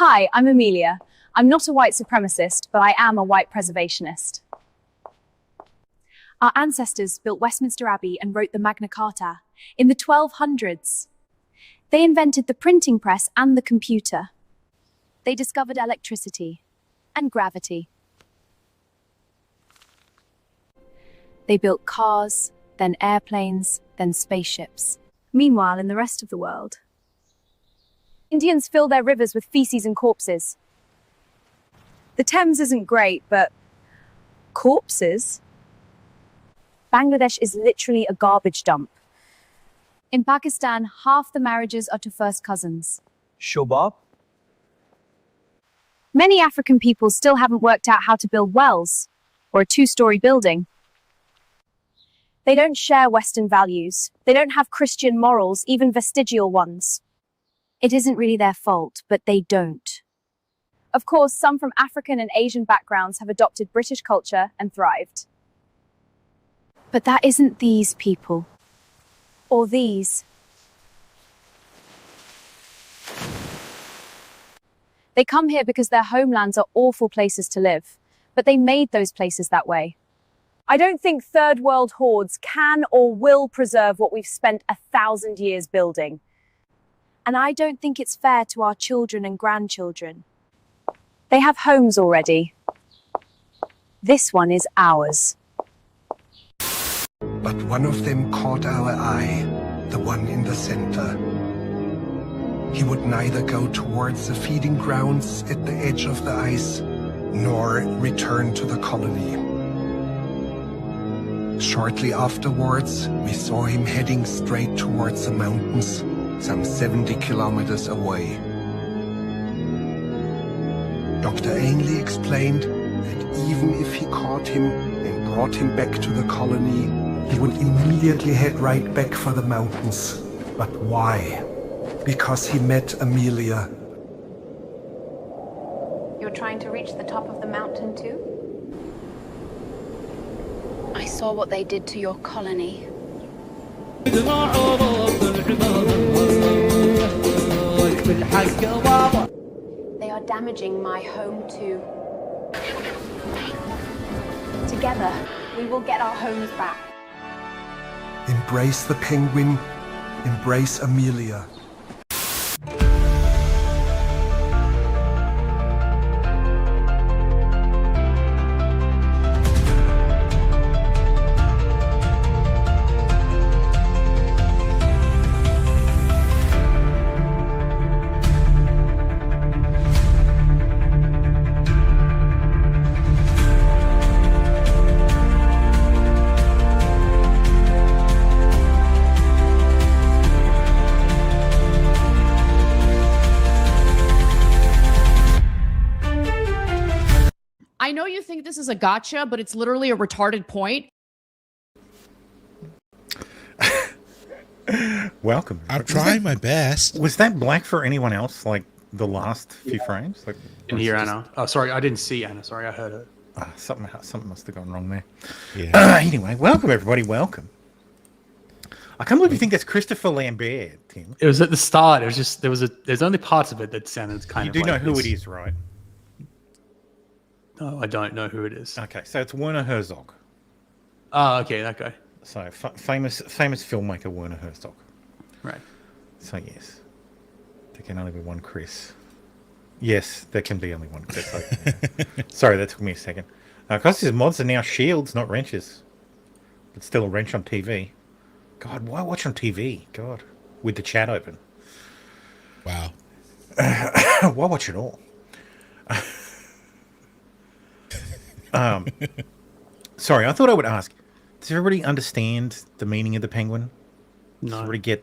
Hi, I'm Amelia. I'm not a white supremacist, but I am a white preservationist. Our ancestors built Westminster Abbey and wrote the Magna Carta in the 1200s. They invented the printing press and the computer. They discovered electricity and gravity. They built cars, then airplanes, then spaceships. Meanwhile, in the rest of the world, Indians fill their rivers with feces and corpses. The Thames isn't great, but corpses? Bangladesh is literally a garbage dump. In Pakistan, half the marriages are to first cousins. Shobab? Many African people still haven't worked out how to build wells or a two-story building. They don't share Western values. They don't have Christian morals, even vestigial ones. It isn't really their fault, but they don't. Of course, some from African and Asian backgrounds have adopted British culture and thrived. But that isn't these people. Or these. They come here because their homelands are awful places to live, but they made those places that way. I don't think third world hordes can or will preserve what we've spent 1,000 years building. And I don't think it's fair to our children and grandchildren. They have homes already. This one is ours. But one of them caught our eye, the one in the center. He would neither go towards the feeding grounds at the edge of the ice, nor return to the colony. Shortly afterwards, we saw him heading straight towards the mountains, some 70 kilometers away. Dr. Ainley explained that even if he caught him and brought him back to the colony, he would immediately head right back for the mountains. But why? Because he met Amelia. You're trying to reach the top of the mountain too? I saw what they did to your colony. They are damaging my home too. Together, we will get our homes back. Embrace the penguin, embrace Amelia. I know you think this is a gotcha, but it's literally a retarded point. Welcome. I'm trying my best. Was that black for anyone else, like the last few frames? Like, Didn't hear Anna. Oh, sorry, I didn't see Anna. Sorry, I heard her. Something must have gone wrong there. Yeah. Anyway, welcome everybody. Welcome. I can't believe you think that's Christopher Lambert, Tim. It was at the start. It was just there's only parts of it that sounded kind of. You do know like who this. it is, right? No, I don't know who it is. Okay, so it's Werner Herzog. Oh, okay, that guy. So famous filmmaker Werner Herzog. Right. So yes, there can only be one Chris. Yes, there can be only one Chris. Sorry, that took me a second. Because his mods are now shields, not wrenches. But still a wrench on TV. God, why watch on TV? God, with the chat open. Wow. Why watch it all? Sorry, I thought I would ask. Does everybody understand the meaning of the penguin? Does No. everybody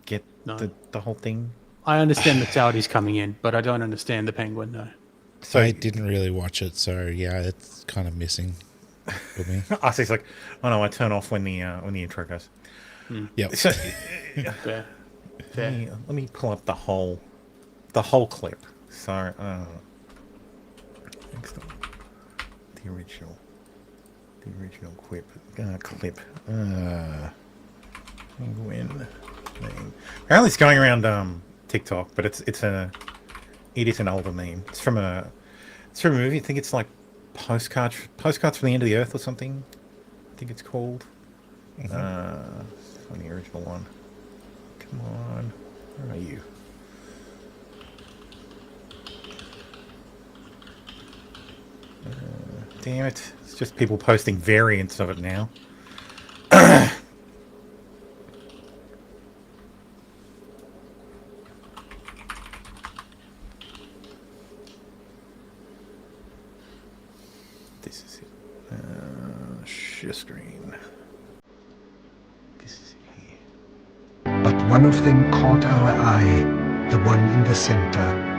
get No. the whole thing? I understand the Saudis coming in, but I don't understand the penguin, no. So I didn't really watch it, so yeah, it's kind of missing for me. I see. It's like, oh no, I turn off when the intro goes. Yep. So, Fair. let me pull up the whole clip. So, next up, the original clip. Penguin thing. Apparently, it's going around TikTok, but it's a It is an older meme. It's from a movie. I think it's like postcards from the end of the earth or something. I think it's called. On the original one. Come on, where are you? Damn it! It's just people posting variants of it now. This is it. Share screen. This is it here. But one of them caught our eye, the one in the center.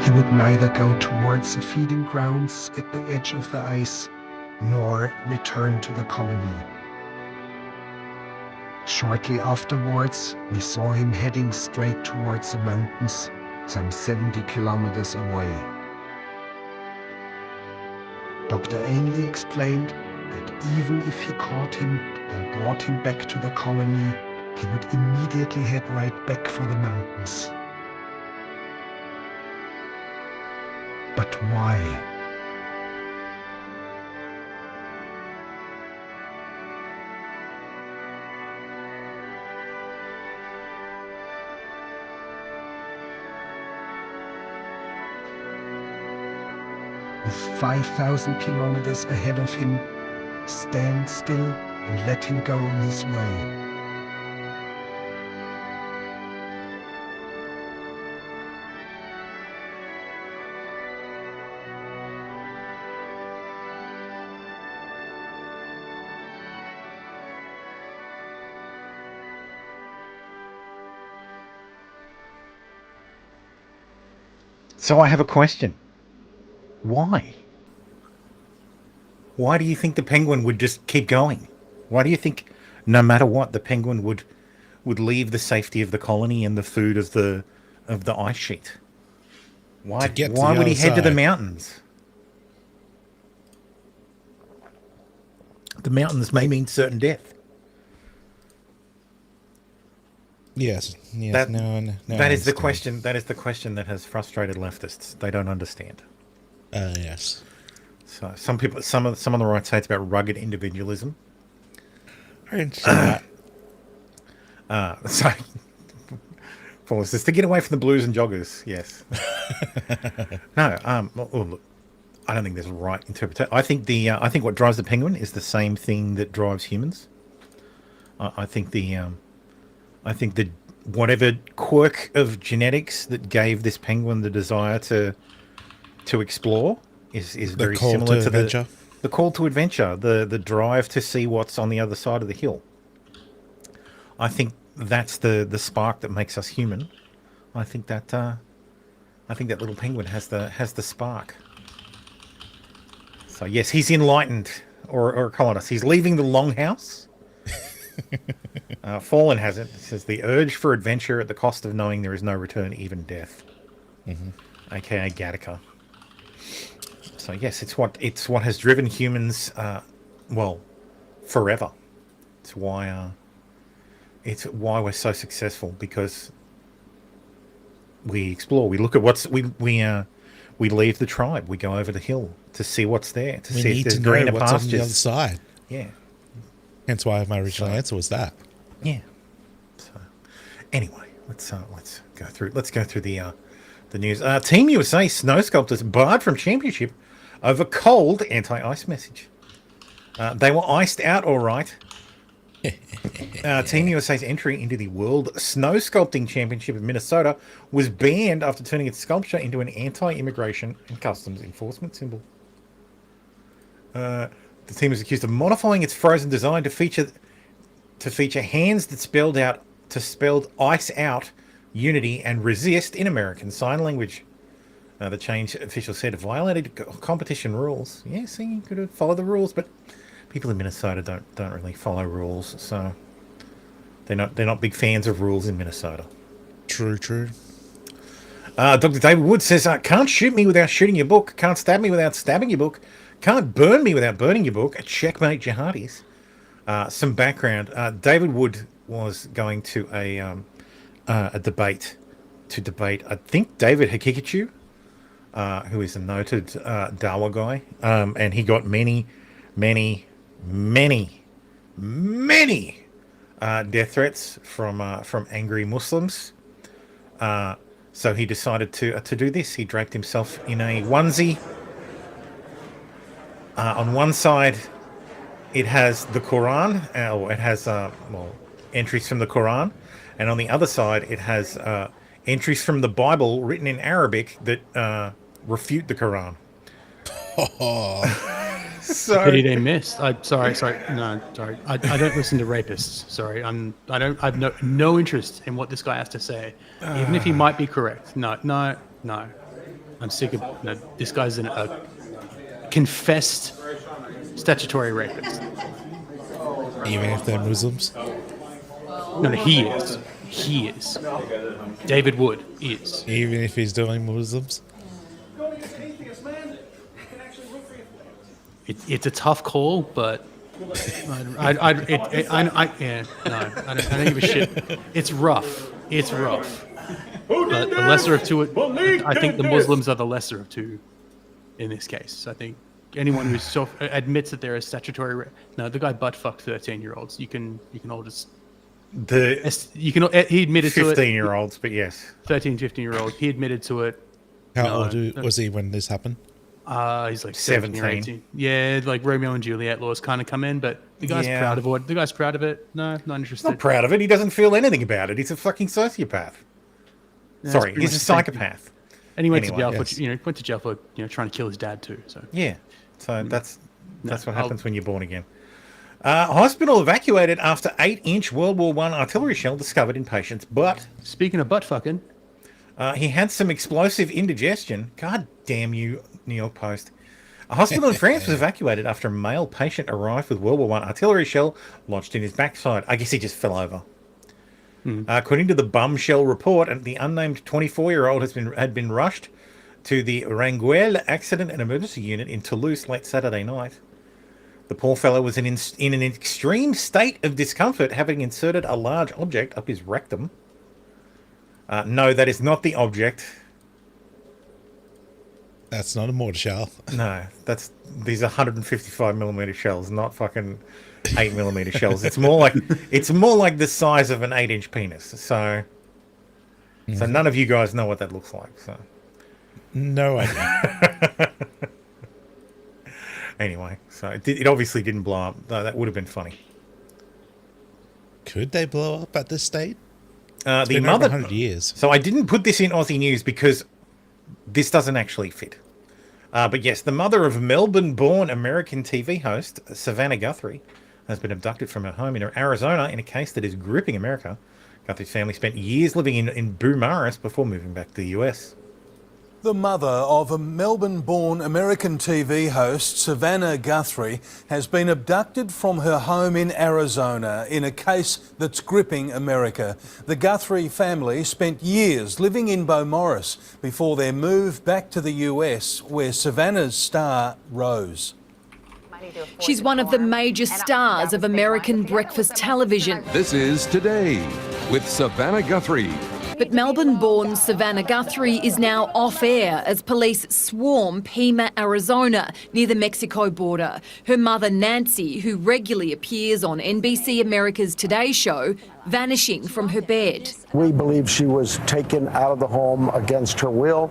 He would neither go towards the feeding grounds at the edge of the ice, nor return to the colony. Shortly afterwards, we saw him heading straight towards the mountains, some 70 kilometers away. Dr. Ainley explained that even if he caught him and brought him back to the colony, he would immediately head right back for the mountains. But why? With 5,000 kilometers ahead of him, stand still and let him go his way. So I have a question. Why? Why do you think the penguin would just keep going? Why do you think, no matter what, the penguin would leave the safety of the colony and the food of the ice sheet? Why would he head to the mountains? The mountains may mean certain death. Yes. That is the question. That is the question that has frustrated leftists. They don't understand. Yes. So some people, some on the right say it's about rugged individualism. I didn't say that. So, Paul says to get away from the blues and joggers. Yes. No. Well, look, I don't think there's a right interpretation. I think what drives the penguin is the same thing that drives humans. I think the whatever quirk of genetics that gave this penguin the desire to explore is very similar to the call to adventure, the drive to see what's on the other side of the hill. I think that's the spark that makes us human. I think that little penguin has the spark. So yes, he's enlightened or colonist. He's leaving the longhouse. Fallen has it. It says the urge for adventure at the cost of knowing there is no return, even death. AKA Gattaca. So yes, it's what has driven humans, forever. It's why we're so successful, because we explore. We look at we leave the tribe. We go over the hill to see what's there, to see if there's greener pastures on the other side. Yeah. Hence why my original answer was that. Yeah. So, anyway, let's go through. Let's go through the news. Team USA snow sculptors barred from championship over cold anti-ice message. They were iced out, all right. Team USA's entry into the World Snow Sculpting Championship in Minnesota was banned after turning its sculpture into an anti-immigration and customs enforcement symbol. The team was accused of modifying its frozen design to feature hands that spelled ice out, unity, and resist in American Sign Language. The change, officials said, violated competition rules. Yeah, see, you could have followed the rules, but people in Minnesota don't really follow rules, so they're not big fans of rules in Minnesota. True. Dr. David Wood says, can't shoot me without shooting your book. Can't stab me without stabbing your book. Can't burn me without burning your book. Checkmate jihadis. Some background. David Wood was going to a debate to debate, I think, David Hakikachu, who is a noted Dawa guy. And he got many death threats from angry Muslims. So he decided to do this. He draped himself in a onesie. On one side, it has the Quran, or it has entries from the Quran, and on the other side, it has entries from the Bible written in Arabic that refute the Quran. So pity they missed. Sorry. No, sorry. I don't listen to rapists. Sorry, I've no interest in what this guy has to say, even if he might be correct. No. I'm sick of this guy's a confessed statutory rapist. Even if they're Muslims? No, he is. He is. David Wood is. Even if he's doing Muslims? It's a tough call, but I don't give a shit. It's rough. But the lesser of two, I think the Muslims are the lesser of two in this case. I think anyone who admits that they're a statutory the guy butt fucked 13-year-olds. You can all just he admitted to it. 15-year-olds, but yes, 13, 15-year-old. He admitted to it. How old was he when this happened? He's like 17 or 18. Yeah, like Romeo and Juliet laws kind of come in, but the guy's proud of it. The guy's proud of it. No, not interested. Not proud of it. He doesn't feel anything about it. He's a fucking sociopath. Yeah, Sorry, he's a psychopath. And he went to jail for trying to kill his dad too. So yeah, so that's what happens when you're born again. Hospital evacuated after 8-inch World War I artillery shell discovered in patient's butt. Speaking of butt fucking, he had some explosive indigestion. God damn you, New York Post. A hospital in France was evacuated after a male patient arrived with World War I artillery shell lodged in his backside. I guess he just fell over. According to the Bumshell report, the unnamed 24-year-old had been rushed to the Ranguel Accident and Emergency Unit in Toulouse late Saturday night. The poor fellow was in an extreme state of discomfort, having inserted a large object up his rectum. No, that is not the object. That's not a mortar shell. No, these are 155mm shells, not fucking 8mm shells. It's more like the size of an 8-inch penis. So none of you guys know what that looks like. So no idea. Anyway, so it obviously didn't blow up. Though that would have been funny. Could they blow up at this state? It's been over 100 years. So I didn't put this in Aussie News because this doesn't actually fit. But yes, the mother of Melbourne-born American TV host Savannah Guthrie has been abducted from her home in Arizona in a case that is gripping America. Guthrie's family spent years living in Beaumaris before moving back to the US. The mother of a Melbourne-born American TV host, Savannah Guthrie, has been abducted from her home in Arizona in a case that's gripping America. The Guthrie family spent years living in Beaumaris before their move back to the US, where Savannah's star rose. She's one of the major stars of American breakfast television. This is Today with Savannah Guthrie. But Melbourne-born Savannah Guthrie is now off-air as police swarm Pima, Arizona, near the Mexico border. Her mother, Nancy, who regularly appears on NBC America's Today Show, vanishing from her bed. We believe she was taken out of the home against her will,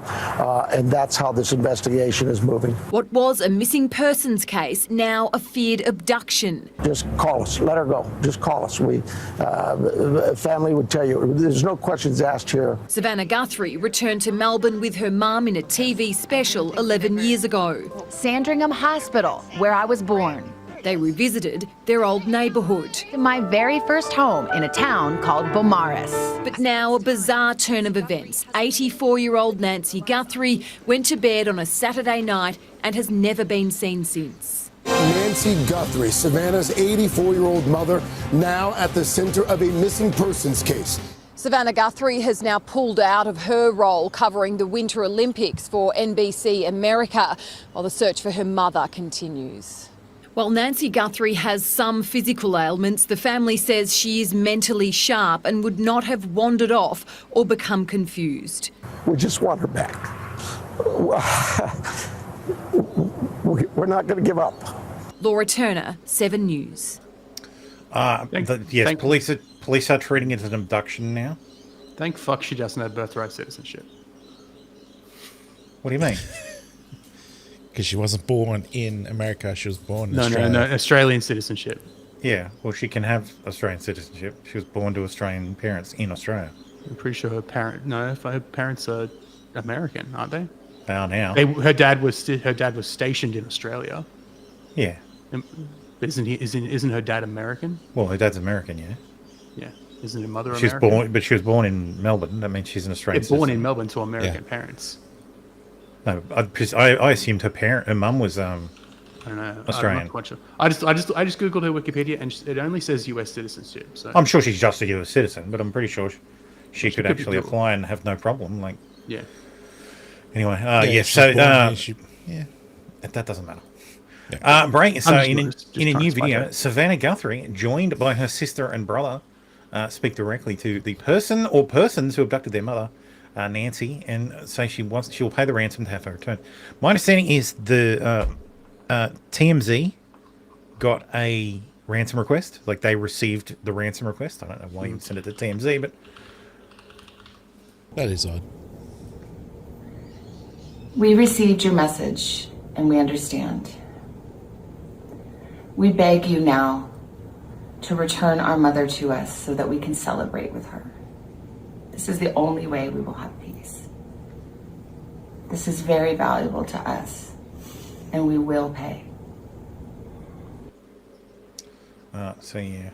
and that's how this investigation is moving. What was a missing persons case, now a feared abduction. Just call us. Let her go. Just call us. Family would tell you. There's no questions asked here. Savannah Guthrie returned to Melbourne with her mum in a TV special 11 years ago. Sandringham Hospital, where I was born. They revisited their old neighbourhood. My very first home in a town called Beaumaris. But now a bizarre turn of events. 84-year-old Nancy Guthrie went to bed on a Saturday night and has never been seen since. Nancy Guthrie, Savannah's 84-year-old mother, now at the centre of a missing persons case. Savannah Guthrie has now pulled out of her role covering the Winter Olympics for NBC America, while the search for her mother continues. While Nancy Guthrie has some physical ailments, the family says she is mentally sharp and would not have wandered off or become confused. We just want her back. We're not going to give up. Laura Turner, 7 News. Police are treating it as an abduction now. Thank fuck she doesn't have birthright citizenship. What do you mean? Because she wasn't born in America, she was born in Australia. No, Australian citizenship. Yeah, well, she can have Australian citizenship. She was born to Australian parents in Australia. I'm pretty sure her parents are American, aren't they? They are now. Her dad was stationed in Australia. Yeah. Isn't her dad American? Well, her dad's American, yeah. Yeah. Isn't her mother She American? was born in Melbourne. That means she's an Australian Born citizen. in Melbourne to American parents. No, I assumed her mum was I don't know. Australian. I'm not quite sure. I just googled her Wikipedia and it only says U.S. citizenship. So I'm sure she's just a US citizen, but I'm pretty sure she could could actually be apply and have no problem. Like, yeah. Anyway, that doesn't matter. Break. So in a new video, Savannah Guthrie, joined by her sister and brother, speak directly to the person or persons who abducted their mother, Nancy, and say she'll pay the ransom to have her returned. My understanding is the TMZ got a ransom request. Like, they received the ransom request. I don't know why you sent it to TMZ, but that is odd. We received your message, and we understand. We beg you now to return our mother to us so that we can celebrate with her. This is the only way we will have peace. This is very valuable to us, and we will pay. So yeah, I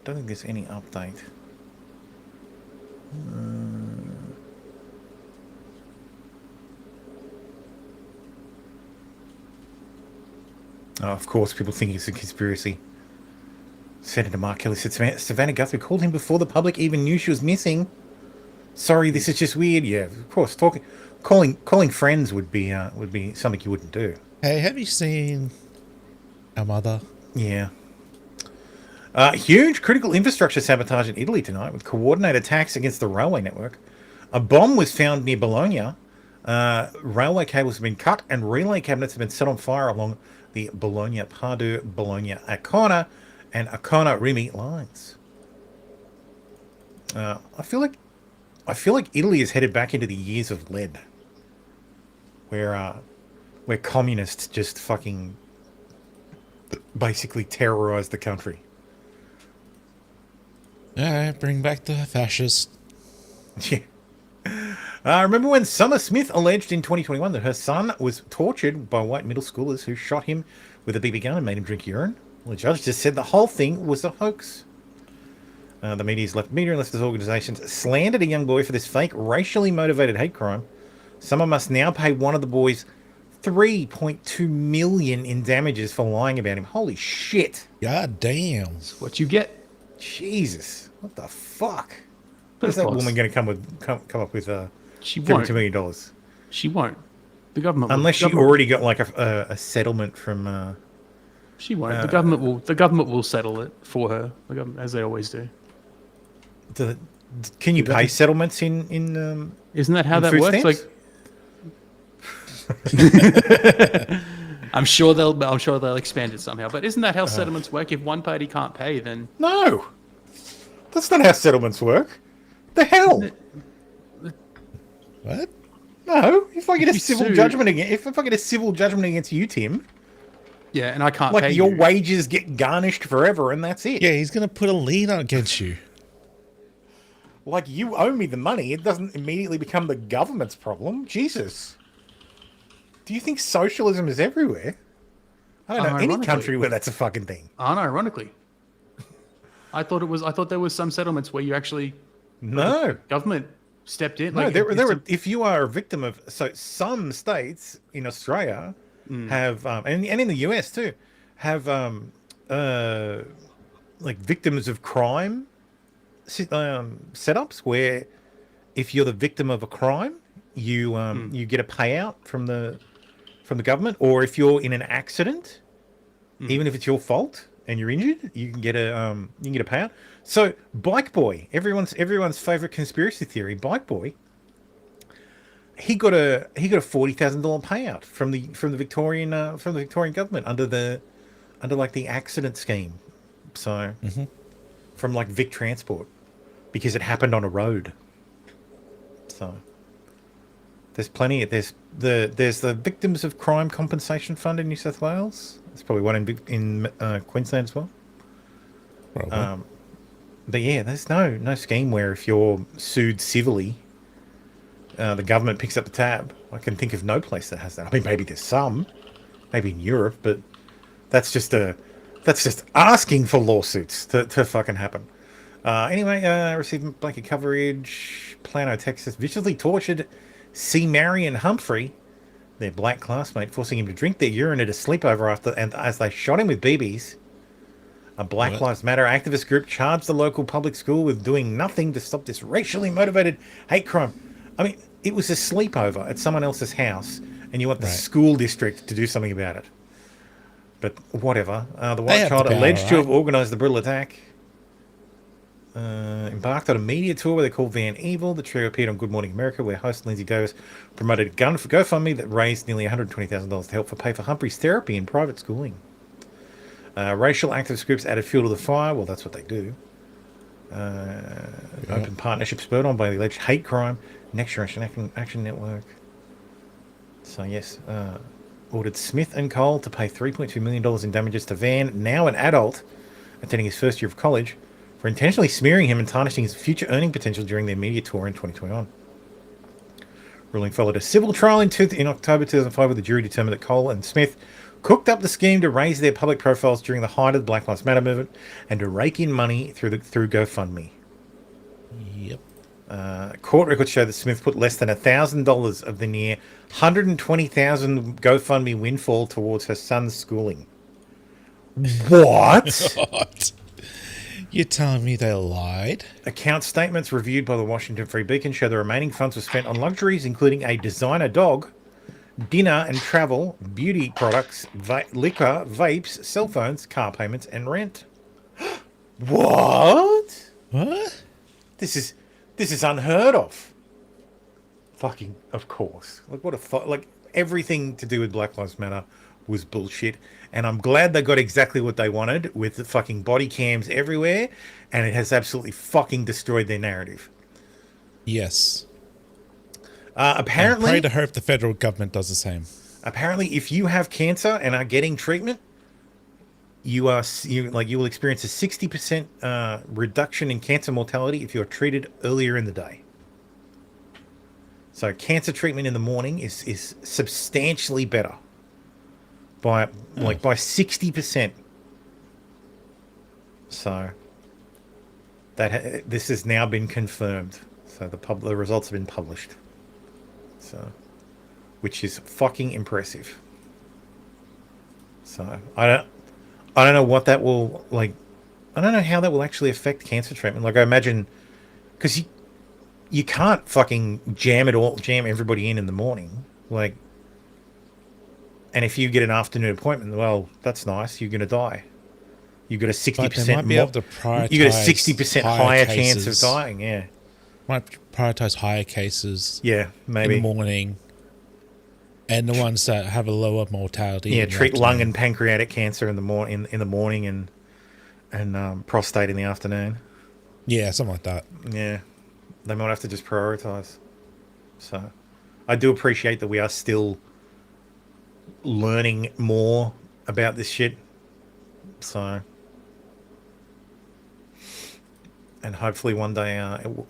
don't think there's any update. Of course, people think it's a conspiracy. Senator Mark Kelly said Savannah Guthrie called him before the public even knew she was missing. Sorry, this is just weird. Yeah, of course, calling friends would be something you wouldn't do. Hey, have you seen our mother? Yeah. Huge critical infrastructure sabotage in Italy tonight with coordinated attacks against the railway network. A bomb was found near Bologna. Railway cables have been cut and relay cabinets have been set on fire along the Bologna-Padua, Bologna-Ancona, and Ancona-Rimini lines. I feel like Italy is headed back into the years of lead, where communists just fucking basically terrorized the country. Yeah, bring back the fascists. Yeah. Remember when Summer Smith alleged in 2021 that her son was tortured by white middle schoolers who shot him with a BB gun and made him drink urine? Well, the judge just said the whole thing was a hoax. The media and leftist organizations slandered a young boy for this fake, racially motivated hate crime. Summer must now pay one of the boys $3.2 million in damages for lying about him. Holy shit! God damn! That's what you get. Jesus, what the fuck? How's that woman going to come up with $3.2 million? She won't. The government, unless she already got like a settlement from. She won't. The government will settle it for her, as they always do. Can you pay settlements in? Isn't that how that works? Like, I'm sure they'll expand it somehow. But isn't that how settlements work? If one party can't pay, then no, that's not how settlements work. The hell? What? No, if I get a civil judgment against you, Tim. Yeah, and I can't pay your wages get garnished forever, and that's it. Yeah, he's going to put a lien against you. Like, you owe me the money. It doesn't immediately become the government's problem. Jesus. Do you think socialism is everywhere? I don't know any country where that's a fucking thing. Unironically. I thought there was some settlements where you actually government stepped in. No, there were. If you are a victim of some states in Australia have and in the US too have like victims of crime setups where if you're the victim of a crime you get a payout from the government, or if you're in an accident even if it's your fault and you're injured, you can get a payout. So Bike Boy, everyone's favorite conspiracy theory, Bike Boy, he got a $40,000 payout from the Victorian government under like the accident scheme. So from like Vic Transport, because it happened on a road. So there's plenty. There's the Victims of Crime Compensation Fund in New South Wales. There's probably one in Queensland as well. But yeah, there's no scheme where if you're sued civilly, the government picks up the tab. I can think of no place that has that. I mean, maybe there's some, maybe in Europe, but that's just asking for lawsuits to fucking happen. Anyway, receiving blanket coverage. Plano, Texas, viciously tortured C. Marion Humphrey, their black classmate, forcing him to drink their urine at a sleepover as they shot him with BBs. A Black Lives Matter activist group charged the local public school with doing nothing to stop this racially motivated hate crime. I mean, it was a sleepover at someone else's house, and you want the school district to do something about it. But whatever. The white child alleged to have organised the brutal attack embarked on a media tour where they called Van Evil. The trio appeared on Good Morning America, where host Lindsay Davis promoted a gun for GoFundMe that raised nearly $120,000 to help pay for Humphrey's therapy and private schooling. Racial activist groups added fuel to the fire. Well, that's what they do. Open partnership spurred on by the alleged hate crime. Next Generation Action Network. So yes, ordered Smith & Cole to pay $3.2 million in damages to Van, now an adult, attending his first year of college, for intentionally smearing him and tarnishing his future earning potential during their media tour in 2021. Ruling followed a civil trial in October 2005, where the jury determined that Cole and Smith cooked up the scheme to raise their public profiles during the height of the Black Lives Matter movement and to rake in money through GoFundMe. Yep. Court records show that Smith put less than $1,000 of the near $120,000 GoFundMe windfall towards her son's schooling. What? What? You're telling me they lied? Account statements reviewed by the Washington Free Beacon show the remaining funds were spent on luxuries, including a designer dog, dinner and travel, beauty products, liquor, vapes, cell phones, car payments, and rent. What? What? This is unheard of. Fucking, of course. Like, what a like, everything to do with Black Lives Matter was bullshit. And I'm glad they got exactly what they wanted with the fucking body cams everywhere. And it has absolutely fucking destroyed their narrative. Yes. Apparently, I pray to hope the federal government does the same. Apparently, if you have cancer and are getting treatment, you will experience a 60% reduction in cancer mortality if you are treated earlier in the day. So cancer treatment in the morning is substantially better by 60%. So this has now been confirmed. So the results have been published. So, which is fucking impressive. So I don't know what that will like. I don't know how that will actually affect cancer treatment. Like, I imagine, because you can't fucking jam everybody in the morning. Like, and if you get an afternoon appointment, well, that's nice. You're going to die. You've got a 60% be able to prioritize. You got a 60% higher chance of dying. Yeah. Might prioritize higher cases. Yeah, maybe in the morning, and the ones that have a lower mortality. Yeah, treat lung and pancreatic cancer in the morning and prostate in the afternoon. Yeah, something like that. Yeah, they might have to just prioritize. So, I do appreciate that we are still learning more about this shit. So, and hopefully one day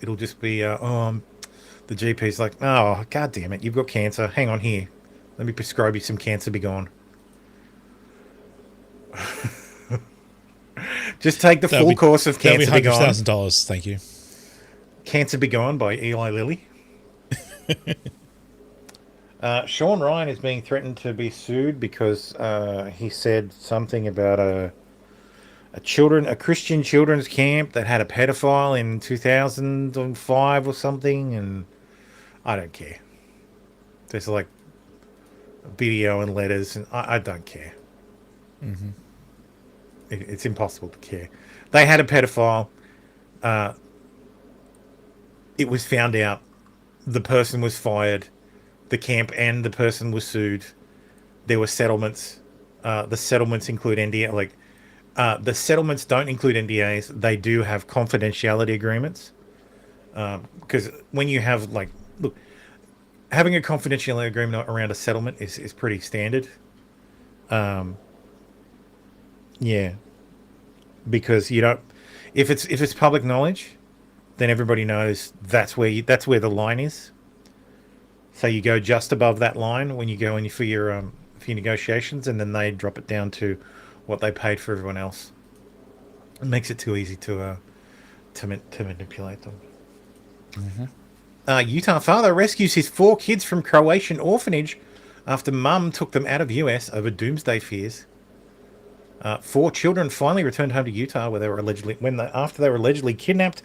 it'll just be the GP's like, oh, god damn it, you've got cancer. Hang on here. Let me prescribe you some Cancer Be Gone. Just take the full course of Cancer Be Gone. $100,000, thank you. Cancer Be Gone by Eli Lilly. Sean Ryan is being threatened to be sued because he said something about a Christian children's camp that had a pedophile in 2005 or something, and I don't care. There's like video and letters, and I don't care. Mm-hmm. It's impossible to care. They had a pedophile. It was found out. The person was fired. The camp and the person was sued. There were settlements. The settlements include NDA. The settlements don't include NDAs. They do have confidentiality agreements. Because when you have look, having a confidentiality agreement around a settlement is pretty standard. Yeah, because you don't. If it's public knowledge, then everybody knows that's where the line is. So you go just above that line when you go in for your negotiations, and then they drop it down to what they paid for everyone else. It makes it too easy to manipulate them. Utah father rescues his 4 kids from Croatian orphanage after mum took them out of US over doomsday fears. 4 children finally returned home to Utah, where they were after they were allegedly kidnapped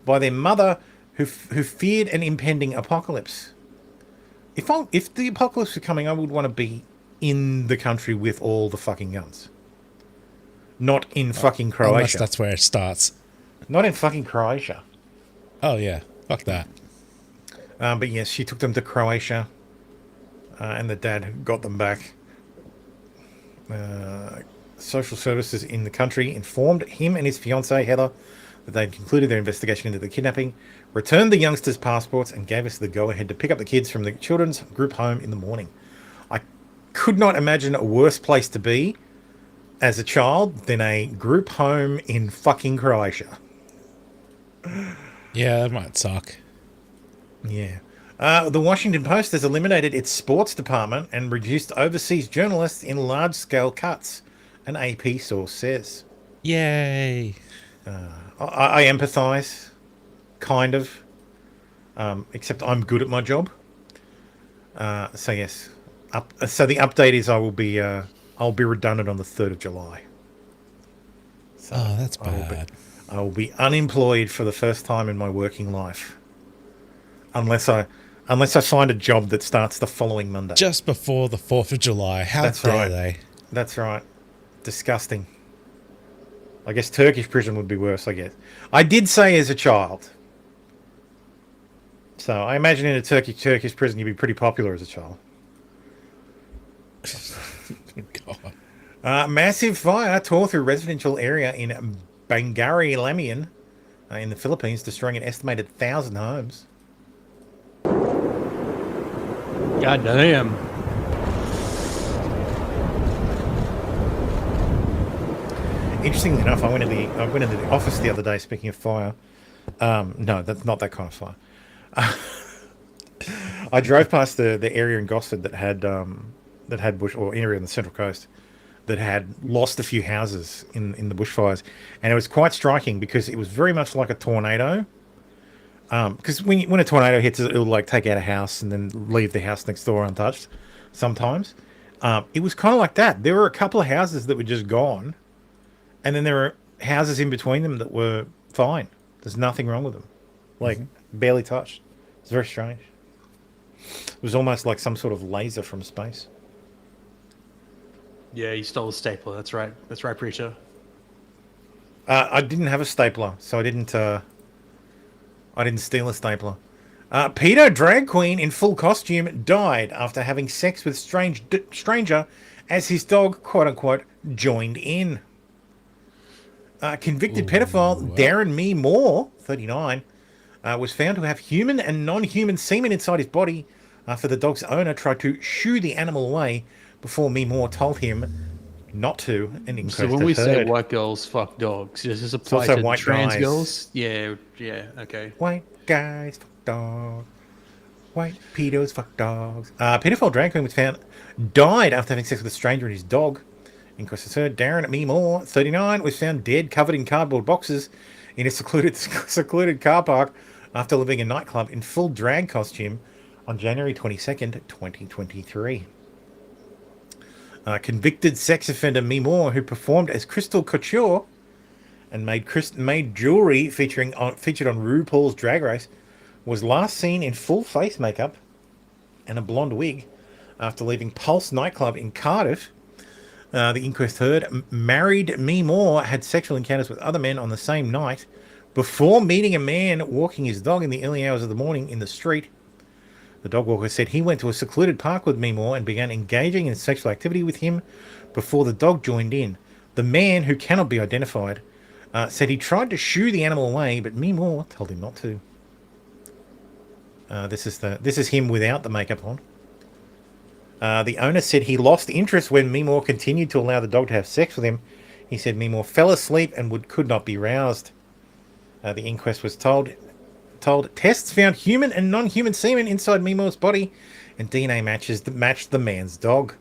by their mother, who feared an impending apocalypse. If the apocalypse was coming, I would want to be in the country with all the fucking guns, not in fucking Croatia. Unless that's where it starts. Not in fucking Croatia. Oh yeah, fuck that. But yes, she took them to Croatia, and the dad got them back. Social services in the country informed him and his fiancée, Heather, that they'd concluded their investigation into the kidnapping, returned the youngsters' passports, and gave us the go-ahead to pick up the kids from the children's group home in the morning. I could not imagine a worse place to be as a child than a group home in fucking Croatia. Yeah, that might suck. Yeah. The Washington Post has eliminated its sports department and reduced overseas journalists in large-scale cuts, an AP source says. Yay. I empathise, kind of, except I'm good at my job. So yes, so the update is I'll be redundant on the 3rd of July. So oh, that's bad. I will be unemployed for the first time in my working life, unless I find a job that starts the following Monday. Just before the 4th of July. How dare they? That's right. Disgusting. I guess Turkish prison would be worse, I guess. I did say as a child. So I imagine in a Turkish prison you'd be pretty popular as a child. God. Massive fire tore through residential area in Banggari, Lamian, in the Philippines, destroying an estimated 1,000 homes. God damn. Interestingly enough, I went into the office the other day. Speaking of fire, no, that's not that kind of fire. I drove past the area in Gosford that had bush, or area on the Central Coast that had lost a few houses in the bushfires, and it was quite striking because it was very much like a tornado. Because when a tornado hits, it'll like take out a house and then leave the house next door untouched. Sometimes, it was kind of like that. There were a couple of houses that were just gone. And then there were houses in between them that were fine. There's nothing wrong with them. Like, barely touched. It's very strange. It was almost like some sort of laser from space. Yeah, you stole a stapler. That's right. That's right, Preacher. I didn't have a stapler, so I didn't steal a stapler. Pedo drag queen in full costume died after having sex with stranger as his dog, quote-unquote, joined in. Convicted pedophile Darren Me Moore, 39, was found to have human and non-human semen inside his body after the dog's owner tried to shoo the animal away before Me Moore told him not to. And so when we say white girls fuck dogs, does this apply to white trans guys. girls? Yeah, okay. White guys fuck dogs. White pedos fuck dogs. Pedophile drag queen was found died after having sex with a stranger and his dog. Inquest has heard Darren Me Moore, 39, was found dead, covered in cardboard boxes in a secluded car park after leaving a nightclub in full drag costume on January 22nd, 2023. Convicted sex offender Me Moore, who performed as Crystal Couture and made jewelry featured on RuPaul's Drag Race, was last seen in full face makeup and a blonde wig after leaving Pulse nightclub in Cardiff The inquest heard married Me Moore had sexual encounters with other men on the same night before meeting a man walking his dog in the early hours of the morning in the street. The dog walker said he went to a secluded park with Me Moore and began engaging in sexual activity with him before the dog joined in. The man, who cannot be identified, said he tried to shoo the animal away, but Me Moore told him not to. This is him without the makeup on. The owner said he lost interest when Me Moore continued to allow the dog to have sex with him. He said Me Moore fell asleep and could not be roused. The inquest was told tests found human and non-human semen inside Me Moore's body, and DNA matches that matched the man's dog.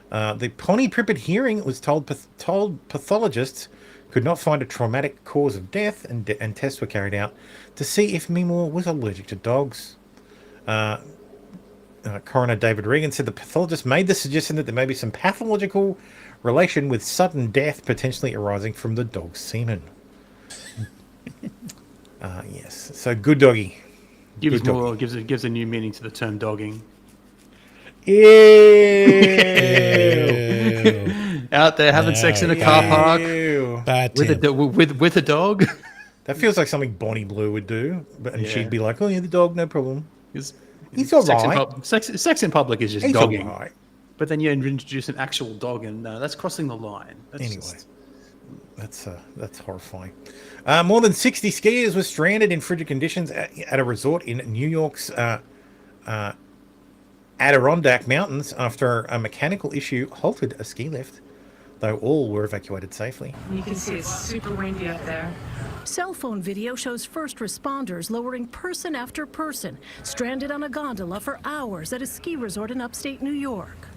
The Pony Prippet hearing was told pathologists could not find a traumatic cause of death, and tests were carried out to see if Me Moore was allergic to dogs. Coroner David Regan said the pathologist made the suggestion that there may be some pathological relation with sudden death potentially arising from the dog's semen. Yes, so good doggy. Gives a new meaning to the term dogging. Ew. Out there having sex in a car park with a dog. That feels like something Bonnie Blue would do, she'd be like, "Oh yeah, the dog, no problem." He's all right. Sex in public is just He's dogging. all right. But then you introduce an actual dog, and that's crossing the line. That's horrifying. More than 60 skiers were stranded in frigid conditions at a resort in New York's Adirondack Mountains after a mechanical issue halted a ski lift, though all were evacuated safely. You can see it's super windy up there. Cell phone video shows first responders lowering person after person, stranded on a gondola for hours at a ski resort in upstate New York.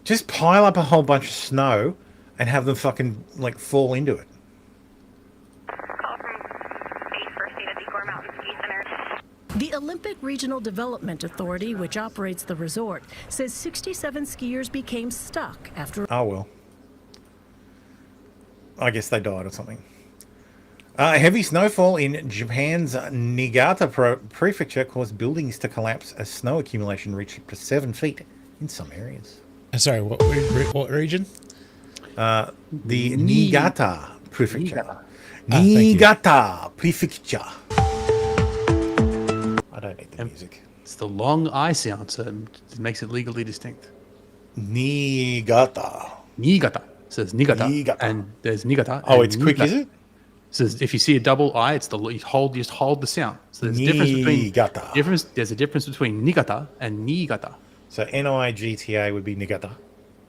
Just pile up a whole bunch of snow and have them fucking, fall into it. The Olympic Regional Development Authority, which operates the resort, says 67 skiers became stuck after... Oh, well. I guess they died or something. Heavy snowfall in Japan's Niigata prefecture caused buildings to collapse as snow accumulation reached up to 7 feet in some areas. Sorry, what region? The Niigata prefecture. Niigata prefecture. I don't need the music. It's the long I sound, so it makes it legally distinct. Niigata. Niigata. It says Niigata. And there's Niigata. Oh, it's quick, is it? It says if you see a double I, it's you just hold the sound. So there's a difference between Niigata and Niigata. So N-I-G-T-A would be Niigata.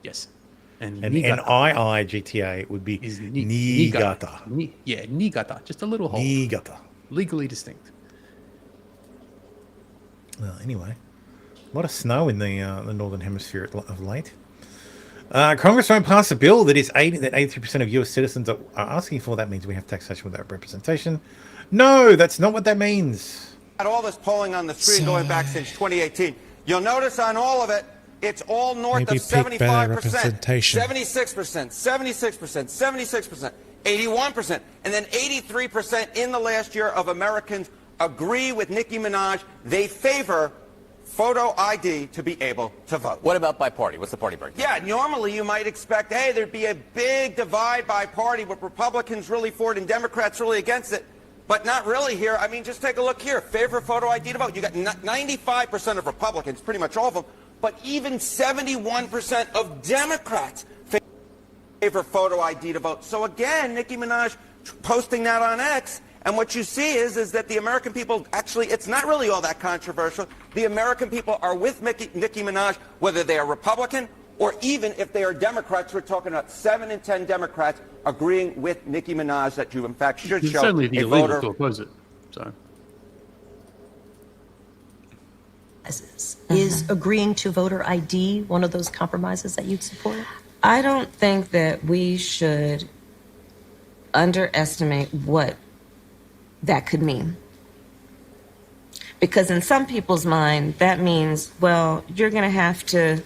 Yes. And N-I-I-G-T-A would be Niigata. Niigata. Just a little hold. Niigata. Legally distinct. Well, anyway, a lot of snow in the northern hemisphere of late. Congress won't pass a bill that 83% of U.S. citizens are asking for. That means we have taxation without representation. No, that's not what that means. At all this polling on the screen going back since 2018, you'll notice on all of it, it's all north of 75%, 76%, 76%, 76%, 81%, and then 83% in the last year of Americans agree with Nicki Minaj. They favor photo ID to be able to vote. What about by party? What's the party breakdown? Yeah, normally you might expect, hey, there'd be a big divide by party with Republicans really for it and Democrats really against it. But not really here. I mean, just take a look here. Favor photo ID to vote. You got 95% of Republicans, pretty much all of them, but even 71% of Democrats favor photo ID to vote. So again, Nicki Minaj posting that on X, and what you see is that the American people, actually, it's not really all that controversial. The American people are with Nicki Minaj, whether they are Republican or even if they are Democrats. We're talking about 7 in 10 Democrats agreeing with Nicki Minaj that you, in fact, should show certainly a illegal voter. to oppose it. So. Is agreeing to voter ID one of those compromises that you'd support? I don't think that we should underestimate what that could mean. Because in some people's mind, that means, well, you're going to have to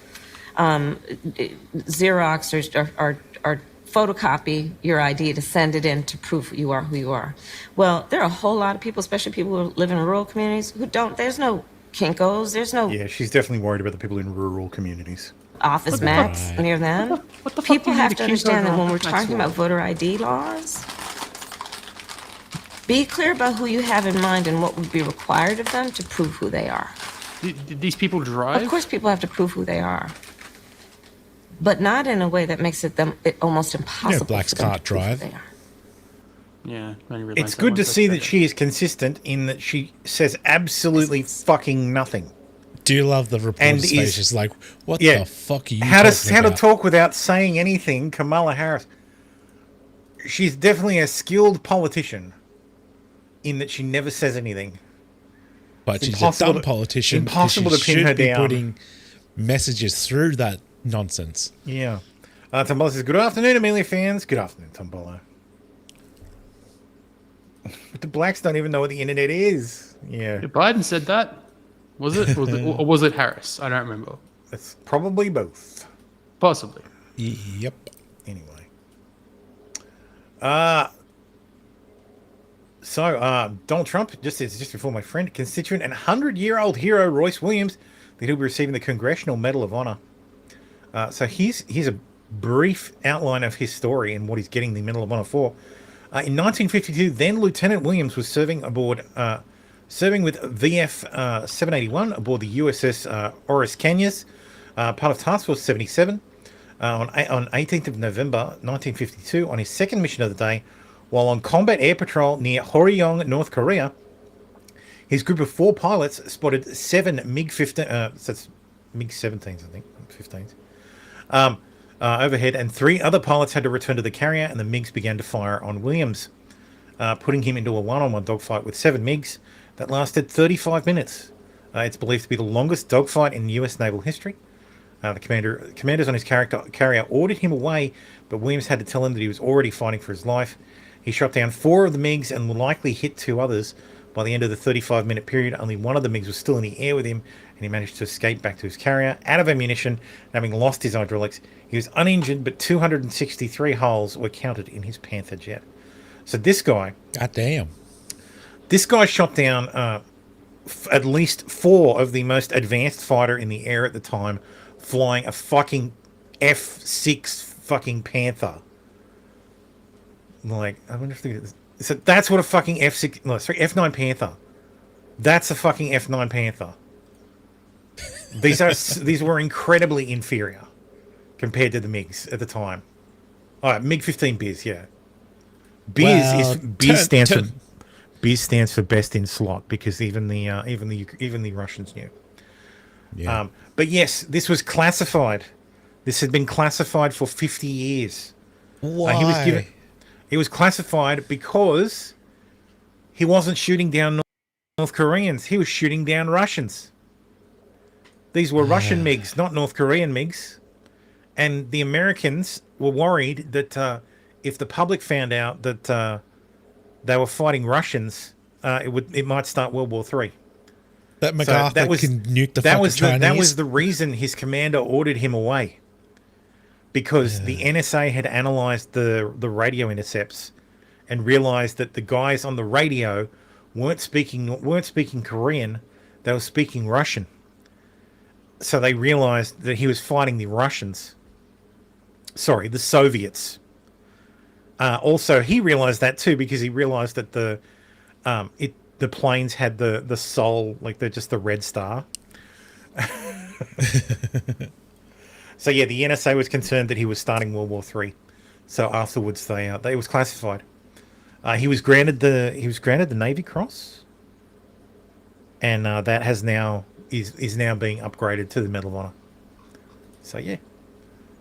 Xerox or photocopy your ID to send it in to prove you are who you are. Well, there are a whole lot of people, especially people who live in rural communities, who don't, there's no Kinkos, there's no... Yeah, she's definitely worried about the people in rural communities. office mats near them. People have to understand that when we're talking about voter ID laws, be clear about who you have in mind and what would be required of them to prove who they are. Did these people drive? Of course, people have to prove who they are, but not in a way that makes it almost impossible. Blacks can't drive. They are. Yeah, it's good to see that she is consistent in that she says absolutely fucking nothing. Do you love the reporter's face? She's like, what the fuck are you how talking to about? talk without saying anything, Kamala Harris. She's definitely a skilled politician in that she never says anything. But she's a dumb politician. Impossible to pin her be down. Putting messages through that nonsense. Yeah. Tombola says, good afternoon, Amelia fans. Good afternoon, Tombola. But the blacks don't even know what the internet is. Yeah. Biden said that. Was it? Or was it Harris? I don't remember. It's probably both. Possibly. Yep. Anyway. Donald Trump just says, just before my friend, constituent, and 100-year-old hero Royce Williams, that he'll be receiving the Congressional Medal of Honor. So here's a brief outline of his story and what he's getting the Medal of Honor for. In 1952, then Lieutenant Williams was serving with VF 781 aboard the USS Oris Canyas, part of Task Force 77. On 18th of November 1952, on his second mission of the day, while on combat air patrol near Horyong, North Korea, his group of 4 pilots spotted 7 MiG-15, so that's MiG-17s, I think, 15s, overhead, and 3 other pilots had to return to the carrier, and the MiGs began to fire on Williams, putting him into a one-on-one dogfight with 7 MiGs that lasted 35 minutes. It's believed to be the longest dogfight in U.S. naval history. The commanders on his carrier ordered him away, but Williams had to tell him that he was already fighting for his life. He shot down 4 of the MiGs and likely hit 2 others. By the end of the 35-minute period, only one of the MiGs was still in the air with him, and he managed to escape back to his carrier, out of ammunition, and having lost his hydraulics. He was uninjured, but 263 holes were counted in his Panther jet. So this guy... God damn. This guy shot down at least 4 of the most advanced fighter in the air at the time, flying a fucking F6 fucking Panther. Like, I wonder if so that's what a fucking F6... No, sorry, F9 Panther. That's a fucking F9 Panther. These were incredibly inferior compared to the MiGs at the time. All right, MiG-15 Biz, yeah. Biz stands for best in slot, because even the Russians knew. Yeah. But yes, this was classified. This had been classified for 50 years. Why? He was classified because he wasn't shooting down North Koreans. He was shooting down Russians. These were Russian MiGs, not North Korean MiGs. And the Americans were worried that if the public found out that they were fighting Russians, it might start World War III. That MacArthur can nuke the fucking Chinese. That was the reason his commander ordered him away. Because the NSA had analyzed the radio intercepts and realized that the guys on the radio weren't speaking Korean, they were speaking Russian. So they realized that he was fighting the Russians. Sorry, the Soviets. Also, he realized that too, because he realized that the planes had the sol, like just the red star. So yeah, the NSA was concerned that he was starting World War III. So afterwards, they was classified. He was granted the Navy Cross, and that has now is now being upgraded to the Medal of Honor. So yeah,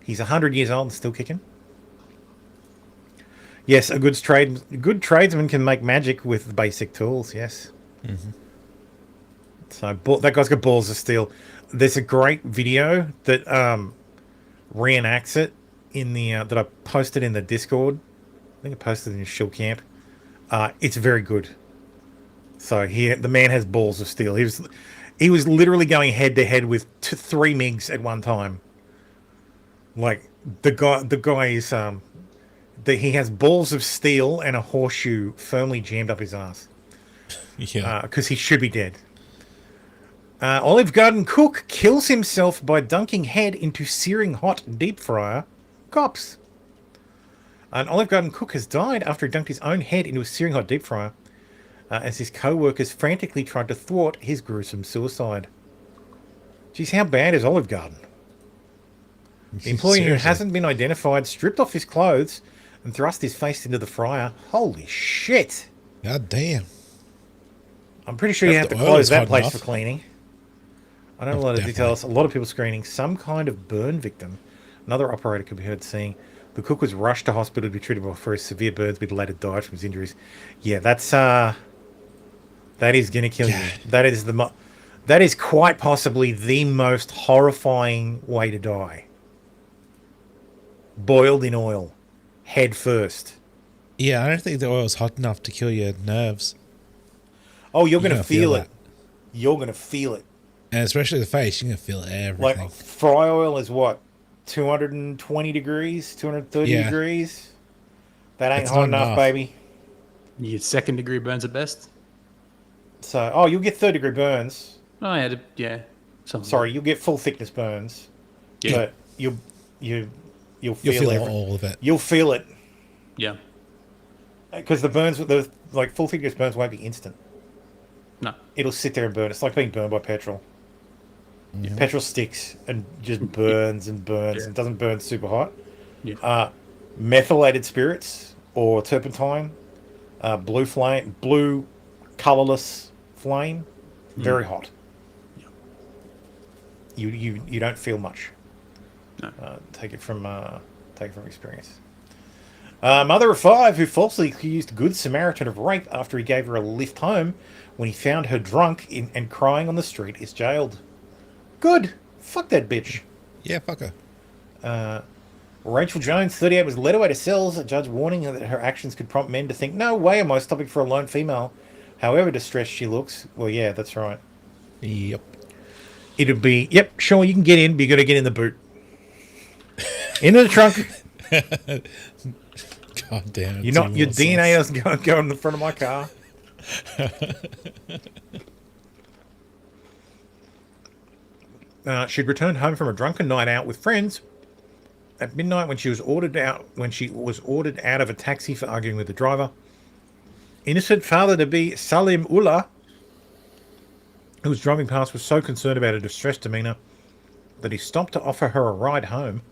he's 100 years old and still kicking. Yes, a good tradesman can make magic with basic tools. Yes. Mm-hmm. So that guy's got balls of steel. There's a great video that reenacts it in the that I posted in the Discord. I think I posted it in Shill Camp. It's very good. So the man has balls of steel. He was literally going head to head with 3 MiGs at one time. Like the guy is he has balls of steel and a horseshoe firmly jammed up his ass. Yeah, because he should be dead. Olive Garden cook kills himself by dunking head into searing hot deep fryer. Cops. An Olive Garden cook has died after he dunked his own head into a searing hot deep fryer as his co-workers frantically tried to thwart his gruesome suicide. Geez, how bad is Olive Garden? The employee who hasn't been identified stripped off his clothes and thrust his face into the fryer. Holy shit. God damn. I'm pretty sure you have to close that place for cleaning. I don't know a lot of details. A lot of people screening some kind of burn victim. Another operator could be heard saying the cook was rushed to hospital to be treated for his severe burns, but later died from his injuries. Yeah, that's that is gonna kill you. That is quite possibly the most horrifying way to die. Boiled in oil, head first. Yeah, I don't think the oil's hot enough to kill your nerves. Oh, you're gonna feel it. You're gonna feel it. And especially the face, you're going to feel everything. Like, fry oil is what? 220 degrees? 230 degrees? That ain't hot enough, baby. You get second degree burns at best. So, you'll get third degree burns. Oh, yeah. Sorry, you'll get full thickness burns. Yeah. But you'll feel all of it. You'll feel it. Yeah. Because the full thickness burns won't be instant. No. It'll sit there and burn. It's like being burned by petrol. Petrol sticks and just burns and burns and doesn't burn super hot. Yeah. Methylated spirits or turpentine, blue colorless flame, very hot. Yeah. You don't feel much. No. Take it from experience. Mother of 5 who falsely accused Good Samaritan of rape after he gave her a lift home when he found her drunk and crying on the street is jailed. Good. Fuck that bitch. Yeah, fuck her. Rachel Jones, 38, was led away to cells, a judge warning her that her actions could prompt men to think, no way am I stopping for a lone female, however distressed she looks. Well, yeah, that's right. Yep. It'd be, yep, sure, you can get in, but you got to get in the boot. Into the trunk. God damn it. Your DNA doesn't go in the front of my car. She'd returned home from a drunken night out with friends at midnight when she was ordered out of a taxi for arguing with the driver. Innocent father-to-be Salim Ullah, who was driving past, was so concerned about her distressed demeanour that he stopped to offer her a ride home.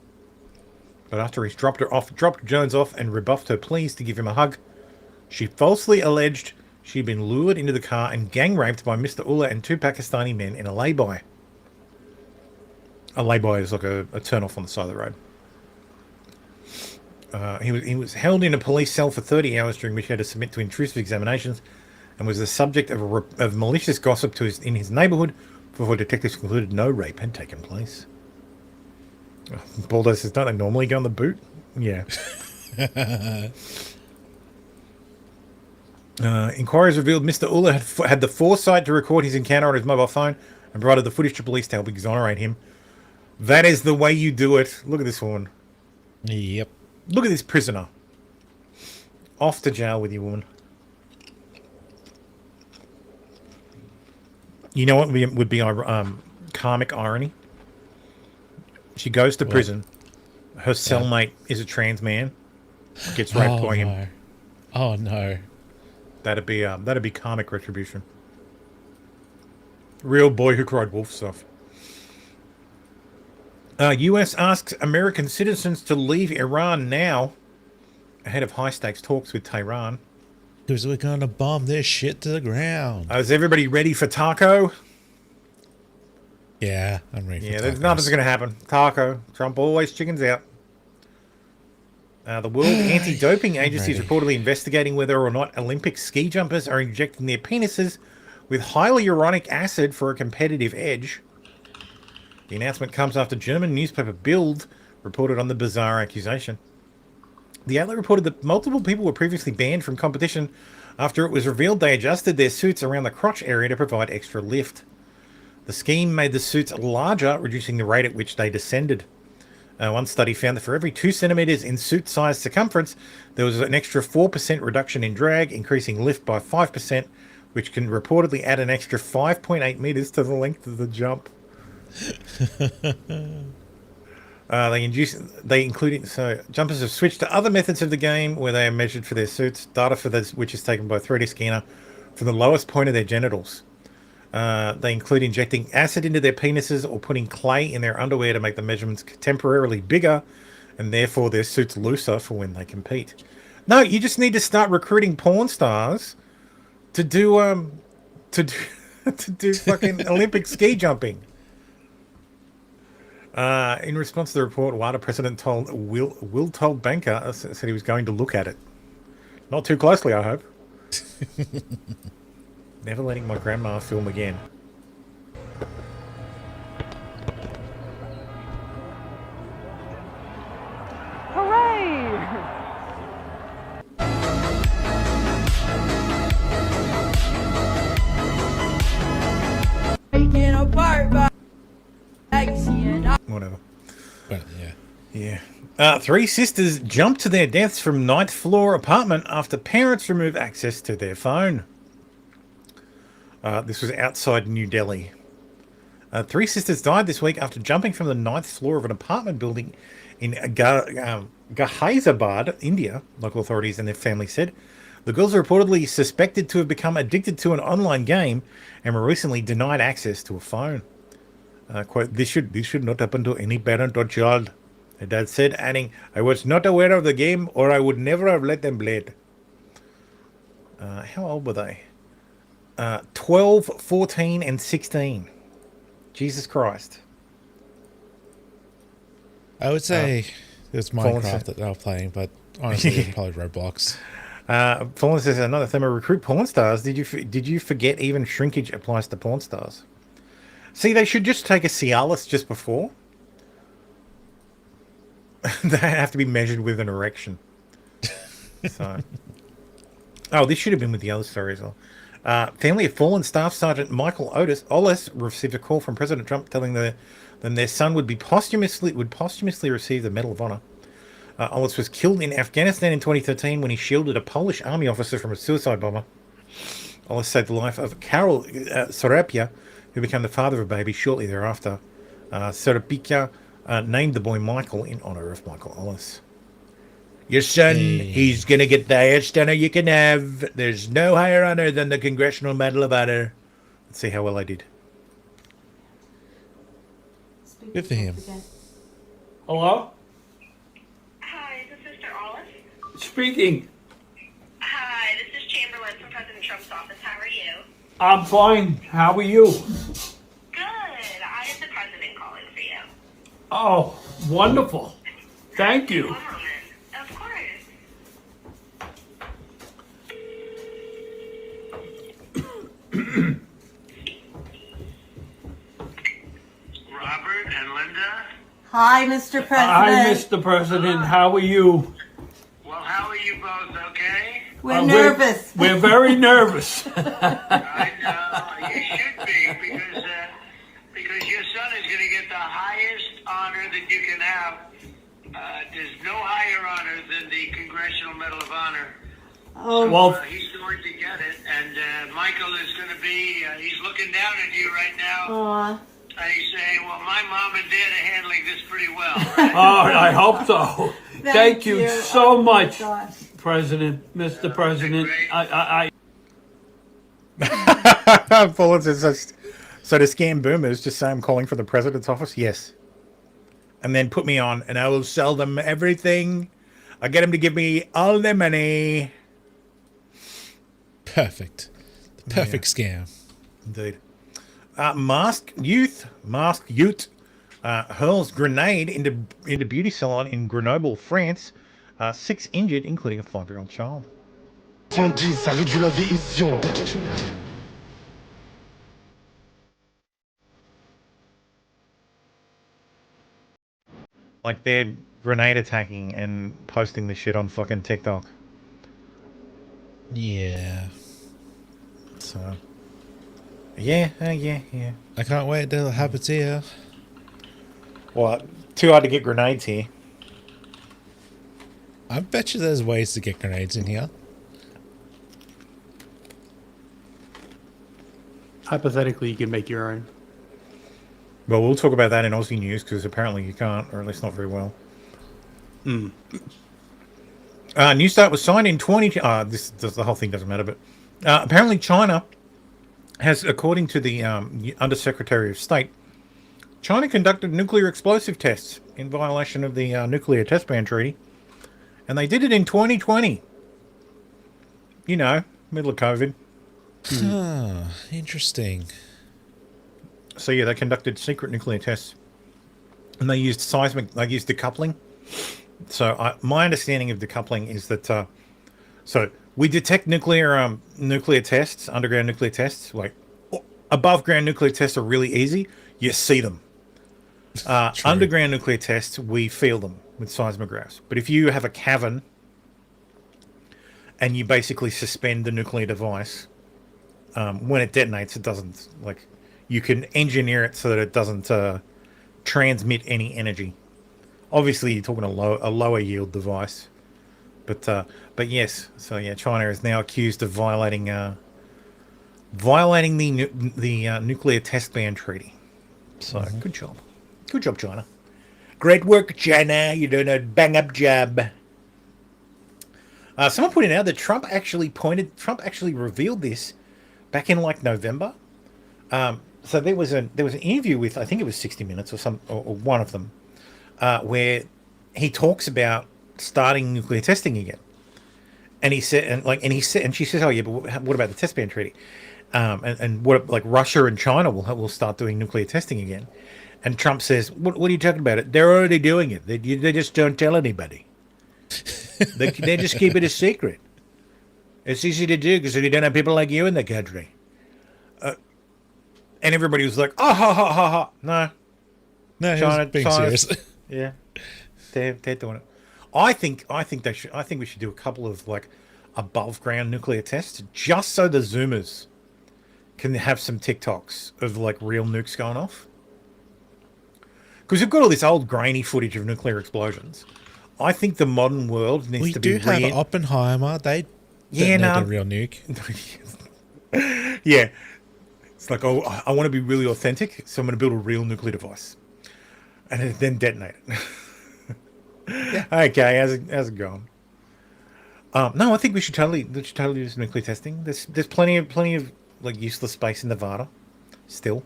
But after he dropped Jones off and rebuffed her pleas to give him a hug, she falsely alleged she'd been lured into the car and gang raped by Mr. Ullah and 2 Pakistani men in a lay-by. A lay-by is like a turn-off on the side of the road. He was held in a police cell for 30 hours, during which he had to submit to intrusive examinations and was the subject of malicious gossip in his neighbourhood before detectives concluded no rape had taken place. Baldo says, don't they normally go on the boot? Yeah. Inquiries revealed Mr. Ullah had the foresight to record his encounter on his mobile phone and provided the footage to police to help exonerate him. That is the way you do it. Look at this woman. Yep. Look at this prisoner. Off to jail with you, woman. You know what would be karmic irony? She goes to prison. Her cellmate is a trans man. Gets raped by him. Oh no. That'd be karmic retribution. Real boy who cried wolf stuff. U.S. asks American citizens to leave Iran now, ahead of high-stakes talks with Tehran. Because we're going to bomb this shit to the ground. Is everybody ready for taco? Yeah, I'm ready for tacos. Nothing's going to happen. Taco. Trump always chickens out. The World Anti-Doping Agency is reportedly investigating whether or not Olympic ski jumpers are injecting their penises with hyaluronic acid for a competitive edge. The announcement comes after German newspaper Bild reported on the bizarre accusation. The outlet reported that multiple people were previously banned from competition after it was revealed they adjusted their suits around the crotch area to provide extra lift. The scheme made the suits larger, reducing the rate at which they descended. One study found that for every 2 centimeters in suit size circumference, there was an extra 4% reduction in drag, increasing lift by 5%, which can reportedly add an extra 5.8 meters to the length of the jump. So jumpers have switched to other methods of the game where they are measured for their suits, data for this which is taken by a 3D scanner from the lowest point of their genitals. They include injecting acid into their penises or putting clay in their underwear to make the measurements temporarily bigger and therefore their suits looser for when they compete. No, you just need to start recruiting porn stars to do to do fucking Olympic ski jumping. In response to the report, WADA president told Will told banker said he was going to look at it. Not too closely, I hope. Never letting my grandma film again. Whatever. But yeah. Three sisters jumped to their deaths from 9th floor apartment after parents removed access to their phone. This was outside New Delhi. Three sisters died this week after jumping from the 9th floor of an apartment building in Ghaziabad, India, local authorities and their family said. The girls are reportedly suspected to have become addicted to an online game and were recently denied access to a phone. Quote, this should not happen to any parent or child, the dad said, adding, I was not aware of the game or I would never have let them play it. How old were they? 12, 14, and 16. Jesus Christ. I would say it's Minecraft that they're playing, but honestly, it's probably Roblox. Fallen says another theme of recruit porn stars. Did you forget even shrinkage applies to porn stars? See, they should just take a Cialis just before. They have to be measured with an erection. So, this should have been with the other story as well. Family of fallen Staff Sergeant Michael Ollis received a call from President Trump telling them their son would posthumously receive the Medal of Honor. Ollis was killed in Afghanistan in 2013 when he shielded a Polish army officer from a suicide bomber. Ollis saved the life of Karol Sorapia, who became the father of a baby shortly thereafter. Sorapia named the boy Michael in honor of Michael Ollis. Your son, he's going to get the highest honor you can have. There's no higher honor than the Congressional Medal of Honor. Let's see how well I did. Good for him. Hello? Hi, is this Mr. Ollis? Speaking. Hi, this is Chamberlain from President Trump's office. How are you? I'm fine. How are you? Good. I am the president calling for you. Oh, wonderful. Thank you. One moment. Of course. Robert and Linda? Hi, Mr. President. Hi, Mr. President. How are you? Well, how are you both, okay? We're nervous. We're very nervous. I know. You should be, because your son is going to get the highest honor that you can have. There's no higher honor than the Congressional Medal of Honor. Oh, so, well, he's going to get it, and Michael is going to be, he's looking down at you right now. Aw. And he's saying, well, my mom and dad are handling this pretty well. Oh, I hope so. Thank you so much, gosh. President, Mr. President. Fallen says, so to scam boomers, just say I'm calling for the president's office? Yes. And then put me on, and I will sell them everything. I'll get them to give me all their money. Perfect. The perfect scam. Indeed. Masked youth hurls grenade into beauty salon in Grenoble, France. 6 injured, including a 5-year-old child. Like they're grenade attacking and posting the shit on fucking TikTok. Yeah. So. Yeah. I can't wait till it happens here. Well, too hard to get grenades here. I bet you there's ways to get grenades in here. Hypothetically, you can make your own. Well, we'll talk about that in Aussie news because apparently you can't, or at least not very well. New START was signed in 20... the whole thing doesn't matter, but apparently China has, according to the Undersecretary of State, China conducted nuclear explosive tests in violation of the Nuclear Test Ban Treaty, and they did it in 2020. You know, middle of COVID. Interesting. So yeah, they conducted secret nuclear tests, and they used decoupling. So my understanding of decoupling is that so we detect nuclear tests, underground nuclear tests. Like above ground nuclear tests are really easy. You see them. Underground nuclear tests, we feel them with seismographs. But if you have a cavern and you basically suspend the nuclear device, when it detonates, it doesn't, like, you can engineer it so that it doesn't transmit any energy. Obviously, you're talking a lower yield device, but yes. So yeah, China is now accused of violating the Nuclear Test Ban Treaty. So good job, China. Great work, China. You're doing a bang up job. Someone pointed out that Trump actually revealed this back in like November. So there was an interview with, I think it was 60 Minutes or one of them, where he talks about starting nuclear testing again. And he said, and she says, "Oh yeah, but what about the Test Ban Treaty? And what, like, Russia and China will start doing nuclear testing again?" And Trump says, "What are you talking about? They're already doing it. They just don't tell anybody. they just keep it a secret. It's easy to do because you don't have people like you in the country." And everybody was like, "Oh, ha ha ha ha!" No, China being serious. Yeah, they're doing it. I think we should do a couple of like above ground nuclear tests just so the Zoomers can have some TikToks of like real nukes going off. Because we've got all this old grainy footage of nuclear explosions. I think the modern world needs to be. We do have Oppenheimer. They need a real nuke. Yeah. It's like, oh, I want to be really authentic, so I'm going to build a real nuclear device. And then detonate it. Yeah. Okay, how's it going? No, I think we should totally do some nuclear testing. There's plenty of like useless space in Nevada. Still.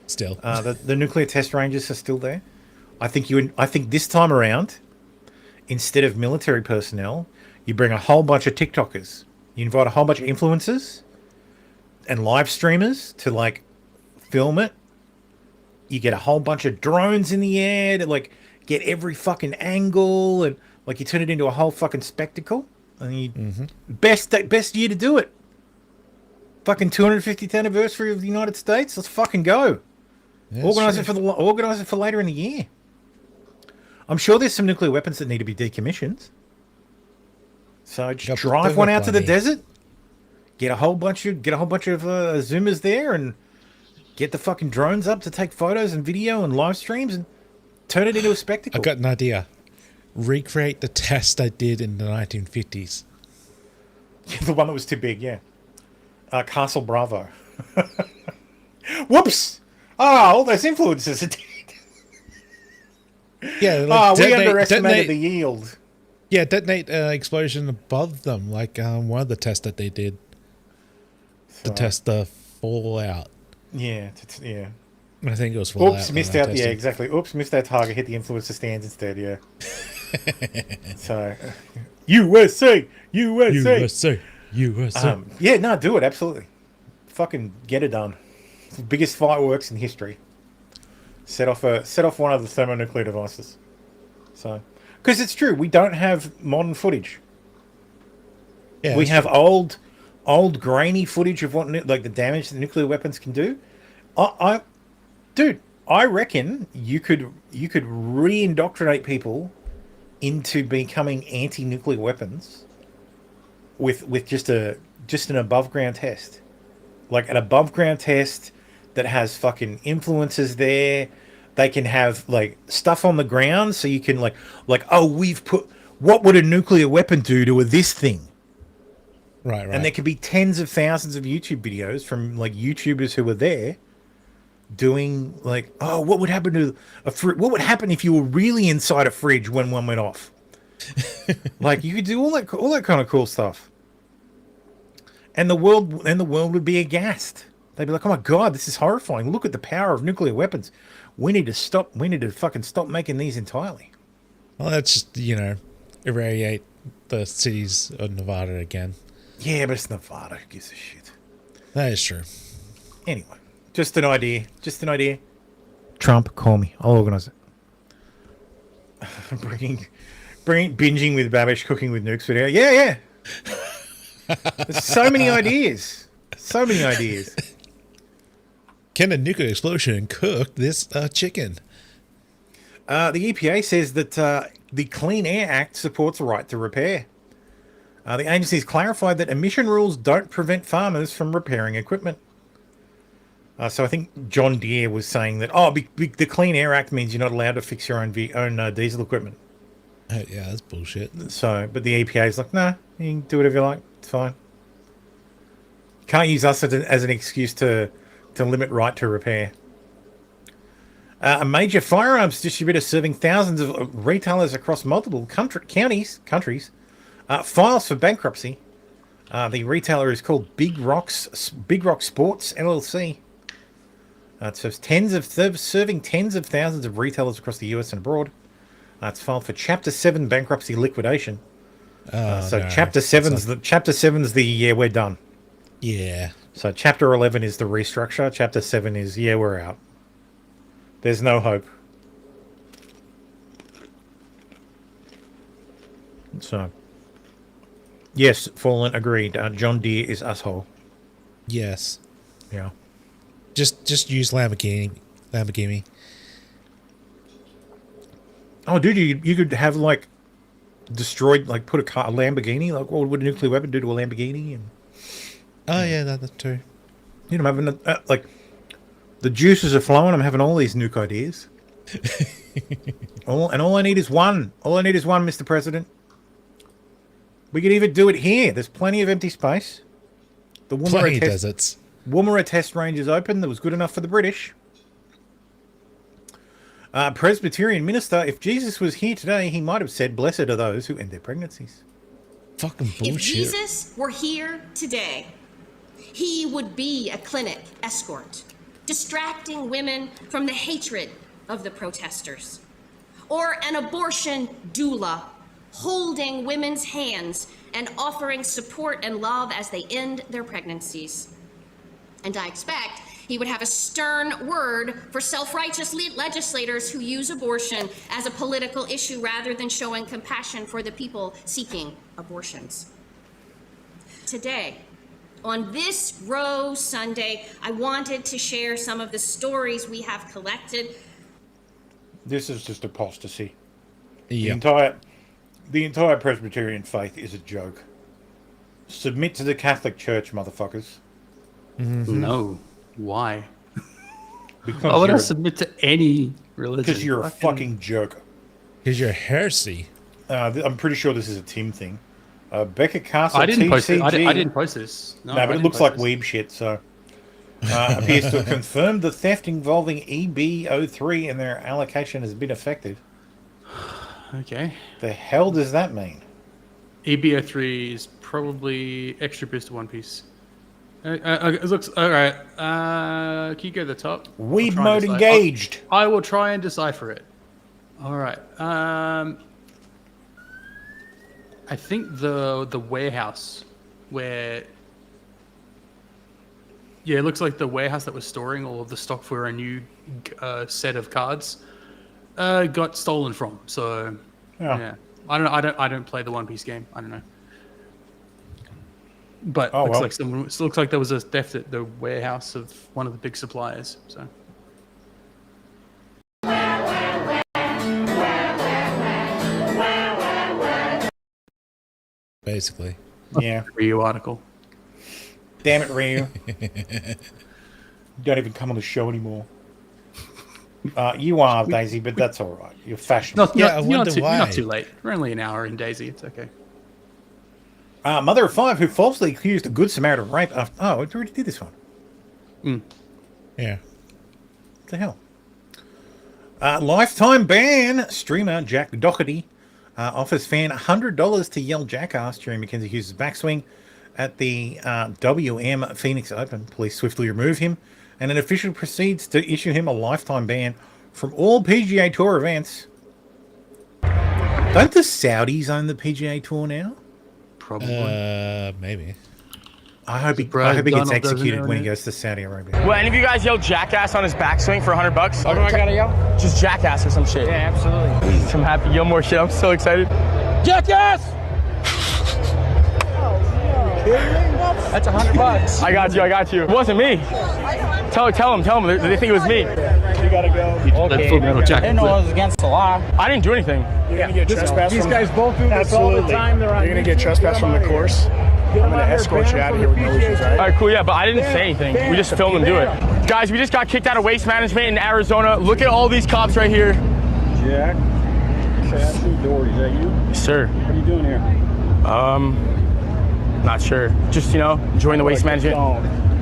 The nuclear test ranges are still there. I think this time around, instead of military personnel, you bring a whole bunch of TikTokers. You invite a whole bunch of influencers and live streamers to like film it. You get a whole bunch of drones in the air to like get every fucking angle, and like you turn it into a whole fucking spectacle. And best year to do it. Fucking 250th anniversary of the United States. Let's fucking go. Yeah, organize it for later in the year. I'm sure there's some nuclear weapons that need to be decommissioned. So just drive one out to the desert. Get a whole bunch of Zoomers there, and get the fucking drones up to take photos and video and live streams, and turn it into a spectacle. I've got an idea. Recreate the test I did in the 1950s. The one that was too big, yeah. Castle Bravo. Whoops! All those influences. Yeah, like we underestimated the yield. Yeah, detonate explosion above them, like one of the tests that they did to test the fallout. Yeah, yeah. I think it was fallout. Oops, missed out. Yeah, exactly. Oops, missed that target. Hit the influencer stands instead. Yeah. So, USA. Yeah, no, do it absolutely. Fucking get it done. It's the biggest fireworks in history. Set off one of the thermonuclear devices. So, because it's true, we don't have modern footage. Yeah, we have old grainy footage of what like the damage that nuclear weapons can do. Dude, I reckon you could re-indoctrinate people into becoming anti-nuclear weapons with just an above ground test. Like an above ground test that has fucking influencers there. They can have like stuff on the ground, so you can like we've put, what would a nuclear weapon do to this thing? Right. And there could be tens of thousands of YouTube videos from like YouTubers who were there doing like, oh, what would happen to what would happen if you were really inside a fridge when one went off? Like you could do all that kind of cool stuff. And the world would be aghast. They'd be like, oh my God, this is horrifying. Look at the power of nuclear weapons. We need to fucking stop making these entirely. Well, that's just, irradiate the cities of Nevada again. Yeah, but it's Nevada. Who gives a shit? That is true. Anyway, just an idea. Trump, call me. I'll organize it. Binging with Babish, cooking with nukes video. Yeah. There's so many ideas. Can a nuclear explosion cook this chicken? The EPA says that the Clean Air Act supports the right to repair. The agency's clarified that emission rules don't prevent farmers from repairing equipment. So I think John Deere was saying that, the Clean Air Act means you're not allowed to fix your own diesel equipment. Yeah, that's bullshit. So, but the EPA is like, nah, you can do whatever you like. It's fine. Can't use us as an excuse to limit right to repair. A major firearms distributor serving thousands of retailers across multiple countries files for bankruptcy. The retailer is called Big Rock Sports LLC. It serves serving tens of thousands of retailers across the US and abroad. It's filed for Chapter 7 bankruptcy liquidation. Chapter 7's the we're done. Yeah. So Chapter 11 is the restructure. Chapter 7 is we're out. There's no hope. So, yes, Fallen agreed. John Deere is asshole. Yes. Yeah. Just use Lamborghini. Oh, dude, you could have destroyed, put a Lamborghini. Like, what would a nuclear weapon do to a Lamborghini? And yeah, that's true. I'm having the juices are flowing. I'm having all these nuke ideas. all I need is one. Mr. President. We could even do it here. There's plenty of empty space. The Woomera test range is open. That was good enough for the British. Presbyterian minister, if Jesus was here today, he might have said, blessed are those who end their pregnancies. Fucking bullshit. If Jesus were here today, he would be a clinic escort, distracting women from the hatred of the protesters. Or an abortion doula, holding women's hands and offering support and love as they end their pregnancies. And I expect he would have a stern word for self-righteous legislators who use abortion as a political issue rather than showing compassion for the people seeking abortions. Today, on this Rose Sunday, I wanted to share some of the stories we have collected. This is just apostasy. Yeah. The entire Presbyterian faith is a joke. Submit to the Catholic Church, motherfuckers. Mm-hmm. No. Why? Because I would submit to any religion. Because you're a fucking jerk. Because you're heresy. I'm pretty sure this is a Tim thing. Becca Castle. I didn't post it. I didn't post this. No, but it looks like weeb shit. So appears to have confirmed the theft involving EB03 and their allocation has been affected. Okay. The hell does that mean? EB03 is probably extra boost to One Piece. It looks all right. Can you go to the top? Weeb mode engaged. I will try and decipher it. All right. I think the warehouse where. Yeah, it looks like the warehouse that was storing all of the stock for a new set of cards got stolen from. So yeah, I don't play the One Piece game. I don't know. But looks like there was a theft at the warehouse of one of the big suppliers. So basically, yeah. Ryu article. Damn it, Ryu! Don't even come on the show anymore. You are Daisy, but that's all right. You're fashionable. You're not too late. We're only an hour in Daisy. It's okay. Mother of 5 who falsely accused a Good Samaritan of rape after... Oh, I already did this one. Yeah. What the hell? Lifetime ban. Streamer Jack Doherty offers fan $100 to yell jackass during Mackenzie Hughes' backswing at the WM Phoenix Open. Police swiftly remove him, and an official proceeds to issue him a lifetime ban from all PGA Tour events. Don't the Saudis own the PGA Tour now? Probably. Maybe. I hope he gets executed when he goes to Saudi Arabia. Will any of you guys yell jackass on his backswing for $100? What do I gotta yell? Just jackass or some shit. Yeah, absolutely. I'm happy. Yell more shit. I'm so excited. Jackass! That's $100. I got you. It wasn't me. Tell him. They think it was me. You gotta go. Okay. I didn't know it was against the law. I didn't do anything. You're gonna get trespassed. These guys both do this all the time. You're gonna get trespassed from the course. I'm gonna escort you out of here with no issues, right? All right, cool. Yeah, but I didn't say anything. We just filmed him do it. Guys, we just got kicked out of Waste Management in Arizona. Look at all these cops right here. Jack, Chassie, Doherty, is that you? Yes, sir. What are you doing here? Not sure. Just, enjoying the Waste Management.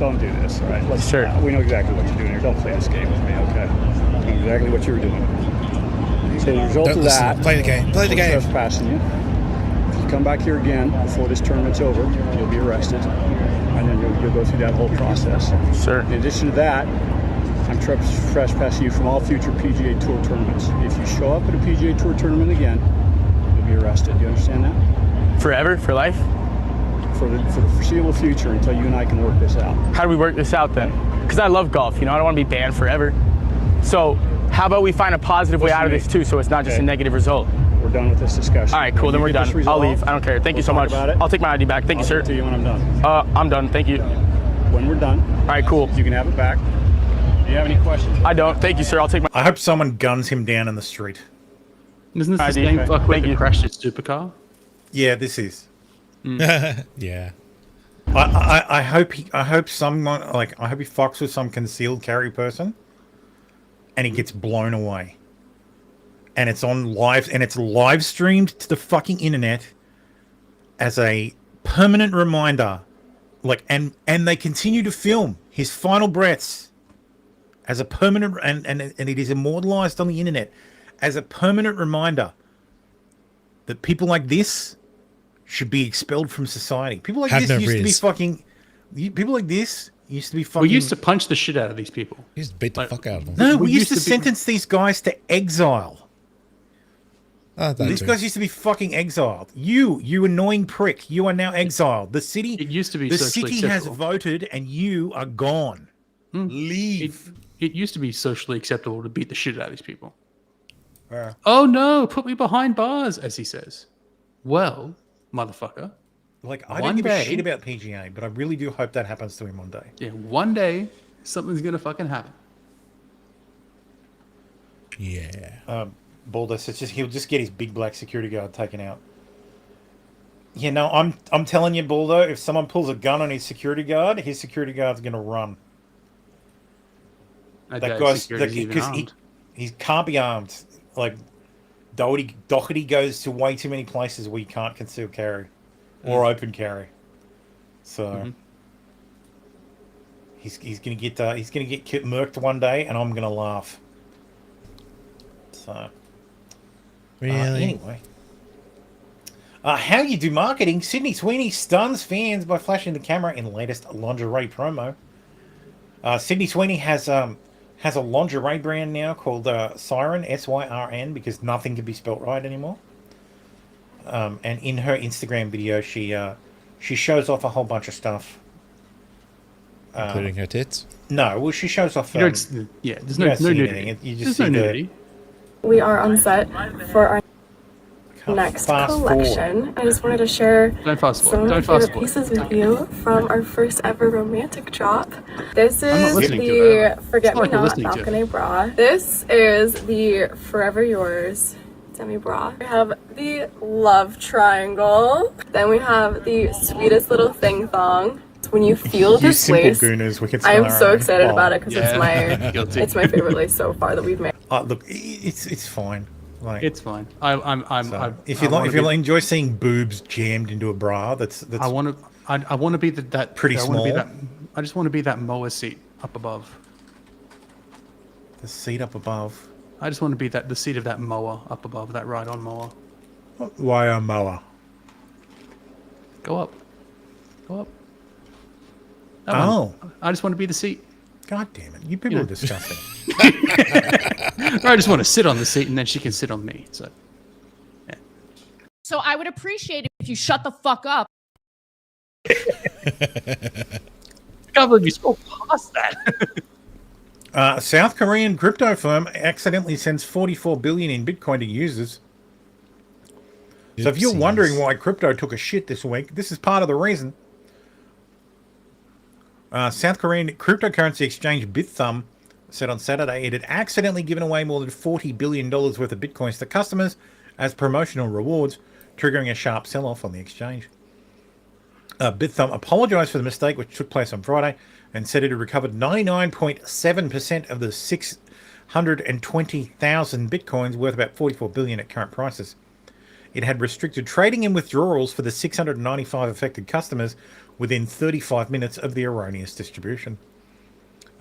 Don't do this, all right? Sure. We know exactly what you're doing here. Don't play this game with me, okay? We know exactly what you're doing. So the result of that, play the game. Play the game. Trespassing you. If you come back here again before this tournament's over, you'll be arrested, and then you'll go through that whole process. Sure. In addition to that, I'm trespassing you from all future PGA Tour tournaments. If you show up at a PGA Tour tournament again, you'll be arrested. Do you understand that? Forever? For life? For the foreseeable future, until you and I can work this out. How do we work this out then? Because I love golf, I don't want to be banned forever. So how about we find a positive way out of this too, so it's not just a negative result? We're done with this discussion. All right, cool, then we're done. I'll leave. I don't care. Thank you so much. I'll take my ID back. Thank you, sir. I'll give it to you when I'm done. I'm done. Thank you. When we're done. All right, cool. You can have it back. Do you have any questions? I don't. Thank you, sir. I'll take my... I hope someone guns him down in the street. Isn't this the same fuck with the crashed his supercar? Yeah, this is. Yeah. I hope someone I hope he fucks with some concealed carry person, and he gets blown away, and it's on live, and it's live streamed to the fucking internet as a permanent reminder, and they continue to film his final breaths as a permanent, and it is immortalized on the internet as a permanent reminder that people like this should be expelled from society. People like this used to be fucking... People like this used to be fucking... We used to punch the shit out of these people. We used to beat the fuck out of them. No, we used to sentence these guys to exile. These guys used to be fucking exiled. You annoying prick. You are now exiled. The city... It used to be The socially city has acceptable. voted and you are gone. Leave. It used to be socially acceptable to beat the shit out of these people. Yeah. Oh no, put me behind bars, as he says. Well... motherfucker. I don't give a shit about PGA, but I really do hope that happens to him one day. Yeah, one day something's gonna fucking happen. Yeah. Baldo says he'll just get his big black security guard taken out. Yeah, no, I'm telling you, Baldo, if someone pulls a gun on his security guard's gonna run. That guy's because he can't be armed. Doherty goes to way too many places where you can't conceal carry or open carry. So he's gonna get murked one day, and I'm gonna laugh. So anyway, how you do marketing? Sydney Sweeney stuns fans by flashing the camera in the latest lingerie promo. Sydney Sweeney has a lingerie brand now called Siren, S-Y-R-N, because nothing can be spelt right anymore. And in her Instagram video, she shows off a whole bunch of stuff, including her tits. No, well, she shows off. There's no nudity. You just There's no see nudity. We are on set for our next collection. I just wanted to share some of my favorite pieces with you from our first ever romantic drop. This is the Forget Me Not balcony bra. This is the Forever Yours demi bra. We have the love triangle. Then we have the sweetest little thing thong. When you feel this lace, I am so excited about it because it's my favorite lace so far that we've made. Look, it's fine. Like, It's fine. if you enjoy seeing boobs jammed into a bra, that's I want to be that pretty small. I just want to be that mower seat up above. The seat up above. I just want to be the seat of that mower up above, that ride-on mower. Why a mower? Go up. Go up. Oh. I just want to be the seat. God damn it. You people are disgusting. Or I just want to sit on the seat and then she can sit on me. So, yeah. So I would appreciate it if you shut the fuck up. I can't believe you scrolled past that. South Korean crypto firm accidentally sends 44 billion in Bitcoin to users. So if you're wondering why crypto took a shit this week, this is part of the reason. South Korean cryptocurrency exchange Bithumb said on Saturday it had accidentally given away more than $40 billion worth of Bitcoins to customers as promotional rewards, triggering a sharp sell-off on the exchange. Bithumb apologized for the mistake, which took place on Friday, and said it had recovered 99.7% of the 620,000 Bitcoins, worth about 44 billion at current prices. It had restricted trading and withdrawals for the 695 affected customers within 35 minutes of the erroneous distribution.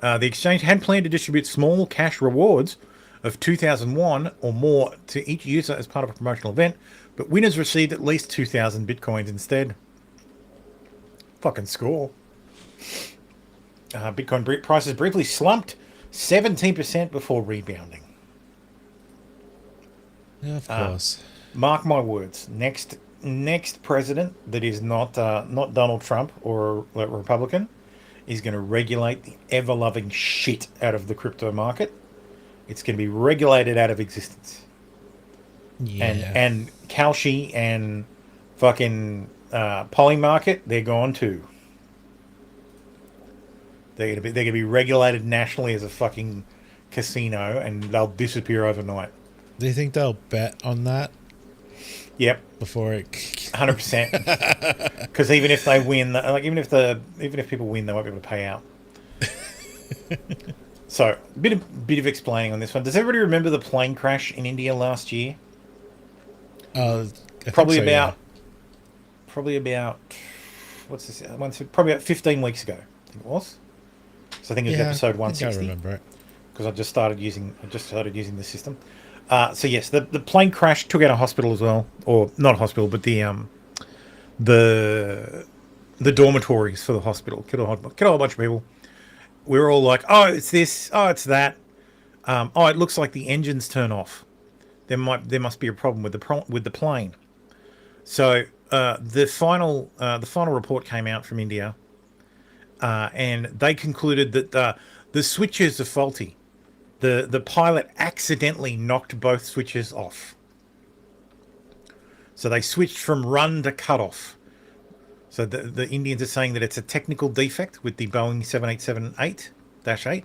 The exchange had planned to distribute small cash rewards of 2,000 won or more to each user as part of a promotional event, but winners received at least 2,000 Bitcoins instead. Fucking score. Bitcoin prices briefly slumped 17% before rebounding. Yeah, of course. Mark my words. Next president that is not Donald Trump or a Republican is going to regulate the ever-loving shit out of the crypto market. It's going to be regulated out of existence. Yeah. And Kalshi and fucking Polymarket, they're gone too. They're gonna be regulated nationally as a fucking casino, and they'll disappear overnight. Do you think they'll bet on that? Yep. Before it, 100%. Because even if they win, even if people win, they won't be able to pay out. So, a bit of explaining on this one. Does everybody remember the plane crash in India last year? Probably about what's this? Probably about 15 weeks ago. I think it was. So I think it was episode 160. I remember it because I just started using the system. So yes, the plane crash took out a hospital as well, or not a hospital, but the dormitories for the hospital. Killed a whole bunch of people. We were all like, "Oh, it's this. Oh, it's that. Oh, it looks like the engines turn off. There must be a problem with the plane." So the final report came out from India, and they concluded that the switches are faulty. The pilot accidentally knocked both switches off. So they switched from run to cutoff. So the Indians are saying that it's a technical defect with the Boeing 787-8-8.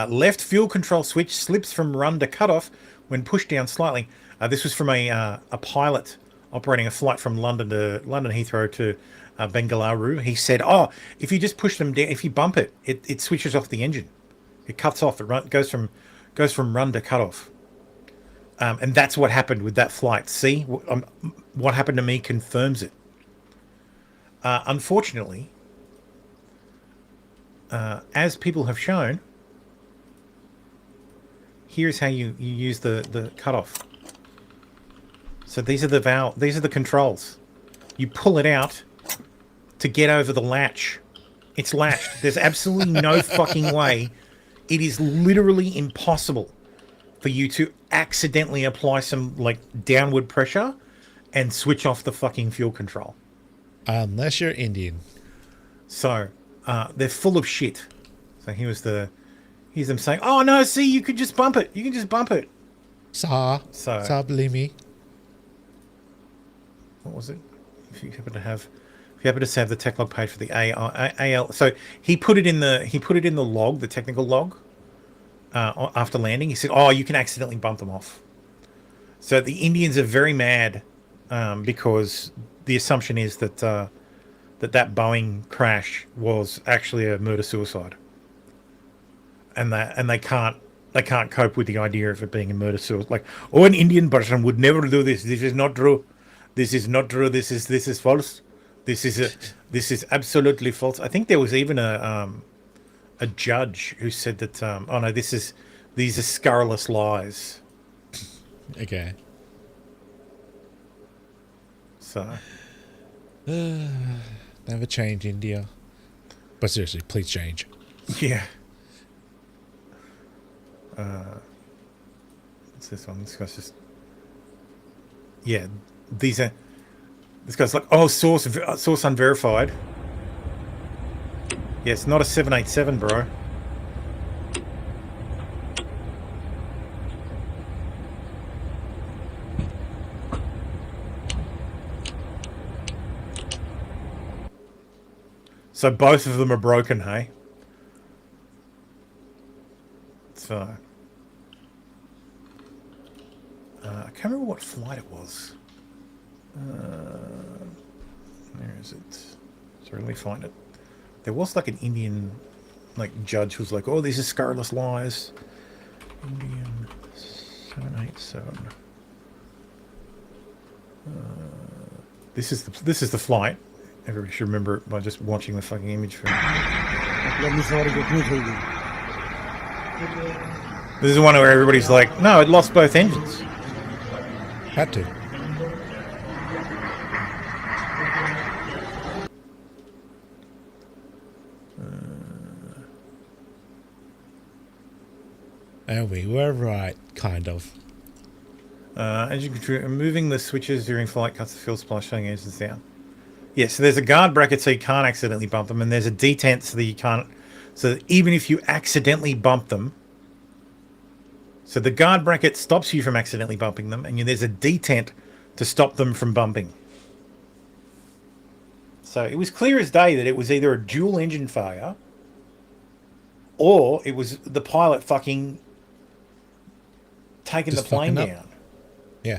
Left fuel control switch slips from run to cutoff when pushed down slightly. This was from a pilot operating a flight from London Heathrow to Bengaluru. He said, "Oh, if you just push them down, if you bump it, it switches off the engine. It cuts off. It goes from run to cutoff." And that's what happened with that flight. See, what happened to me confirms it. Unfortunately, as people have shown, here's how you use the cutoff. So these are the controls. You pull it out to get over the latch. It's latched. There's absolutely no fucking way. It is literally impossible for you to accidentally apply some downward pressure and switch off the fucking fuel control. Unless you're Indian. So they're full of shit. So here's them saying, "Oh no, see, you could just bump it. You can just bump it." Sa believe me. What was it? If you happen to have the tech log page for the AL, so he put it in the log, the technical log. After landing, he said, "Oh, you can accidentally bump them off." So the Indians are very mad because the assumption is that that Boeing crash was actually a murder suicide, and they can't they can't cope with the idea of it being a murder suicide. Like, oh, an Indian person would never do this. This is not true. This is not true. This is false. This is absolutely false. I think there was even a judge who said that oh no, these are scurrilous lies. Okay. So never change, India. But seriously, please change. yeah. What's this one? This guy's just these are. This guy's like, oh, source unverified. Yeah, it's not a 787, bro. So both of them are broken, hey? So... I can't remember what flight it was. Where is it? So let me find it. There was like an Indian judge who was like, oh, these are scurrilous lies. Indian 787. This is the flight. Everybody should remember it by just watching the fucking image film. This is the one where everybody's like, no, it lost both engines. Had to. And we were right, kind of. As you can moving the switches during flight cuts the fuel supply, shutting engines down. Yeah, so there's a guard bracket so you can't accidentally bump them, and there's a detent so that you can't. So that even if you accidentally bump them, so the guard bracket stops you from accidentally bumping them, and there's a detent to stop them from bumping. So it was clear as day that it was either a dual engine failure, or it was the pilot fucking taking Just the plane fucking up. down. Yeah.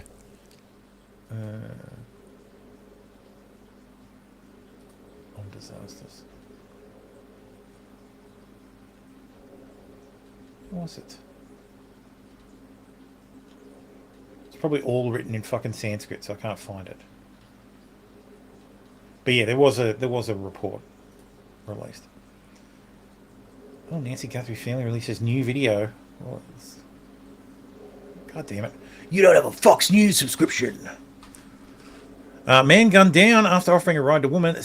On disasters. What was it? It's probably all written in fucking Sanskrit, so I can't find it. But yeah, there was a report released. Oh, Nancy Guthrie family releases new video. Well, God damn it! You don't have a Fox News subscription. Man gunned down after offering a ride to woman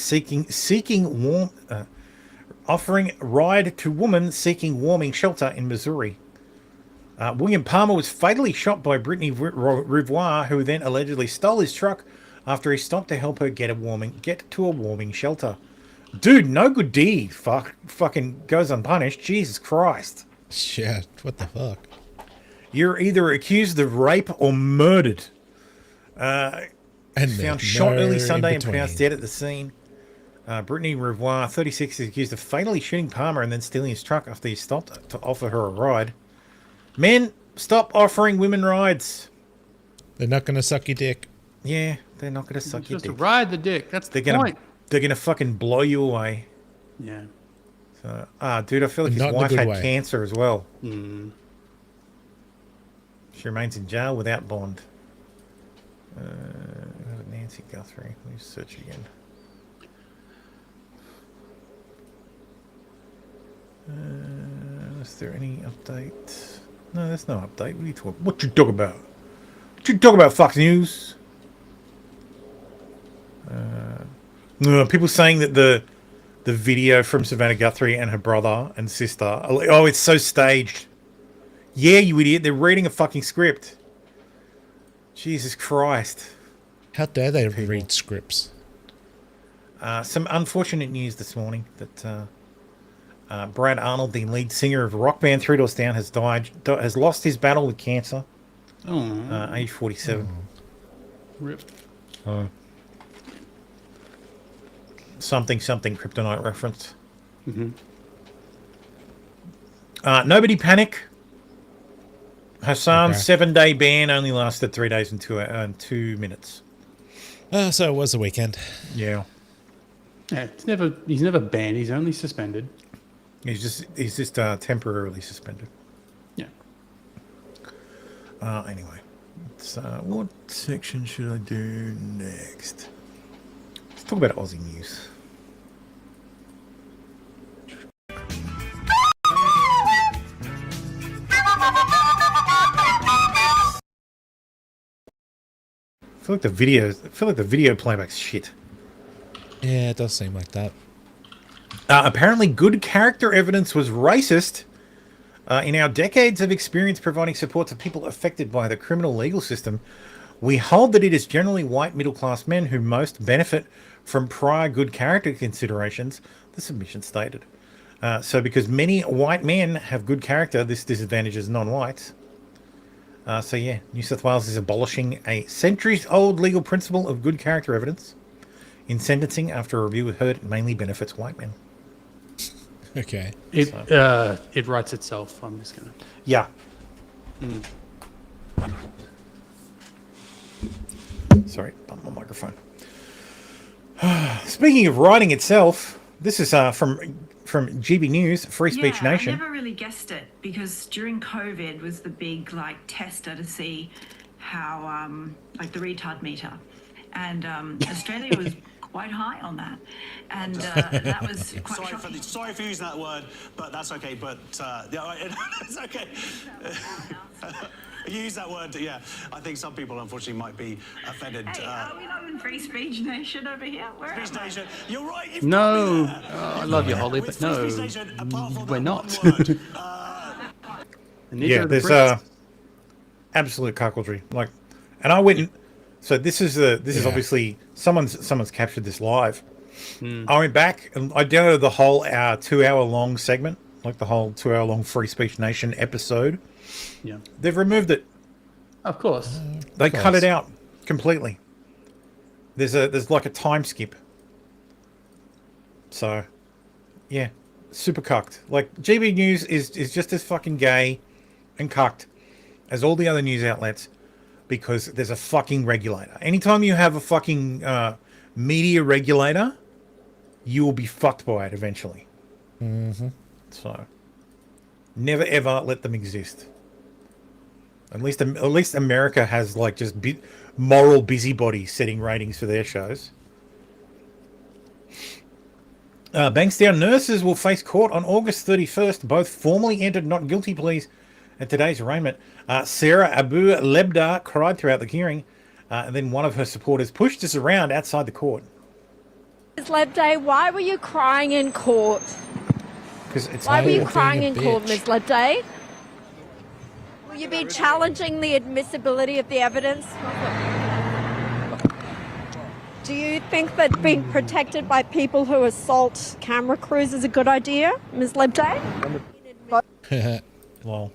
offering ride to woman seeking warming shelter in Missouri. William Palmer was fatally shot by Brittany Rivoire, who then allegedly stole his truck after he stopped to help her get to a warming shelter. Dude, no good deed fucking goes unpunished. Jesus Christ. Shit, what the fuck? You're either accused of rape or murdered. And found shot early Sunday and pronounced dead at the scene. Brittany Rivoire, 36, is accused of fatally shooting Palmer and then stealing his truck after he stopped to offer her a ride. Men, stop offering women rides. They're not going to suck your dick. Yeah, they're not going to suck your Just dick. to ride the dick. That's the point. They're going to fucking blow you away. Yeah. So, dude, I feel like his Not in a wife good had way. cancer as well. Mm. She remains in jail without bond. Nancy Guthrie. Let me search again. Is there any update? No, there's no update. What are you talking? What you talk about? What you talk about, Fox News? No, people saying that the video from Savannah Guthrie and her brother and sister are like, oh, it's so staged. Yeah, you idiot. They're reading a fucking script. Jesus Christ. How dare they read scripts? Some unfortunate news this morning that Brad Arnold, the lead singer of rock band Three Doors Down, has lost his battle with cancer. Oh. Age 47. Rip. Something kryptonite reference. Mm-hmm. Nobody panic. Hassan's Okay. 7-day ban only lasted 3 days and 2 minutes. So it was a weekend. Yeah. Yeah, he's never banned. He's only suspended. He's just temporarily suspended. Yeah. Anyway, so what section should I do next? Let's talk about Aussie news. I feel like the video playback's shit. Yeah, it does seem like that. Apparently, good character evidence was racist. In our decades of experience providing support to people affected by the criminal legal system, we hold that it is generally white middle-class men who most benefit from prior good character considerations, the submission stated. So because many white men have good character, this disadvantages non-whites. So yeah, New South Wales is abolishing a centuries-old legal principle of good character evidence in sentencing after a review heard it mainly benefits white men. Okay. It writes itself. I'm just gonna. Yeah. Sorry, bump my microphone. Speaking of writing itself, this is from GB News, Free Speech Nation. I never really guessed it because during COVID was the big tester to see how the retard meter, and Australia was quite high on that, and that was quite shocking. Sorry for using that word, but that's okay. But it's okay. You use that word, yeah. I think some people, unfortunately, might be offended. Hey, are we not in Free Speech Nation over here? Where Free Speech Nation. You're right. No, I love you, Holly, but no, we're not. Yeah, there's absolute cuckoldry. And I went and so this is obviously someone's captured this live. I went back and I downloaded the whole 2-hour long segment, like the whole 2-hour long Free Speech Nation episode. Yeah, they've removed it. Of course, they cut it out completely. There's like a time skip. So, yeah, super cucked. Like GB News is just as fucking gay and cucked as all the other news outlets. Because there's a fucking regulator. Anytime you have a fucking media regulator, you will be fucked by it eventually. Mm-hmm. So, never ever let them exist. At least America has just moral busybodies setting ratings for their shows. Bankstown nurses will face court on August 31st. Both formally entered not guilty pleas at today's arraignment. Sarah Abu Lebda cried throughout the hearing, and then one of her supporters pushed us around outside the court. Ms. Lebday, why were you crying in court? Why were you crying in court, Ms. Lebday? Will you be challenging the admissibility of the evidence? Do you think that being protected by people who assault camera crews is a good idea, Ms. Lebday? Well.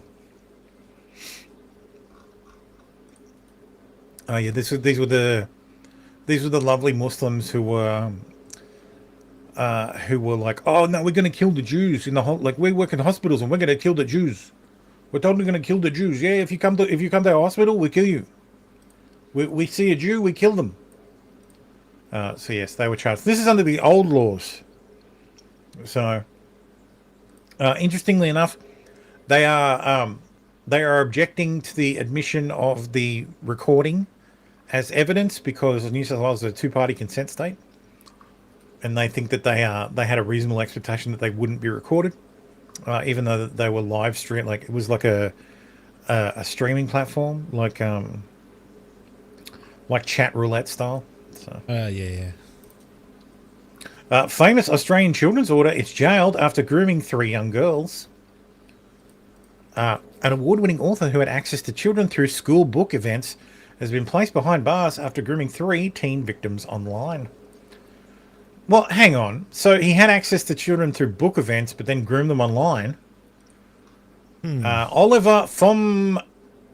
Oh yeah, these were the lovely Muslims who were like, oh no, we're going to kill the Jews in the we work in hospitals and we're going to kill the Jews. We're totally going to kill the Jews. Yeah, if you come to our hospital, we kill you. We see a Jew, we kill them. So yes, they were charged. This is under the old laws. So, interestingly enough, they are objecting to the admission of the recording as evidence because New South Wales is a two-party consent state, and they think that they had a reasonable expectation that they wouldn't be recorded, even though they were live stream. It was like a streaming platform, like chat roulette style. So. Yeah. Famous Australian children's order is jailed after grooming 3 young girls. An award-winning author who had access to children through school book events has been placed behind bars after grooming 3 teen victims online. Well, hang on. So he had access to children through book events, but then groomed them online. Oliver from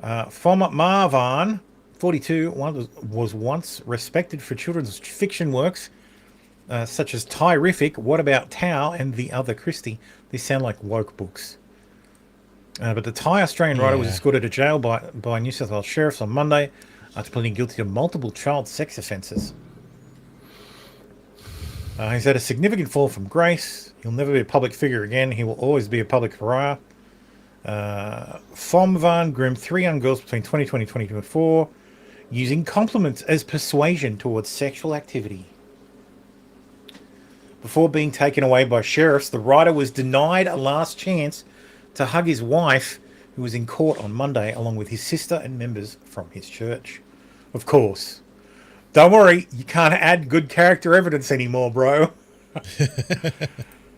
Marvan, 42, was once respected for children's fiction works such as Tyrific, What About Tao, and The Other Christie. These sound like woke books. But the Thai Australian writer was escorted to jail by New South Wales sheriffs on Monday after pleading guilty to multiple child sex offences. He's had a significant fall from grace. He'll never be a public figure again. He will always be a public pariah. Vom van groomed 3 young girls between 2020 and 2024 using compliments as persuasion towards sexual activity. Before being taken away by sheriffs, the writer was denied a last chance to hug his wife, who was in court on Monday, along with his sister and members from his church. Of course. Don't worry, you can't add good character evidence anymore, bro.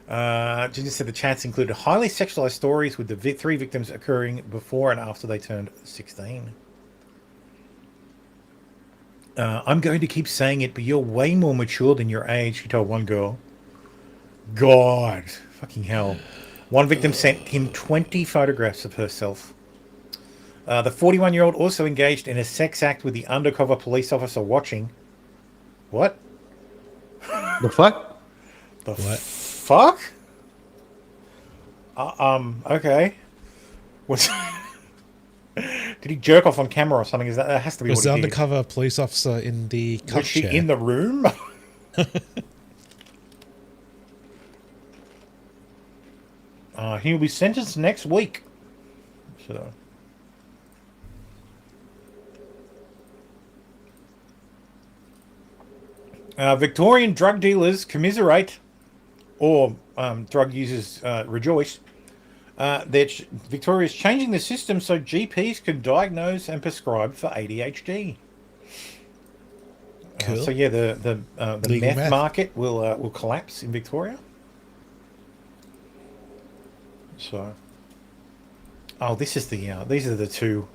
Ginger said the chats included highly sexualized stories with the 3 victims occurring before and after they turned 16. I'm going to keep saying it, but you're way more mature than your age, he told one girl. God, fucking hell. One victim sent him 20 photographs of herself. The 41-year-old also engaged in a sex act with the undercover police officer watching. What? The fuck? The fuck? Okay. What's... Did he jerk off on camera or something? That has to be was what he the did. undercover police officer in the cup Was she chair? in the room? He'll be sentenced next week. So... Victorian drug dealers commiserate, or drug users rejoice, that Victoria's changing the system so GPs can diagnose and prescribe for ADHD. Cool. So yeah, the meth market will collapse in Victoria. So, this is the these are the two.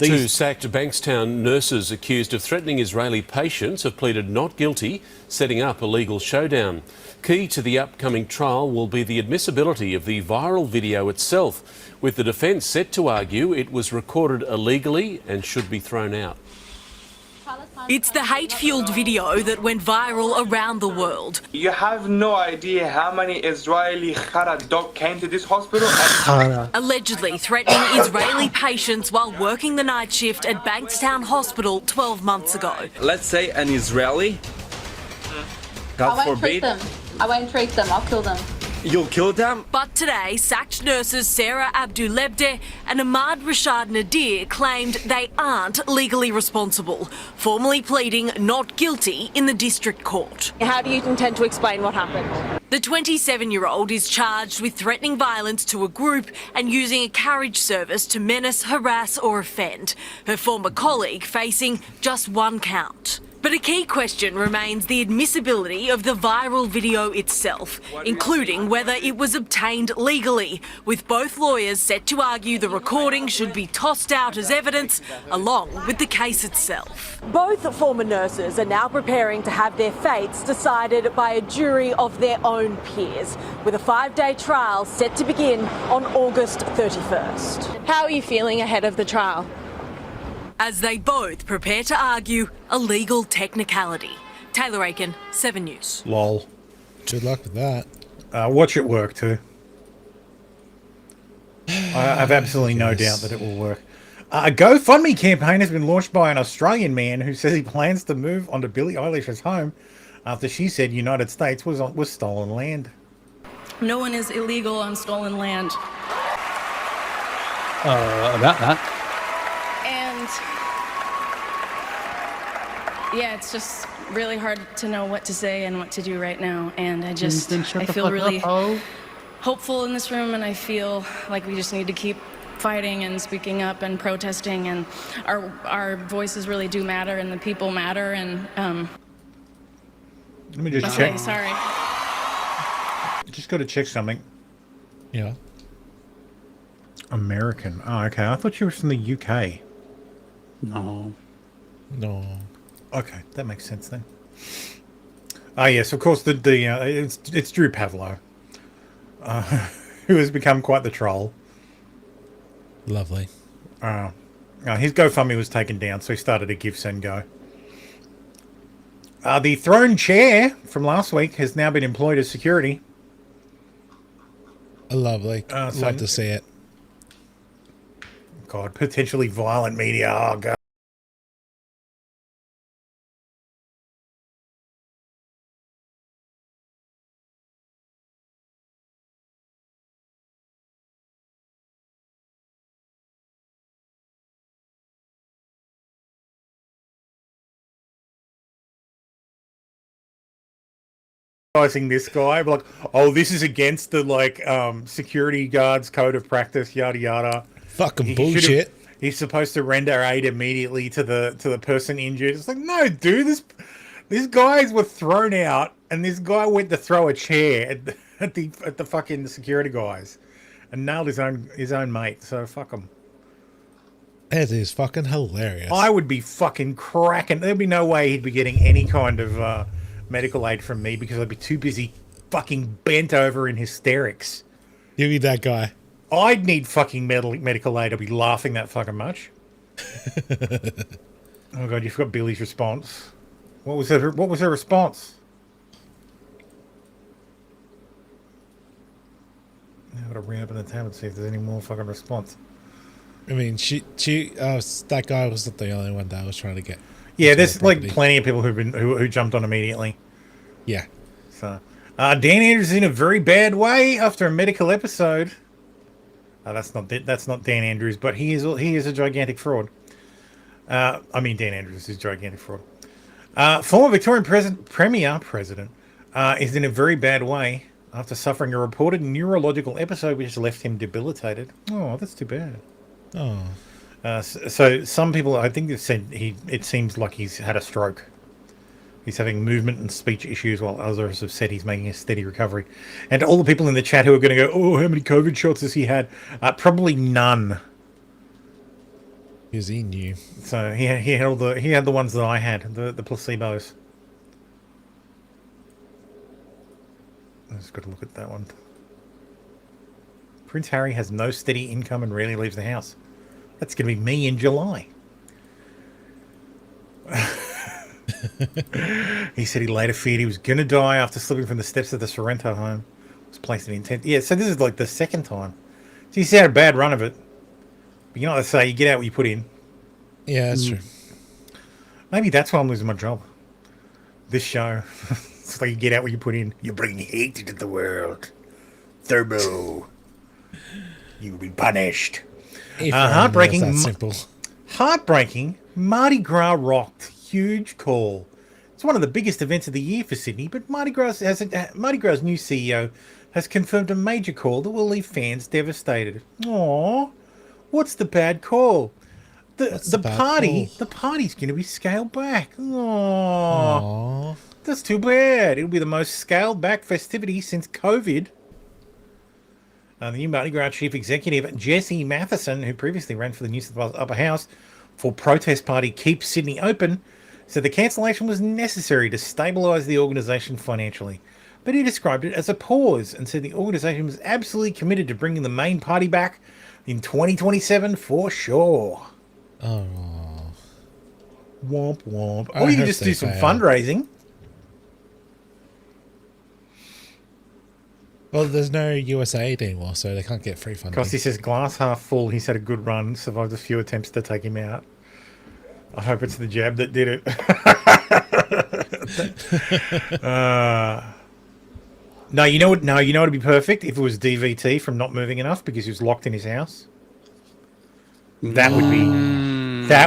Two sacked Bankstown nurses accused of threatening Israeli patients have pleaded not guilty, setting up a legal showdown. Key to the upcoming trial will be the admissibility of the viral video itself, with the defence set to argue it was recorded illegally and should be thrown out. It's the hate-fueled video that went viral around the world. You have no idea how many Israeli Khara dog came to this hospital. Allegedly threatening Israeli patients while working the night shift at Bankstown Hospital 12 months ago. Let's say an Israeli, God forbid. I won't treat them, I'll kill them. You'll kill them? But today, sacked nurses Sarah Abdulebde and Ahmad Rashad Nadir claimed they aren't legally responsible, formally pleading not guilty in the district court. How do you intend to explain what happened? The 27-year-old is charged with threatening violence to a group and using a carriage service to menace, harass or offend. Her former colleague facing just 1 count. But a key question remains the admissibility of the viral video itself, including whether it was obtained legally, with both lawyers set to argue the recording should be tossed out as evidence, along with the case itself. Both former nurses are now preparing to have their fates decided by a jury of their own peers, with a 5-day trial set to begin on August 31st. How are you feeling ahead of the trial? As they both prepare to argue a legal technicality. Taylor Aiken, 7 News. Lol. Good luck with that. Watch it work too. I have absolutely no doubt that it will work. A GoFundMe campaign has been launched by an Australian man who says he plans to move onto Billie Eilish's home after she said United States was stolen land. No one is illegal on stolen land. About that. And yeah, it's just really hard to know what to say and what to do right now. And I feel really hopeful in this room, and I feel like we just need to keep fighting and speaking up and protesting, and our voices really do matter, and the people matter. And let me just check. Sorry. Just got to check something. Yeah. American. Oh, okay. I thought you were from the UK. No. Okay, that makes sense then. Ah, yes, of course. It's Drew Pavlo, who has become quite the troll. Lovely. His GoFundMe was taken down, so he started a Give Send Go. The throne chair from last week has now been employed as security. Lovely. Love to see it. God, potentially violent media. Oh, God. this guy, like, oh, this is against the security guards code of practice, yada yada. Fucking bullshit. He's supposed to render aid immediately to the person injured. It's like, no, dude, these guys were thrown out, and this guy went to throw a chair at the fucking security guys, and nailed his own mate. So fuck him. It is fucking hilarious. I would be fucking cracking. There'd be no way he'd be getting any kind of medical aid from me because I'd be too busy fucking bent over in hysterics. Give me that guy. I'd need fucking medical aid. I'd be laughing that fucking much. Oh god, you've got Billy's response. What was her response? I've got to reopen the tab and see if there's any more fucking response. I mean, that guy wasn't the only one that I was trying to get. Yeah, there's like plenty of people who jumped on immediately. Yeah. So, Dan Andrews is in a very bad way after a medical episode. That's not Dan Andrews, but he is a gigantic fraud. Dan Andrews is a gigantic fraud. Former Victorian Premier is in a very bad way after suffering a reported neurological episode which left him debilitated. Oh, that's too bad. Oh. So some people, I think, have said it seems like he's had a stroke. He's having movement and speech issues, while others have said he's making a steady recovery. And all the people in the chat who are going to go, oh, how many COVID shots has he had? Probably none. Because he knew. So he had the ones that I had, the placebos. I just got to look at that one. Prince Harry has no steady income and rarely leaves the house. That's going to be me in July. He said he later feared he was going to die after slipping from the steps of the Sorrento home. Was placed in intent. Yeah, so this is like the second time. So he's had a bad run of it. But you know what they say, you get out what you put in. Yeah, that's true. Maybe that's why I'm losing my job. This show. It's like you get out what you put in. You bring hate into the world. Turbo. You will be punished. Heartbreaking. That simple. Heartbreaking. Mardi Gras rocked. Huge call. It's one of the biggest events of the year for Sydney, but Mardi Gras' new CEO has confirmed a major call that will leave fans devastated. Aww. What's the bad call? The party's going to be scaled back. Aww. That's too bad. It'll be the most scaled back festivity since COVID. The new Mardi Gras chief executive, Jesse Matheson, who previously ran for the New South Wales Upper House for protest party Keep Sydney Open, said the cancellation was necessary to stabilise the organisation financially. But he described it as a pause and said the organisation was absolutely committed to bringing the main party back in 2027 for sure. Oh. Womp womp. Or you can just do some fundraising. Well, there's no USA anymore, so they can't get free funding. Because he says glass half full. He's had a good run, survived a few attempts to take him out. I hope it's the jab that did it. No, you know what? No, you know what would be perfect if it was DVT from not moving enough because he was locked in his house. That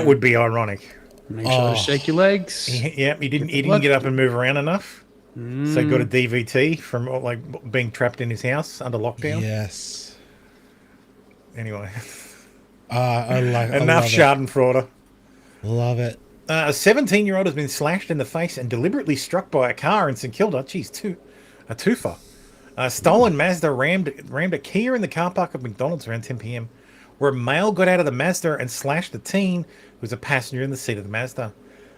would be ironic. Make sure to shake your legs. He didn't get up and move around enough. So he got a DVT from being trapped in his house under lockdown. Yes. Anyway, enough Schadenfreude. Love it. A 17-year-old has been slashed in the face and deliberately struck by a car in St Kilda. Jeez, a twofer. A stolen Mazda rammed a Kia in the car park of McDonald's around 10 p.m, where a male got out of the Mazda and slashed a teen who was a passenger in the seat of the Mazda.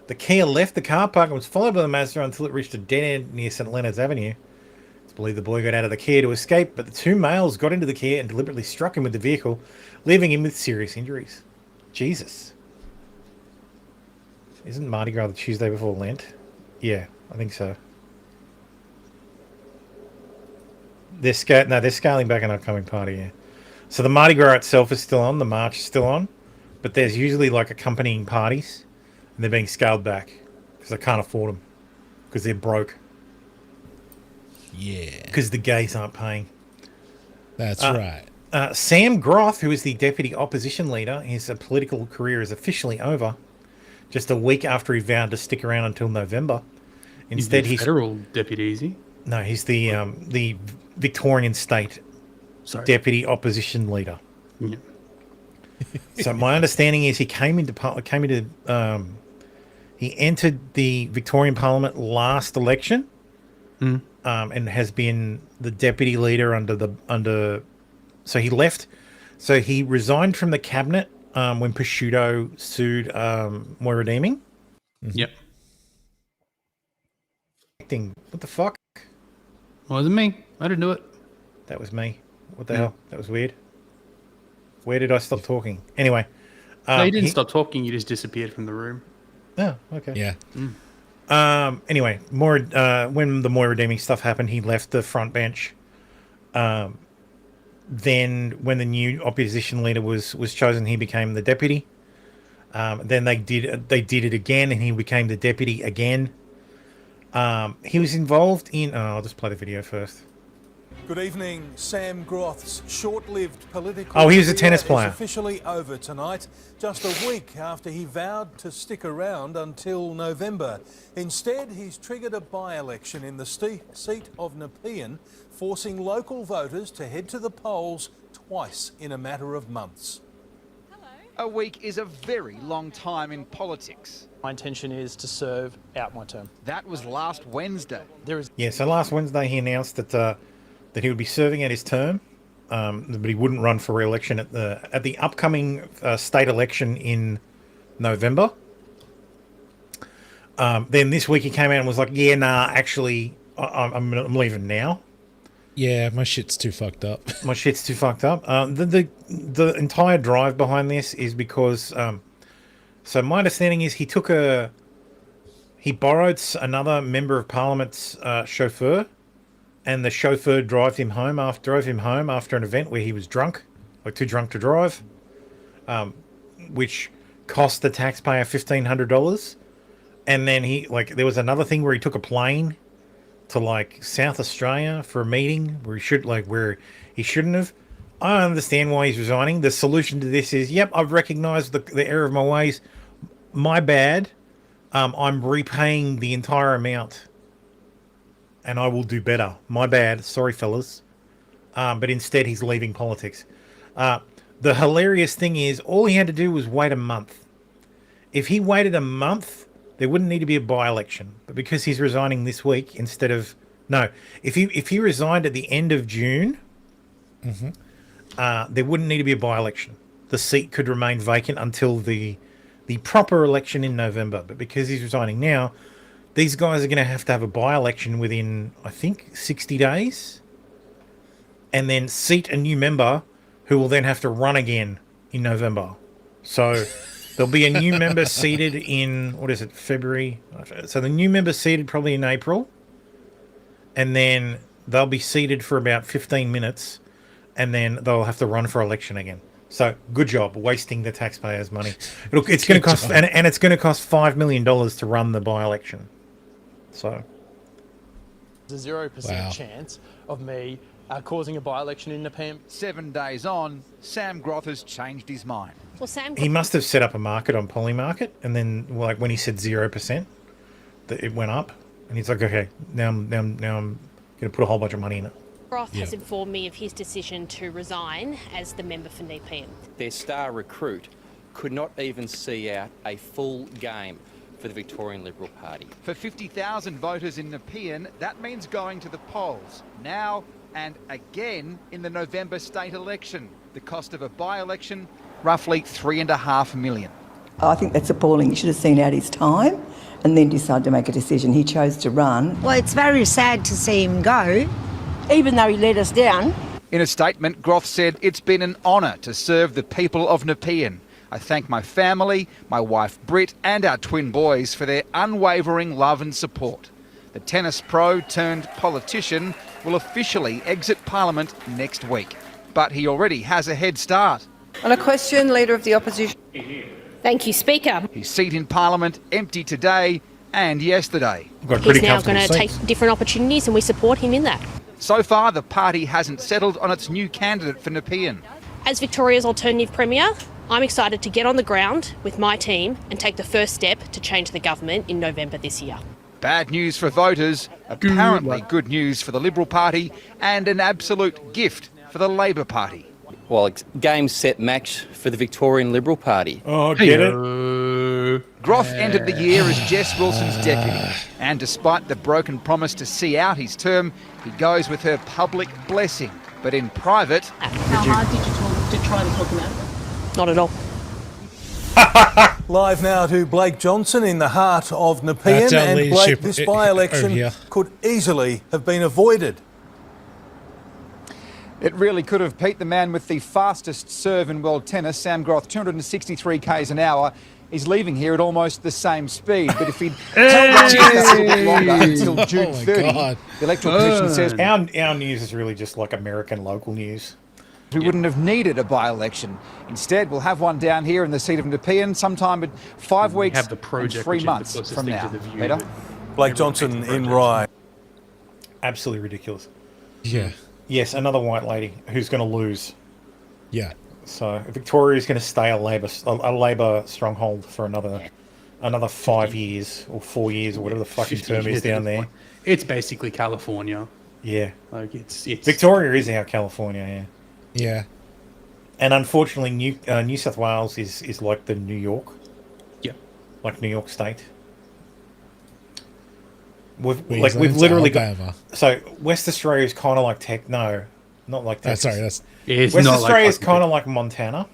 The Kia left the car park and was followed by the Mazda until it reached a dead end near St Leonard's Avenue. It's believed the boy got out of the Kia to escape, but the two males got into the Kia and deliberately struck him with the vehicle, leaving him with serious injuries. Jesus. Isn't Mardi Gras the Tuesday before Lent? Yeah, I think so. They're scaling back an upcoming party, yeah. So the Mardi Gras itself is still on, the march is still on, but there's usually like accompanying parties, and they're being scaled back because they can't afford them because they're broke. Yeah. Because the gays aren't paying. That's right. Sam Groth, who is the deputy opposition leader, his political career is officially over. Just a week after he vowed to stick around until November. Instead, he's federal deputy, is he? No, he's the Victorian State Deputy Opposition Leader. Yeah. So my understanding is he he entered the Victorian Parliament last election, and has been the deputy leader So he left. So he resigned from the cabinet when Prosciutto sued Moira Deeming. Yep. What the fuck? Wasn't me. I didn't do it. That was me. What the hell? That was weird. Where did I stop talking? Anyway. No, you didn't stop talking. You just disappeared from the room. Oh, okay. Yeah. Anyway, when the Moira Deeming stuff happened, he left the front bench. Then when the new opposition leader was chosen, he became the deputy. Then they did it again, and he became the deputy again. He was involved in... I'll just play the video first. Good evening. Sam Groth's short-lived political he was a career tennis player. is officially over tonight, just a week after he vowed to stick around until November. Instead, he's triggered a by-election in the seat of Nepean, forcing local voters to head to the polls twice in a matter of months. A week is a very long time in politics. My intention is to serve out my term. That was last Wednesday. So last Wednesday he announced that he would be serving out his term, but he wouldn't run for re-election at the upcoming state election in November. Then this week he came out and was like, "Yeah, nah, actually, I'm leaving now." Yeah, my shit's too fucked up. The entire drive behind this is because, so my understanding is he borrowed another member of Parliament's chauffeur, and the chauffeur drove him home after an event where he was drunk, like too drunk to drive, which cost the taxpayer $1,500. And then there was another thing where he took a plane to South Australia for a meeting where he shouldn't have. I understand why he's resigning. The solution to this is, yep, I've recognised the error of my ways. My bad. I'm repaying the entire amount, and I will do better. My bad. Sorry, fellas. But instead, he's leaving politics. The hilarious thing is, all he had to do was wait a month. If he waited a month, there wouldn't need to be a by-election. But because he's resigning this week instead of... No, if he resigned at the end of June, there wouldn't need to be a by-election. The seat could remain vacant until the proper election in November. But because he's resigning now, these guys are going to have a by-election within, I think, 60 days. And then seat a new member who will then have to run again in November. So... There'll be a new member seated in, February? So the new member seated probably in April. And then they'll be seated for about 15 minutes. And then they'll have to run for election again. So good job, wasting the taxpayers' money. It's going to cost, and it's going to cost $5 million to run the by-election. So. There's a 0% chance of me causing a by-election in Nepean. 7 days on, Sam Groth has changed his mind. Well, he must have set up a market on Polymarket, and then when he said 0%, it went up, and he's like, okay, now I'm going to put a whole bunch of money in it. Groth has informed me of his decision to resign as the member for Nepean. Their star recruit could not even see out a full game for the Victorian Liberal Party. For 50,000 voters in Nepean, that means going to the polls now and again in the November state election. The cost of a by-election, roughly $3.5 million. I think that's appalling. He should have seen out his time and then decided to make a decision. He chose to run. Well, it's very sad to see him go, even though he let us down. In a statement, Groth said, "It's been an honour to serve the people of Nepean. I thank my family, my wife Britt and our twin boys for their unwavering love and support." The tennis pro turned politician will officially exit Parliament next week. But he already has a head start. On a question, Leader of the Opposition. Thank you, Speaker. His seat in Parliament empty today and yesterday. He's now going to take different opportunities and we support him in that. So far, the party hasn't settled on its new candidate for Nepean. As Victoria's alternative Premier, I'm excited to get on the ground with my team and take the first step to change the government in November this year. Bad news for voters, apparently good news for the Liberal Party, and an absolute gift for the Labor Party. Well, it's game, set, match for the Victorian Liberal Party. Oh, get it? Groff ended the year as Jess Wilson's deputy, and despite the broken promise to see out his term, he goes with her public blessing. But in private... How hard did you try to talk him out? Not at all. Live now to Blake Johnson in the heart of Nepean. And Blake, this by-election could easily have been avoided. It really could have. Pete, the man with the fastest serve in world tennis, Sam Groth, 263 k's an hour, is leaving here at almost the same speed. But if he'd held on just a little bit longer until June 30, the Electoral Commission says our news is really just like American local news. We wouldn't have needed a by-election. Instead, we'll have one down here in the seat of Nepean sometime in 5 weeks have the project, and 3 months from now. Peter? Blake Johnson in Rye. Absolutely ridiculous. Yeah. Yes, another white lady who's going to lose. Yeah. So Victoria is going to stay a Labor stronghold for another 5 years or 4 years or whatever the fucking term is down there. It's basically California. Yeah. Like it's Victoria is our California, yeah. Yeah. And unfortunately, New South Wales is like the New York. Yeah. Like New York State. We've literally Alabama. got... So West Australia is kind of like not like Texas. Sorry, that's... West Australia is kind of like Montana.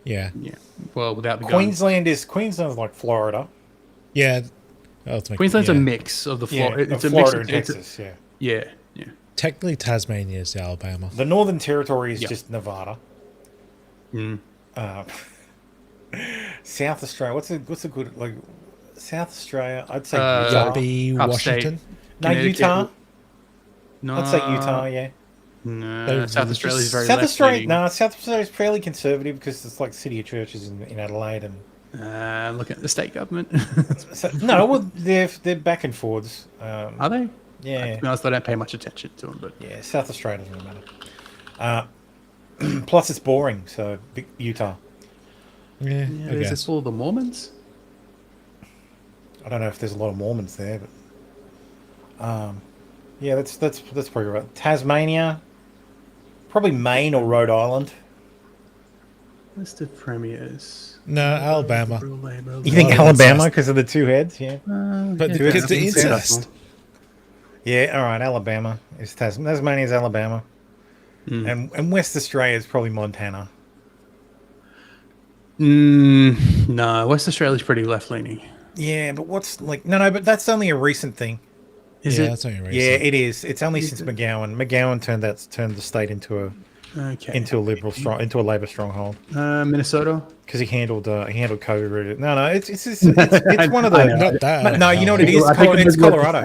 Yeah. Yeah. Well, without the Queensland is like Florida. Yeah. Queensland's a mix of the Florida. It's a Florida mix and Texas. Yeah. Yeah. Yeah. Technically, Tasmania is Alabama. The Northern Territory is just Nevada. South Australia. What's a good like? South Australia. I'd say Utah. Be Washington. No, Utah. No, I'd say Utah. Yeah. No, South Australia is very South Australia. left-leaning. No, South Australia is fairly conservative because it's like City of Churches in Adelaide and. Look at the state government. No, well, they're back and forwards. Are they? Yeah. To be honest, I don't pay much attention to them, but yeah, South Australia doesn't really matter. Plus, it's boring. So Utah. Yeah, is this all the Mormons? I don't know if there's a lot of Mormons there, but yeah, that's probably right. Tasmania, probably Maine or Rhode Island. List of premiers. No, Alabama. You think Alabama because of the two heads? Yeah, but because the incest. Yeah, all right. Alabama is Tasmania is Alabama, and West Australia is probably Montana. No, West Australia's pretty left-leaning. Yeah, but what's like no, but that's only a recent thing. Is it? That's only recent. Yeah, it is. It's only since McGowan. McGowan turned the state into a into a Labor stronghold. Minnesota, because he handled COVID. No, it's one of the not that. No, you know what it is? It's Colorado.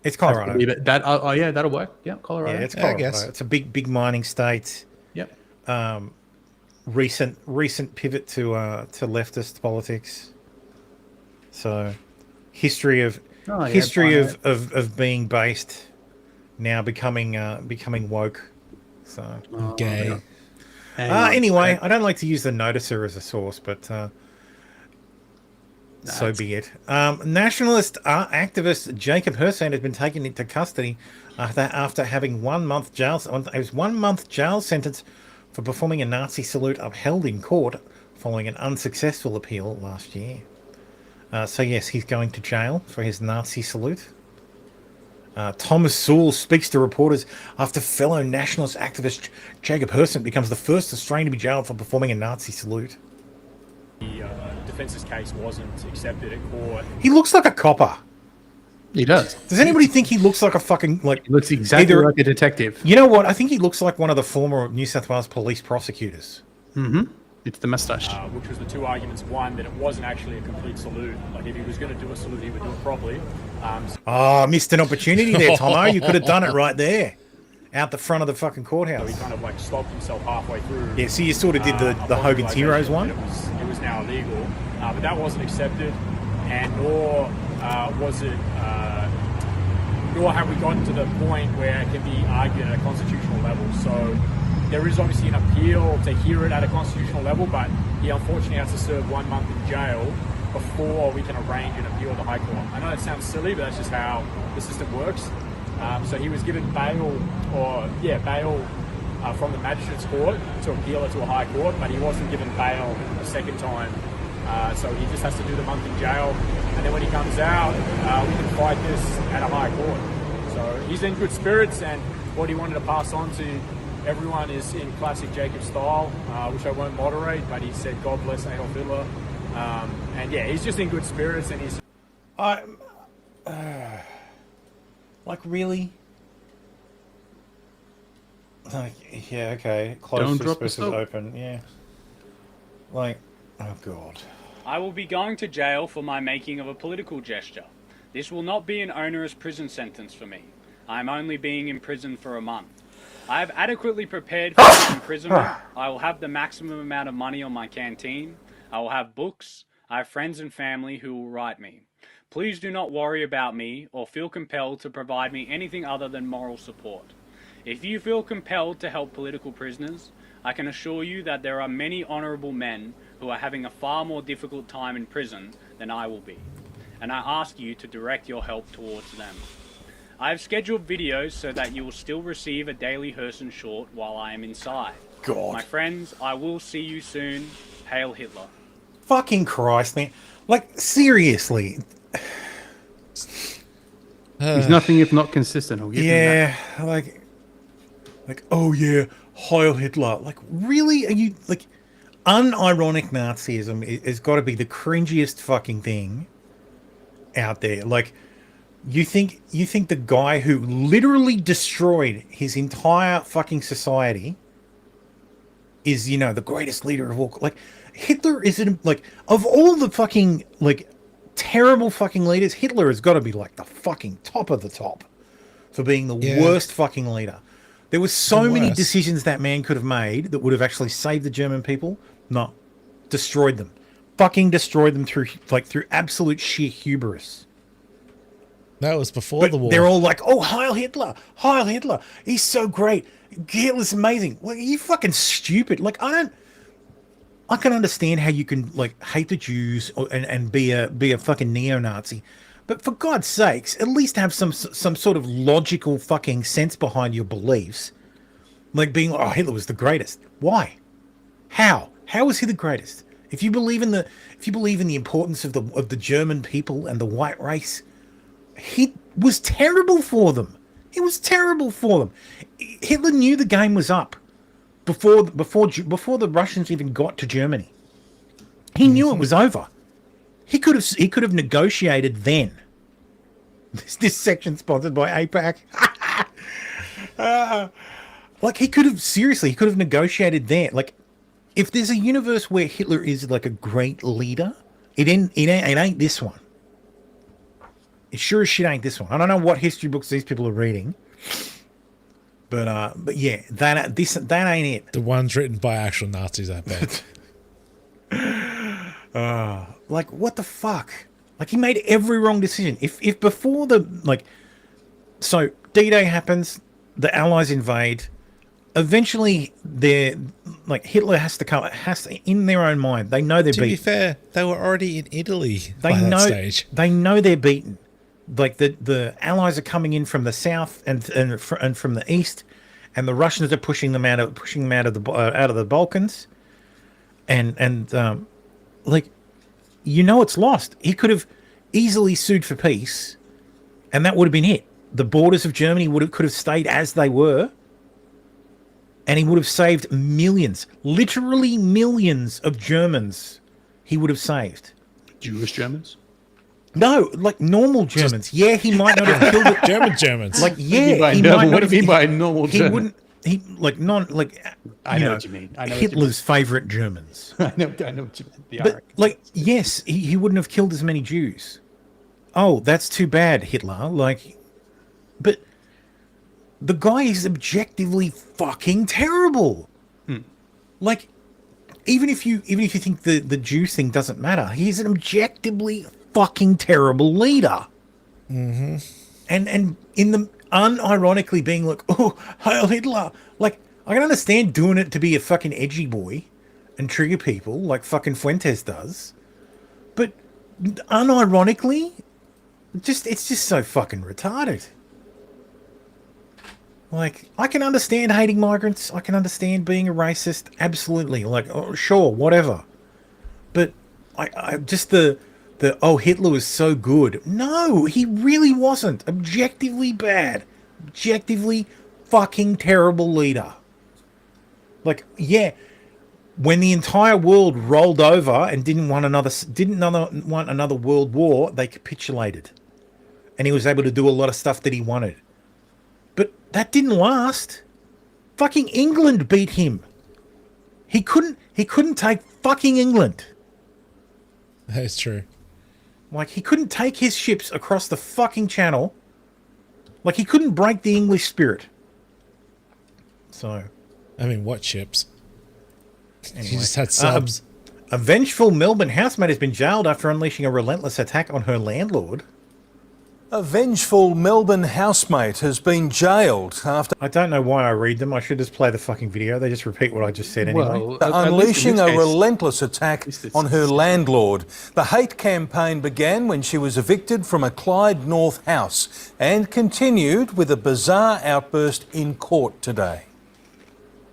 It's Colorado. That yeah, that'll work. Yeah, Colorado. Yeah, it's Colorado. I guess. It's a big mining state. Yep. Recent pivot to leftist politics. So, history of being based, now becoming woke. So gay. Anyway, I don't like to use the Noticer as a source, but so be it. Nationalist activist Jacob Hersand has been taken into custody after having 1 month jail. It was 1 month jail sentence for performing a Nazi salute upheld in court following an unsuccessful appeal last year. So yes, he's going to jail for his Nazi salute. Thomas Sewell speaks to reporters after fellow nationalist activist Jacob Hersand becomes the first Australian to be jailed for performing a Nazi salute. The defence's case wasn't accepted at court. He looks like a copper. He does. Does anybody think he looks like a fucking He looks exactly like a detective. You know what? I think he looks like one of the former New South Wales police prosecutors. Mm-hmm. It's the moustache. Which was the two arguments. One, that it wasn't actually a complete salute. Like, if he was going to do a salute, he would do it properly. Missed an opportunity there, Tomo. You could have done it right there. Out the front of the fucking courthouse. So he kind of like stopped himself halfway through. Yeah, so you sort of did the Hogan's Heroes one? It was now illegal. But that wasn't accepted. And nor was it... nor have we gotten to the point where it can be argued at a constitutional level. So there is obviously an appeal to hear it at a constitutional level, but he unfortunately has to serve 1 month in jail before we can arrange an appeal to the High Court. I know it sounds silly, but that's just how the system works. So he was given bail from the magistrate's court to appeal it to a high court, but he wasn't given bail a second time. So he just has to do the month in jail, and then when he comes out, we can fight this at a high court. So he's in good spirits, and what he wanted to pass on to everyone is in classic Jacob style, which I won't moderate, but he said, God bless Adolf Hitler. And yeah, he's just in good spirits, and he's... Like, really? Like, yeah, okay. Closed versus open, yeah. Like, oh God. I will be going to jail for my making of a political gesture. This will not be an onerous prison sentence for me. I am only being imprisoned for a month. I have adequately prepared for this imprisonment. I will have the maximum amount of money on my canteen. I will have books. I have friends and family who will write me. Please do not worry about me or feel compelled to provide me anything other than moral support. If you feel compelled to help political prisoners, I can assure you that there are many honourable men who are having a far more difficult time in prison than I will be, and I ask you to direct your help towards them. I have scheduled videos so that you will still receive a daily Herson short while I am inside. God. My friends, I will see you soon. Hail Hitler. Fucking Christ, man. Like, seriously. He's nothing if not consistent. I'll give him that. like, oh yeah, Heil Hitler. Like, really? Are you, like, unironic Nazism has got to be the cringiest fucking thing out there. Like, you think the guy who literally destroyed his entire fucking society is, you know, the greatest leader of all? Like, Hitler isn't, like, of all the fucking, like, terrible fucking leaders, Hitler has got to be, like, the fucking top of the top for being the worst fucking leader. There were so many decisions that man could have made that would have actually saved the German people. No, destroyed them. Fucking destroyed them through absolute sheer hubris. That was before the war. They're all like, oh, Heil Hitler. Heil Hitler. He's so great. Hitler's amazing. Well, you fucking stupid. Like, I can understand how you can, like, hate the Jews and be a fucking neo-Nazi. But for God's sakes, at least have some sort of logical fucking sense behind your beliefs. Like being like, oh, Hitler was the greatest. Why? How? How was he the greatest? If you believe in the importance of the German people and the white race, he was terrible for them. He was terrible for them. Hitler knew the game was up before the Russians even got to Germany. He knew it was over. He could have negotiated then. This section sponsored by APAC. Like, he could have negotiated then. Like, if there's a universe where Hitler is like a great leader, it ain't this one. It sure as shit ain't this one. I don't know what history books these people are reading, but yeah, that ain't it. The ones written by actual Nazis, I bet. Like, what the fuck? Like, he made every wrong decision. If before the, like, so D-Day happens, the Allies invade. Eventually, Hitler has to, in their own mind, they know they're beaten. To be fair, they were already in Italy by that stage. They know they're beaten. Like, the Allies are coming in from the south and from the east, and the Russians are pushing them out of the Balkans, and like, you know, it's lost. He could have easily sued for peace, and that would have been it. The borders of Germany could have stayed as they were. And he would have saved millions, literally millions of Germans he would have saved. Jewish Germans? No, like normal Germans. Yeah, he might not have killed it. Germans. Like, yeah, what do you mean by normal Germans? He wouldn't, I know what you mean. Hitler's favourite Germans. I know what you mean. But, like, yes, he wouldn't have killed as many Jews. Oh, that's too bad, Hitler. Like, but the guy is objectively fucking terrible. Like, even if you think the Jew thing doesn't matter, he's an objectively fucking terrible leader. Mm-hmm. And in the unironically being like, oh, Heil Hitler. Like, I can understand doing it to be a fucking edgy boy and trigger people like fucking Fuentes does. But unironically, it's just so fucking retarded. Like, I can understand hating migrants. I can understand being a racist. Absolutely. Like, oh, sure, whatever. But I just oh, Hitler was so good. No, he really wasn't. Objectively bad. Objectively fucking terrible leader. Like, yeah, when the entire world rolled over and didn't want another world war, they capitulated. And he was able to do a lot of stuff that he wanted. But that didn't last. Fucking England beat him. He couldn't take fucking England. That is true. Like, he couldn't take his ships across the fucking channel. Like, he couldn't break the English spirit. So, I mean, what ships? Anyway, She just had subs. A vengeful Melbourne housemate has been jailed after unleashing a relentless attack on her landlord. A vengeful Melbourne housemate has been jailed after... I don't know why I read them. I should just play the fucking video. They just repeat what I just said anyway. Well, unleashing a relentless attack on her landlord. The hate campaign began when she was evicted from a Clyde North house and continued with a bizarre outburst in court today.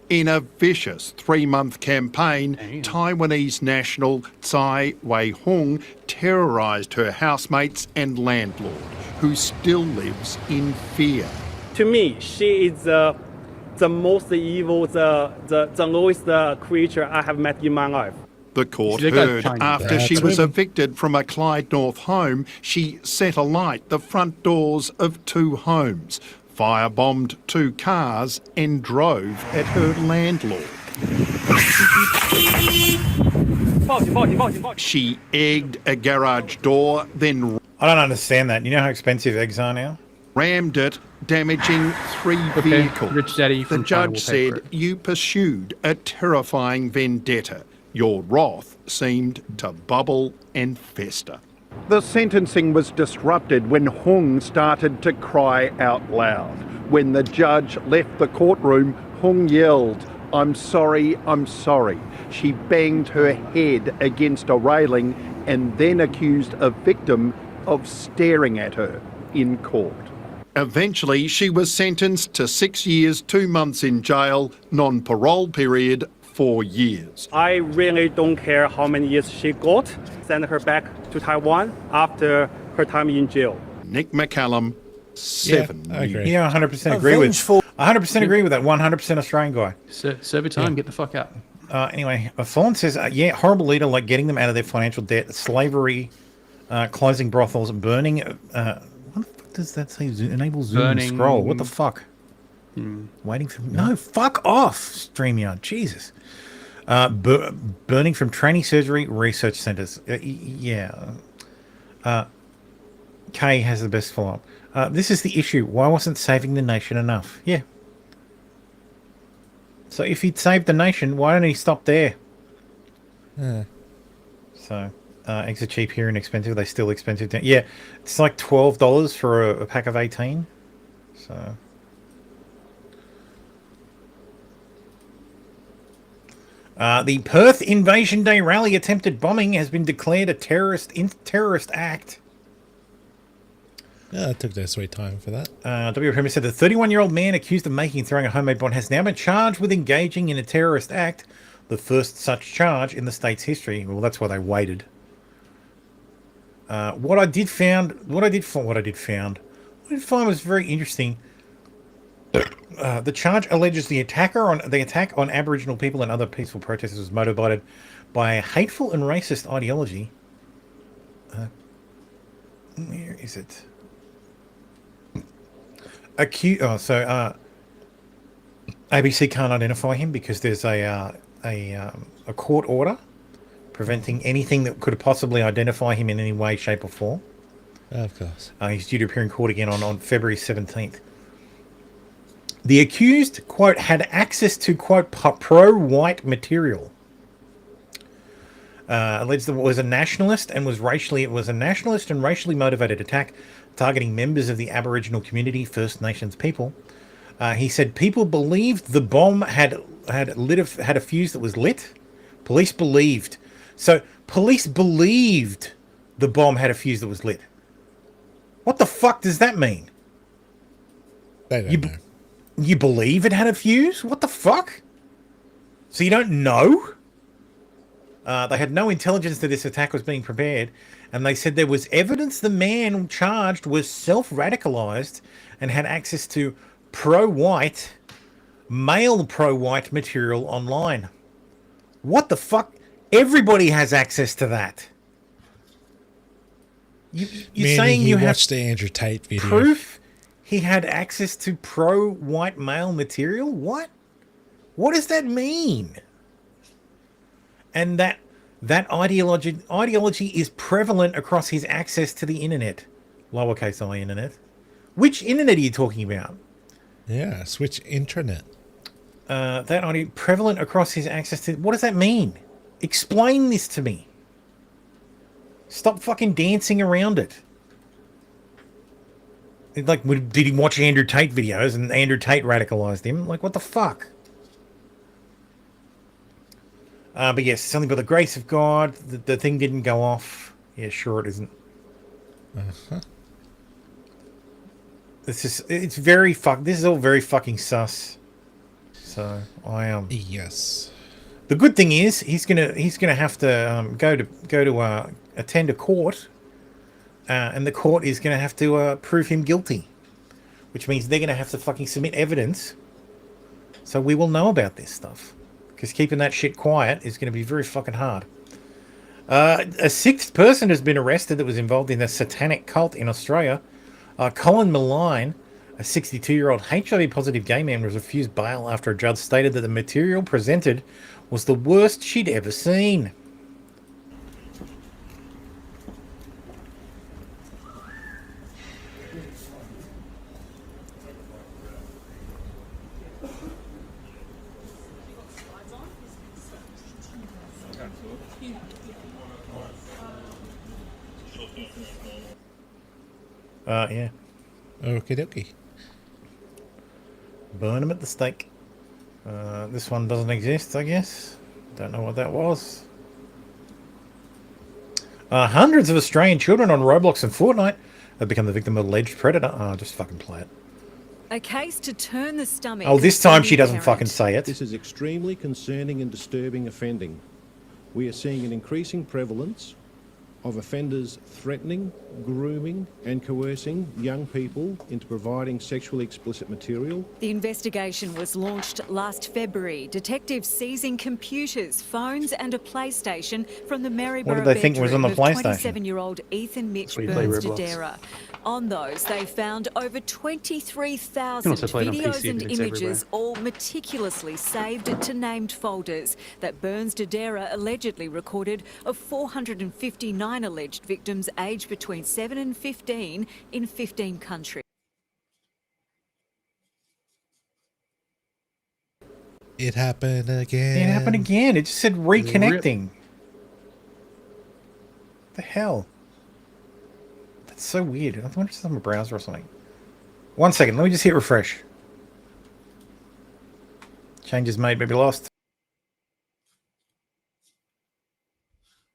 In a vicious 3-month campaign, Taiwanese national Tsai Wei-hung terrorised her housemates and landlord, who still lives in fear. To me, she is the most evil, the lowest creature I have met in my life. The court heard after she was evicted from a Clyde North home, she set alight the front doors of 2 homes, firebombed 2 cars and drove at her landlord. She egged a garage door, then... I don't understand that. You know how expensive eggs are now? Rammed it, damaging 3 vehicles. Rich Daddy The judge said you pursued a terrifying vendetta. Your wrath seemed to bubble and fester. The sentencing was disrupted when Hung started to cry out loud. When the judge left the courtroom, Hung yelled, "I'm sorry, I'm sorry." She banged her head against a railing and then accused a victim of staring at her in court. Eventually, she was sentenced to 6 years, 2 months in jail, non-parole period, 4 years. I really don't care how many years she got. Send her back to Taiwan after her time in jail. Nick McCallum, 7 years. Yeah, 100% agree with. 100% agree with that. 100% Australian guy. Serve your time. Get the fuck out. Anyway, Fawn says, yeah, horrible leader, like getting them out of their financial debt, slavery, closing brothels, burning. What the fuck does that say? Enable Zoom and scroll. What the fuck? Waiting for no. Fuck off, StreamYard. Jesus. Burning from training surgery research centers. Yeah. Kay has the best follow-up. This is the issue. Why wasn't saving the nation enough? Yeah. So if he'd saved the nation, why don't he stop there? Yeah. So eggs are cheap here and expensive. They're still expensive. Yeah, it's like $12 for a pack of 18. So. The Perth Invasion Day rally attempted bombing has been declared a terrorist act. Yeah, I took their sweet time for that. W. Premier said the 31-year-old man accused of making and throwing a homemade bomb has now been charged with engaging in a terrorist act, the first such charge in the state's history. Well, that's why they waited. What I did find was very interesting. The charge alleges the attack on Aboriginal people and other peaceful protesters was motivated by a hateful and racist ideology. Where is it? ABC can't identify him because there's a court order preventing anything that could possibly identify him in any way, shape, or form. Of course. He's due to appear in court again on February 17th. The accused, quote, had access to, quote, pro-white material. Alleged that it was a nationalist and racially motivated attack targeting members of the Aboriginal community, First Nations people. He said people believed the bomb had a fuse that was lit. Police believed the bomb had a fuse that was lit. What the fuck does that mean? They don't know. You believe it had a fuse? What the fuck? So you don't know? They had no intelligence that this attack was being prepared, and they said there was evidence the man charged was self-radicalized and had access to male pro-white material online. What the fuck? Everybody has access to that. You're saying you watched the Andrew Tate video. Proof he had access to pro-white male material? What? What does that mean? And that ideology is prevalent across his access to the internet. Lowercase I internet. Which internet are you talking about? Yeah, switch intranet. That idea prevalent across his access to... What does that mean? Explain this to me. Stop fucking dancing around it. Like, did he watch Andrew Tate videos and Andrew Tate radicalized him? Like, what the fuck? But yes, it's only by the grace of God. The thing didn't go off. Yeah, sure it isn't. Uh-huh. It's very this is all very fucking sus. So I am. Yes. The good thing is he's gonna have to go to attend a court, and the court is gonna have to prove him guilty, which means they're gonna have to fucking submit evidence. So we will know about this stuff, because keeping that shit quiet is gonna be very fucking hard. A sixth person has been arrested that was involved in a satanic cult in Australia. Colin Malign, a 62-year-old HIV-positive gay man, was refused bail after a judge stated that the material presented was the worst she'd ever seen. Yeah. Okie dokie. Burn him at the stake. This one doesn't exist, I guess. Don't know what that was. Hundreds of Australian children on Roblox and Fortnite have become the victim of alleged predator. Oh, just fucking play it. A case to turn the stomach. Oh, this time she doesn't fucking say it. This is extremely concerning and disturbing offending. We are seeing an increasing prevalence of offenders threatening, grooming and coercing young people into providing sexually explicit material. The investigation was launched last February. Detectives seizing computers, phones and a PlayStation from the Maryborough What did they think was on the PlayStation? 27-year-old Ethan Mitch We play Burns Roblox. Dodera. On those, they found over 23,000 You can also play it on videos PC, and but it's images, all meticulously saved to named folders that Burns Dodera allegedly recorded of 459 alleged victims aged between 7 and 15 in 15 countries. It happened again. It happened again. It just said reconnecting. What the hell? That's so weird. I wonder if it's on a browser or something. 1 second. Let me just hit refresh. Changes made, maybe lost.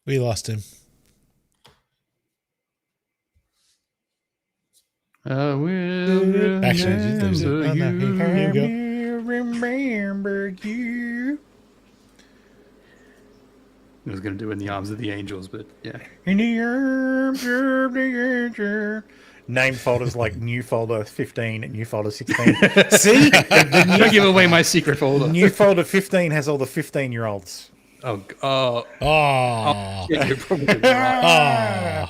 We lost him. I will Actually, there's a, oh, no, here you go. Remember you. I was going to do In the Arms of the Angels, but yeah. In the arms of the angel. Name folders like new folder 15 and new folder 16. See? Don't give away my secret folder. New folder 15 has all the 15-year-olds. Oh. Oh. Yeah, you're probably right.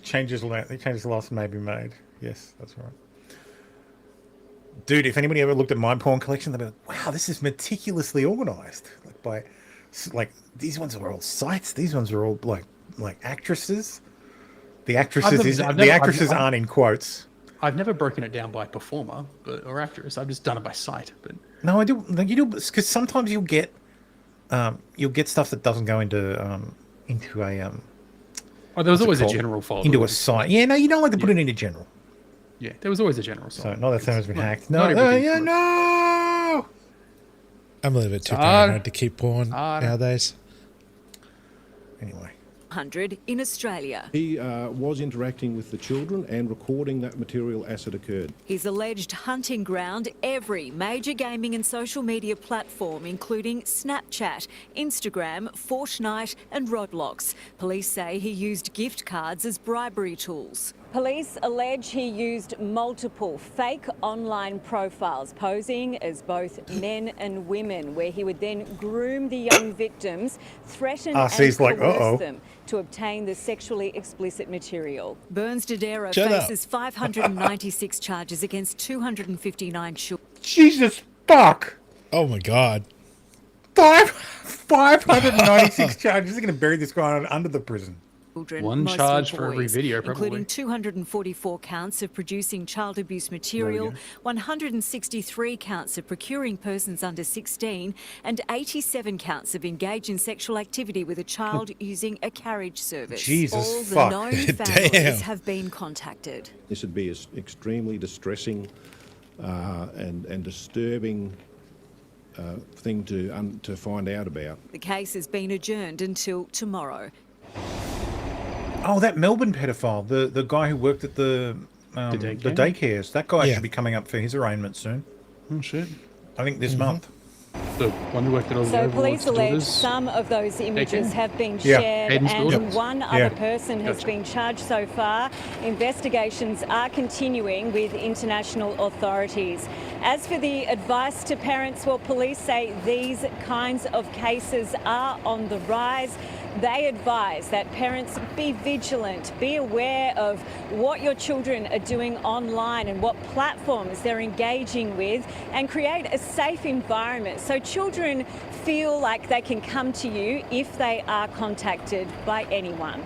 Changes last may be made. Yes, that's right. Dude, if anybody ever looked at my porn collection, they'd be like, wow, this is meticulously organized. These ones are all sites. These ones are all like actresses. The actresses aren't in quotes. I've never broken it down by performer or actress. I've just done it by site. But no, I do. You do, because sometimes you'll get stuff that doesn't go into a Oh, there was always a general folder. Into a site. Yeah, no, you don't like to put it into general. Yeah, there was always a general site. So, not that someone's been hacked. Not No, everything's no! I'm a little bit too paranoid to keep porn nowadays. Anyway. 100 in Australia. He was interacting with the children and recording that material as it occurred. His alleged hunting ground, every major gaming and social media platform, including Snapchat, Instagram, Fortnite and Roblox. Police say he used gift cards as bribery tools. Police allege he used multiple fake online profiles, posing as both men and women, where he would then groom the young victims, threaten and coerce them to obtain the sexually explicit material. Burns Dodera faces 596 charges against 259 children. Jesus fuck! Oh my god. 596 charges. They're going to bury this guy under the prison. One charge for every video, probably. Including 244 counts of producing child abuse material, 163 counts of procuring persons under 16, and 87 counts of engage in sexual activity with a child using a carriage service. Jesus All fuck. the known families have been contacted. This would be an extremely distressing and disturbing thing to find out about. The case has been adjourned until tomorrow. Oh, that Melbourne pedophile, the guy who worked at the daycares. That guy should be coming up for his arraignment soon. Oh shit! I think this month. The one who worked at all the So police allege daughters? some of those images Daycare? have been Yeah. shared Hayden's and daughters? one other person has been charged so far. Investigations are continuing with international authorities. As for the advice to parents, well, police say these kinds of cases are on the rise. They advise that parents be vigilant, be aware of what your children are doing online and what platforms they're engaging with, and create a safe environment so children feel like they can come to you if they are contacted by anyone.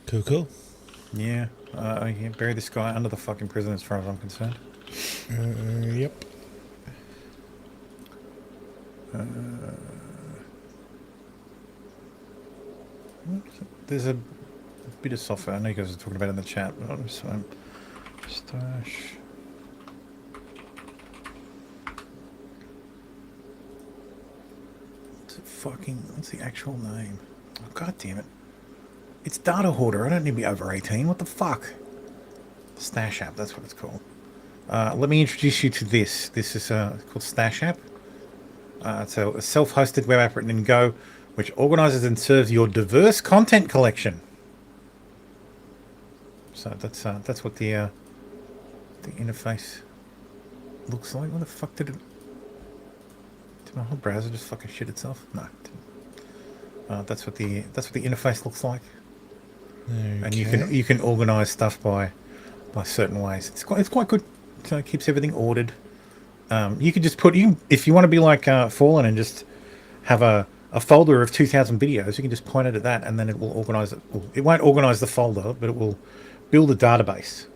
Cool. Yeah. Yeah, bury this guy under the fucking prison as far as I'm concerned. Yep. There's a bit of software. I know you guys are talking about it in the chat, but I'm just stash. What's the actual name? Oh, God damn it. It's Data Hoarder. I don't need to be over 18. What the fuck? Stash App, that's what it's called. Let me introduce you to this. This is called Stash App. It's a self-hosted web app written in Go, which organizes and serves your diverse content collection. So that's what the interface looks like. What the fuck did my whole browser just fucking shit itself? No, it didn't. That's what the interface looks like. Okay. And you can organize stuff by certain ways. It's quite good. So it keeps everything ordered. You can just if you want to be like Fallen and just have a folder of 2,000 videos, you can just point it at that and then it will organize it. Well, it won't organize the folder, but it will build a database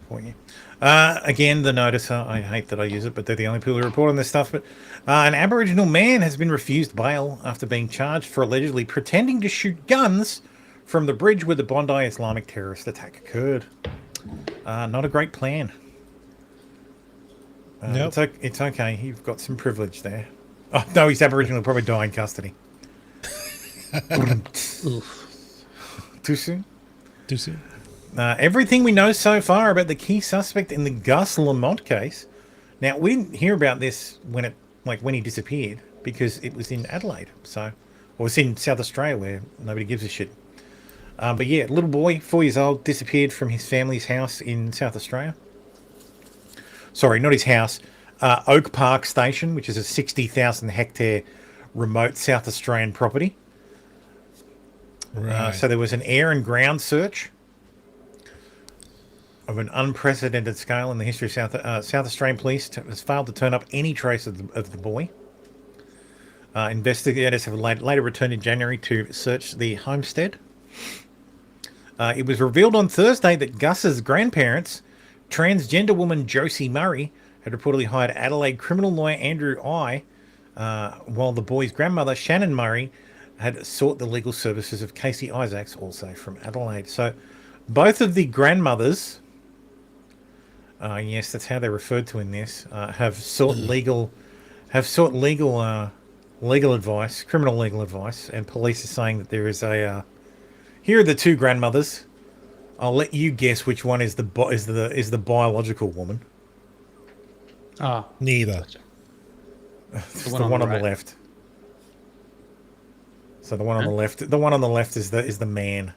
for you. Again, the noticer, I hate that I use it, but they're the only people who report on this stuff. But an Aboriginal man has been refused bail after being charged for allegedly pretending to shoot guns from the bridge where the Bondi Islamic terrorist attack occurred. Not a great plan. Nope. It's okay. You've got some privilege there. Oh, no, he's Aboriginal. Probably die in custody. Too soon? Too soon. Everything we know so far about the key suspect in the Gus Lamont case. Now, we didn't hear about this when he disappeared because it was in Adelaide. Or it's in South Australia where nobody gives a shit. But yeah, little boy, 4 years old, disappeared from his family's house in South Australia. Sorry, not his house. Oak Park Station, which is a 60,000 hectare remote South Australian property. Right. So there was an air and ground search of an unprecedented scale in the history of South Australian police has failed to turn up any trace of the boy. Investigators have later returned in January to search the homestead. It was revealed on Thursday that Gus's grandparents, transgender woman Josie Murray, had reportedly hired Adelaide criminal lawyer Andrew I, while the boy's grandmother, Shannon Murray, had sought the legal services of Casey Isaacs, also from Adelaide. So both of the grandmothers Yes, that's how they're referred to in this. Have sought legal advice, criminal legal advice, and police are saying that there is a. Here are the two grandmothers. I'll let you guess which one is the biological woman. Neither. It's the one on the left. So the one on the left, is the man.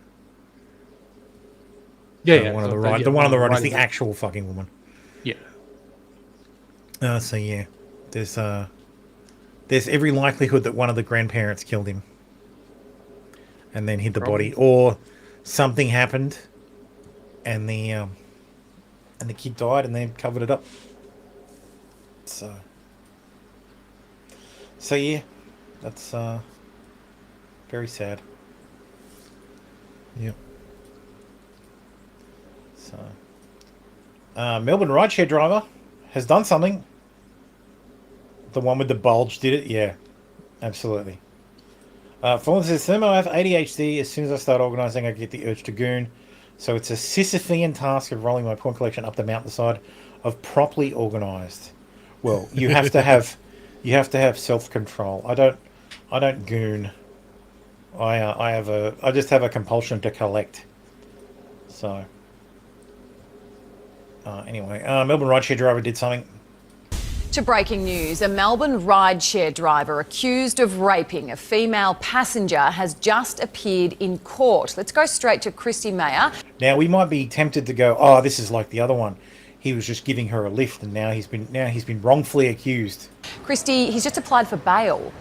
Yeah, The one on the right, the one on the right is the actual fucking woman. Yeah. So yeah, there's every likelihood that one of the grandparents killed him, and then hid the body, or something happened, and the kid died, and they covered it up. So yeah, that's very sad. Yep. So, Melbourne rideshare driver has done something. The one with the bulge did it? Yeah, absolutely. Fawn says, Thermo, I have ADHD. As soon as I start organising, I get the urge to goon. So it's a Sisyphean task of rolling my porn collection up the mountainside of properly organised. Well, you have to have self-control. I don't goon. I just have a compulsion to collect. So anyway, Melbourne rideshare driver did something. To breaking news, a Melbourne rideshare driver accused of raping a female passenger has just appeared in court. Let's go straight to Christy Mayer. Now we might be tempted to go, oh, this is like the other one. He was just giving her a lift, and now he's been wrongfully accused. Christy, he's just applied for bail.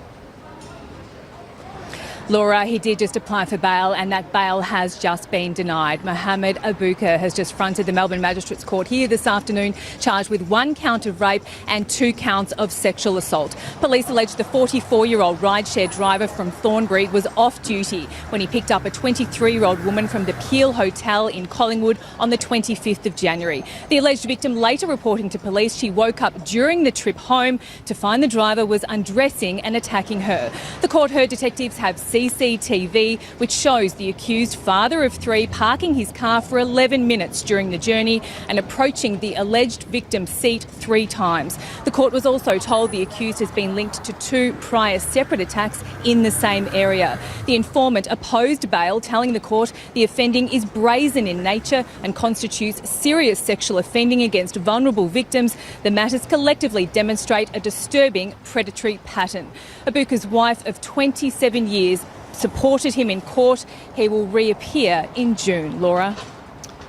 Laura, he did just apply for bail, and that bail has just been denied. Mohammed Abuka has just fronted the Melbourne Magistrates Court here this afternoon, charged with 1 count of rape and 2 counts of sexual assault. Police allege the 44-year-old rideshare driver from Thornbury was off duty when he picked up a 23-year-old woman from the Peel Hotel in Collingwood on the 25th of January. The alleged victim later reporting to police she woke up during the trip home to find the driver was undressing and attacking her. The court heard detectives have CCTV, which shows the accused father of 3 parking his car for 11 minutes during the journey and approaching the alleged victim's seat 3 times. The court was also told the accused has been linked to 2 prior separate attacks in the same area. The informant opposed bail, telling the court the offending is brazen in nature and constitutes serious sexual offending against vulnerable victims. The matters collectively demonstrate a disturbing predatory pattern. Abuka's wife of 27 years supported him in court. He will reappear in June. Laura.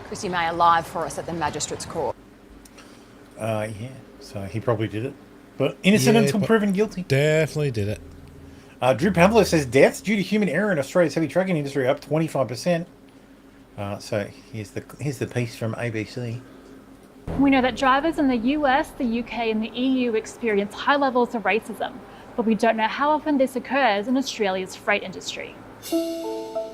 Christy Mayer live for us at the Magistrates Court. Yeah, so he probably did it. But innocent until proven guilty. Definitely did it. Drew Pavlo says deaths due to human error in Australia's heavy trucking industry are up 25%. So here's the piece from ABC. We know that drivers in the US, the UK and the EU experience high levels of racism, but we don't know how often this occurs in Australia's freight industry.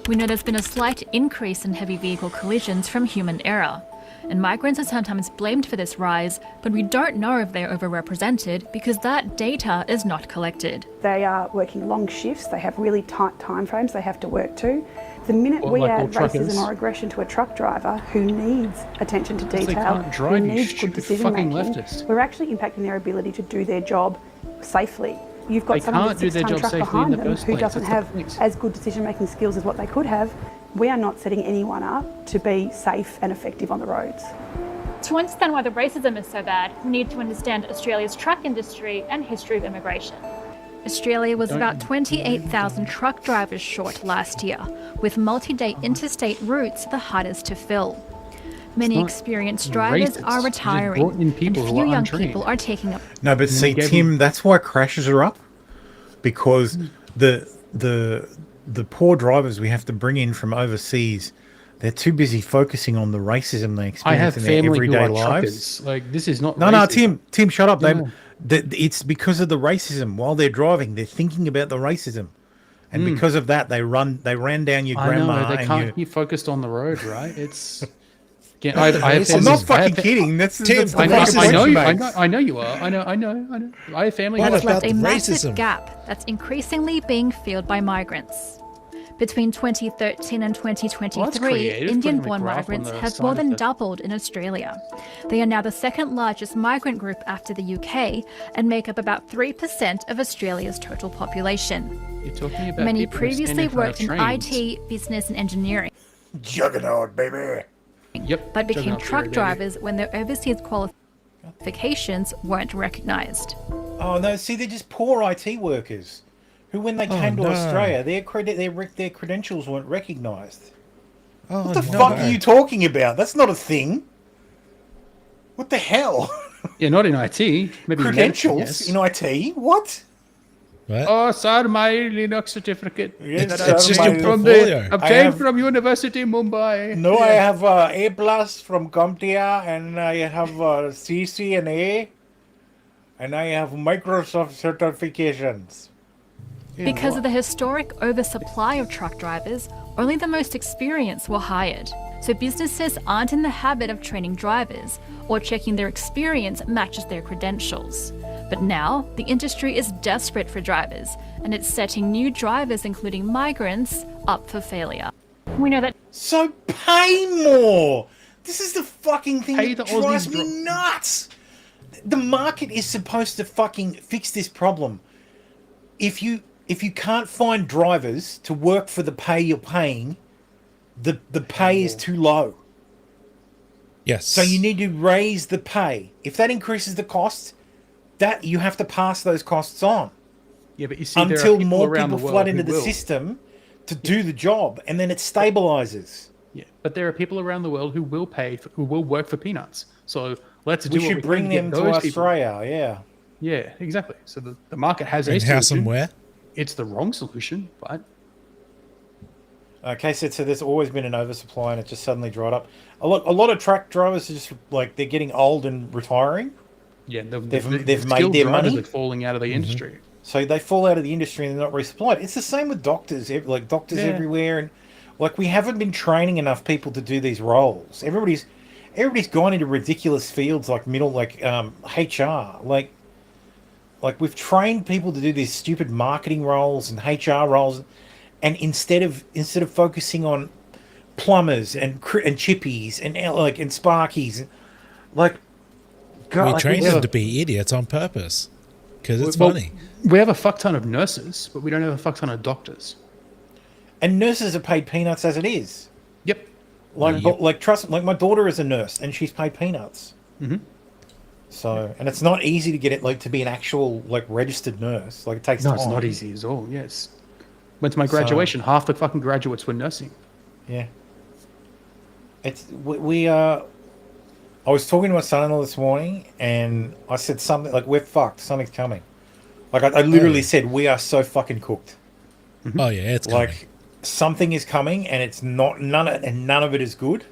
We know there's been a slight increase in heavy vehicle collisions from human error, and migrants are sometimes blamed for this rise, but we don't know if they're overrepresented because that data is not collected. They are working long shifts, they have really tight timeframes they have to work to. The minute we add racism or aggression to a truck driver who needs attention to detail, who needs good decision making, we're actually impacting their ability to do their job safely. You've got someone with a 6-ton truck behind them who doesn't have as good decision-making skills as what they could have. We are not setting anyone up to be safe and effective on the roads. To understand why the racism is so bad, we need to understand Australia's truck industry and history of immigration. Australia was about 28,000 truck drivers short last year, with multi-day interstate routes the hardest to fill. Many experienced drivers are retiring, and few young people are taking up. No, but see, Tim, that's why crashes are up, because the poor drivers we have to bring in from overseas, they're too busy focusing on the racism they experience in their everyday lives. Like, this is not. No, Tim, shut up. No. It's because of the racism. While they're driving, they're thinking about the racism, and because of that, they ran down your grandma. I know, they can't be focused on the road, right? It's. I'm not fucking kidding. That's I know you are. I know. I have family. It's left a massive gap that's increasingly being filled by migrants. Between 2013 and 2023, Indian-born migrants have more than doubled in Australia. They are now the second largest migrant group after the UK and make up about 3% of Australia's total population. You're talking about Many people previously standing in front worked of in trains. IT, business and engineering. Juggernaut, baby. Yep. But became Juggernaut truck theory, baby. drivers when their overseas qualifications weren't recognised. Oh no! See, they're just poor IT workers, who, when they came to Australia, their credentials weren't recognised. What the fuck are you talking about? That's not a thing. What the hell? Yeah, not in IT. Maybe Credentials in IT? What? Oh, sir, my Linux certificate. Yes, that I it's just obtained your from portfolio. obtained from University Mumbai. No, I have A+ from CompTIA, and I have CCNA, and I have Microsoft certifications. Because of the historic oversupply of truck drivers, only the most experienced were hired. So businesses aren't in the habit of training drivers or checking their experience matches their credentials. But now, the industry is desperate for drivers, and it's setting new drivers, including migrants, up for failure. We know that. So pay more! This is the fucking thing Pay that the drives Aussies me nuts! The market is supposed to fucking fix this problem. If you can't find drivers to work for the pay you're paying, the pay is too low. Yes. So you need to raise the pay. If that increases the cost, that you have to pass those costs on. Yeah, but you see, there are until people more around people the world flood who into the will. system to do the job, and then it stabilizes. Yeah, but there are people around the world who will who will work for peanuts. So let's do. We should bring them to Australia. Yeah. Yeah, exactly. So the market has a In-house solution. and where? It's the wrong solution, but Okay, so there's always been an oversupply, and it just suddenly dried up. A lot of truck drivers are just like they're getting old and retiring. yeah, They've made skilled their drivers money. are falling out of the industry. So they fall out of the industry and they're not resupplied. It's the same with doctors. Like doctors Yeah. everywhere, and like we haven't been training enough people to do these roles. Everybody's gone into ridiculous fields like HR. Like we've trained people to do these stupid marketing roles and HR roles, and instead of focusing on plumbers and chippies and sparkies, We train them to be idiots on purpose because it's Well, funny. We have a fuck ton of nurses, but we don't have a fuck ton of doctors. And nurses are paid peanuts as it is. Yep. Trust, like my daughter is a nurse and she's paid peanuts. Mhm. So, and it's not easy to get it to be an actual registered nurse. Like it takes No, time. it's not easy at all. Yes. Went to my graduation. Half the fucking graduates were nursing. Yeah. I was talking to my son-in-law this morning, and I said something we're fucked. Something's coming. I literally said we are so fucking cooked. Oh yeah, it's coming. Something is coming, and it's not none of it is good.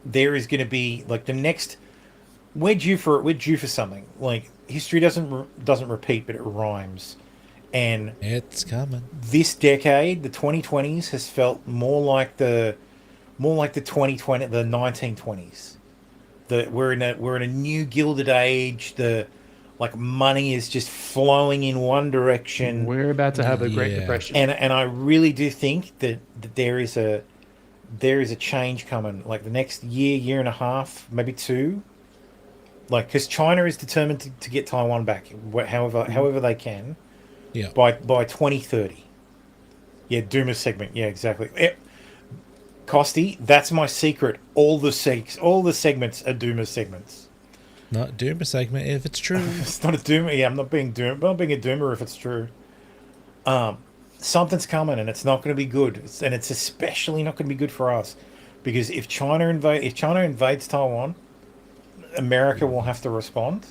There is going to be the next. We're due for something. History doesn't repeat, but it rhymes. And it's coming. This decade, the 2020s, has felt more like the 1920s. We're in a new gilded age. Money is just flowing in one direction. We're about to have a Great Depression. And I really do think that there is a change coming. The next year and a half, maybe two. Because China is determined to get Taiwan back, however they can. Yeah. By 2030. Yeah, Doomer segment. Yeah, exactly. Costy, that's my secret. All the segments are Doomer segments. Not Doomer segment if it's true. It's not a Doomer. Yeah, I'm not being a Doomer if it's true. Something's coming, and it's not going to be good. And it's especially not going to be good for us, because if China invades Taiwan, America will have to respond,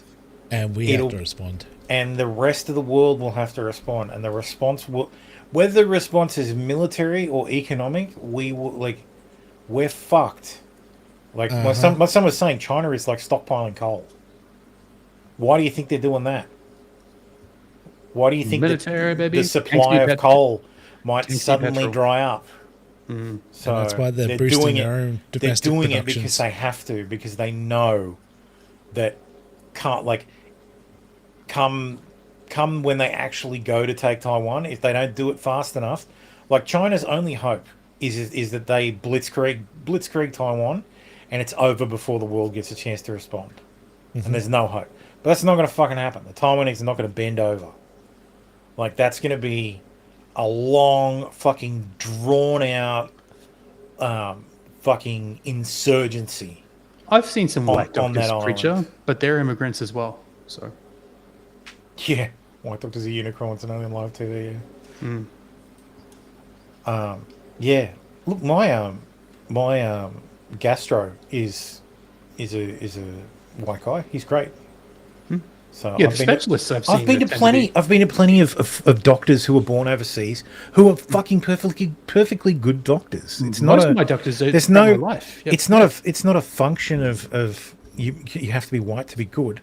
and we have to respond. And the rest of the world will have to respond, and the response will, whether the response is military or economic, we're fucked. My son was saying, China is stockpiling coal. Why do you think they're doing that? Why do you think military, baby? The supply of coal might suddenly dry up? So and that's why they're boosting their own domestic They're doing it productions. because they have to, because they know that come come when they actually go to take Taiwan, if they don't do it fast enough, like China's only hope is that they blitzkrieg Taiwan, and it's over before the world gets a chance to respond. And there's no hope. But that's not going to fucking happen. The Taiwanese are not going to bend over. Like, that's going to be a long, fucking drawn out, fucking insurgency. I've seen some white on that doctors, preacher, island. but they're immigrants as well. So, Yeah, white doctors are unicorns and only on live TV. Yeah. Yeah. Look, my gastro is a white guy. He's great. So yeah, the specialists I've seen. I've been to plenty of doctors who were born overseas who are fucking perfectly good doctors. It's Most not of my doctors are there's from no my life. Yeah. it's not a function of you have to be white to be good.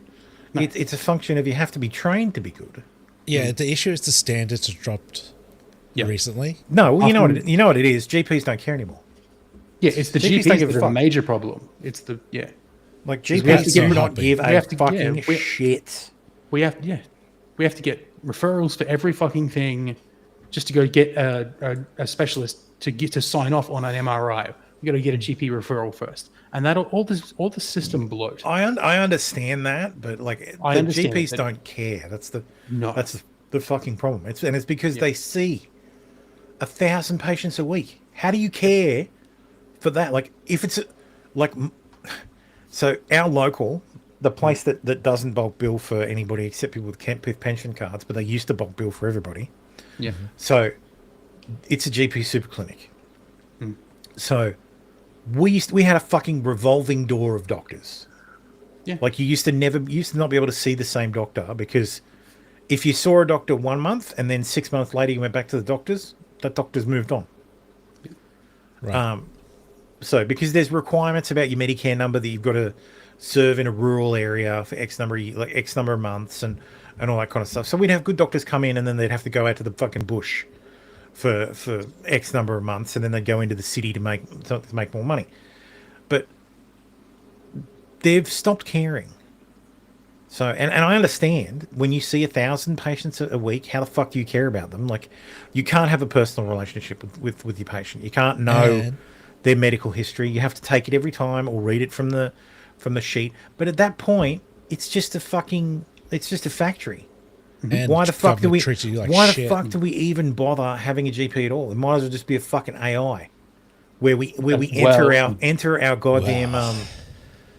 No. It's a function of you have to be trained to be good. Yeah, the issue is the standards have dropped recently. No, well, you know what it is. GPs don't care anymore. Yeah, it's the GPs GPs don't give a that are a fuck. major problem. It's the Like We have to GPs get- do not give we a have to- fucking yeah, we- shit. we have to get referrals for every fucking thing, just to go get a specialist to sign off on an MRI. We got to get a GP referral first, and that all the system bloat. I understand that, but like I the understand GPs that- don't care. That's No. the fucking problem. It's because they see 1,000 patients a week. How do you care for that? Like if it's so our local, the place that doesn't bulk bill for anybody except people with pension cards, but they used to bulk bill for everybody. Yeah. So it's a GP super clinic. So we had a fucking revolving door of doctors. Yeah. Like you used to not be able to see the same doctor, because if you saw a doctor 1 month and then 6 months later you went back to the doctors, that doctor's moved on. Right. So because there's requirements about your Medicare number that you've got to serve in a rural area for X number of months and all that kind of stuff. So we'd have good doctors come in and then they'd have to go out to the fucking bush for X number of months, and then they'd go into the city to make more money. But they've stopped caring. So and I understand when you see 1,000 patients a week, how the fuck do you care about them? Like, you can't have a personal relationship with your patient. You can't know their medical history. You have to take it every time or read it from the sheet. But at that point, it's just a factory. And Why the fuck do we? treats you like Why the shit. fuck do we even bother having a GP at all? It might as well just be a fucking AI, where we enter our goddamn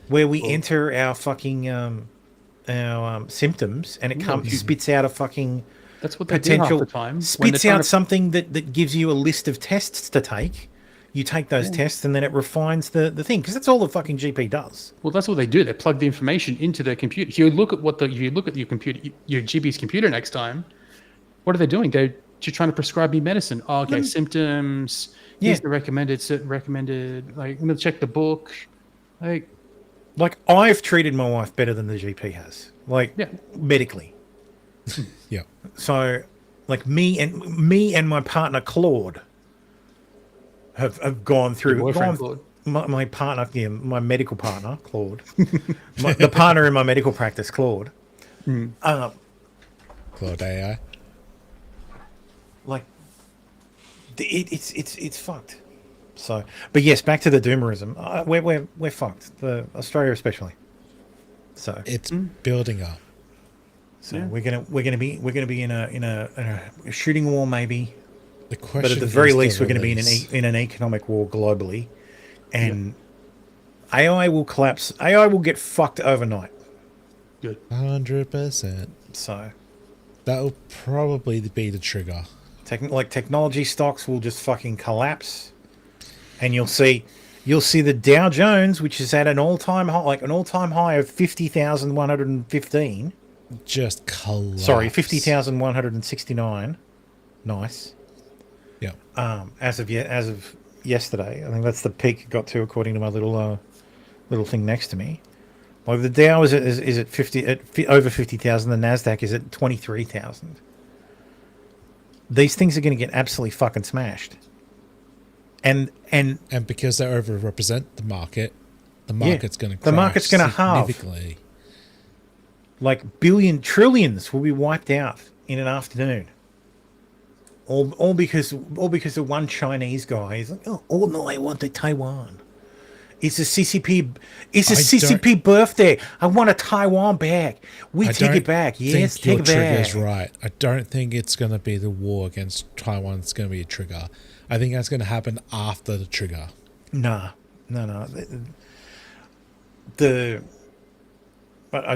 where we enter our fucking our symptoms, and it spits out a fucking That's what they do half the time. when spits they're trying out something that gives you a list of tests to take. You take those tests, and then it refines the thing, because that's all the fucking GP does. Well, that's what they do. They plug the information into their computer. If you look at your computer, your GP's computer next time, what are they doing? They're just trying to prescribe you medicine. Oh, okay, symptoms. Here's the recommended. Like, I'm gonna check the book. Like I've treated my wife better than the GP has. Like medically. Yeah. So, like me and my partner Claude have gone through. Claude. My partner, my medical partner Claude, the partner in my medical practice Claude. Claude AI. Like, it's fucked. So, but yes, back to the doomerism. We're fucked. Australia especially. So it's building up. So we're gonna be in a shooting war maybe. The question, but at the very is least, the we're going to be in an economic war globally, and AI will collapse. AI will get fucked overnight. Good. 100%. So that will probably be the trigger. Technology stocks will just fucking collapse, and you'll see the Dow Jones, which is at an all-time high of 50,115. Just collapse. Sorry, 50,169. Nice. Yeah. As of yesterday, I think that's the peak it got to, according to my little thing next to me. Like the Dow is at over 50,000. The Nasdaq is at 23,000. These things are going to get absolutely fucking smashed. And because they overrepresent the market's going to crash the market's going to halve. Significantly. Like trillions will be wiped out in an afternoon. All because of one Chinese guy is like, oh no, I want Taiwan. It's a CCP. It's a CCP birthday. I want a Taiwan back. We take it back. Yes, take it back. Your trigger's right. I don't think it's going to be the war against Taiwan. It's going to be a trigger. I think that's going to happen after the trigger. No. I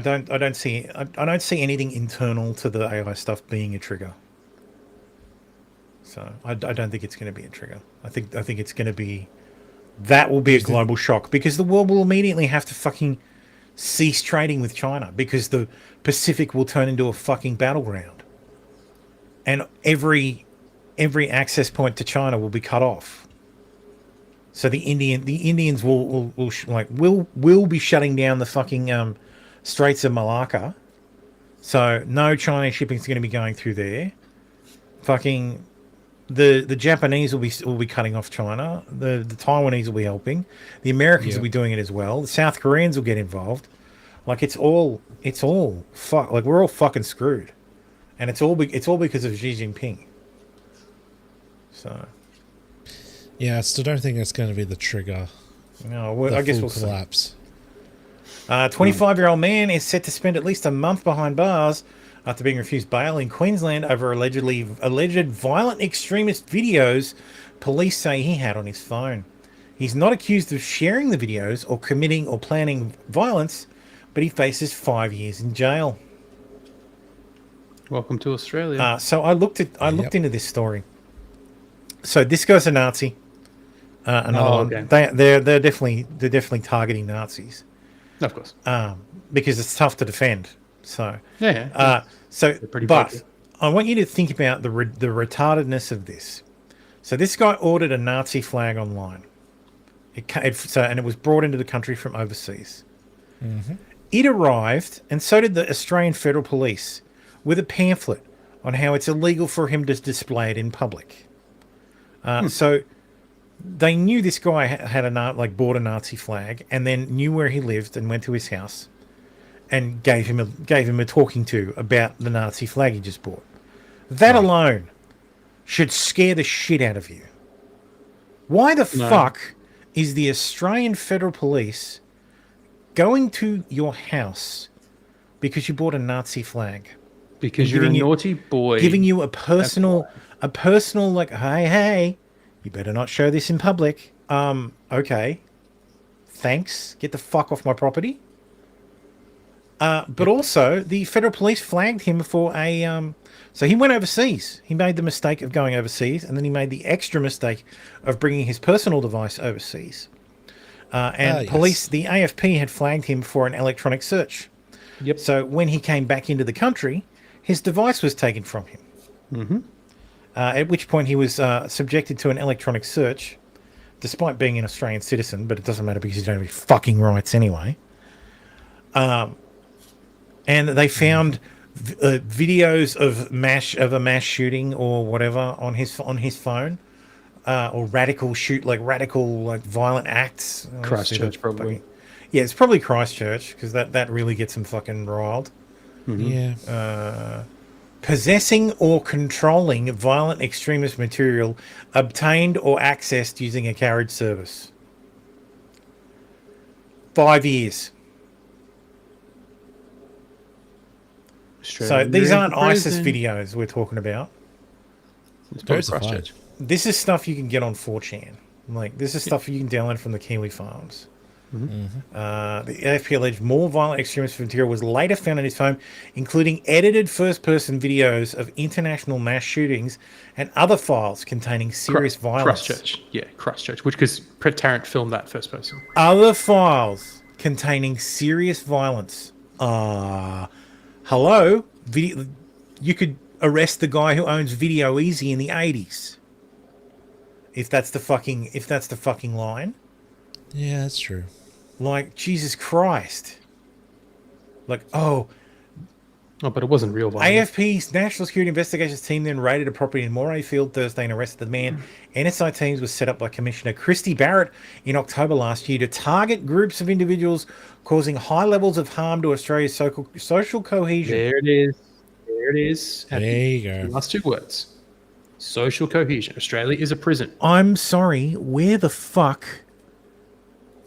don't see anything internal to the AI stuff being a trigger. So I don't think it's going to be a trigger. I think it's going to be. That will be a global shock because the world will immediately have to fucking cease trading with China because the Pacific will turn into a fucking battleground, and every access point to China will be cut off. So the Indians will be shutting down the fucking Straits of Malacca. So no Chinese shipping is going to be going through there. Fucking. The Japanese will be cutting off China. The Taiwanese will be helping. The Americans will be doing it as well. The South Koreans will get involved. Like it's all fuck. Like we're all fucking screwed, and it's all because of Xi Jinping. So yeah, I still don't think it's going to be the trigger. No, I guess we'll collapse. 25-year-old man is set to spend at least a month behind bars after being refused bail in Queensland over alleged violent extremist videos police say he had on his phone. He's not accused of sharing the videos or committing or planning violence, but he faces 5 years in jail. Welcome to Australia. So I looked into this story. So this guy's a Nazi. Another one. Okay. They're definitely targeting Nazis. Of course. Because it's tough to defend. So yeah. But I want you to think about the retardedness of this. So this guy ordered a Nazi flag online. And it was brought into the country from overseas. Mm-hmm. It arrived, and so did the Australian Federal Police, with a pamphlet on how it's illegal for him to display it in public. So they knew this guy had bought a Nazi flag, and then knew where he lived and went to his house. And gave him a talking to about the Nazi flag he just bought. That alone should scare the shit out of you. Why the fuck is the Australian Federal Police going to your house because you bought a Nazi flag? Because you're a naughty boy. Giving you a personal like, hey, you better not show this in public. Okay. Thanks. Get the fuck off my property. But also, the Federal Police flagged him for so he went overseas. He made the mistake of going overseas, and then he made the extra mistake of bringing his personal device overseas. Police, the AFP had flagged him for an electronic search. Yep. So when he came back into the country, his device was taken from him. Mm-hmm. At which point he was subjected to an electronic search, despite being an Australian citizen, but it doesn't matter because you don't have any fucking rights anyway. And they found videos of a mass shooting or whatever on his phone, or radical violent acts. Christchurch, probably. Yeah, it's probably Christchurch because that really gets him fucking riled. Mm-hmm. Yeah. Possessing or controlling violent extremist material obtained or accessed using a carriage service. 5 years. So these aren't ISIS videos we're talking about. This is stuff you can get on 4chan. Like, this is stuff you can download from the Kiwi farms. Mm-hmm. The AFP alleged more violent extremist material was later found on his phone, including edited first-person videos of international mass shootings and other files containing serious violence. Christchurch, because Tarrant filmed that first person. Other files containing serious violence. Hello, video. You could arrest the guy who owns Video Easy in the 80s. If that's the fucking line. Yeah, that's true. Like, Jesus Christ. Like, oh, Oh, but it wasn't real violence. AFP's National Security Investigations team then raided a property in Morayfield Thursday and arrested the man. NSI teams was set up by Commissioner Christy Barrett in October last year to target groups of individuals causing high levels of harm to Australia's social cohesion. There it is. There it is. There you go. Last two words. Social cohesion. Australia is a prison. I'm sorry, where the fuck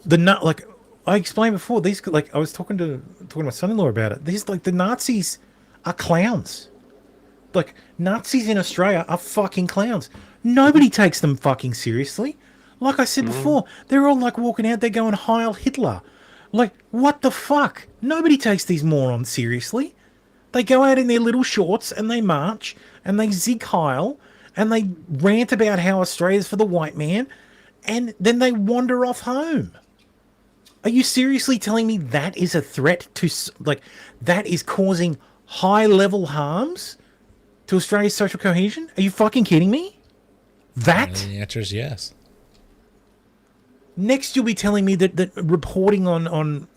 I explained before, these I was talking to my son-in-law about it. These the Nazis are clowns. Like Nazis in Australia are fucking clowns. Nobody takes them fucking seriously. Like I said before, they're all walking out there going Heil Hitler. Like, what the fuck? Nobody takes these morons seriously. They go out in their little shorts and they march and they zig Heil and they rant about how Australia's for the white man and then they wander off home. Are you seriously telling me that is a threat to, that is causing high-level harms to Australia's social cohesion? Are you fucking kidding me? That? The answer is yes. Next, you'll be telling me that reporting on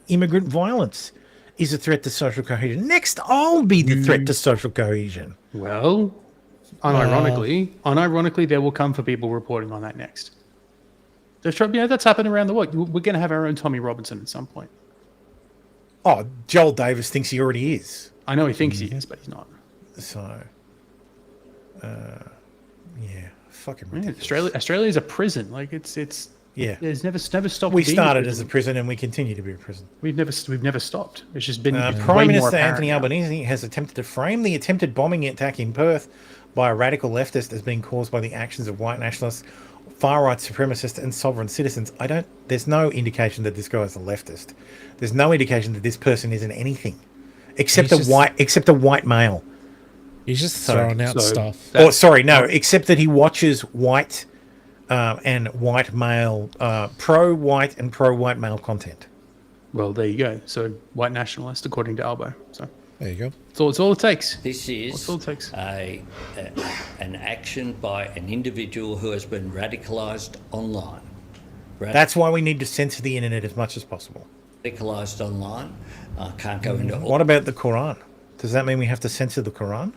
immigrant violence is a threat to social cohesion. Next, I'll be the threat to social cohesion. Well, unironically, there will come for people reporting on that next. That's happened around the world. We're going to have our own Tommy Robinson at some point. Oh, Joel Davis thinks he already is. I know he thinks he is, but he's not. So, fucking ridiculous. Australia is a prison. It's yeah. It's never stopped. We started as a prison and we continue to be a prison. We've never stopped. It's just been Prime Minister Anthony Albanese has attempted to frame the attempted bombing attack in Perth by a radical leftist as being caused by the actions of white nationalists, far-right supremacists and sovereign citizens. There's no indication that this guy is a leftist. There's no indication that this person isn't anything except a white male. He's just throwing out stuff. Except that he watches white and white male, pro-white and pro-white male content. Well, there you go. So white nationalist, according to Albo. So there you go. It's all it takes. This is an action by an individual who has been radicalised online. That's why we need to censor the internet as much as possible. Radicalised online. I can't go into all. What about the Quran? Does that mean we have to censor the Quran?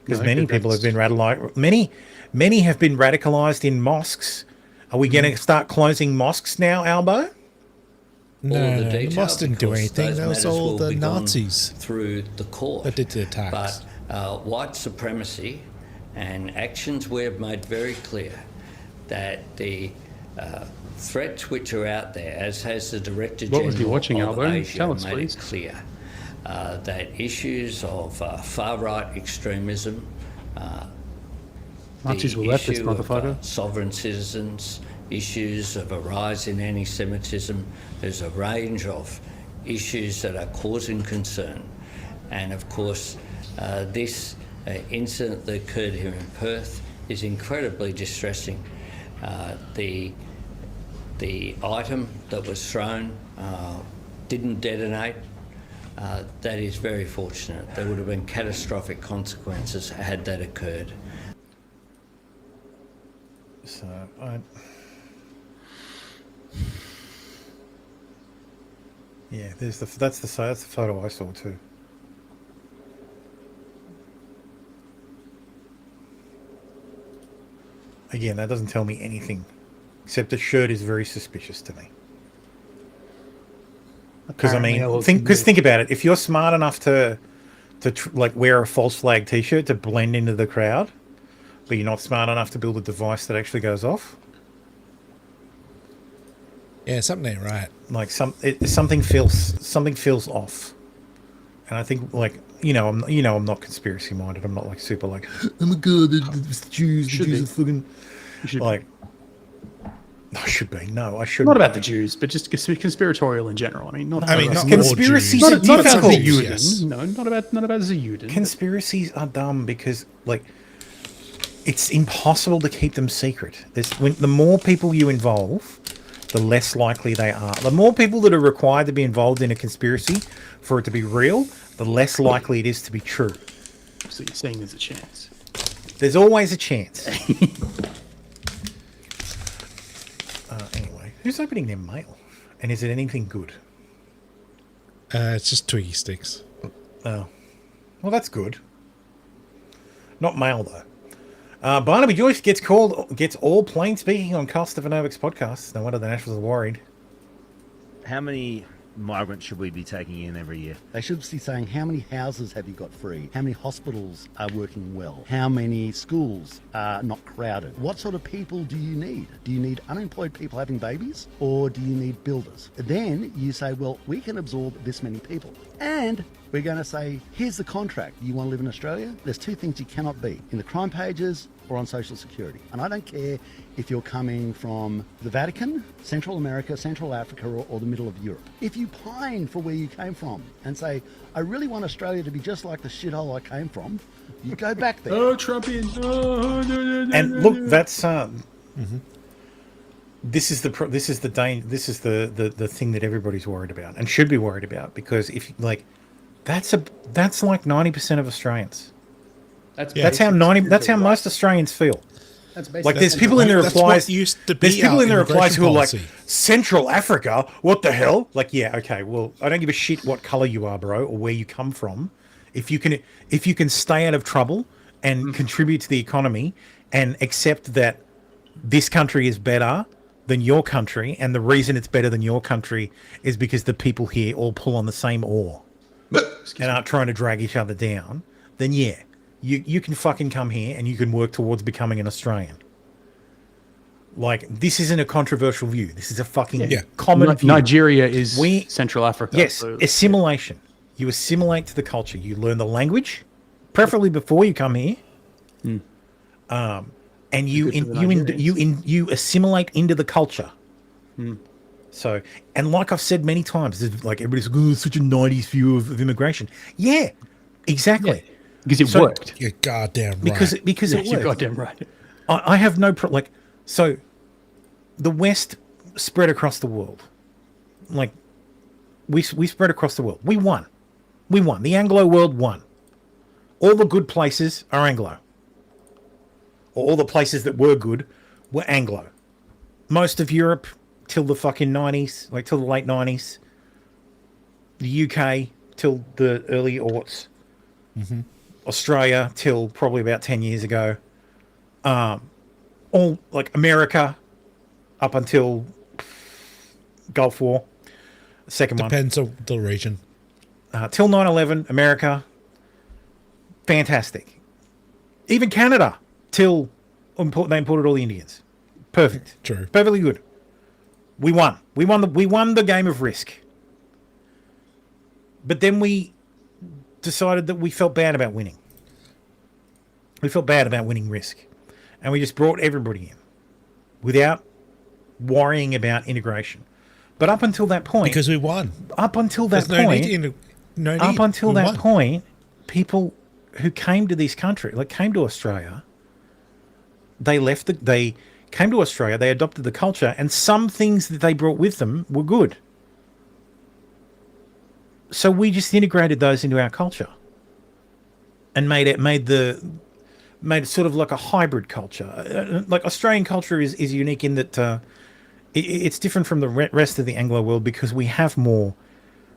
Because many people have been radicalised. Many have been radicalised in mosques. Are we going to start closing mosques now, Albo? No, the mosques didn't do anything. That was all the Nazis through the court that did the attacks. But white supremacy and actions, we have made very clear that the threats which are out there, as has the Director General of Asia made it clear, that issues of far-right extremism, Nazis were leftist, motherfucker. Sovereign citizens, issues of a rise in anti-Semitism. There's a range of issues that are causing concern. And of course, this incident that occurred here in Perth is incredibly distressing. The item that was thrown didn't detonate. That is very fortunate. There would have been catastrophic consequences had that occurred. So, yeah, that's the photo I saw too. Again, that doesn't tell me anything, except the shirt is very suspicious to me. Because think about it. If you're smart enough to wear a false flag T-shirt to blend into the crowd, but you're not smart enough to build a device that actually goes off. Yeah, something ain't right. Like something feels off, and I think I'm not conspiracy minded. I'm not super oh my god, the Jews are fucking like. I should be. No, I shouldn't. Not about the Jews, but just conspiratorial in general. I mean, not conspiracies. Not about the Juden. No, not about the Juden. Conspiracies are dumb because it's impossible to keep them secret. The more people you involve, the less likely they are. The more people that are required to be involved in a conspiracy for it to be real, the less likely it is to be true. So you're saying there's a chance? There's always a chance. Anyway, who's opening their mail? And is it anything good? It's just Twiggy sticks. Oh. Well, that's good. Not male though. Barnaby Joyce gets all plain speaking on Costa Vanovic's podcast. No wonder the Nationals are worried. How many migrants should we be taking in every year? They should be saying, how many houses have you got free? How many hospitals are working well? How many schools are not crowded? What sort of people do you need? Do you need unemployed people having babies, or do you need builders? Then you say, well, we can absorb this many people. And we're going to say, here's the contract. You want to live in Australia? There's two things you cannot be: in the crime pages or on Social Security. And I don't care if you're coming from the Vatican, Central America, Central Africa, or the middle of Europe. If you pine for where you came from and say, I really want Australia to be just like the shithole I came from, you go back there. Oh, Trumpian. Oh, no. And look, that's this is the thing that everybody's worried about and should be worried about, because if like that's like 90% of Australians. That's how most Australians feel. That's like there's people in the replies. There's people in the replies who are like, Central Africa, what the hell? Like, yeah, okay, well, I don't give a shit what color you are, bro, or where you come from. If you can stay out of trouble and contribute to the economy and accept that this country is better than your country, and the reason it's better than your country is because the people here all pull on the same oar and aren't trying to drag each other down, then yeah. You can fucking come here and you can work towards becoming an Australian. Like, this isn't a controversial view. This is a fucking common view. Nigeria is Central Africa. Yes, so, assimilation. You assimilate to the culture. You learn the language, preferably before you come here. And you assimilate into the culture. So, and like I've said many times, like everybody's like, oh, it's such a 90s view of immigration. Yeah, exactly. Yeah. Because it worked. You're goddamn right. Because it worked. You're goddamn right. I have no so the West spread across the world. Like we spread across the world. We won. The Anglo world won. All the good places are Anglo. Or all the places that were good were Anglo. Most of Europe till the fucking 90s, like till the late 90s. The UK till the early aughts. Australia till probably about 10 years ago. All like America up until Gulf War. Second one. Depends on the region. Till 9/11, America. Fantastic. Even Canada till they imported all the Indians. Perfect. True. Perfectly good. We won. We won the game of risk. But then we decided that we felt bad about winning. We felt bad about winning risk. And we just brought everybody in without worrying about integration. But up until that point... Because we won. Up until that point, people who came to this country, like came to Australia, they came to Australia, they adopted the culture, and some things that they brought with them were good. So we just integrated those into our culture and made it sort of like a hybrid culture. Like Australian culture is unique in that it's different from the rest of the Anglo world because we have more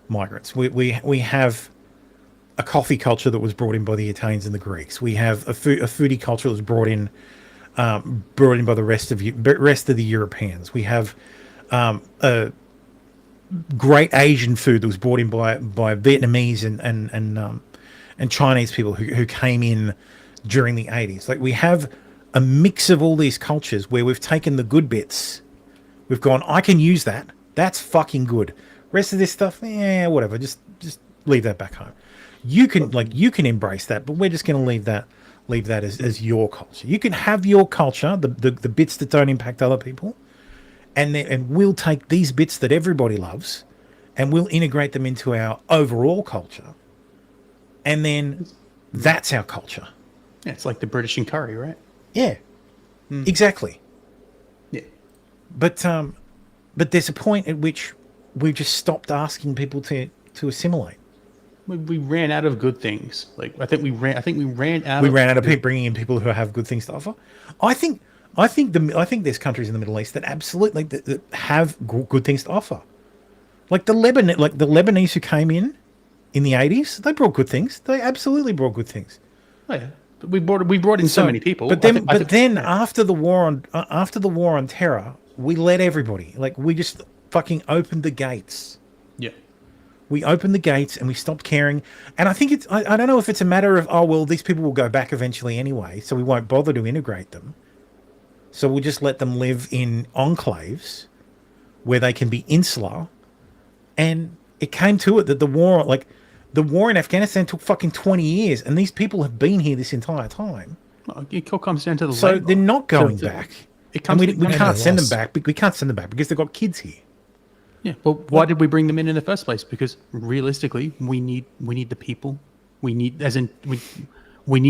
migrants. We have a coffee culture that was brought in by the Italians and the Greeks. We have a foodie culture that was brought in by the rest of the Europeans. We have a great Asian food that was brought in by Vietnamese and Chinese people who came in during the 80s. Like, we have a mix of all these cultures where we've taken the good bits, we've gone, I can use that. That's fucking good. Rest of this stuff, whatever. Just leave that back home. You can embrace that, but we're just going to leave that as your culture. You can have your culture, the bits that don't impact other people, and we'll take these bits that everybody loves and we'll integrate them into our overall culture. And then that's our culture. Yeah, it's like the British in curry, right? Yeah, exactly. Yeah. But there's a point at which we just stopped asking people to assimilate. We ran out of good things. Like, I think we ran out. We ran out of bringing in people who have good things to offer. I think there's countries in the Middle East that absolutely that have good things to offer. Like the Lebanese who came in in the 80s. They brought good things. They absolutely brought good things. Oh yeah, we brought in so many people. But then after the war on terror, we let everybody, like, we just fucking opened the gates. Yeah. We opened the gates and we stopped caring. And I think I don't know if it's a matter of, oh, well, these people will go back eventually anyway, so we won't bother to integrate them. So we'll just let them live in enclaves where they can be insular. And it came to it that the war in Afghanistan took fucking 20 years, and these people have been here this entire time. Well, it all comes down to the So labor. they're not going back. It comes. And we can't send them back. We can't send them back because they've got kids here. Yeah, but why did we bring them in the first place? Because realistically, we need the people. We need, as in, we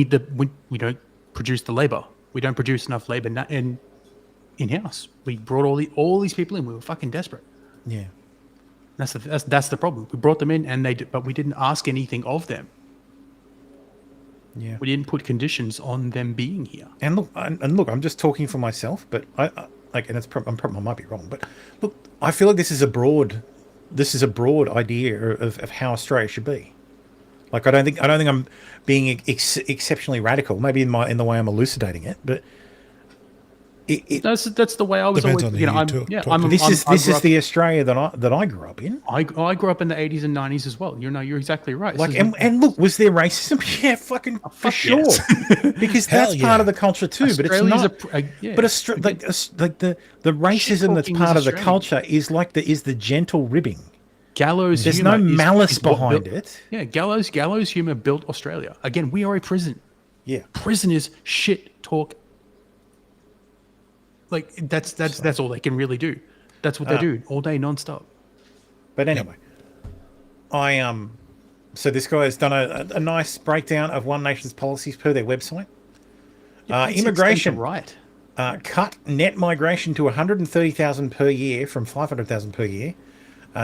don't produce the labor. We don't produce enough labor in-house. We brought all these people in. We were fucking desperate. Yeah. That's the problem. We brought them in, but we didn't ask anything of them. Yeah. We didn't put conditions on them being here. And look, I'm just talking for myself, but I might be wrong, but look, I feel like this is a broad idea of how Australia should be. Like, I don't think I'm being exceptionally radical. Maybe in the way I'm elucidating it, but that's the way I was always. This is the Australia that I grew up in. I grew up in the 80s and 90s as well. You're exactly right. Like, and look, was there racism? Yeah, for sure. Because that's part of the culture too. But it's not. The racism that's part of the culture is the gentle ribbing. Gallows. There's no malice behind it. Yeah, gallows humor built Australia. Again, we are a prison. Yeah, prison is shit talk. Like, that's all they can really do. That's what they do all day, nonstop. But anyway, so this guy has done a nice breakdown of One Nation's policies per their website. Immigration, right? Cut net migration to 130,000 per year from 500,000 per year.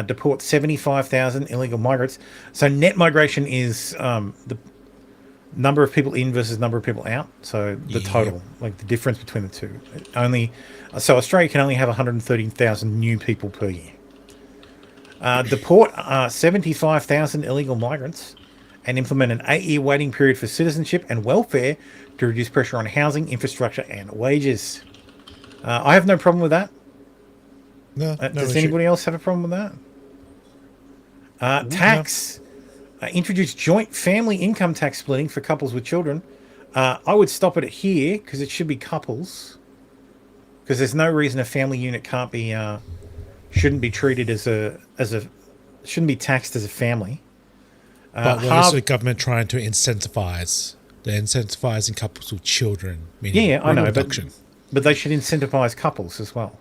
Deport 75,000 illegal migrants. So net migration is the number of people in versus number of people out. So the total, like the difference between the two. So Australia can only have 130,000 new people per year. Deport 75,000 illegal migrants and implement an 8-year waiting period for citizenship and welfare to reduce pressure on housing, infrastructure, and wages. I have no problem with that. No, does anybody else have a problem with that? Tax. Introduce joint family income tax splitting for couples with children. I would stop it at here because it should be couples. Because there's no reason a family unit shouldn't be treated shouldn't be taxed as a family. But what is the government trying to incentivize? They're incentivizing couples with children. Yeah, I know, but they should incentivize couples as well.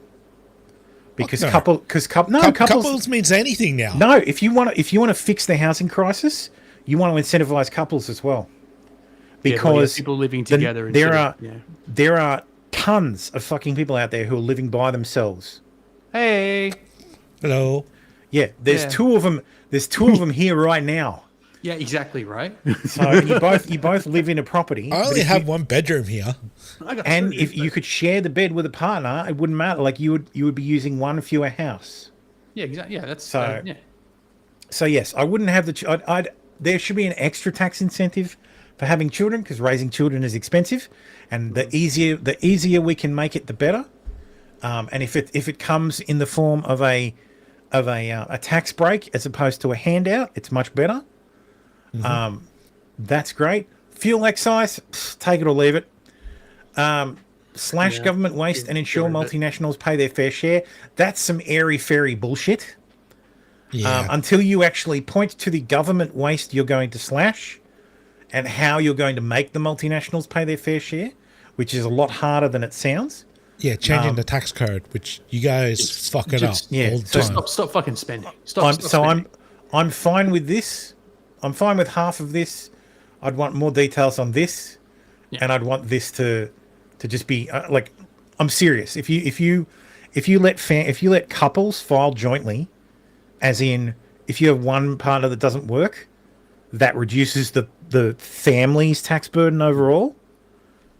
Because couples means anything now. No, if you want to fix the housing crisis, you want to incentivize couples as well. Because people living together. There are tons of fucking people out there who are living by themselves. Hey, hello. Yeah, there's two of them. There's two of them here right now. Yeah, exactly right. So you both live in a property. I only have one bedroom here. And if you could share the bed with a partner, it wouldn't matter. Like you would be using one fewer house. Yeah, exactly. Yeah, that's so. So yes, I wouldn't have there should be an extra tax incentive for having children because raising children is expensive, and the easier we can make it, the better. And if it comes in the form of a tax break as opposed to a handout, it's much better. Mm-hmm. That's great. Fuel excise, take it or leave it. Slash government waste and ensure multinationals pay their fair share. That's some airy-fairy bullshit. Yeah. Until you actually point to the government waste you're going to slash and how you're going to make the multinationals pay their fair share, which is a lot harder than it sounds. Yeah, changing the tax code, which you guys fuck it up all the time. Stop fucking spending. I'm fine with this. I'm fine with half of this. I'd want more details on this, and I'd want this to just be like, I'm serious. If you let couples file jointly, as in if you have one partner that doesn't work, that reduces the family's tax burden overall.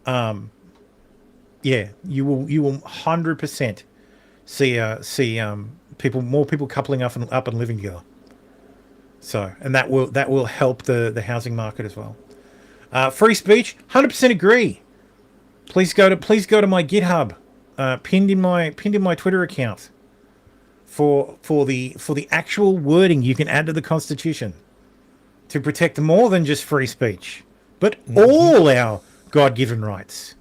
Yeah, you will 100% see more people coupling up and living together. So, and that will help the housing market as well. Free speech, 100% agree. Please go to my GitHub, pinned in my Twitter account, for the actual wording you can add to the Constitution to protect more than just free speech, but all our God-given rights.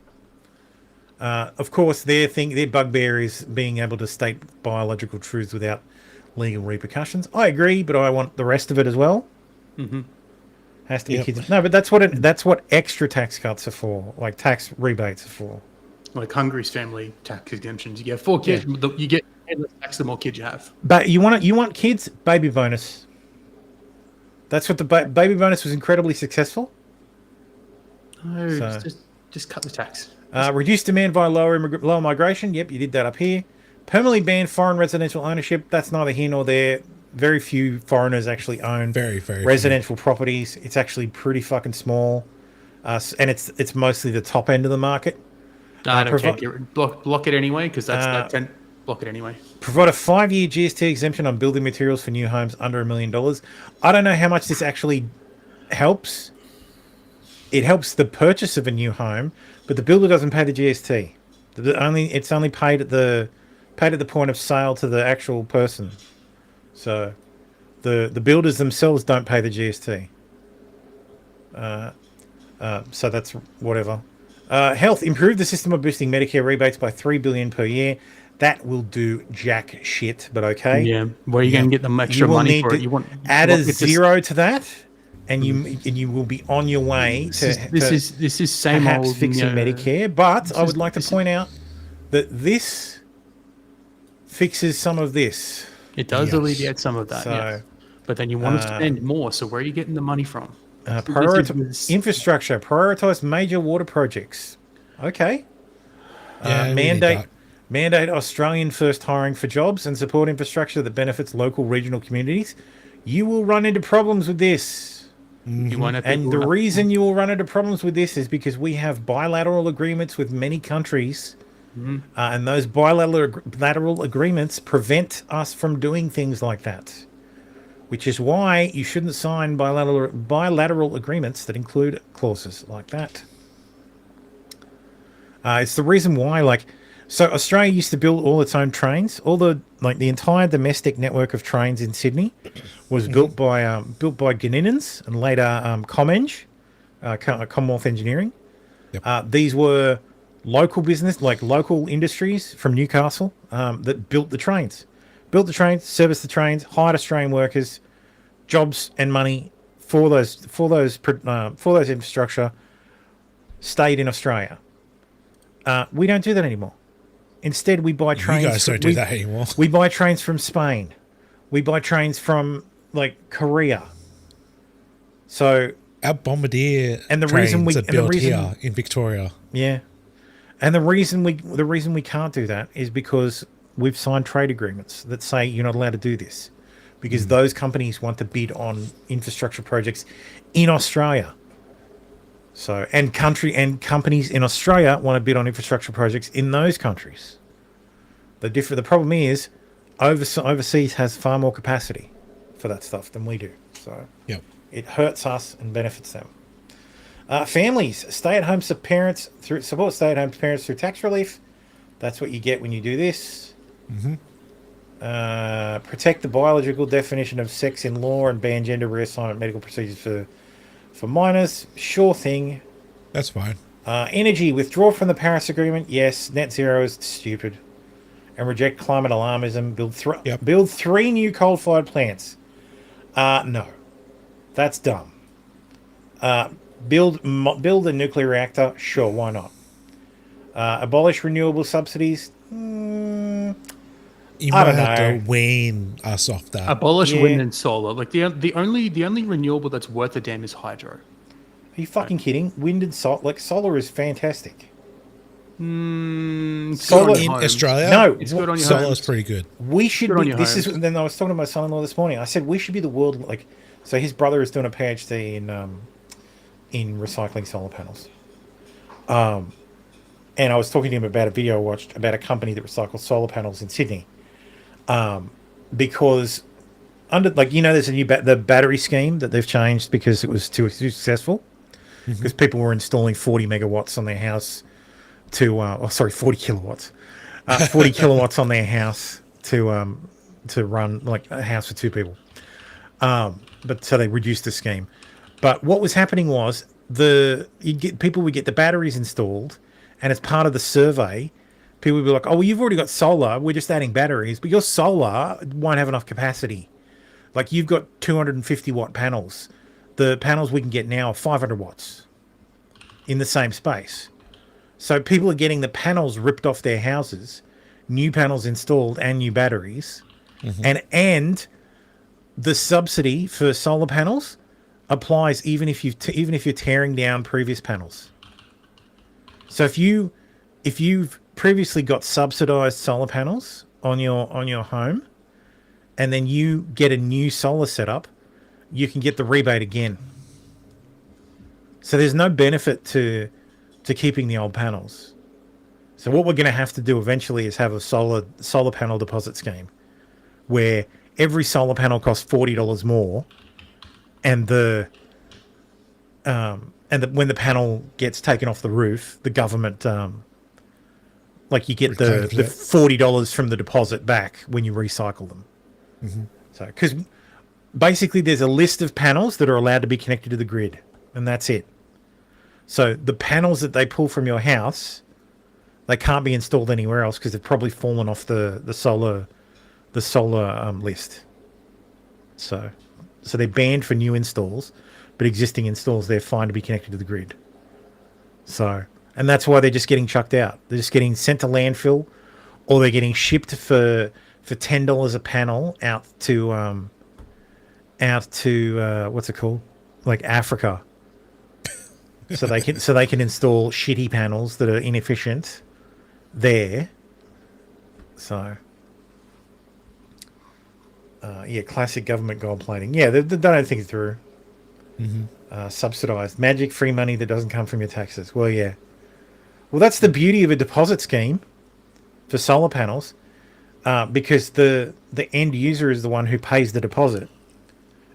Of course, their bugbear is being able to state biological truths without legal repercussions. I agree, but I want the rest of it as well. Mm-hmm. Has to be kids. No, but that's what extra tax cuts are for, like tax rebates are for. Like Hungary's family tax exemptions. You get 4 kids, you get less tax the more kids you have. But you want kids, baby bonus. That's what the baby bonus was incredibly successful. No, just cut the tax. Reduce demand via lower migration. Yep, you did that up here. Permanently ban foreign residential ownership. That's neither here nor there. Very few foreigners actually own very residential properties. It's actually pretty fucking small, and it's mostly the top end of the market. I don't care. Block it anyway, because block it anyway. Provide a 5-year GST exemption on building materials for new homes under $1 million. I don't know how much this actually helps. It helps the purchase of a new home, but the builder doesn't pay the GST. It's only paid at the point of sale to the actual person. So the builders themselves don't pay the GST. So that's whatever. Health, improve the system of boosting Medicare rebates by $3 billion per year. That will do jack shit, but okay. Yeah, where are you going to get the extra money for it? You want add a zero to that, and you will be on your way to this is same perhaps old fixing Medicare. But I would like to point out that this fixes some of this. It does alleviate some of that, So, yes. But then you want to spend more, so where are you getting the money from? Infrastructure, prioritize major water projects. Okay. Mandate Australian first hiring for jobs and support infrastructure that benefits local regional communities. You will run into problems with this. And the reason you will run into problems with this is because we have bilateral agreements with many countries. And those bilateral agreements prevent us from doing things like that, which is why you shouldn't sign bilateral agreements that include clauses like that. It's the reason why, so Australia used to build all its own trains. The entire domestic network of trains in Sydney was built by Gannins and later Comenge, Commonwealth Engineering. These were local business, local industries from Newcastle that built the trains, serviced the trains, hired Australian workers, jobs and money for those infrastructure stayed in Australia. We don't do that anymore. Instead, we buy trains. You guys don't do that anymore. We buy trains from Spain. We buy trains from Korea. So our Bombardier trains are built here in Victoria. Yeah, and the reason we can't do that is because we've signed trade agreements that say you're not allowed to do this, because those companies want to bid on infrastructure projects in Australia. So, and companies in Australia want to bid on infrastructure projects in those countries. The problem is, overseas has far more capacity for that stuff than we do. So, it hurts us and benefits them. Families, stay-at-home parents support stay-at-home parents through tax relief. That's what you get when you do this. Protect the biological definition of sex in law and ban gender reassignment medical procedures for minors. Sure thing. That's fine. Energy, withdraw from the Paris Agreement. Yes. Net zero is stupid. And reject climate alarmism. Build 3 new coal-fired plants. No. That's dumb. Build a nuclear reactor. Sure, why not? Abolish renewable subsidies. You might have to wean us off that. Abolish wind and solar. The only renewable that's worth a damn is hydro. Are you fucking kidding? Wind and solar is fantastic. Solar in Australia? No, it's good on your solar is pretty good. We should be. Then I was talking to my son-in-law this morning. I said we should be the world. So his brother is doing a PhD in recycling solar panels. And I was talking to him about a video I watched about a company that recycles solar panels in Sydney. Because under, like, there's a new the battery scheme that they've changed because it was too successful, because people were installing 40 megawatts on their house to 40 kilowatts, 40 kilowatts on their house to run like a house for two people. But so they reduced the scheme. But what was happening was people would get the batteries installed, and as part of the survey, people would be like, "Oh, well, you've already got solar. We're just adding batteries, but your solar won't have enough capacity. Like, you've got 250 watt panels. The panels we can get now are 500 watts in the same space." So people are getting the panels ripped off their houses, new panels installed, and new batteries, and the subsidy for solar panels applies even if you're tearing down previous panels. So if you've previously got subsidized solar panels on your home, and then you get a new solar setup, you can get the rebate again. So there's no benefit to keeping the old panels. So what we're going to have to do eventually is have a solar panel deposit scheme where every solar panel costs $40 more, and when the panel gets taken off the roof, the government like, you get the $40 from the deposit back when you recycle them. So, because basically there's a list of panels that are allowed to be connected to the grid, and that's it. So the panels that they pull from your house, they can't be installed anywhere else because they've probably fallen off the solar list. So they're banned for new installs, but existing installs, they're fine to be connected to the grid. So, and that's why they're just getting chucked out. They're just getting sent to landfill, or they're getting shipped for $10 a panel out to what's it called, like Africa. so they can install shitty panels that are inefficient there. So classic government gold plating. Yeah, they don't think it through. Subsidized magic free money that doesn't come from your taxes. Well, yeah. Well, that's the beauty of a deposit scheme for solar panels, because the end user is the one who pays the deposit,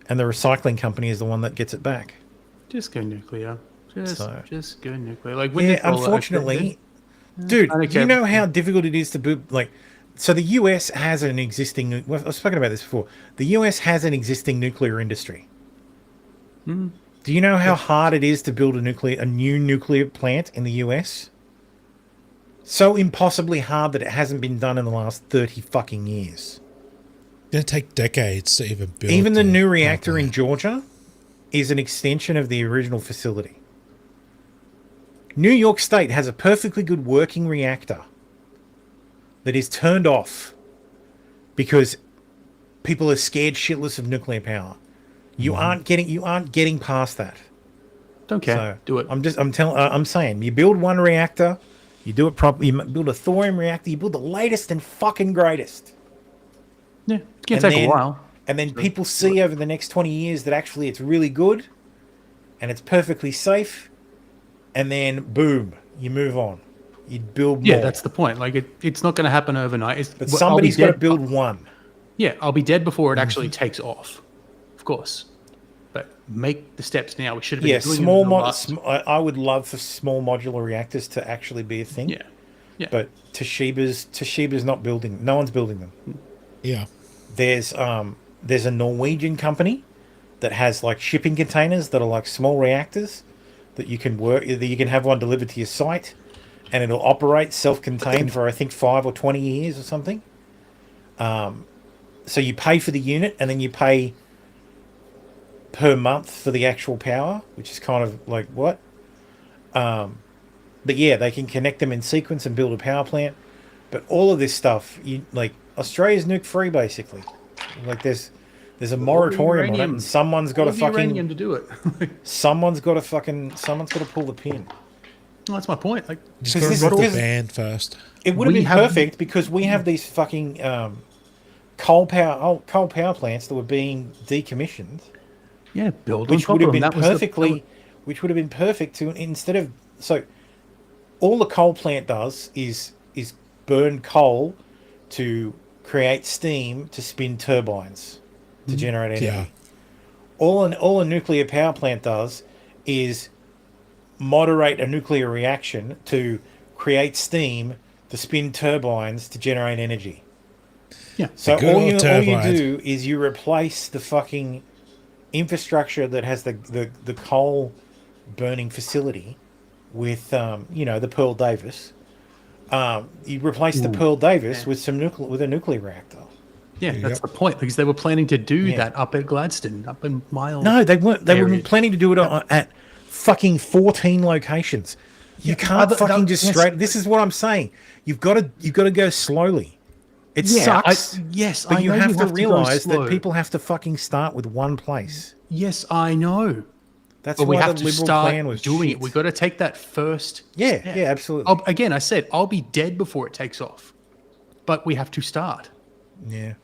and the recycling company is the one that gets it back. Just go nuclear. Just go nuclear. Like, unfortunately, dude, do you know how difficult it is to build? Like, so the US has an existing. I've spoken about this before. The US has an existing nuclear industry. Do you know how hard it is to build a new nuclear plant in the US? So impossibly hard that it hasn't been done in the last 30 fucking years. It's going to take decades to even build. Even the new reactor in Georgia is an extension of the original facility. New York State has a perfectly good working reactor that is turned off because people are scared shitless of nuclear power. You aren't getting past that. Don't care. So do it. I'm saying, you build one reactor, you do it properly. You build a thorium reactor. You build the latest and fucking greatest. Yeah, it's gonna take a while. And then people see over the next 20 years that actually it's really good, and it's perfectly safe. And then boom, you move on. You build more. Yeah, that's the point. Like, it's not going to happen overnight. But somebody's got to build one. Yeah, I'll be dead before it actually takes off. Of course. But make the steps now. We should have been doing it. I would love for small modular reactors to actually be a thing. Yeah. But Toshiba's not building. No one's building them. Yeah. There's a Norwegian company that has like shipping containers that are like small reactors that you can have one delivered to your site, and it'll operate self-contained for I think 5 or 20 years or something. So you pay for the unit, and then you pay per month for the actual power, which is kind of like what? But yeah, they can connect them in sequence and build a power plant. But all of this stuff, Australia's nuke free basically. Like there's a moratorium on it, and someone's got to fucking to do it. someone's got to pull the pin. Well, that's my point. Like, just got to ban first. It would have been perfect because we have these fucking coal power plants that were being decommissioned. Yeah, build which would have been which would have been perfect to instead of all the coal plant does is burn coal to create steam to spin turbines. to generate energy. Yeah. All a nuclear power plant does is moderate a nuclear reaction to create steam to spin turbines to generate energy. Yeah. So The good all old you turbines. do is you replace the fucking infrastructure that has the coal burning facility with the Pearl Davis. You replace the Pearl Davis with a nuclear reactor. Yeah, that's the point, because they were planning to do that up at Gladstone, up in Mile. No, they weren't. They were area. planning to do it at fucking 14 locations. You can't fucking just straight. This is what I'm saying. You've got to go slowly. It sucks. But you have to realize that people have to fucking start with one place. Yes, I know. That's but why we have the to Liberal start plan was doing shit. it. We've got to take that first. Yeah, step. yeah, absolutely. Again, I said I'll be dead before it takes off, but we have to start. Yeah.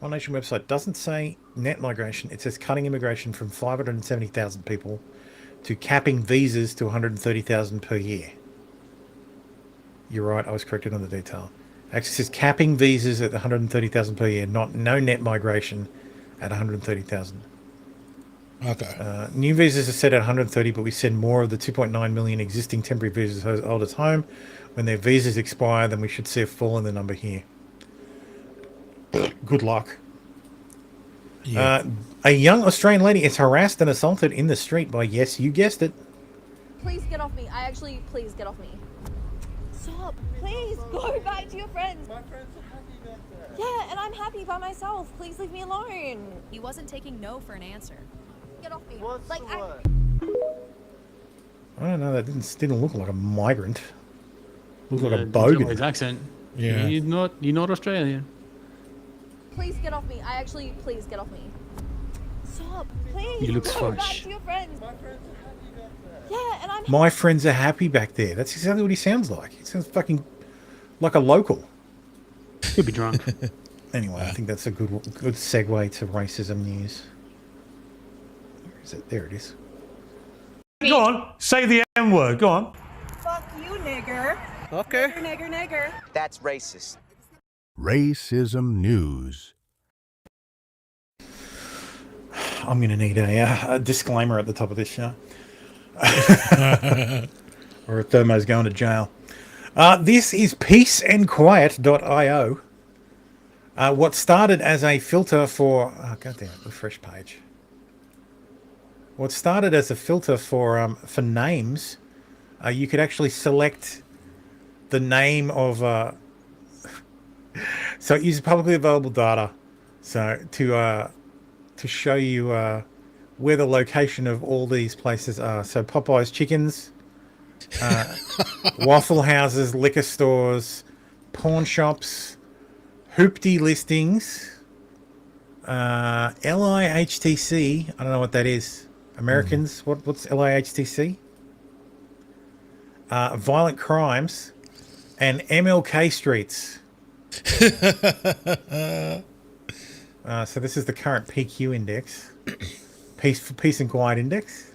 One Nation website doesn't say net migration. It says cutting immigration from 570,000 people to capping visas to 130,000 per year. You're right. I was corrected on the detail. Actually, it says capping visas at 130,000 per year, no net migration at 130,000. Okay. New visas are set at 130, but we send more of the 2.9 million existing temporary visas holders home. When their visas expire, then we should see a fall in the number here. Good luck. Yeah. A young Australian lady is harassed and assaulted in the street by, yes, you guessed it. Please get off me. Please get off me. Stop. Please go back to your friends. My friends are happy back there. Yeah, and I'm happy by myself. Please leave me alone. He wasn't taking no for an answer. Get off me. What's like, the word? I don't know. That didn't look like a migrant. Looked like a His bogan. accent. Yeah. You're not Australian. Please get off me. Please get off me. Stop. Please You look go back fudge. to your friends. My friends are happy back there. Yeah, and I'm My friends are happy back there. That's exactly what he sounds like. He sounds fucking like a local. Could be drunk. Anyway, I think that's a good segue to racism news. Where is it? There it is. Go on, say the M word. Go on. Fuck you, nigger. Okay. Nigger. That's racist. Racism news. I'm going to need a disclaimer at the top of this show. Or Thermo's going to jail. This is peaceandquiet.io. What started as a filter for... Oh, goddamn, refresh page. What started as a filter for names, you could actually select the name of... so it uses publicly available data to show you where the location of all these places are. So Popeye's Chickens, waffle houses, liquor stores, pawn shops, hoopty listings, LIHTC. I don't know what that is. Americans, what's LIHTC? Violent crimes, and MLK streets. So this is the current PQ index, peace and quiet index.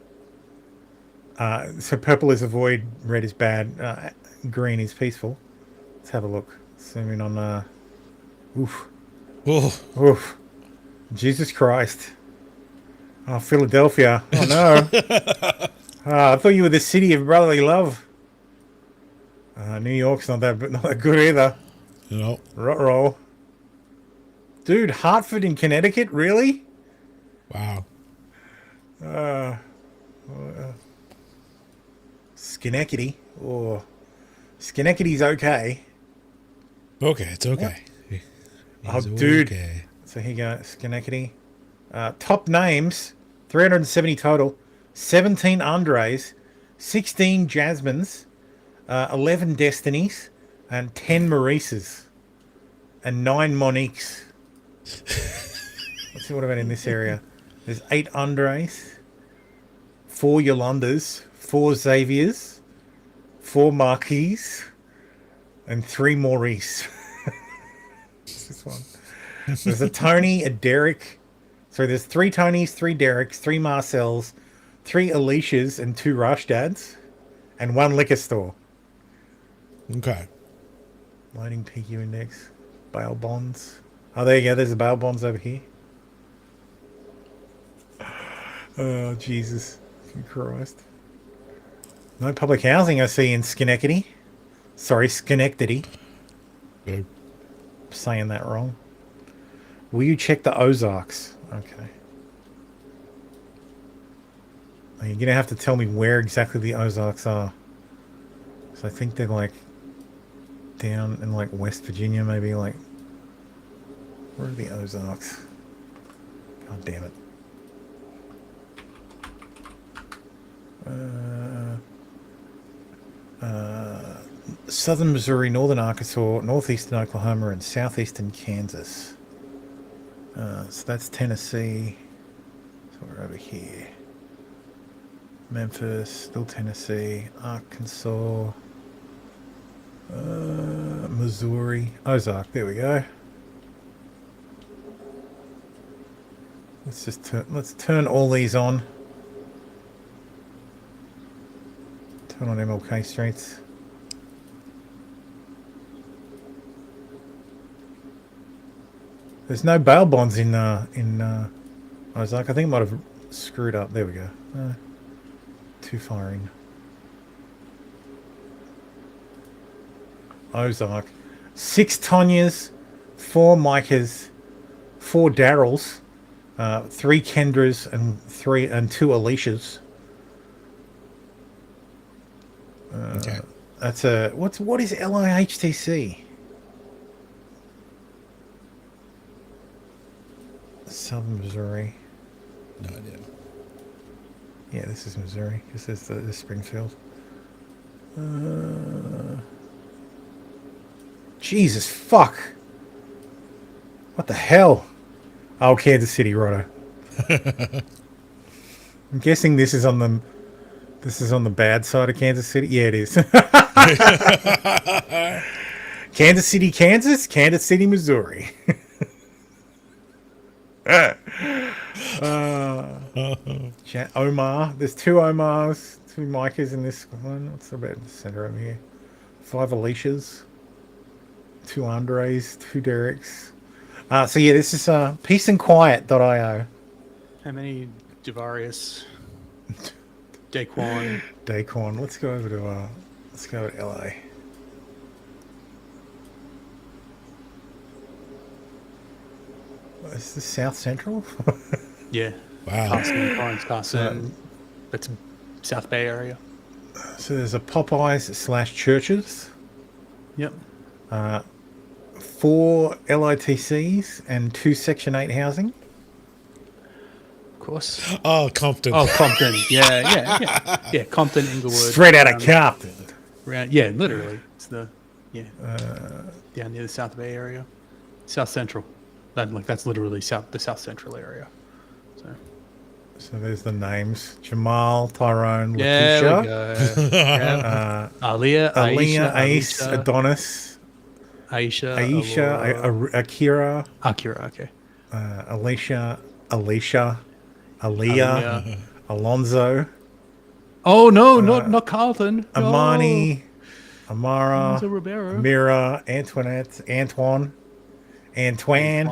So purple is avoid, red is bad, green is peaceful. Let's have a look. Zoom in on. Oof. Jesus Christ. Oh, Philadelphia. Oh no. I thought you were the city of brotherly love. New York's not that good either. No. Ruh-roh. Dude, Hartford in Connecticut? Really? Wow. Schenectady. Oh, Schenectady's okay. Okay, it's okay. Oh, dude. Okay. So here you go, Schenectady. Top names, 370 total. 17 Andres, 16 Jasmines, 11 Destinies, and 10 Maurices, and 9 Moniques. Let's see what about in this area. There's 8 Andres, 4 Yolandas, 4 Xaviers, 4 Marquis, and 3 Maurice. What's this one? There's a Tony, a Derek. So there's 3 Tonys, 3 Dereks, 3 Marcels, 3 Alicias, and 2 Rashdads, and 1 liquor store. Okay. Loading PQ index. Bail bonds. Oh, there you go. There's the bail bonds over here. Oh, Jesus. Christ. No public housing I see in Schenectady. Sorry, Schenectady. Good. Saying that wrong. Will you check the Ozarks? Okay. You're going to have to tell me where exactly the Ozarks are. So I think they're like down in like West Virginia, maybe like. Where are the Ozarks? God damn it. Southern Missouri, northern Arkansas, northeastern Oklahoma, and southeastern Kansas. So that's Tennessee. So we're over here. Memphis, still Tennessee, Arkansas, Missouri, Ozark. There we go. Let's turn all these on. Turn on MLK streets. There's no bail bonds in Ozark. I think it might have screwed up. There we go. Too far in. Ozark. 6 Tonyas, 4 Micahs, 4 Daryls, 3 Kendras, and 2 Alicias. Okay. That's a what is LIHTC? Southern Missouri. No idea. Yeah, this is Missouri. This is the Springfield. Jesus fuck! What the hell? Oh, Kansas City, righto. I'm guessing this is on the bad side of Kansas City. Yeah, it is. Kansas City, Kansas. Kansas City, Missouri. Omar. There's 2 Omars, 2 Micahs in this one. What's about in the center over here? 5 Alicias, 2 Andres, 2 Dereks. So yeah, this is peaceandquiet.io. How many Javarius? Daquan. Daquan. Let's go over to LA. Is this South Central? Yeah. Wow. Carson. That's South Bay area. So there's a Popeyes / churches. Yep. 4 LITCs and 2 Section 8 housing. Of course. Oh, Compton. Oh, Compton. Yeah. Compton, Inglewood. Straight out of Compton. Yeah, literally. It's down near the South Bay area. South Central. That's literally the South Central area. So there's the names: Jamal, Tyrone, There Letitia, we go. Yep. Aaliyah, Ace, Adonis, Aisha, Akira, okay. Alicia, Aaliyah, Alonzo. Oh no, not Carlton. Amani, Amara, Alonzo Ribeiro. Mira, Antoinette, Antoine, Aretha.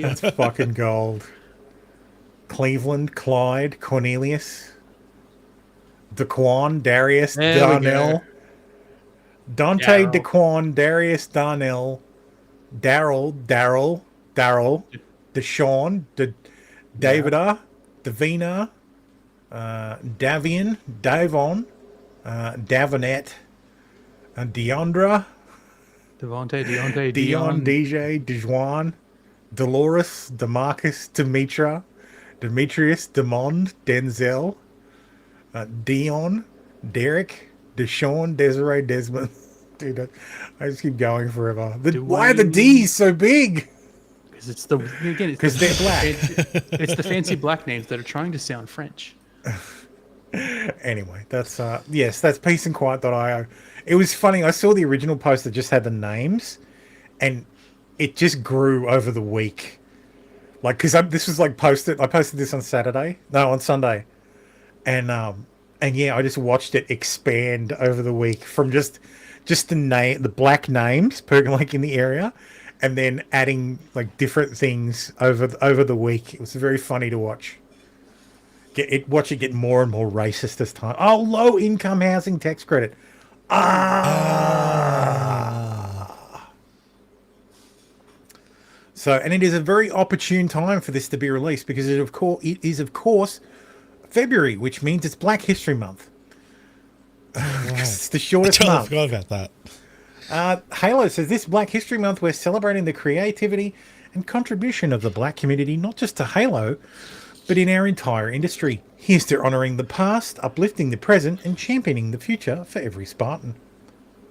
That's fucking gold. Cleveland, Clyde, Cornelius, Daquan, Darius, Darnell, Dante, Daquan, Darius, Darnell, Daryl, Deshaun, Davida, Davina, Davian, Davon, Davinette, Deondra, Deontay, Dion, DJ, Dejuan, Dolores, Demarcus, Demetrius, Demond, Denzel, Dion, Derek, Deshaun, Desiree, Desmond. Dude, I just keep going forever. Why are the D's so big? Because it's they're black. It's the fancy black names that are trying to sound French. Anyway, that's peaceandquiet.io. It was funny. I saw the original post that just had the names, and it just grew over the week. Like, because this was like posted. I posted this on Sunday, and And yeah, I just watched it expand over the week from just the black names percolating in the area, and then adding like different things over the week. It was very funny to watch. Watch it get more and more racist this time. Oh, low income housing tax credit. So, and it is a very opportune time for this to be released because it is of course February, which means it's Black History Month. It's the shortest month. I forgot about that. Halo says this Black History Month we're celebrating the creativity and contribution of the black community, not just to Halo, but in our entire industry. Here's to honouring the past, uplifting the present, and championing the future for every Spartan.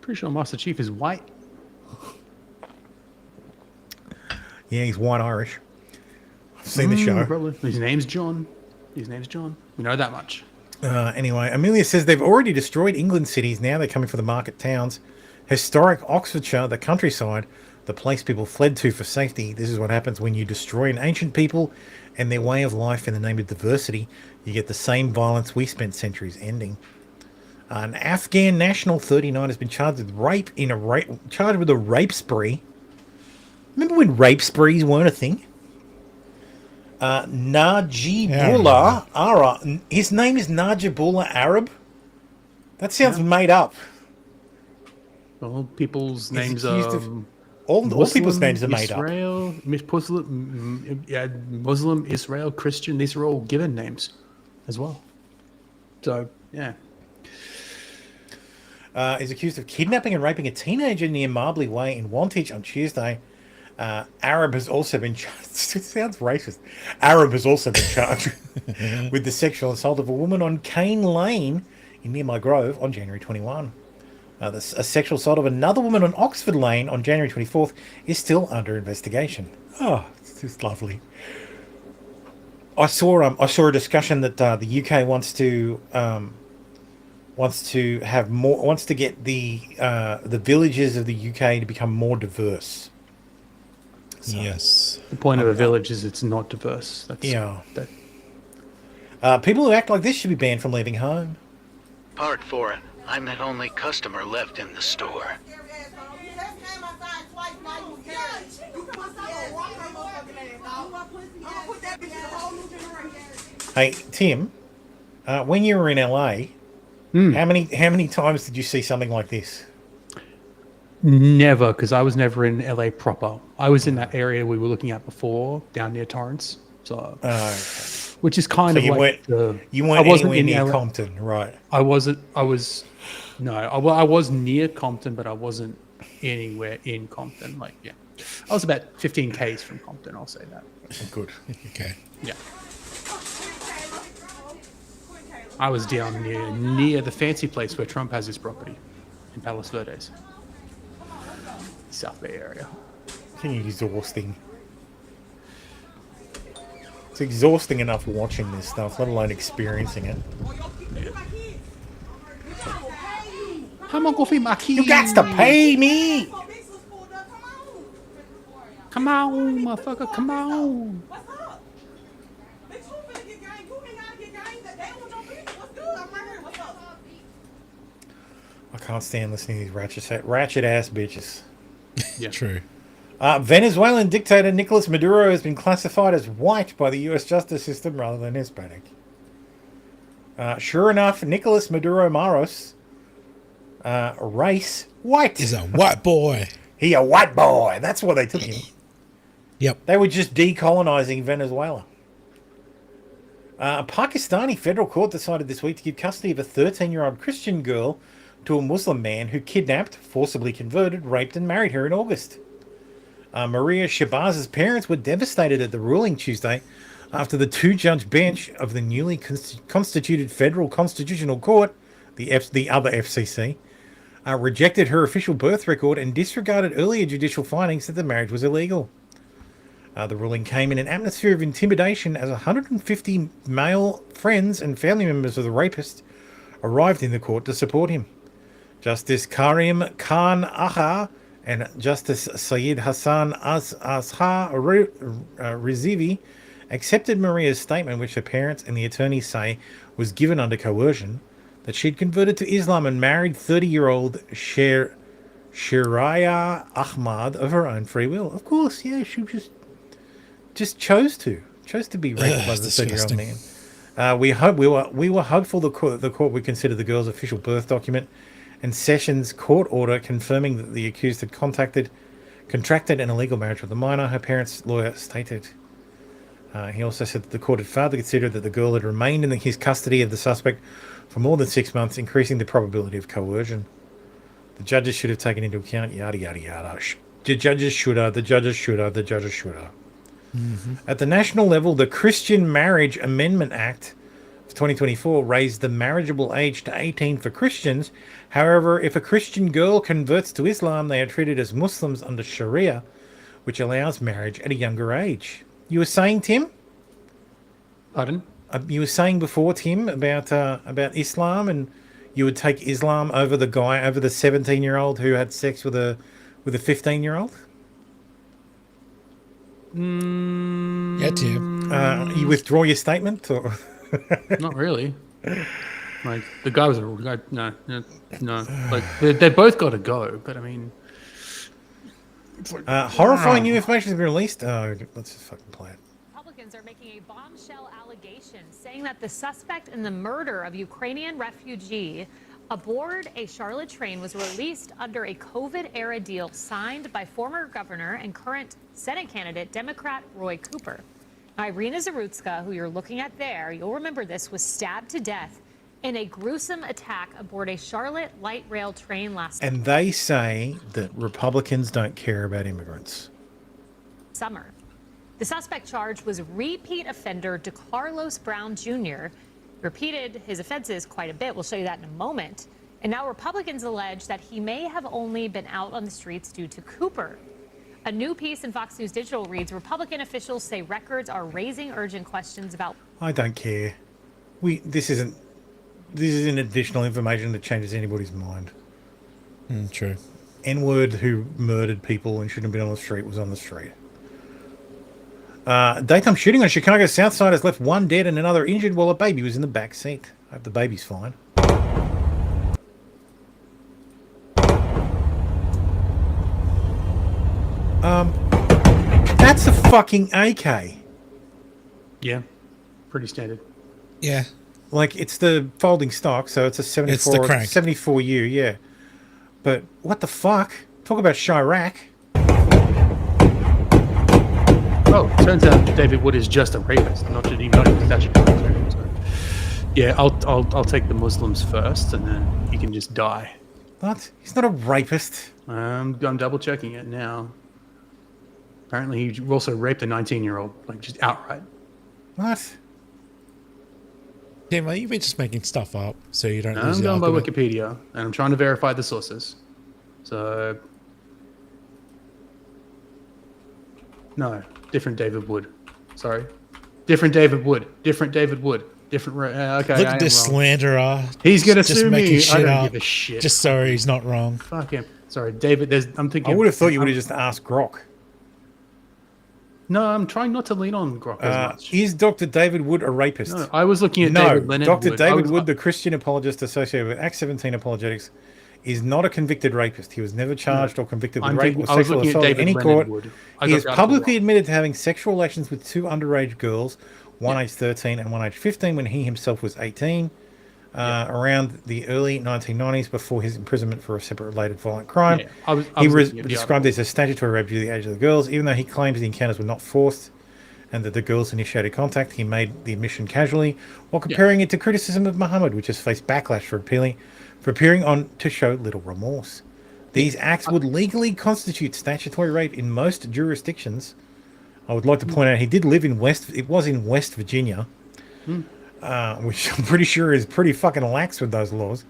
Pretty sure Master Chief is white. Yeah, he's white Irish. I've seen the show. Probably. His name's John. We know that much. Anyway, Amelia says they've already destroyed England cities. Now they're coming for the market towns. Historic Oxfordshire, the countryside, the place people fled to for safety. This is what happens when you destroy an ancient people and their way of life in the name of diversity. You get the same violence we spent centuries ending. An Afghan national, 39, has been charged with charged with a rape spree. Remember when rape sprees weren't a thing? Najibullah Arab. His name is Najibullah Arab. That sounds made up. All people's names are all people's names are made Israel, Muslim, Israel, Christian. These are all given names as well. So yeah. Is accused of kidnapping and raping a teenager near Marbley Way in Wantage on Tuesday. Arab has also been charged. It sounds racist. Arab has also been charged with the sexual assault of a woman on Cane Lane in Near My Grove on January 21. A sexual assault of another woman on Oxford Lane on January 24th is still under investigation. Oh, it's just lovely. I saw a discussion that the UK wants to get the villages of the UK to become more diverse. So, yes. The point of a village is it's not diverse. That's, people who act like this should be banned from leaving home. Part for it. I'm the only customer left in the store. Hey, Tim, when you were in LA, how many times did you see something like this? Never, because I was never in LA proper. I was in that area we were looking at before, down near Torrance. So, which is kind of you like you weren't anywhere near LA. Compton, right? I was near Compton, but I wasn't anywhere in Compton. Like, yeah, I was about 15 k's from Compton. I'll say that. Good. Okay. Yeah. I was down near the fancy place where Trump has his property in Palos Verdes. South Bay area. Exhausting. It's exhausting enough watching this stuff, let alone experiencing it. Come on, go feed my kids. You got to pay me. Come on, motherfucker. Come on. I can't stand listening to these ratchet ass bitches. Yeah, true. Venezuelan dictator Nicolas Maduro has been classified as white by the U.S. justice system rather than Hispanic. Sure enough, Nicolas Maduro Maros, race white. He's a white boy. He a white boy. That's why they took him. Yep. They were just decolonizing Venezuela. A Pakistani federal court decided this week to give custody of a 13-year-old Christian girl to a Muslim man who kidnapped, forcibly converted, raped and married her in August. Maria Shabaz's parents were devastated at the ruling Tuesday after the two-judge bench of the newly constituted Federal Constitutional Court, the other FCC, rejected her official birth record and disregarded earlier judicial findings that the marriage was illegal. The ruling came in an atmosphere of intimidation as 150 male friends and family members of the rapist arrived in the court to support him. Justice Karim Khan Aha and Justice Syed Hassan Azhar Rizivi accepted Maria's statement, which her parents and the attorneys say was given under coercion, that she'd converted to Islam and married 30-year-old Shiraya Ahmad of her own free will. Of course, yeah, she just chose to be raped by the 30-year-old man. We were hopeful the court would consider the girl's official birth document and Sessions court order confirming that the accused had contracted an illegal marriage with the minor, her parents' lawyer stated. He also said that the court had failed to consider that the girl had remained in his custody of the suspect for more than 6 months, increasing the probability of coercion. The judges should have taken into account yada yada yada. The judges should have. Mm-hmm. At the national level, the Christian Marriage Amendment Act of 2024 raised the marriageable age to 18 for Christians. However, if a Christian girl converts to Islam, they are treated as Muslims under Sharia, which allows marriage at a younger age. You were saying, Tim? Pardon? You were saying before, Tim, about Islam, and you would take Islam over the 17-year-old who had sex with a 15-year-old? Yeah, Tim. You withdraw your statement, or not really? Like the guy was no. Like they both got to go, but I mean, horrifying new information has been released. Oh, let's just fucking play it. Republicans are making a bombshell allegation saying that the suspect in the murder of Ukrainian refugee aboard a Charlotte train was released under a COVID-era deal signed by former governor and current Senate candidate, Democrat Roy Cooper. Irina Zarutska, who you're looking at there, you'll remember this, was stabbed to death in a gruesome attack aboard a Charlotte light rail train last And they say that Republicans don't care about immigrants. summer. The suspect charged was repeat offender DeCarlos Brown Jr., repeated his offenses quite a bit. We'll show you that in a moment. And now Republicans allege that he may have only been out on the streets due to Cooper. A new piece in Fox News Digital reads, Republican officials say records are raising urgent questions about... I don't care. This isn't additional information that changes anybody's mind. True. N-word who murdered people and shouldn't have been on the street was on the street. Daytime shooting on Chicago's South Side has left one dead and another injured while a baby was in the back seat. I hope the baby's fine. That's a fucking AK. Yeah, pretty standard. Yeah. Like, it's the folding stock, so it's a 74, It's the crank. 74U, yeah. But what the fuck? Talk about Chirac. Oh, turns out David Wood is just a rapist, not even statutory. So, yeah, I'll take the Muslims first, and then he can just die. What? He's not a rapist. I'm double checking it now. Apparently, he also raped a 19-year-old, like just outright. What? Tim, are you just making stuff up so you don't lose I'm the going by argument? Wikipedia, and I'm trying to verify the sources. So, no, different David Wood. Sorry, different David Wood. Different David Wood. Different. Okay. Look at this slanderer. He's gonna Just sue making me. shit I don't up. give a shit. Just so he's not wrong. Fuck him. Sorry, David. I'm thinking. I would have thought you would have just asked Grok. No, I'm trying not to lean on Grok as much. Is Dr. David Wood a rapist? No, I was looking at David Leonard Dr. Wood. David Wood, the Christian apologist associated with Act 17 apologetics, is not a convicted rapist. He was never charged or convicted with rape or sexual assault in any court. He has publicly admitted to having sexual relations with two underage girls, one aged 13 and one aged 15, when he himself was 18, around the early 1990s before his imprisonment for a separate related violent crime. Yeah, He described this as statutory rape due to the age of the girls, even though he claims the encounters were not forced and that the girls initiated contact. He made the admission casually while comparing it to criticism of Muhammad, which has faced backlash for appearing on to show little remorse. These acts would legally constitute statutory rape in most jurisdictions. I would like to point out he did live in West Virginia, which I'm pretty sure is pretty fucking lax with those laws.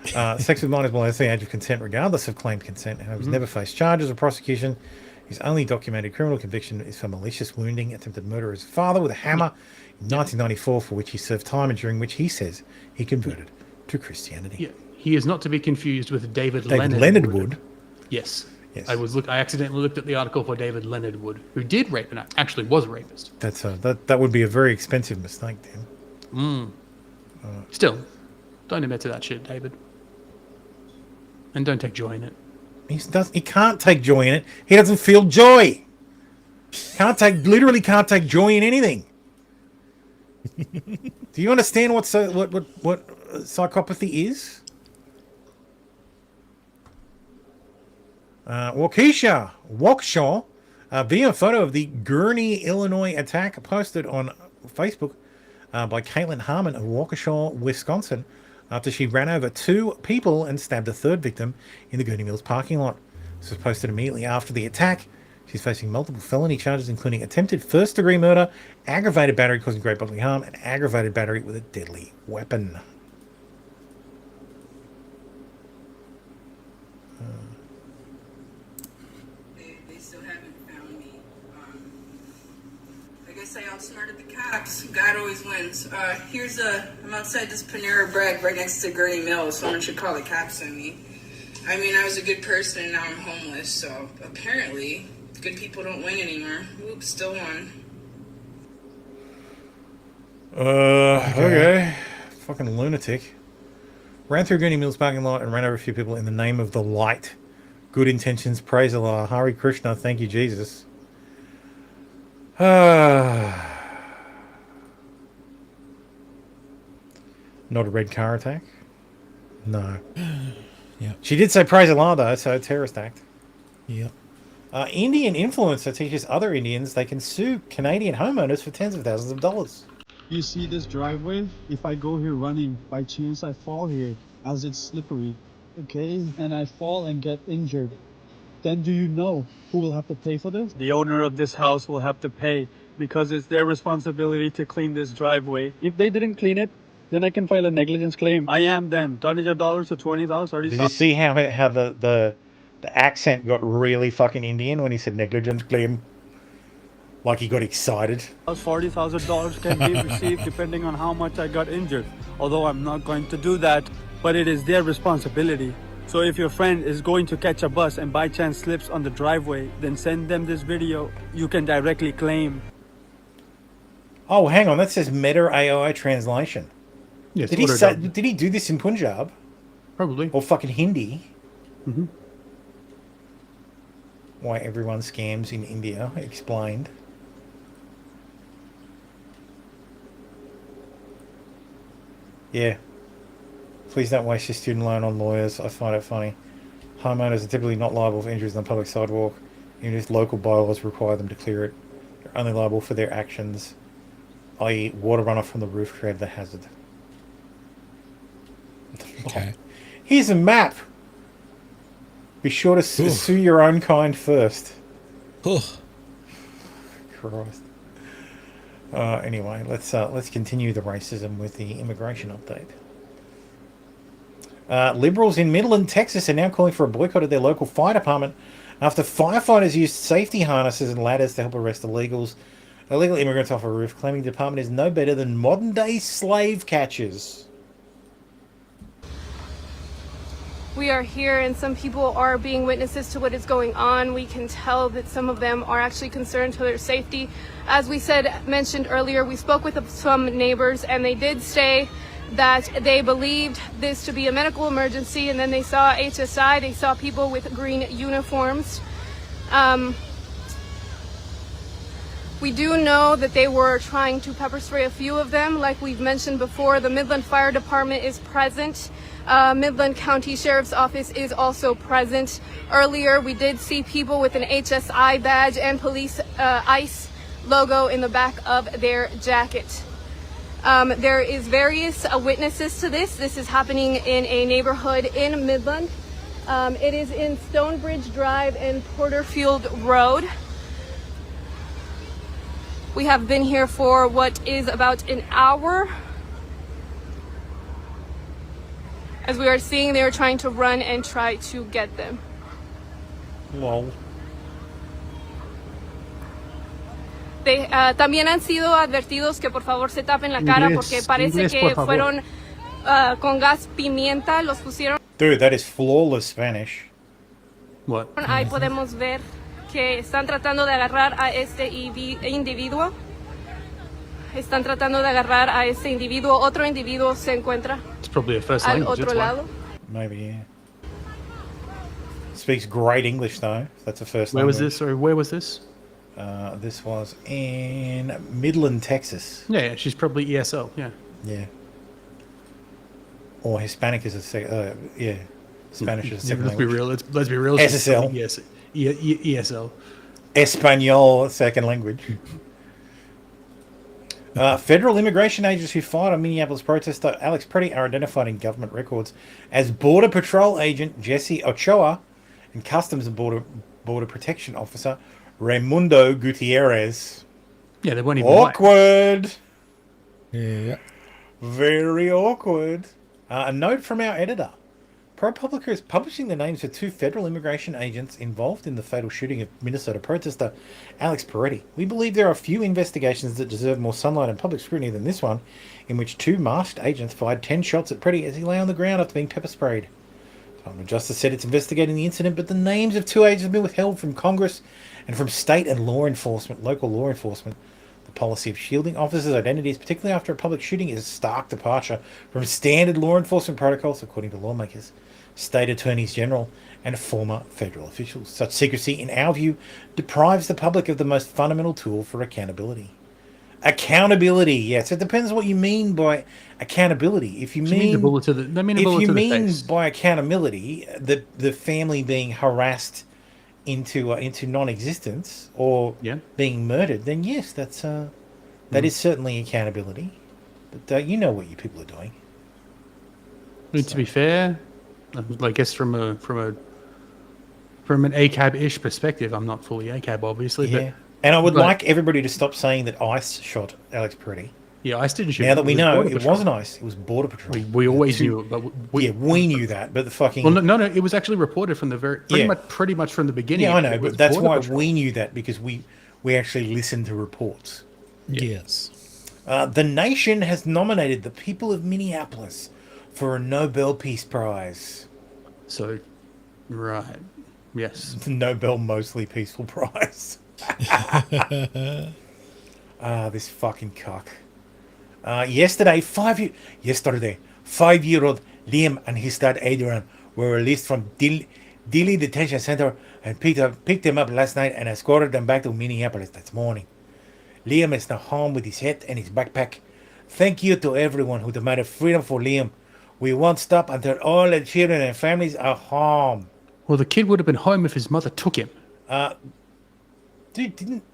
Sex with minors below the age of consent, regardless of claimed consent, and has never faced charges or prosecution. His only documented criminal conviction is for malicious wounding, attempted murder of his father with a hammer in 1994, for which he served time and during which he says he converted to Christianity. Yeah, he is not to be confused with David Leonard Wood. Yes. Yes. I accidentally looked at the article for David Leonard Wood, who did rape and actually was a rapist. That would be a very expensive mistake, Tim. Still, Don't admit to that shit, David. And don't take joy in it. He can't take joy in it. He doesn't feel joy. Literally can't take joy in anything. Do you understand what psychopathy is? Waukesha, via a photo of the Gurnee, Illinois attack posted on Facebook by Caitlin Harmon of Waukesha, Wisconsin, after she ran over 2 people and stabbed a 3rd victim in the Gurnee Mills parking lot. This was posted immediately after the attack. She's facing multiple felony charges, including attempted first-degree murder, aggravated battery causing great bodily harm, and aggravated battery with a deadly weapon. They still haven't found me. Like I say, outsmarted the cops. God always wins. I'm outside this Panera Bread right next to Gurnee Mills. Someone should call the cops on me. I mean, I was a good person and now I'm homeless, so apparently good people don't win anymore. Oops, still won. Okay. Fucking lunatic. Ran through Gurnee Mills parking lot and ran over a few people in the name of the light. Good intentions, praise Allah. Hare Krishna, thank you, Jesus. Not a red car attack? No. Yeah. She did say praise Allah, though, so terrorist act. Yep. Indian influencer teaches other Indians they can sue Canadian homeowners for tens of thousands of dollars. You see this driveway? If I go here running, by chance I fall here, as it's slippery, okay? And I fall and get injured. Then do you know who will have to pay for this? The owner of this house will have to pay because it's their responsibility to clean this driveway. If they didn't clean it, then I can file a negligence claim. I am then. $20 to $20, Did you see how the accent got really fucking Indian when he said negligence claim? Like he got excited. $40,000 can be received depending on how much I got injured. Although I'm not going to do that, but it is their responsibility. So if your friend is going to catch a bus and by chance slips on the driveway, then send them this video. You can directly claim. Oh, hang on. That says Meta AI translation. Yes. Did he do this in Punjab? Probably. Or fucking Hindi? Mm-hmm. Why everyone scams in India. Explained. Yeah. Please don't waste your student loan on lawyers. I find it funny. Homeowners are typically not liable for injuries on the public sidewalk, even if local bylaws require them to clear it. They're only liable for their actions, i.e. water runoff from the roof created the hazard. Okay. Here's a map. Be sure to sue your own kind first. Christ. Anyway, let's continue the racism with the immigration update. Liberals in Midland, Texas are now calling for a boycott of their local fire department after firefighters used safety harnesses and ladders to help arrest illegals. Illegal immigrants off a roof, claiming the department is no better than modern-day slave catchers. We are here and some people are being witnesses to what is going on. We can tell that some of them are actually concerned for their safety. As we mentioned earlier, we spoke with some neighbors and they did say that they believed this to be a medical emergency, and then they saw HSI, they saw people with green uniforms. We do know that they were trying to pepper spray a few of them. Like we've mentioned before, the Midland Fire Department is present. Midland County Sheriff's Office is also present. Earlier, we did see people with an HSI badge and police ICE logo in the back of their jacket. There is various witnesses to this. This is happening in a neighborhood in Midland. It is in Stonebridge Drive and Porterfield Road. We have been here for what is about an hour. As we are seeing, they are trying to run and try to get them. Lol. They, también han sido advertidos que por favor se tapen la cara porque parece que fueron con gas pimienta, los pusieron. Dude, that is flawless Spanish. What? Ahí podemos ver que están tratando de agarrar a este individuo. están tratando de agarrar a ese individuo. Otro individuo se encuentra It's probably a first al language. otro That's why. lado. Maybe, yeah. Speaks great English, though. That's a first Where was language. this? Sorry, where was this? This was in Midland, Texas. Yeah, she's probably ESL. Yeah. Yeah. Or Hispanic is a second. Yeah. Spanish is a second Let's be language. real. Let's be real. she's SSL. probably ESL. Espanol, second language. Federal immigration agents who fired on Minneapolis protester Alex Pretty are identified in government records as Border Patrol agent Jesse Ochoa and Customs and Border Protection officer Raimundo Gutierrez. Yeah, they weren't even awkward. Yeah. Very awkward. A note from our editor. ProPublica is publishing the names of 2 federal immigration agents involved in the fatal shooting of Minnesota protester Alex Peretti. We believe there are few investigations that deserve more sunlight and public scrutiny than this one, in which 2 masked agents fired 10 shots at Peretti as he lay on the ground after being pepper sprayed. The Department of Justice said it's investigating the incident, but the names of 2 agents have been withheld from Congress and from state and local law enforcement. The policy of shielding officers' identities, particularly after a public shooting, is a stark departure from standard law enforcement protocols, according to lawmakers, state attorneys general, and former federal officials. Such secrecy, in our view, deprives the public of the most fundamental tool for accountability. Accountability, yes. It depends what you mean by accountability. If you mean by accountability the family being harassed into non-existence or being murdered, then yes, that is certainly accountability. But you know what you people are doing. I mean, to be fair, I guess from an ACAB-ish perspective, I'm not fully ACAB, obviously. Yeah. But, And I would like everybody to stop saying that ICE shot Alex Peretti. Yeah, ICE didn't shoot Now him. that we It was know Border it Patrol. wasn't ICE, it was Border Patrol. We always knew it, but we knew that, but the fucking... Well, no, it was actually reported from the pretty much from the beginning. Yeah, I know, It was but that's Border why Patrol. we knew that, because we actually listened to reports. Yes. The nation has nominated the people of Minneapolis for a Nobel Peace Prize. So, right. Yes. The Nobel Mostly Peaceful Prize. This fucking cuck. Yesterday, 5-year-old Liam and his dad Adrian were released from Dilley Detention Center and picked them up last night and escorted them back to Minneapolis this morning. Liam is now home with his head and his backpack. Thank you to everyone who demanded freedom for Liam. We won't stop until all the children and families are home. Well, the kid would have been home if his mother took him. Dude, didn't...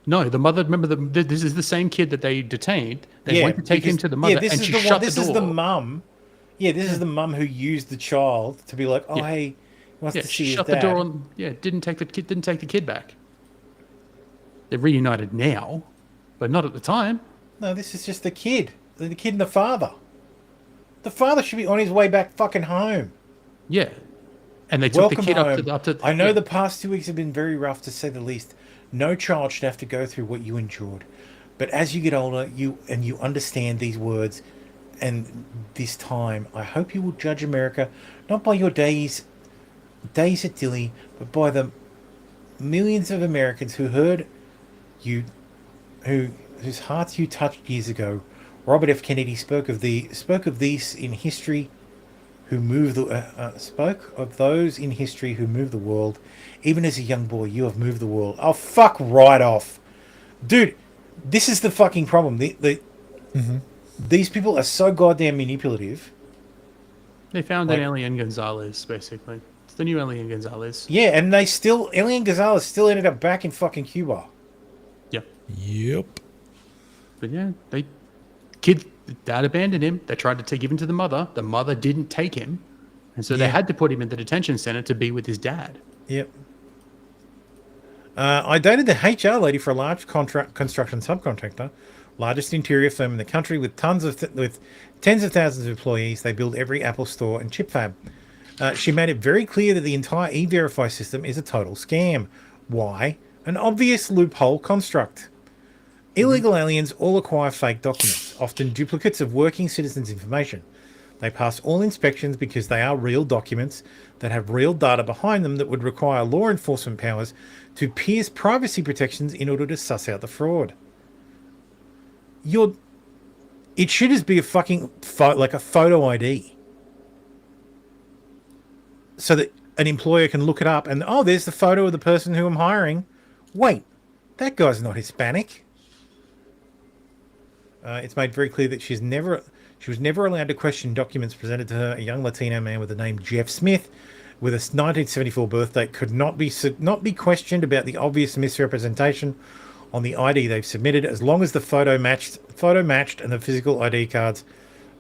No, the mother, remember, this is the same kid that they detained. They went to take him to the mother, and she shut the door. This is the mum. Yeah, this is the mum who used the child to be like, oh, hey, he wants to see his shut dad. the door on. Yeah, didn't take the kid back. They're reunited now, but not at the time. No, this is just the kid and the father. The father should be on his way back fucking home. Yeah, and they took the kid home. up to. I know the past 2 weeks have been very rough, to say the least. No child should have to go through what you endured. But as you get older, you understand these words and this time, I hope you will judge America not by your days at Dilley, but by the millions of Americans who heard you, whose hearts you touched years ago. Robert F. Kennedy spoke of these in history who moved spoke of those in history who moved the world. Even as a young boy, you have moved the world. Oh, fuck right off. Dude, this is the fucking problem. These people are so goddamn manipulative. They found an Elian Gonzalez, basically. It's the new Elian Gonzalez. Yeah, and Elian Gonzalez still ended up back in fucking Cuba. Yep. But yeah, dad abandoned him. They tried to give him to the mother. The mother didn't take him. And so they had to put him in the detention center to be with his dad. Yep. I dated the HR lady for a large construction subcontractor, largest interior firm in the country with tens of thousands of employees. They build every Apple store and chip fab. She made it very clear that the entire E-Verify system is a total scam. Why? An obvious loophole construct. Illegal aliens all acquire fake documents, often duplicates of working citizens' information. They pass all inspections because they are real documents that have real data behind them that would require law enforcement powers to pierce privacy protections in order to suss out the fraud. It should just be a fucking like a photo ID, so that an employer can look it up and there's the photo of the person who I'm hiring. Wait, that guy's not Hispanic. It's made very clear that she was never allowed to question documents presented to her. A young Latino man with the name Jeff Smith, with a 1974 birth date, could not be questioned about the obvious misrepresentation on the ID they've submitted, as long as the photo matched and the physical ID cards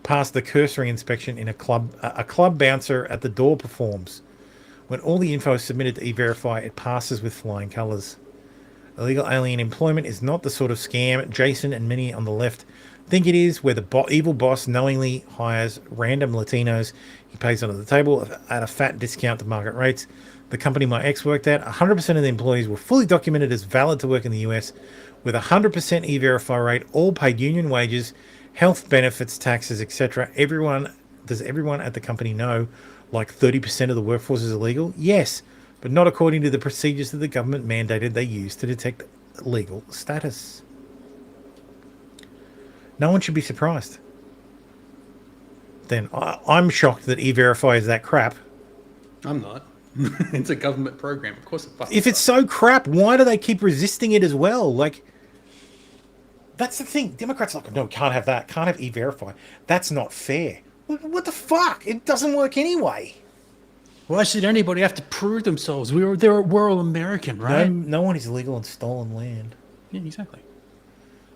passed the cursory inspection in a club bouncer at the door performs. When all the info is submitted to E-Verify, it passes with flying colours. Illegal alien employment is not the sort of scam Jason and many on the left think it is, where the evil boss knowingly hires random Latinos he pays under the table at a fat discount to market rates. The company my ex worked at, 100% of the employees were fully documented as valid to work in the US, with a 100% E-Verify rate, all paid union wages, health benefits, taxes, etc. Does everyone at the company know like 30% of the workforce is illegal? Yes, but not according to the procedures that the government mandated they use to detect legal status. No one should be surprised. Then I'm shocked that E-Verify is that crap. I'm not. It's a government program. Of course it fucking If it's so crap, why do they keep resisting it as well? Like, that's the thing. Democrats are like, no, can't have that. Can't have E-Verify. That's not fair. What the fuck? It doesn't work anyway. Why should anybody have to prove themselves? We're all American, right? No one is illegal on stolen land. Yeah, exactly.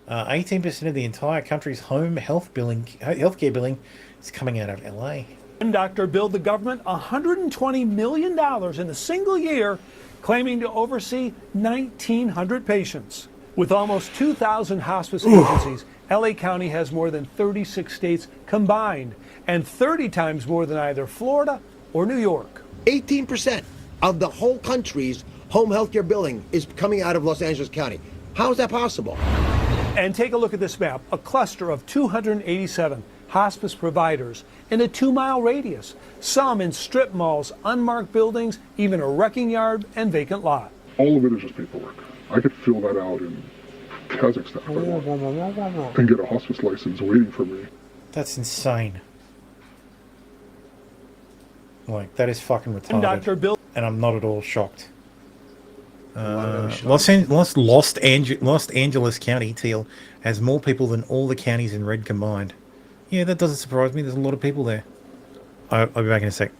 18% of the entire country's home healthcare billing is coming out of LA. One doctor billed the government $120 million in a single year, claiming to oversee 1,900 patients. With almost 2,000 hospice agencies, LA County has more than 36 states combined, and 30 times more than either Florida or New York. 18% of the whole country's home healthcare billing is coming out of Los Angeles County. How is that possible? And take a look at this map, a cluster of 287 hospice providers in a 2-mile radius, some in strip malls, unmarked buildings, even a wrecking yard and vacant lot. All of it is just paperwork. I could fill that out in Kazakhstan if I want, and get a hospice license waiting for me. That's insane. Like, that is fucking retarded. Dr. Bill, and I'm not at all shocked. Los Angeles County, Teal, has more people than all the counties in red combined. Yeah, that doesn't surprise me. There's a lot of people there. I'll be back in a sec.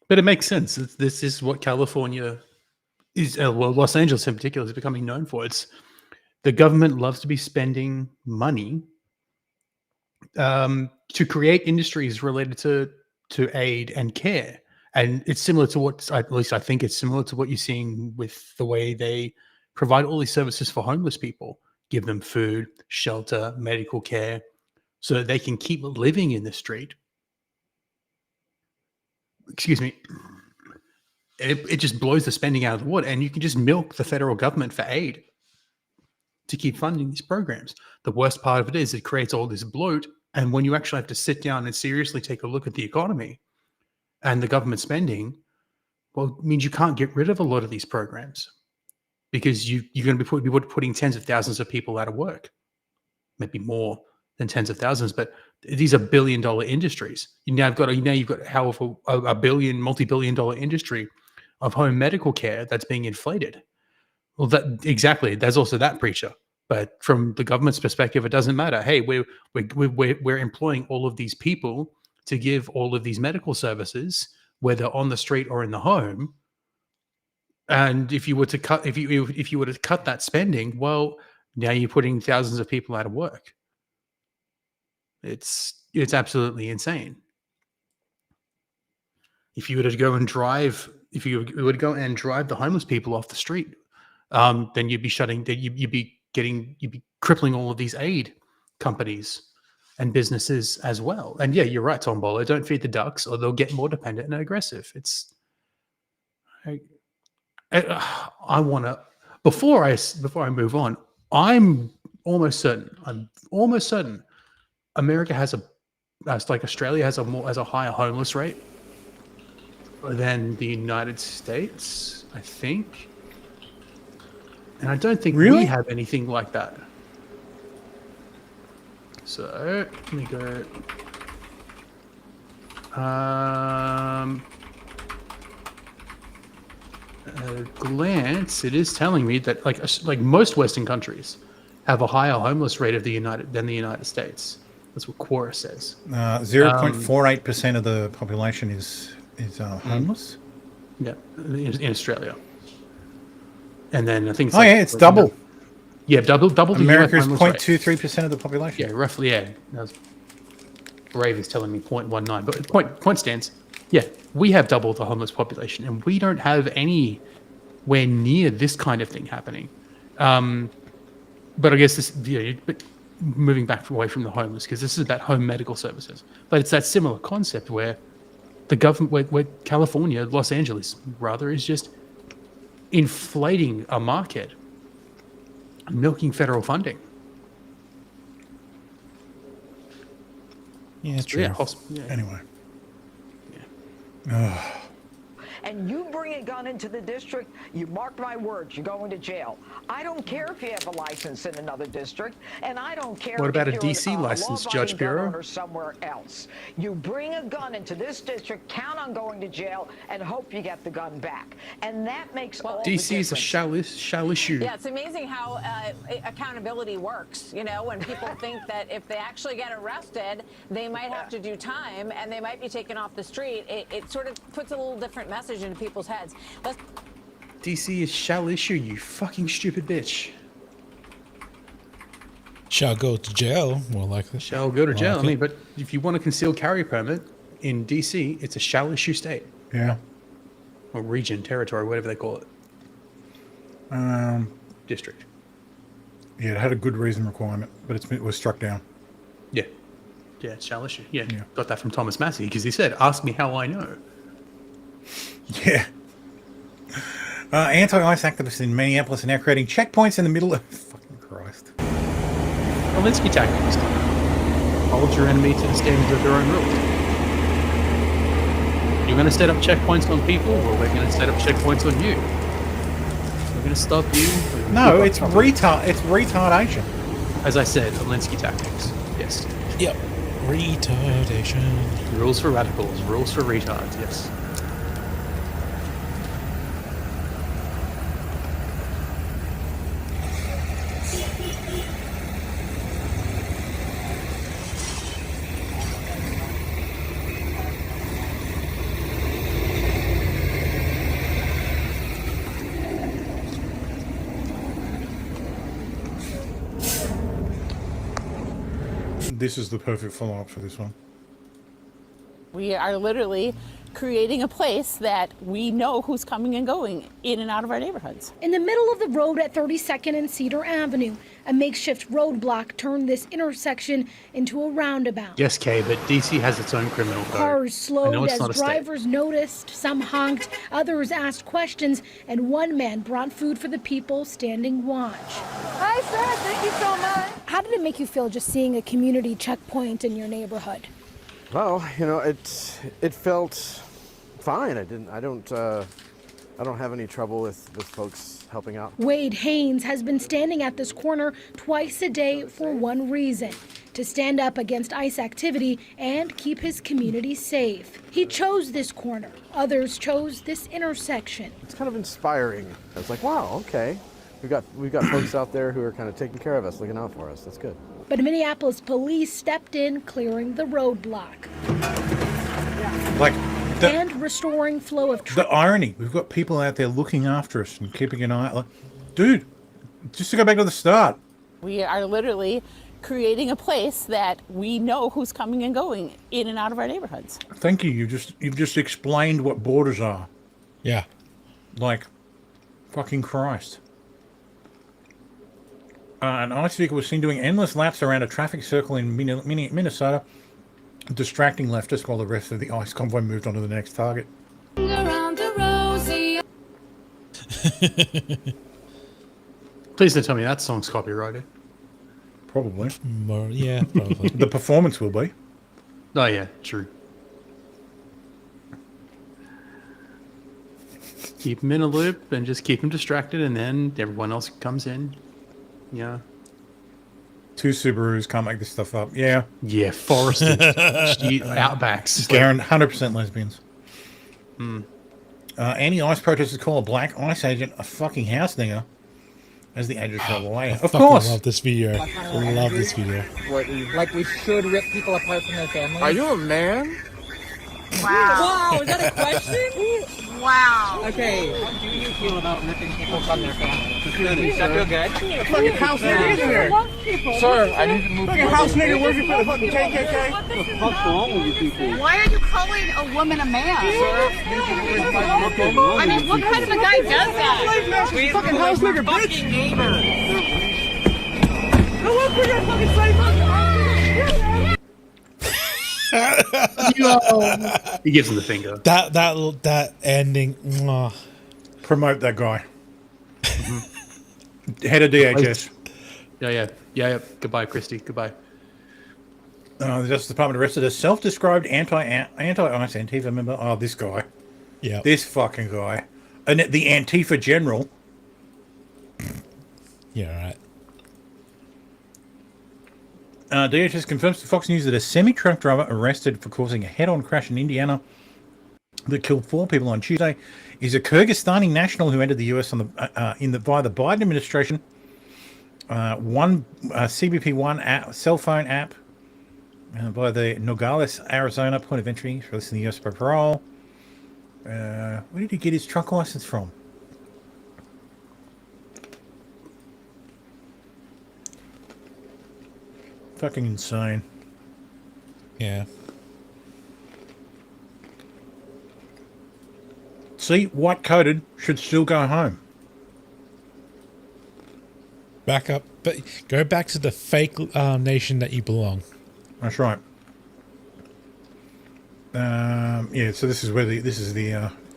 But it makes sense. This is what California is, well, Los Angeles in particular is becoming known for. It's the government loves to be spending money to create industries related to aid and care. And it's similar to what, at least I think it's similar to what you're seeing with the way they provide all these services for homeless people, give them food, shelter, medical care, so that they can keep living in the street. Excuse me. It just blows the spending out of the water, and you can just milk the federal government for aid to keep funding these programs. The worst part of it is it creates all this bloat, and when you actually have to sit down and seriously take a look at the economy and the government spending, well, it means you can't get rid of a lot of these programs because you're going to be putting tens of thousands of people out of work, maybe more than tens of thousands, but these are billion-dollar industries. You've got a multi-billion-dollar industry of home medical care that's being inflated. Well, there's also that preacher. But from the government's perspective, it doesn't matter. Hey, we're employing all of these people to give all of these medical services, whether on the street or in the home. And if you were to cut that spending, well, now you're putting thousands of people out of work. It's absolutely insane. If you were to go and drive the homeless people off the street, then you'd be crippling all of these aid companies and businesses as well. And yeah, you're right, Tom Bolo. Don't feed the ducks, or they'll get more dependent and aggressive. I want to. Before I move on, I'm almost certain America has Australia has a higher homeless rate than the United States, I think. And I don't think Really? we have anything like that. So, let me go. At a glance, it is telling me that like most Western countries have a higher homeless rate than the United States. That's what Quora says. 0.48% of the population is homeless. Yeah, in Australia. And then I think it's it's double. Yeah, double the America is US homeless rate. 0.23% of the population. Yeah, roughly. Yeah, Brave is telling me 0.19, but point stands. Yeah, we have double the homeless population, and we don't have anywhere near this kind of thing happening. But I guess this, but moving back away from the homeless, because this is about home medical services. But it's that similar concept where the government, where California, Los Angeles, rather, is just inflating a market, milking federal funding. Yeah, true. Yeah. Anyway. And you bring a gun into the district, you mark my words, you're going to jail. I don't care if you have a license in another district, and I don't care What about if a you're DC license, Judge gun Bureau? owner somewhere else. You bring a gun into this district, count on going to jail, and hope you get the gun back. And that makes all the DC is a shall issue. Yeah, it's amazing how accountability works. You know, when people think that if they actually get arrested, they might have to do time and they might be taken off the street. It sort of puts a little different message into people's heads. DC is shall issue, you fucking stupid bitch. Shall go to jail, more likely. Shall go to jail. Likely. I mean, but if you want a concealed carry permit in DC, it's a shall issue state. Yeah. Or region, territory, whatever they call it. District. Yeah, it had a good reason requirement, but it was struck down. Yeah. Yeah, it's shall issue. Yeah. Got that from Thomas Massey because he said, ask me how I know. Yeah. Anti-ICE activists in Minneapolis are now creating checkpoints in the middle of... Fucking Christ. Alinsky tactics. Hold your enemy to the standards of their own rules. You're going to set up checkpoints on people, or we're going to set up checkpoints on you. We're going to stop you. No, it's retardation. As I said, Alinsky tactics. Yes. Yep. Retardation. Rules for radicals, rules for retards, yes. This is the perfect follow-up for this one. We are literally creating a place that we know who's coming and going in and out of our neighborhoods. In the middle of the road at 32nd and Cedar Avenue, a makeshift roadblock turned this intersection into a roundabout. Yes, Kay, but DC has its own criminal code. Cars slowed as not a state. drivers noticed, some honked, others asked questions, and one man brought food for the people standing watch. Hi, sir. Thank you so much. How did it make you feel just seeing a community checkpoint in your neighborhood? Well, you know, it felt fine. I don't have any trouble with folks helping out. Wade Haynes has been standing at this corner twice a day for one reason: to stand up against ICE activity and keep his community safe. He chose this corner. Others chose this intersection. It's kind of inspiring. I was like, wow, okay. We've got folks out there who are kind of taking care of us, looking out for us. That's good. But Minneapolis police stepped in, clearing the roadblock. Like, and restoring flow of the irony. We've got people out there looking after us and keeping an eye. Like, dude, just to go back to the start. We are literally creating a place that we know who's coming and going in and out of our neighborhoods. Thank you. You've just explained what borders are. Yeah. Like, fucking Christ. An ICE vehicle was seen doing endless laps around a traffic circle in Minnesota, distracting leftists while the rest of the ICE convoy moved on to the next target. Please don't tell me that song's copyrighted. Probably. Yeah, probably. The performance will be. Oh, yeah, true. keep him in a loop and just keep him distracted, and then everyone else comes in. Yeah. 2 Subarus, can't make this stuff up. Yeah. Yeah, forested. Outbacks. Garen, 100% lesbians. Hmm. Anti-ice protesters call a black ice agent a fucking house nigger as the agent fell away. Of Fucking course. love this video. I love this video. Like we should rip people apart from their families? Are you a man? Wow. Wow, is that a question? Wow. Okay. How do you feel about ripping people from their families? Does that feel good? Fucking house nigger, isn't there? Sir, I need to move. Fucking house nigger, where's your fucking KKK? What the fuck's wrong with you people? Why are you calling a woman a man? I mean, what kind of a guy does that? We fucking house nigger, bitch. Fucking neighbor. Go up for your fucking sake. He gives him the finger. That ending. Mwah. Promote that guy. Head of DHS. Yeah. Goodbye, Christy. Goodbye. The Justice Department arrested a self-described anti-ice Antifa member. Oh, this guy. Yeah. This fucking guy. And the Antifa general. Yeah, right. DHS confirms to Fox News that a semi-truck driver arrested for causing a head-on crash in Indiana that killed 4 people on Tuesday is a Kyrgyzstani national who entered the US on the via the Biden administration. One CBP-1 app, cell phone app by the Nogales, Arizona point of entry, released in the US by parole. Where did he get his truck license from? Fucking insane. Yeah. See, white coated should still go home. Back up, but go back to the fake nation that you belong. That's right. Yeah. So this is where the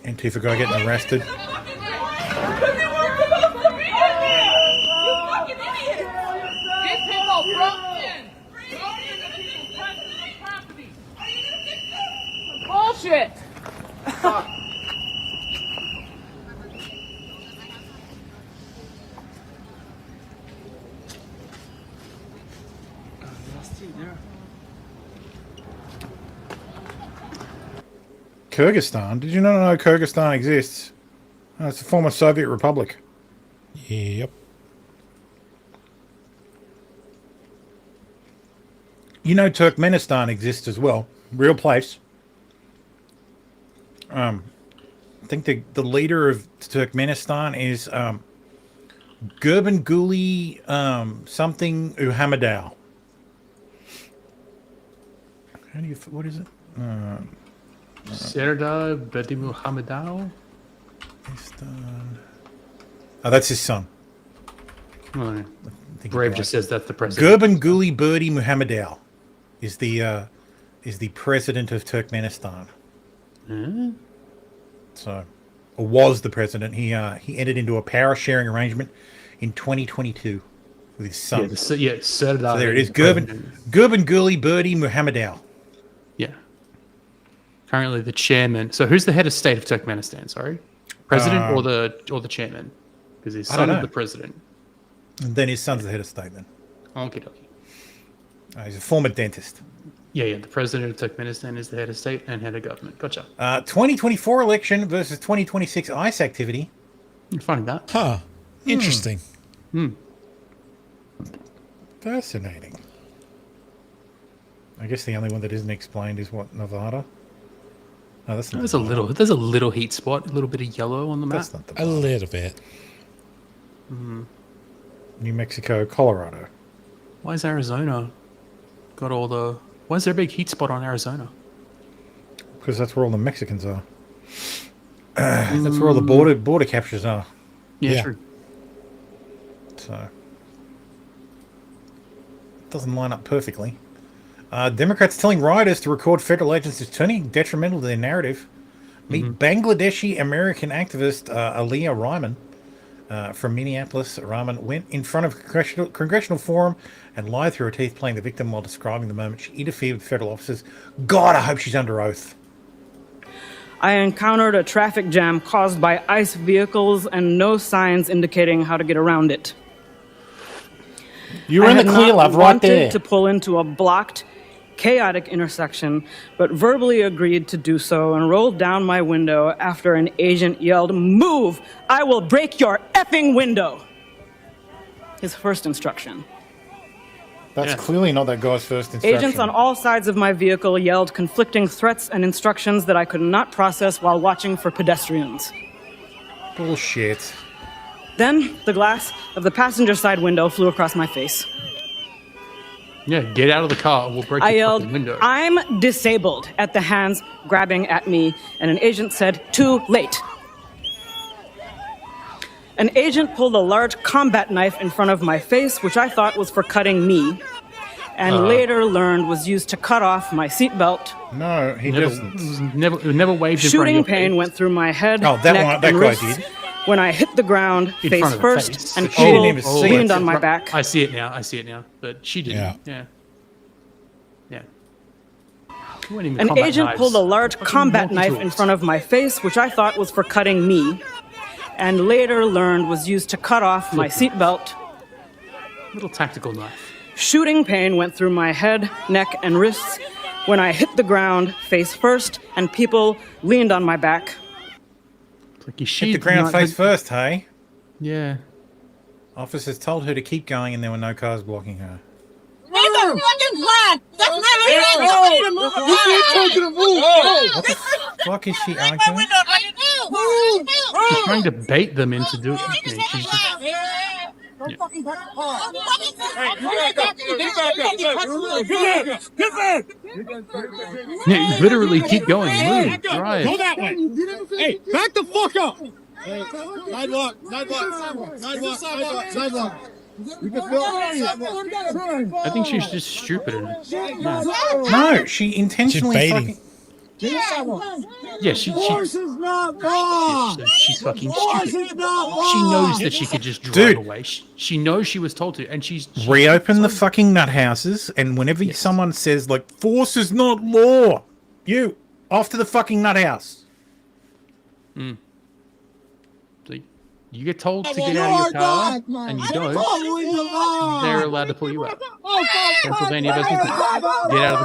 Antifa guy getting arrested. Bullshit. Kyrgyzstan? Did you not know Kyrgyzstan exists? Oh, it's a former Soviet republic. Yep. You know Turkmenistan exists as well. Real place. I think the leader of Turkmenistan is Gurbanguly something Uhamadov. How do you? What is it? Serdar Berdimuhamedov. Oh, that's his son. Oh, Brave just says that's the president. Gurbanguly Berdimuhamedov is the president of Turkmenistan. So, or was the president. He entered into a power sharing arrangement in 2022 with his son. Serdar. So there it is. Gurbanguly Berdimuhamedov. Yeah. Currently the chairman. So who's the head of state of Turkmenistan? Sorry, president or the chairman? Because his son is the president. And then his son's the head of state. Then. Okie dokie. He's a former dentist. Yeah. The president of Turkmenistan is the head of state and head of government. Gotcha. 2024 election versus 2026 ICE activity. You're finding that? Huh. Interesting. Fascinating. I guess the only one that isn't explained is what, Nevada? No, that's not. There's a little heat spot, a little bit of yellow on the map. That's not the A little bit. New Mexico, Colorado. Why is Arizona got all the? Why is there a big heat spot on Arizona? Because that's where all the Mexicans are. That's where all the border captures are. Yeah, true. So it doesn't line up perfectly. Democrats telling rioters to record federal agents is turning detrimental to their narrative. Meet Bangladeshi American activist Aliyah Rahman from Minneapolis. Rahman went in front of a congressional forum and lied through her teeth, playing the victim while describing the moment she interfered with federal officers. God, I hope she's under oath. I encountered a traffic jam caused by ICE vehicles and no signs indicating how to get around it. You're in the clear, love, right there. I wanted to pull into a blocked, chaotic intersection, but verbally agreed to do so and rolled down my window after an agent yelled, "Move! I will break your effing window!" His first instruction. That's clearly not that guy's first instruction. Agents on all sides of my vehicle yelled conflicting threats and instructions that I could not process while watching for pedestrians. Bullshit. Then, the glass of the passenger side window flew across my face. Yeah, get out of the car. We'll break I the yelled, fucking window. "I'm disabled," at the hands grabbing at me, and an agent said, "Too late." An agent pulled a large combat knife in front of my face, which I thought was for cutting me, and later learned was used to cut off my seatbelt. No, he doesn't. Never waved in front of Shooting your pain face. went through my head, Oh, that neck, one, that and guy wrists did. when I hit the ground In face front of her first, face. and She didn't even people see leaned it. on my back. I see it now. I see it now. But she didn't. Yeah. You weren't even An combat agent knives. pulled a large Fucking combat knife in multi-tools. front of my face, which I thought was for cutting me, and later learned was used to cut off my seatbelt. Little tactical knife. Shooting pain went through my head, neck, and wrists when I hit the ground face first, and people leaned on my back. Like you Hit the ground face first, hey? Yeah. Officers told her to keep going and there were no cars blocking her. That's a fucking flag! That's not even to move a What the fuck is she arguing? She's trying to bait them into doing it. She's just, Don't fucking back the car. Get back! yeah, literally keep going. Move. Drive. Go that way. Hey, back the fuck up. Sidewalk. You can feel I think she's just stupid. Yeah. No, she intentionally She's baiting. fucking... Yeah, she Force is not law. she's fucking Force stupid. is not law. She knows that she could just drive Dude. away. She knows she was told to, and she's Reopen the fucking nut houses, and whenever someone says, like, force is not law, you, off to the fucking nut house. So you get told to get out of your car, and you don't, they're allowed to pull you out. Pennsylvania doesn't get out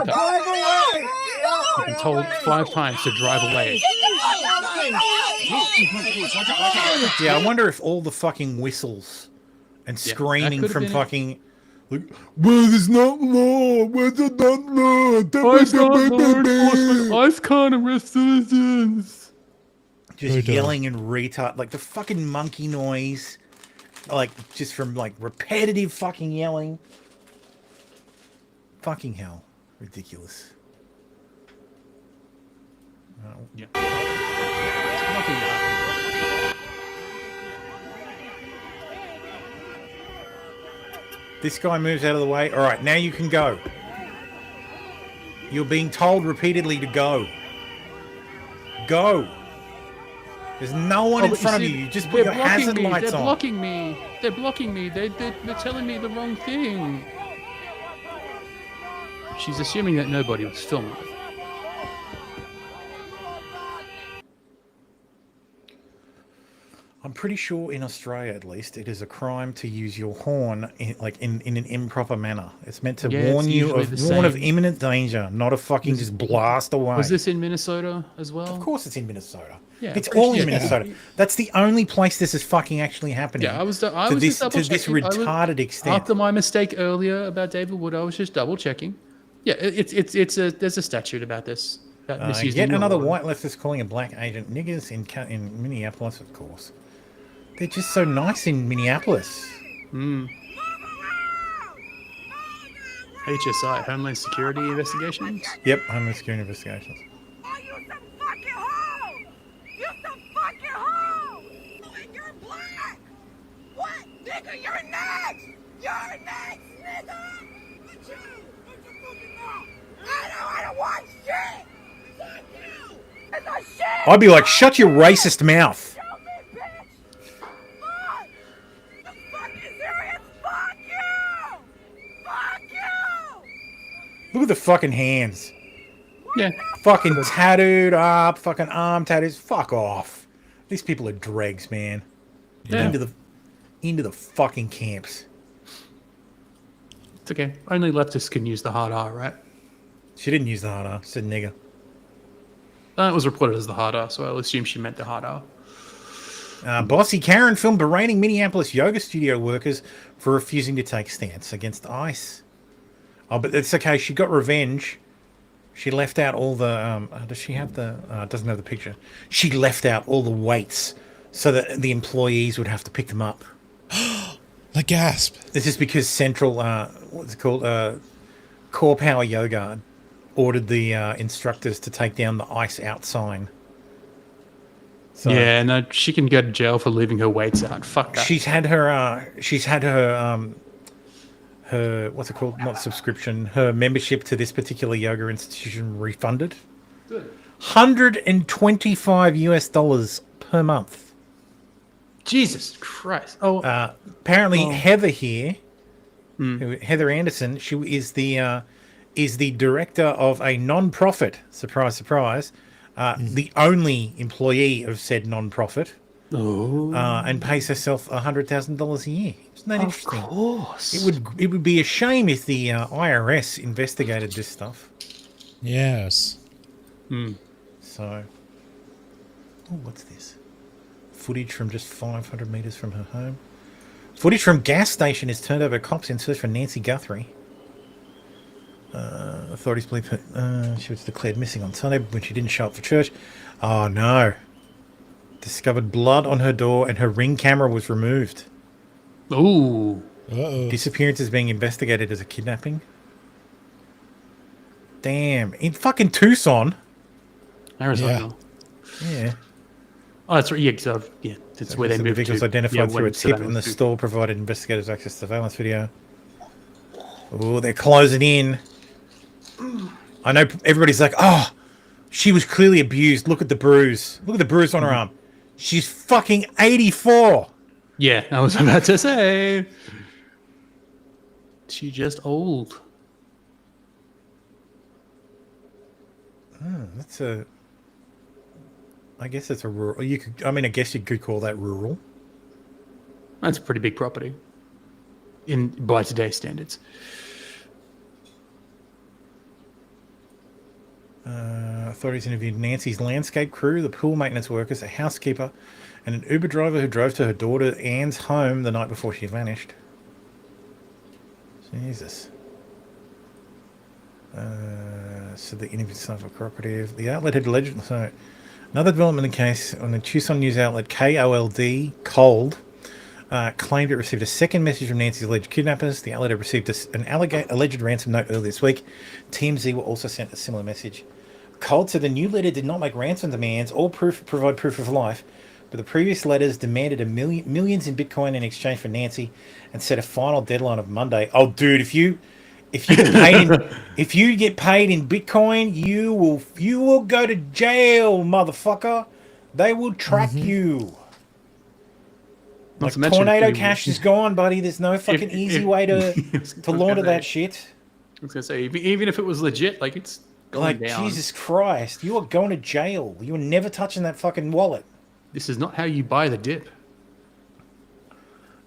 of the car. You've been told 5 times to drive away. Yeah, I wonder if all the fucking whistles and screaming could've from been it. fucking... Like, well, it's not law. Where's it not law? Ice can't law enforcement. Ice can't arrest citizens. Just yelling and retard, like the fucking monkey noise, like just from like repetitive fucking yelling. Fucking hell, ridiculous. Yeah. This guy moves out of the way. All right, now you can go. You're being told repeatedly to go. Go. There's no one in front of you. You just put your hazard lights They're on. blocking me. They're blocking me. They're telling me the wrong thing. She's assuming that nobody was filming. I'm pretty sure in Australia, at least, it is a crime to use your horn in an improper manner. It's meant to warn you of imminent danger, not a fucking just blast away. Was this in Minnesota as well? Of course, it's in Minnesota. Yeah, it's all in yeah. Minnesota. That's the only place this is fucking actually happening. Yeah, I was to just double this checking. retarded extent. After my mistake earlier about David Wood, I was just double checking. Yeah, there's a statute about this. About misusing Yet your another horn. white leftist calling a black agent niggers in Minneapolis, of course. They're just so nice in Minneapolis. HSI, Homeland Security Investigations? Yep, Homeland Security Investigations. Nigga, you're next! You're next, nigga! What you? What you fucking know? I don't wanna watch shit! Fuck you! It's a shit! I'd be like, shut your racist mouth. Show me, bitch! Fuck! You fucking serious? Fuck you! Fuck you! Look at the fucking hands. What Yeah. Fucking tattooed up, fucking arm tattoos. Fuck off. These people are dregs, man. Yeah. Into the fucking camps. It's okay. Only leftists can use the hard R, right? She didn't use the hard R. She said nigger. It was reported as the hard R, so I'll assume she meant the hard R. Bossy Karen filmed berating Minneapolis yoga studio workers for refusing to take stance against ICE. Oh, but it's okay. She got revenge. She left out all the... does she have the... doesn't have the picture. She left out all the weights so that the employees would have to pick them up. The gasp. This is because Central... what's it called? Core Power Yoga ordered the instructors to take down the ICE out sign. So yeah, no, she can go to jail for leaving her weights out. Fuck that. She's had her her what's it called? Not subscription. Her membership to this particular yoga institution refunded. Good. $125 per month. Jesus Christ! Oh, apparently Heather here, Heather Anderson, she is the director of a non-profit. Surprise, surprise. The only employee of said non-profit, and pays herself $100,000 a year. Isn't that interesting? Of course. It would be a shame if the IRS investigated this stuff. Yes. So, what's this? Footage from just 500 meters from her home. Footage from gas station is turned over cops in search for Nancy Guthrie. Authorities believe she was declared missing on Sunday when she didn't show up for church. Oh no. Discovered blood on her door and her Ring camera was removed. Ooh. Uh-oh. Disappearance is being investigated as a kidnapping. Damn. In fucking Tucson. Arizona. Yeah. Oh, that's right. Yeah, that's where they moved the vehicles to. identified through a when tip Saddam and the was store provided investigators access to surveillance video. Oh, they're closing in. I know everybody's like, oh, she was clearly abused. Look at the bruise. Look at the bruise on her arm. She's fucking 84. Yeah, I was about to say. She just old. That's a... I guess it's a rural... I guess you could call that rural. That's a pretty big property. By today's standards. Authorities interviewed Nancy's landscape crew, the pool maintenance workers, a housekeeper, and an Uber driver who drove to her daughter Anne's home the night before she vanished. Jesus. So the interview staff were cooperative. The outlet had allegedly... So, another development in the case on the Tucson news outlet KOLD, Cold, claimed it received a second message from Nancy's alleged kidnappers. The outlet had received an alleged ransom note earlier this week. TMZ were also sent a similar message. Cold said the new letter did not make ransom demands or provide proof of life, but the previous letters demanded millions in Bitcoin in exchange for Nancy and set a final deadline of Monday. Oh, dude, if you get paid if you get paid in Bitcoin, you will go to jail, motherfucker. They will track you. Like Tornado Cash is gone, buddy. There's no fucking easy way to launder that shit. I was gonna say, even if it was legit, like it's going down. Jesus Christ, you are going to jail. You are never touching that fucking wallet. This is not how you buy the dip.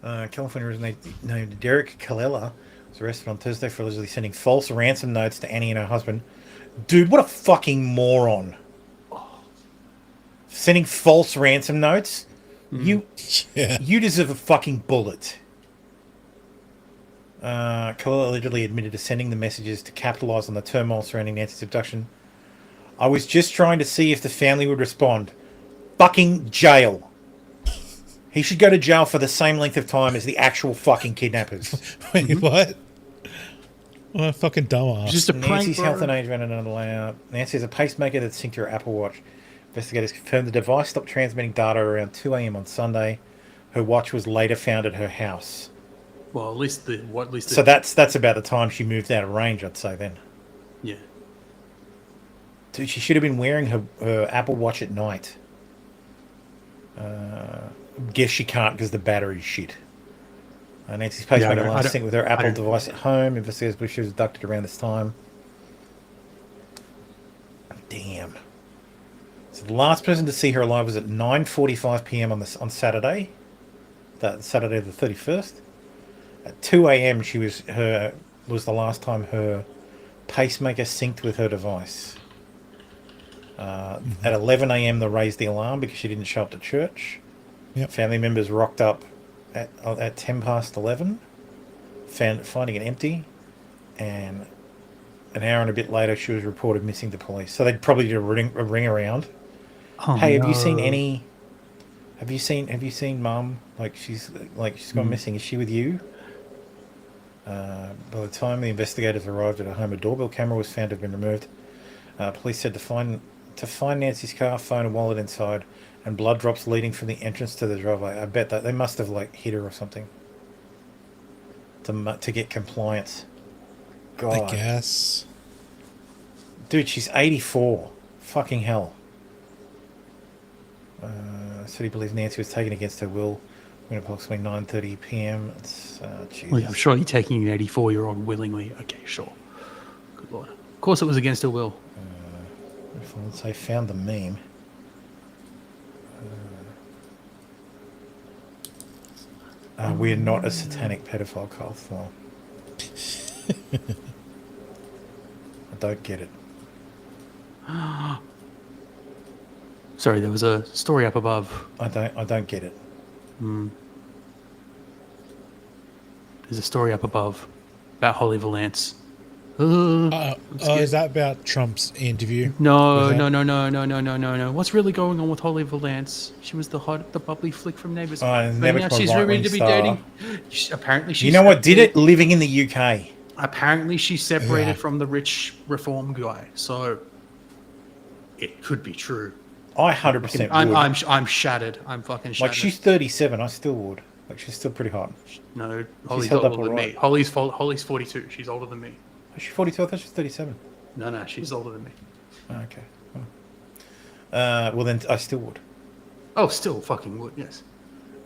California resident named Derek Kallela was arrested on Thursday for allegedly sending false ransom notes to Annie and her husband. Dude, what a fucking moron. Sending false ransom notes? You deserve a fucking bullet. Kallela allegedly admitted to sending the messages to capitalize on the turmoil surrounding Nancy's abduction. I was just trying to see if the family would respond. Fucking jail. He should go to jail for the same length of time as the actual fucking kidnappers. Wait, what? What a fucking dumbass. Just a prank, Nancy's bro. health and age ran another layout. Nancy has a pacemaker that's synced to her Apple Watch. Investigators confirmed the device stopped transmitting data around 2 a.m. on Sunday. Her watch was later found at her house. Well, at least So that's about the time she moved out of range, I'd say then. Yeah. Dude, she should have been wearing her Apple Watch at night. Guess she can't because the battery's shit. Nancy's pacemaker last synced with her Apple device at home. Investigators believe she was abducted around this time. damn. So the last person to see her alive was at 9:45 p.m. on Saturday, Saturday the 31st. At 2 a.m. was the last time her pacemaker synced with her device. At 11 a.m. they raised the alarm because she didn't show up to church. Yep. Family members rocked up at 10 past 11, finding it empty, and an hour and a bit later she was reported missing to police. So they'd probably do a ring around. Oh, hey, have no. you seen any? Have you seen Mum? She's gone missing. Is she with you? By the time the investigators arrived at her home, a doorbell camera was found to have been removed. Police said to find Nancy's car, phone, and wallet inside, and blood drops leading from the entrance to the driveway. I bet that they must have hit her or something to get compliance. God, I guess. Dude, she's 84. Fucking hell. Said he believes Nancy was taken against her will when approximately 9:30 p.m. Well, I'm sure you're taking an 84-year-old willingly. Okay, sure. Good lord. Of course it was against her will. If I would say found the meme. We're not a satanic pedophile cult. Well, I don't get it. Sorry, there was a story up above. I don't get it. There's a story up above about Holly Valance. Is that about Trump's interview? No. What's really going on with Holly Valance? She was the bubbly flick from Neighbours. But now she's rumored to be dating. Apparently, she's. You know what did it? Living in the UK. Apparently, she's separated from the rich reform guy. So it could be true. I 100% would. I'm shattered. I'm fucking shattered. She's 37. I still would. She's still pretty hot. No, Holly's older than me. Holly's 42. She's older than me. Is she 42? I thought she was 37. No, she's older than me. Okay. Well, then I still would. Oh, still fucking would, yes.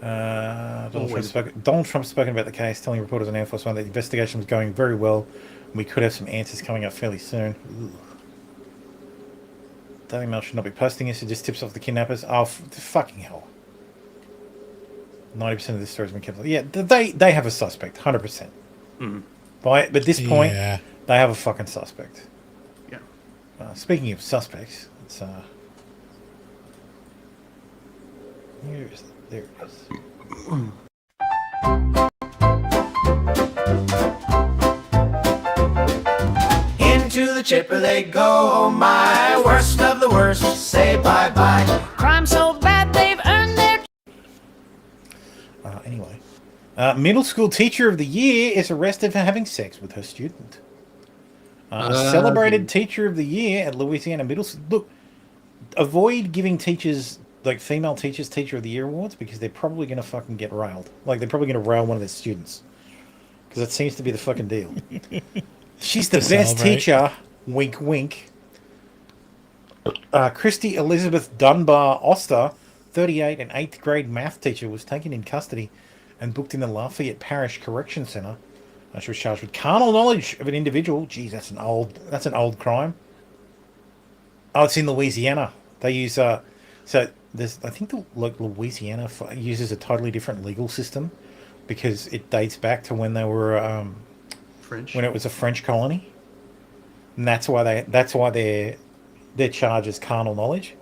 Donald Trump's spoken about the case, telling reporters on Air Force One that the investigation was going very well, and we could have some answers coming up fairly soon. Daily Mail should not be posting this. It just tips off the kidnappers. Oh, fucking hell. 90% of this story has been kept. Yeah, they have a suspect, 100%. But at this point, they have a fucking suspect. Yeah. Speaking of suspects, it's there it is. Into the chipper they go, oh my, worst of the worst, say bye-bye. Crime so bad they've earned their... Anyway. Middle school teacher of the year is arrested for having sex with her student. Celebrated teacher of the year at Louisiana Middle School. Look, avoid giving teachers, female teachers, teacher of the year awards because they're probably going to fucking get railed. They're probably going to rail one of their students. Because that seems to be the fucking deal. She's the best teacher. Wink, wink. Christy Elizabeth Dunbar Oster, 38, an 8th grade math teacher, was taken in custody and booked in the Lafayette Parish Correction Center. She was charged with carnal knowledge of an individual. Geez, that's an old crime. Oh, it's in Louisiana. They use I think Louisiana uses a totally different legal system because it dates back to when they were French. When it was a French colony, and that's why their charge is carnal knowledge.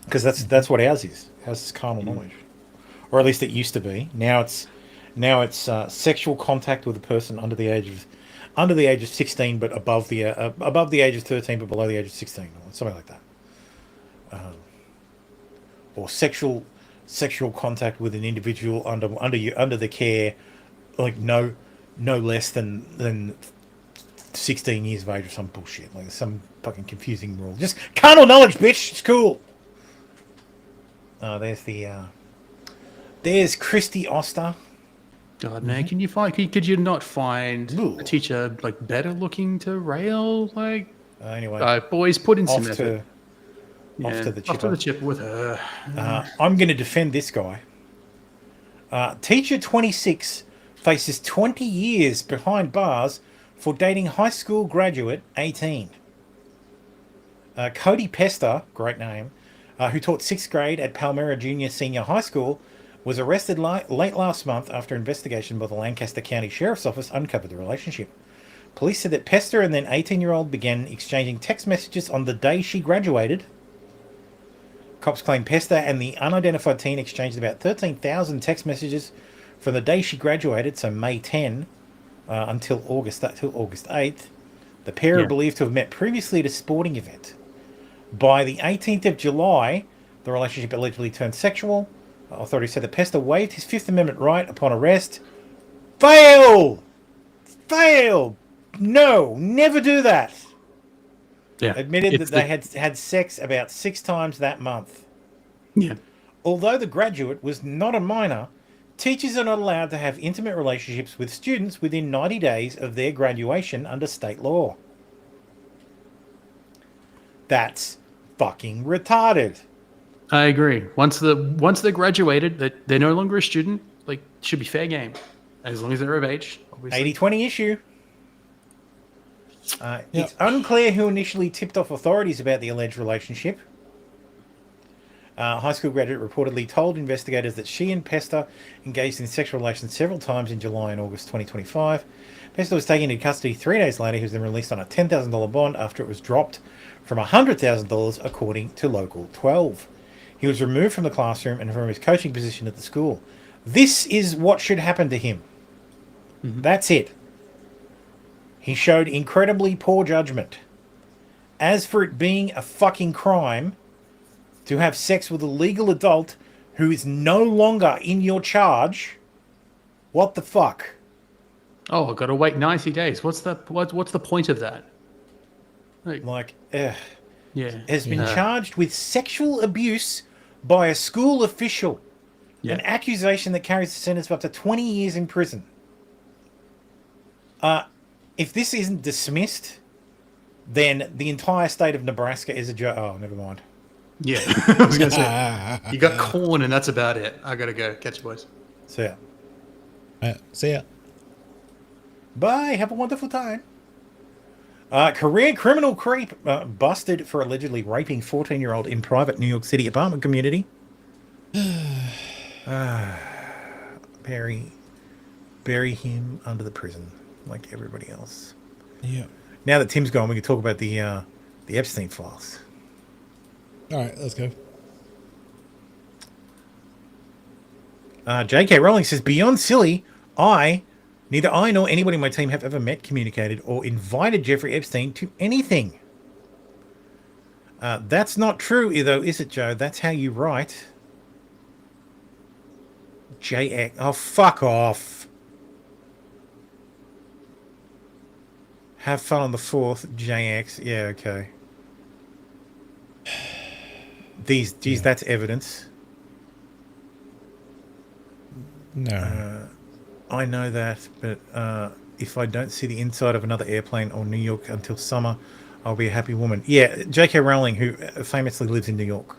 Because that's what ours is. Ours is carnal knowledge, or at least it used to be. Now it's sexual contact with a person under the age of 16, but above the age of 13, but below the age of 16, or something like that. Or sexual contact with an individual under the care, no less than 16 years of age or some bullshit, some fucking confusing rule. Just carnal knowledge, bitch. It's cool. There's Christy Oster. God, man, could you not find a teacher better looking to rail? Anyway, boys, put in some effort. Off to the chipper with her. I'm going to defend this guy. Teacher 26 faces 20 years behind bars for dating high school graduate 18. Cody Pester, great name, who taught 6th grade at Palmyra Junior Senior High School, was arrested late last month after investigation by the Lancaster County Sheriff's Office uncovered the relationship. Police said that Pester and then 18-year-old began exchanging text messages on the day she graduated. Cops claim Pester and the unidentified teen exchanged about 13,000 text messages from the day she graduated, so May 10, until August 8th. The pair are believed to have met previously at a sporting event. By the 18th of July, the relationship allegedly turned sexual. Authorities said that Pester waived his Fifth Amendment right upon arrest. Fail! No, never do that. Yeah. Admitted that they had sex about 6 times that month. Yeah. Although the graduate was not a minor, teachers are not allowed to have intimate relationships with students within 90 days of their graduation under state law. That's fucking retarded. I agree. Once they're graduated, that they're no longer a student. Like, should be fair game, as long as they're of age. Obviously. 80-20 issue. It's unclear who initially tipped off authorities about the alleged relationship. High school graduate reportedly told investigators that she and Pester engaged in sexual relations several times in July and August 2025. Pester was taken into custody 3 days later. He was then released on a $10,000 bond after it was dropped from $100,000, according to Local 12. He was removed from the classroom and from his coaching position at the school. This is what should happen to him. That's it. He showed incredibly poor judgment. As for it being a fucking crime to have sex with a legal adult who is no longer in your charge, what the fuck? Oh, I've got to wait 90 days. What's the point of that? Has been charged with sexual abuse by a school official. An accusation that carries a sentence of up to 20 years in prison. If this isn't dismissed, then the entire state of Nebraska is a joke. Oh, never mind. Yeah, I was going to say, you got corn and that's about it. I got to go. Catch you, boys. See ya. See ya. Bye. Have a wonderful time. Career criminal creep busted for allegedly raping 14-year-old in private New York City apartment community. Bury him under the prison like everybody else. Yeah. Now that Tim's gone, we can talk about the Epstein files. All right, let's go. J.K. Rowling says, beyond silly, neither I nor anybody on my team have ever met, communicated, or invited Jeffrey Epstein to anything. That's not true, though, is it, Joe? That's how you write. JX. Oh, fuck off. Have fun on the 4th, JX. Yeah, okay. That's evidence. No. I know that, but if I don't see the inside of another airplane or New York until summer, I'll be a happy woman. Yeah, J.K. Rowling, who famously lives in New York.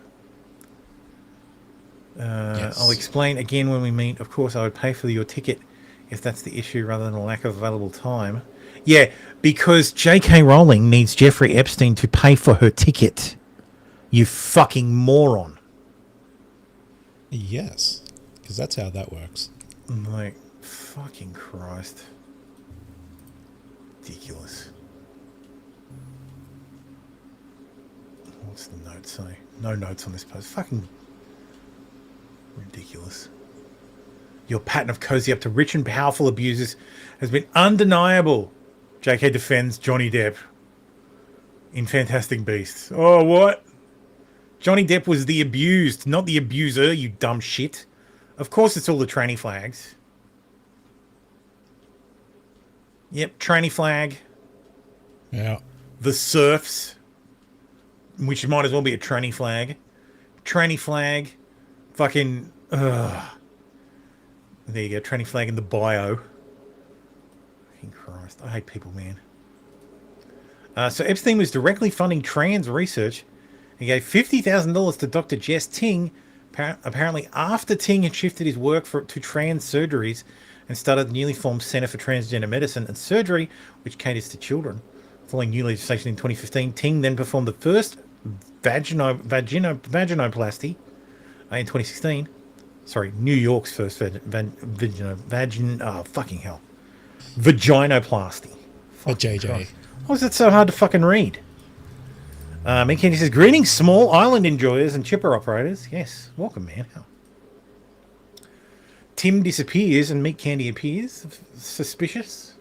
Yes. I'll explain again when we meet. Of course, I would pay for your ticket if that's the issue rather than a lack of available time. Yeah, because J.K. Rowling needs Jeffrey Epstein to pay for her ticket. You fucking moron. Yes, because that's how that works. I'm like, fucking Christ. Ridiculous. What's the note say? No notes on this post. Fucking ridiculous. Your pattern of cozy up to rich and powerful abusers has been undeniable. JK defends Johnny Depp in Fantastic Beasts. Oh, what? Johnny Depp was the abused, not the abuser, you dumb shit. Of course it's all the tranny flags. Yep, tranny flag. Yeah. The serfs, which might as well be a tranny flag. Tranny flag. Fucking, there you go, tranny flag in the bio. Fucking Christ, I hate people, man. So Epstein was directly funding trans research. He gave $50,000 to Dr. Jess Ting, apparently after Ting had shifted his work to trans surgeries and started the newly formed Center for Transgender Medicine and Surgery, which caters to children. Following new legislation in 2015, Ting then performed the first vaginoplasty in 2016. Sorry, New York's first vaginoplasty. For JJ. Why is it so hard to fucking read? Mick Candy says, greetings, small island enjoyers and chipper operators. Yes, welcome, man. Tim disappears and Meat Candy appears. Suspicious.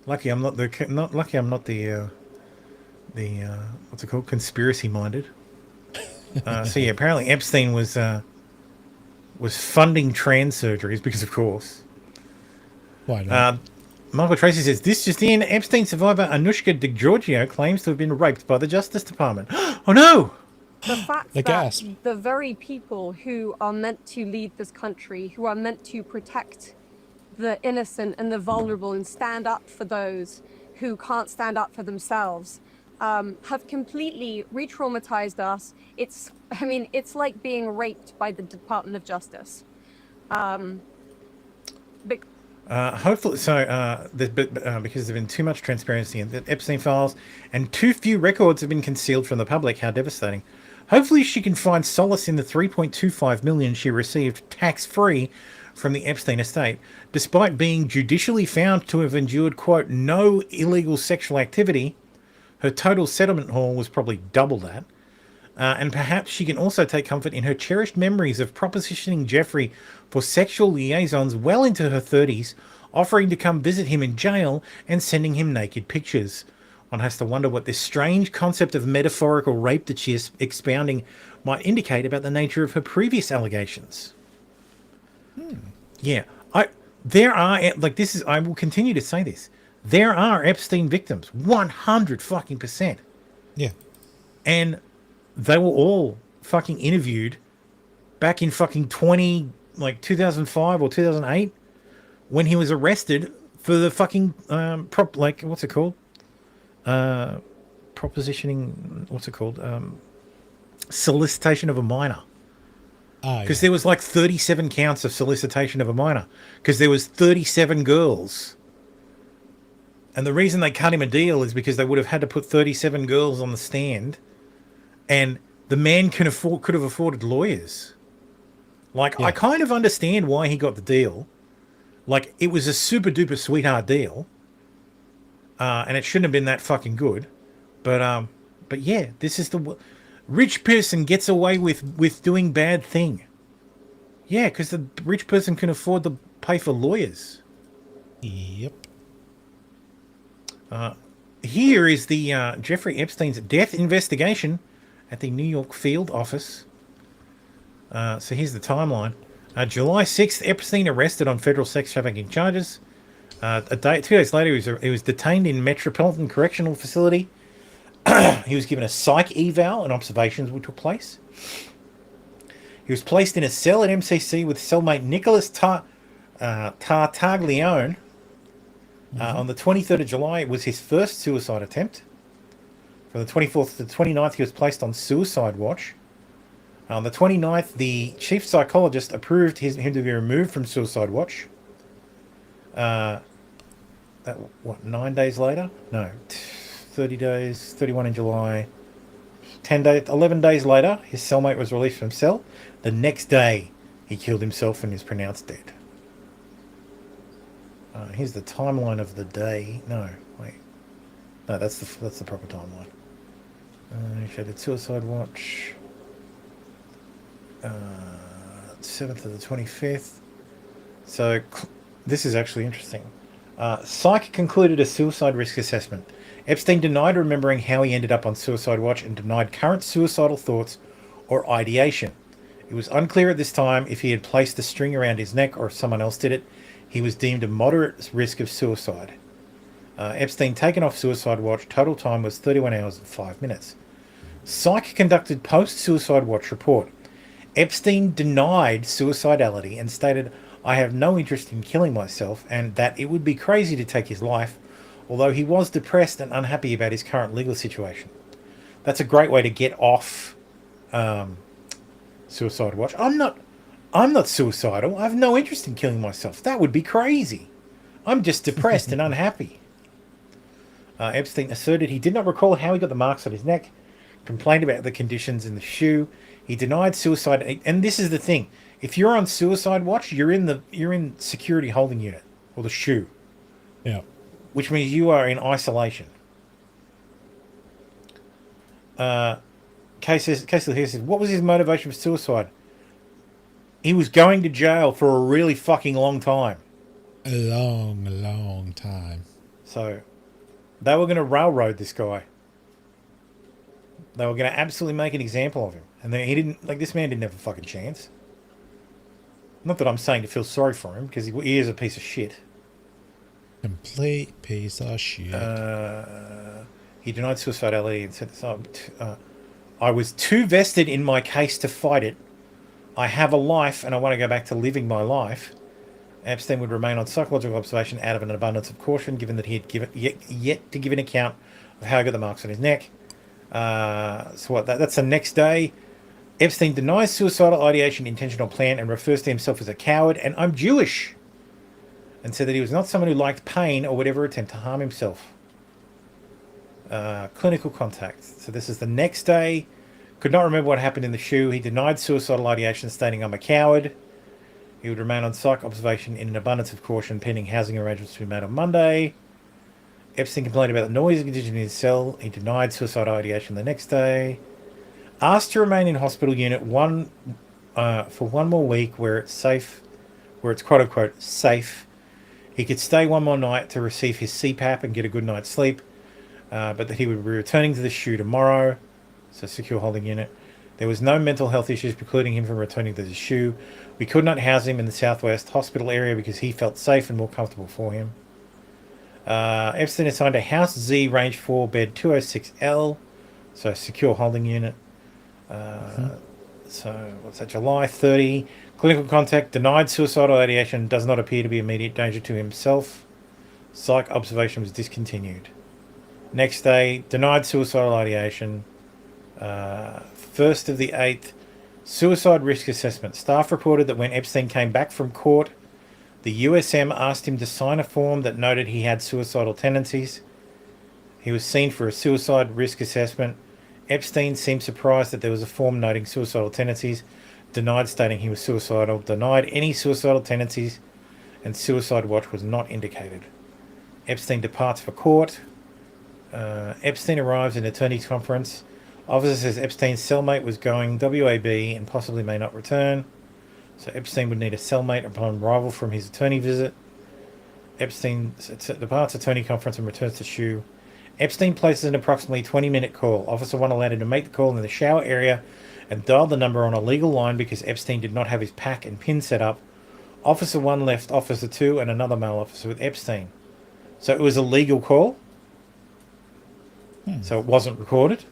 Lucky I'm not the what's it called? Conspiracy minded. So yeah, apparently Epstein was funding trans surgeries because, of course. Why not? Michael Tracy says, this just in, Epstein survivor Anushka DiGiorgio claims to have been raped by the Justice Department. Oh no! The fact that the very people who are meant to lead this country, who are meant to protect the innocent and the vulnerable and stand up for those who can't stand up for themselves, have completely re-traumatized us. It's like being raped by the Department of Justice. Hopefully, because there's been too much transparency in the Epstein files and too few records have been concealed from the public. How devastating. Hopefully she can find solace in the $3.25 million she received tax-free from the Epstein estate, despite being judicially found to have endured, quote, no illegal sexual activity. Her total settlement haul was probably double that. And perhaps she can also take comfort in her cherished memories of propositioning Jeffrey for sexual liaisons well into her 30s, offering to come visit him in jail and sending him naked pictures. One has to wonder what this strange concept of metaphorical rape that she is expounding might indicate about the nature of her previous allegations. Yeah, I will continue to say this. There are Epstein victims, 100%. Yeah. And they were all fucking interviewed back in fucking 2005 or 2008 when he was arrested for the fucking what's it called? Propositioning, what's it called? Solicitation of a minor. Because there was 37 counts of solicitation of a minor. Because there was 37 girls. And the reason they cut him a deal is because they would have had to put 37 girls on the stand. And the man could have afforded lawyers. I kind of understand why he got the deal. It was a super duper sweetheart deal. And it shouldn't have been that fucking good. But yeah, this is the rich person gets away with doing bad thing. Yeah, because the rich person can afford to pay for lawyers. Yep. Here is the Jeffrey Epstein's death investigation at the New York field office. So here's the timeline. July 6th, Epstein arrested on federal sex trafficking charges. 2 days later, he was detained in Metropolitan Correctional Facility. He was given a psych eval and observations which took place. He was placed in a cell at MCC with cellmate Nicholas Tartaglione. On the 23rd of July, it was his first suicide attempt. From the 24th to the 29th, he was placed on suicide watch. On the 29th, the chief psychologist approved him to be removed from suicide watch. 9 days later? No, 30 days, 31 in July. 11 days later, his cellmate was released from cell. The next day, he killed himself and is pronounced dead. Here's the timeline of the day. No, wait. No, that's the proper timeline. He did suicide watch. 7th to the 25th. So this is actually interesting. Psych concluded a suicide risk assessment. Epstein denied remembering how he ended up on suicide watch and denied current suicidal thoughts or ideation. It was unclear at this time if he had placed the string around his neck or if someone else did it. He was deemed a moderate risk of suicide. Epstein taken off suicide watch. Total time was 31 hours and 5 minutes. Psych conducted post-suicide watch report. Epstein denied suicidality and stated, "I have no interest in killing myself," and that it would be crazy to take his life, although he was depressed and unhappy about his current legal situation. That's a great way to get off suicide watch. I'm not suicidal. I have no interest in killing myself. That would be crazy. I'm just depressed and unhappy. Epstein asserted he did not recall how he got the marks on his neck, complained about the conditions in the shoe. He denied suicide, and this is the thing: if you're on suicide watch, you're in security holding unit or the shoe. Yeah. Which means you are in isolation. Case here says, what was his motivation for suicide? He was going to jail for a really fucking long time. A long time. So, they were going to railroad this guy. They were going to absolutely make an example of him. And then this man didn't have a fucking chance. Not that I'm saying to feel sorry for him, because he is a piece of shit. Complete piece of shit. He denied suicidality and said, I was too vested in my case to fight it. I have a life and I want to go back to living my life. Epstein would remain on psychological observation out of an abundance of caution, given that he had yet to give an account of how he got the marks on his neck. That's the next day. Epstein denies suicidal ideation, intentional plan, and refers to himself as a coward, and I'm Jewish, and said that he was not someone who liked pain or would ever attempt to harm himself. Clinical contact. So this is the next day. Could not remember what happened in the shoe. He denied suicidal ideation, stating, I'm a coward. He would remain on psych observation in an abundance of caution, pending housing arrangements to be made on Monday. Epstein complained about the noise condition in his cell. He denied suicidal ideation the next day. Asked to remain in hospital unit for one more week where it's safe, where it's quote unquote safe. He could stay one more night to receive his CPAP and get a good night's sleep, but that he would be returning to the SHU tomorrow, so secure holding unit. There was no mental health issues precluding him from returning to the SHU. We could not house him in the Southwest Hospital area because he felt safe and more comfortable for him. Epstein assigned a House Z Range 4 bed 206L, so secure holding unit. So what's that? July 30. Clinical contact, denied suicidal ideation, does not appear to be immediate danger to himself. Psych observation was discontinued. Next day, denied suicidal ideation. 1st of the 8th, suicide risk assessment. Staff reported that when Epstein came back from court, the USM asked him to sign a form that noted he had suicidal tendencies. He was seen for a suicide risk assessment. Epstein seemed surprised that there was a form noting suicidal tendencies, denied stating he was suicidal, denied any suicidal tendencies, and suicide watch was not indicated. Epstein departs for court. Epstein arrives in attorney's conference. Officer says Epstein's cellmate was going WAB and possibly may not return. So Epstein would need a cellmate upon arrival from his attorney visit. Epstein departs attorney conference and returns to SHU. Epstein places an approximately 20-minute call. Officer 1 allowed him to make the call in the shower area and dialed the number on a legal line because Epstein did not have his PAC and PIN set up. Officer 1 left Officer 2 and another male officer with Epstein. So it was a legal call. So it wasn't recorded.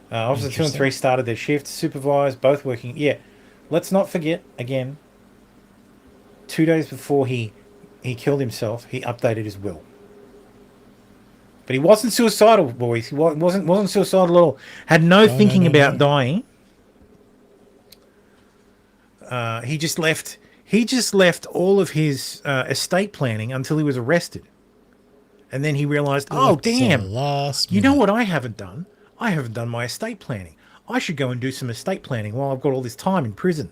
Officer 2 and 3 started their shift, supervised, both working. Yeah, let's not forget, again, 2 days before he killed himself, he updated his will. But he wasn't suicidal, boys. He wasn't suicidal at all. Had no thinking about dying. He just left all of his estate planning until he was arrested. And then he realized, oh, damn, you know what I haven't done? I haven't done my estate planning. I should go and do some estate planning while I've got all this time in prison.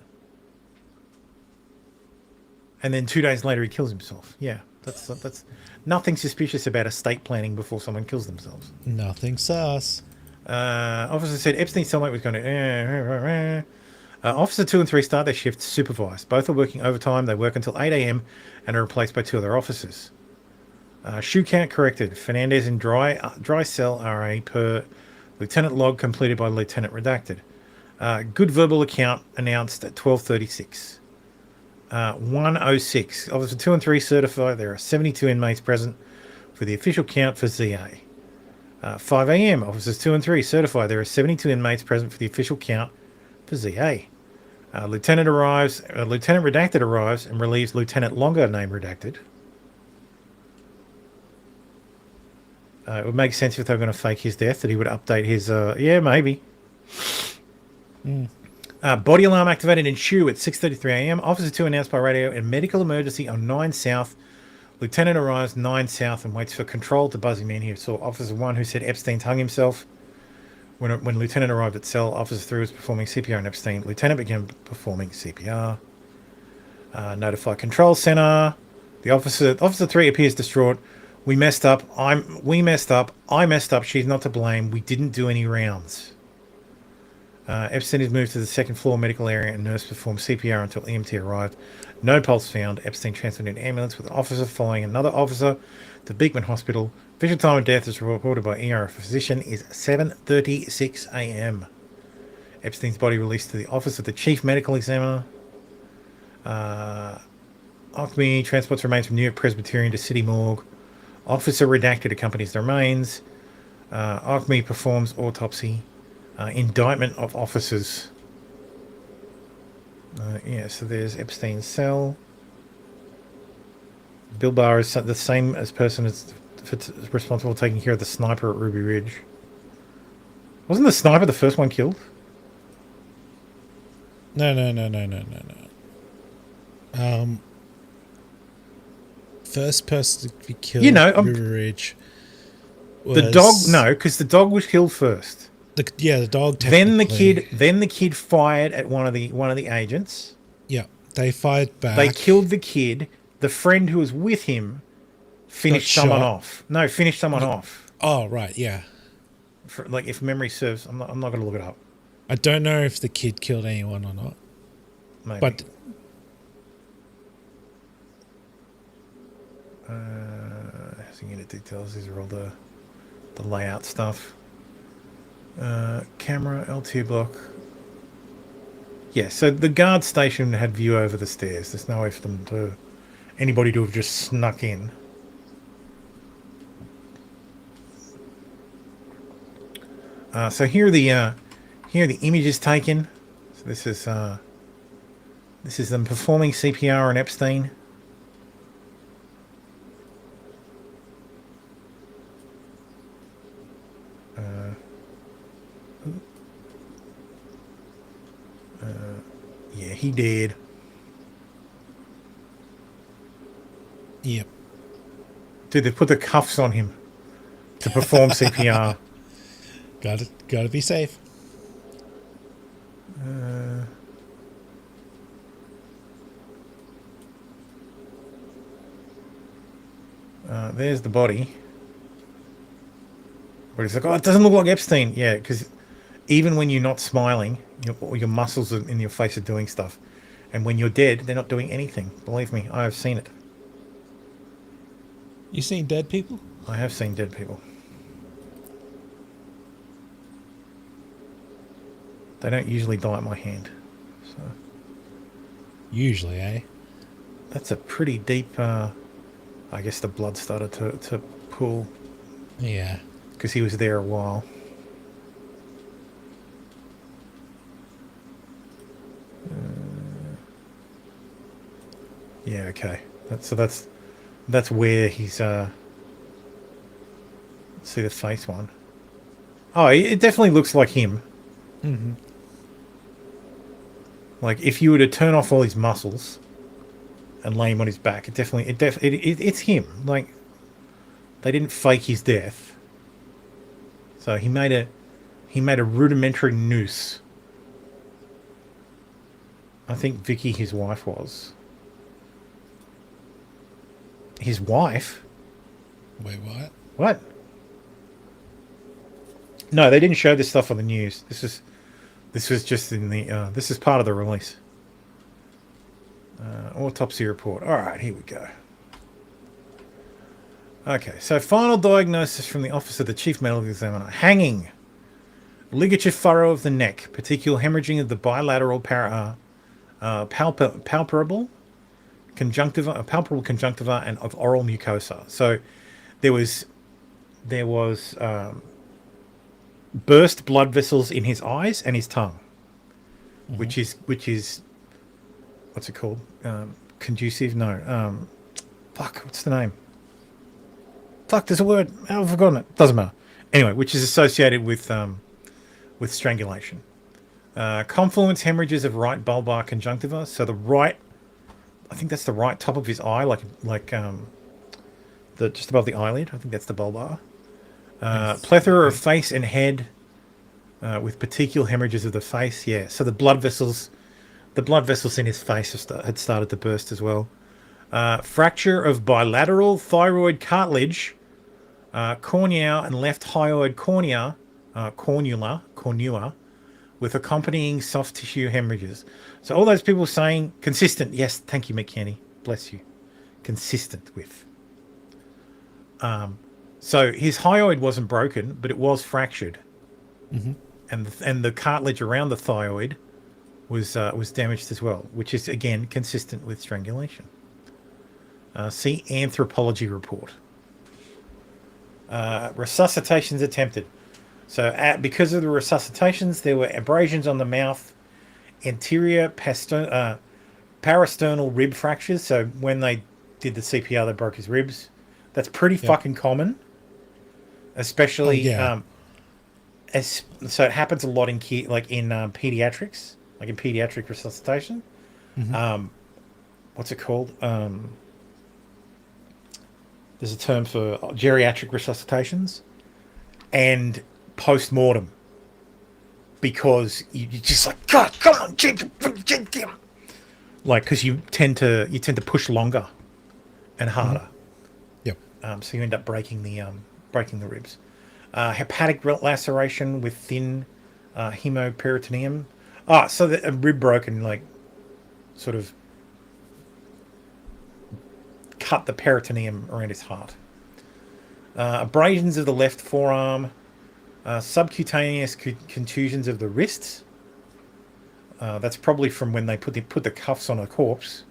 And then 2 days later, he kills himself. Yeah, that's nothing suspicious about estate planning before someone kills themselves. Nothing sus. Officer said Epstein's cellmate was going to... Officer 2 and 3 start their shifts supervised. Both are working overtime. They work until 8 a.m. and are replaced by 2 other officers. Shoe count corrected. Fernandez in dry cell RA per Lieutenant log completed by Lieutenant redacted. Good verbal account announced at 12:36. 1:06. Officer 2 and 3 certify there are 72 inmates present for the official count for ZA. 5 a.m. Officers 2 and 3 certify there are 72 inmates present for the official count for ZA. Lieutenant redacted arrives and relieves Lieutenant longer name redacted. It would make sense if they were going to fake his death that he would update his... yeah, maybe. Body alarm activated in SHU at 6:33 a.m. Officer 2 announced by radio a medical emergency on 9 South Lieutenant arrives 9 South and waits for control to buzz him in. He saw Officer 1 who said Epstein's hung himself. When Lieutenant arrived at cell, Officer 3 was performing CPR on Epstein. Lieutenant began performing CPR. Notify Control Center. Officer 3 appears distraught. We messed up. I messed up. She's not to blame. We didn't do any rounds. Epstein is moved to the second floor medical area and nurse performed CPR until EMT arrived. No pulse found. Epstein transferred in ambulance with an officer following another officer to Beekman Hospital. Official time of death is reported by ER physician is 7:36 a.m. Epstein's body released to the office of the chief medical examiner. Acme transports remains from New York Presbyterian to City Morgue. Officer redacted accompanies the remains. Acme performs autopsy. Indictment of officers. Yeah, so there's Epstein's cell. Bill Barr is the same as person as responsible for taking care of the sniper at Ruby Ridge. Wasn't the sniper the first one killed? No. First person to be killed at Ruby Ridge was... The dog, no, because the dog was killed first. The dog. Then the kid fired at one of the agents. Yeah, they fired back. They killed the kid. The friend who was with him finished someone off. No, finished someone off. Oh, right, yeah. Like, if memory serves, I'm not going to look it up. I don't know if the kid killed anyone or not. Maybe. But housing unit details. These are all the layout stuff. Camera, L2 block. Yeah, so the guard station had view over the stairs. There's no way for them anybody to have just snuck in. So here are the images taken. So this is them performing CPR on Epstein. Yeah, he did. Yep. Dude, they put the cuffs on him to perform CPR. Gotta be safe. There's the body. But he's like, oh, it doesn't look like Epstein. Yeah, because even when you're not smiling, your muscles in your face are doing stuff. And when you're dead, they're not doing anything. Believe me, I have seen it. You seen dead people? I have seen dead people. They don't usually die at my hand. So usually, eh? That's a pretty deep... I guess the blood started to pool. Yeah. Because he was there a while. Yeah, okay. That's where he's see the face one. Oh, it definitely looks like him. Mm-hmm. Like if you were to turn off all his muscles and lay him on his back, it's him. Like they didn't fake his death. So he made a rudimentary noose. I think Vicky, his wife, was. His wife? Wait, what? What? No, they didn't show this stuff on the news. This was just in the. This is part of the release. Autopsy report. All right, here we go. Okay, so final diagnosis from the office of the chief medical examiner: hanging, ligature furrow of the neck, particular hemorrhaging of the bilateral palpable conjunctiva and of oral mucosa. So there was burst blood vessels in his eyes and his tongue, which is what's it called? Conducive? No. Fuck. What's the name? Fuck. There's a word. I've forgotten it. Doesn't matter. Anyway, which is associated with strangulation. Confluence hemorrhages of right bulbar conjunctiva. So the right, I think that's the right top of his eye, like just above the eyelid. I think that's the bulbar. Plethora of face and head with petechial hemorrhages of the face. Yeah, so the blood vessels in his face had started to burst as well. Fracture of bilateral thyroid cartilage, cornea and left hyoid cornea, cornua, with accompanying soft tissue hemorrhages. So all those people saying consistent. Yes, thank you, McKenny. Bless you. Consistent with. So his hyoid wasn't broken, but it was fractured, and the cartilage around the thyroid was damaged as well, which is again consistent with strangulation. See anthropology report. Resuscitations attempted. So because of the resuscitations, there were abrasions on the mouth, anterior parasternal rib fractures. So when they did the CPR, they broke his ribs. That's pretty fucking common, especially. So it happens a lot in pediatrics, like in pediatric resuscitation. What's it called? There's a term for geriatric resuscitations and post-mortem, because you're just like, God, come on, like, because you tend to push longer and harder. So you end up breaking the ribs. Hepatic laceration with thin hemoperitoneum. So a rib broken, like, sort of cut the peritoneum around his heart. Abrasions of the left forearm. Subcutaneous contusions of the wrists. That's probably from when they put the cuffs on a corpse.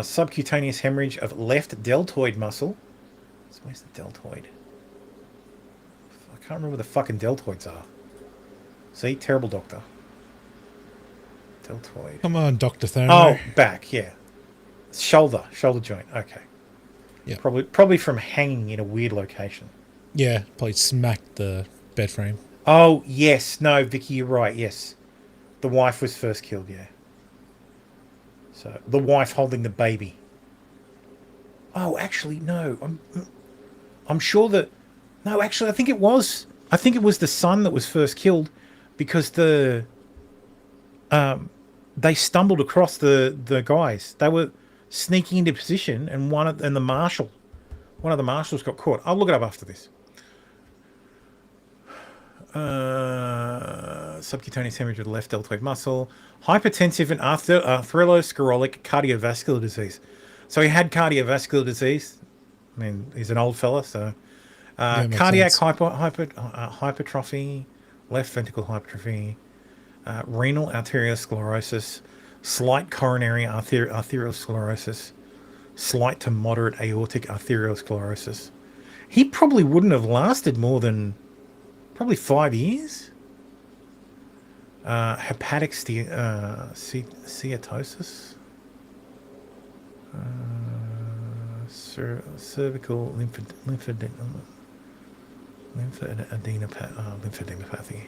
Subcutaneous hemorrhage of left deltoid muscle. So where's the deltoid? I can't remember where the fucking deltoids are. See? Terrible doctor. Deltoid. Come on, Dr. Thermo. Oh, back, yeah. Shoulder joint. Okay. Yeah. Probably from hanging in a weird location. Yeah, probably smacked the bed frame. Oh, yes. No, Vicky, you're right. Yes. The wife was first killed, yeah. So, the wife holding the baby. Oh, actually, no. I'm sure that... No, actually, I think it was the son that was first killed, because they stumbled across the guys. They were sneaking into position, and one of the marshals got caught. I'll look it up after this. Subcutaneous hemorrhage of the left deltoid muscle, hypertensive and atherosclerotic cardiovascular disease. So he had cardiovascular disease. I mean, he's an old fella, so cardiac hypertrophy, left ventricle hypertrophy, renal arteriosclerosis, slight coronary arteriosclerosis, slight to moderate aortic arteriosclerosis. He probably wouldn't have lasted more than probably 5 years. Hepatic steatosis. Cervical lymphadenopathy.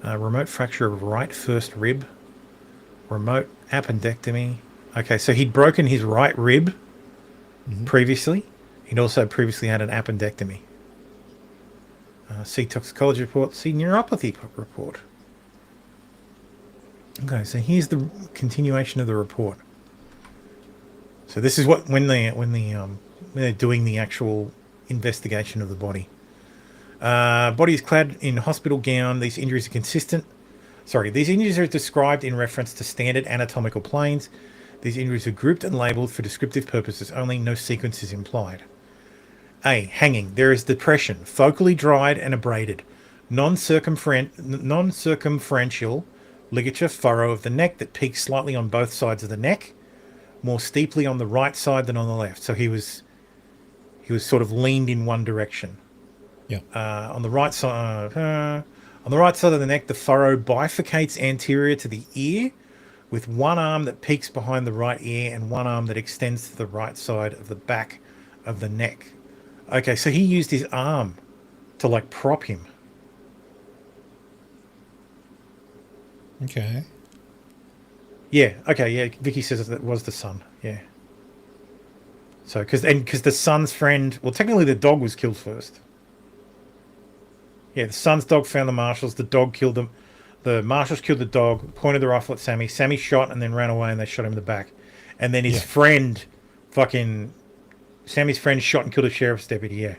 Remote fracture of right first rib. Remote appendectomy. Okay, so he'd broken his right rib previously. He'd also previously had an appendectomy. See toxicology report. See neuropathy report. Okay, so here's the continuation of the report. So this is what when they're doing the actual investigation of the body. Body is clad in hospital gown. These injuries are consistent. These injuries are described in reference to standard anatomical planes. These injuries are grouped and labelled for descriptive purposes only. No sequence is implied. A. Hanging. There is depression, focally dried and abraded, non-circumferential ligature furrow of the neck that peaks slightly on both sides of the neck, more steeply on the right side than on the left. So he was sort of leaned in one direction. Yeah. On the right side of the neck, the furrow bifurcates anterior to the ear, with one arm that peaks behind the right ear and one arm that extends to the right side of the back of the neck. Okay, so he used his arm to, like, prop him. Okay. Yeah, okay, yeah. Vicky says that was the son, yeah. So, because the son's friend, well, technically the dog was killed first. Yeah, the son's dog found the marshals. The dog killed them. The marshals killed the dog, pointed the rifle at Sammy. Sammy shot and then ran away, and they shot him in the back. And then his friend, Sammy's friend shot and killed a sheriff's deputy, yeah.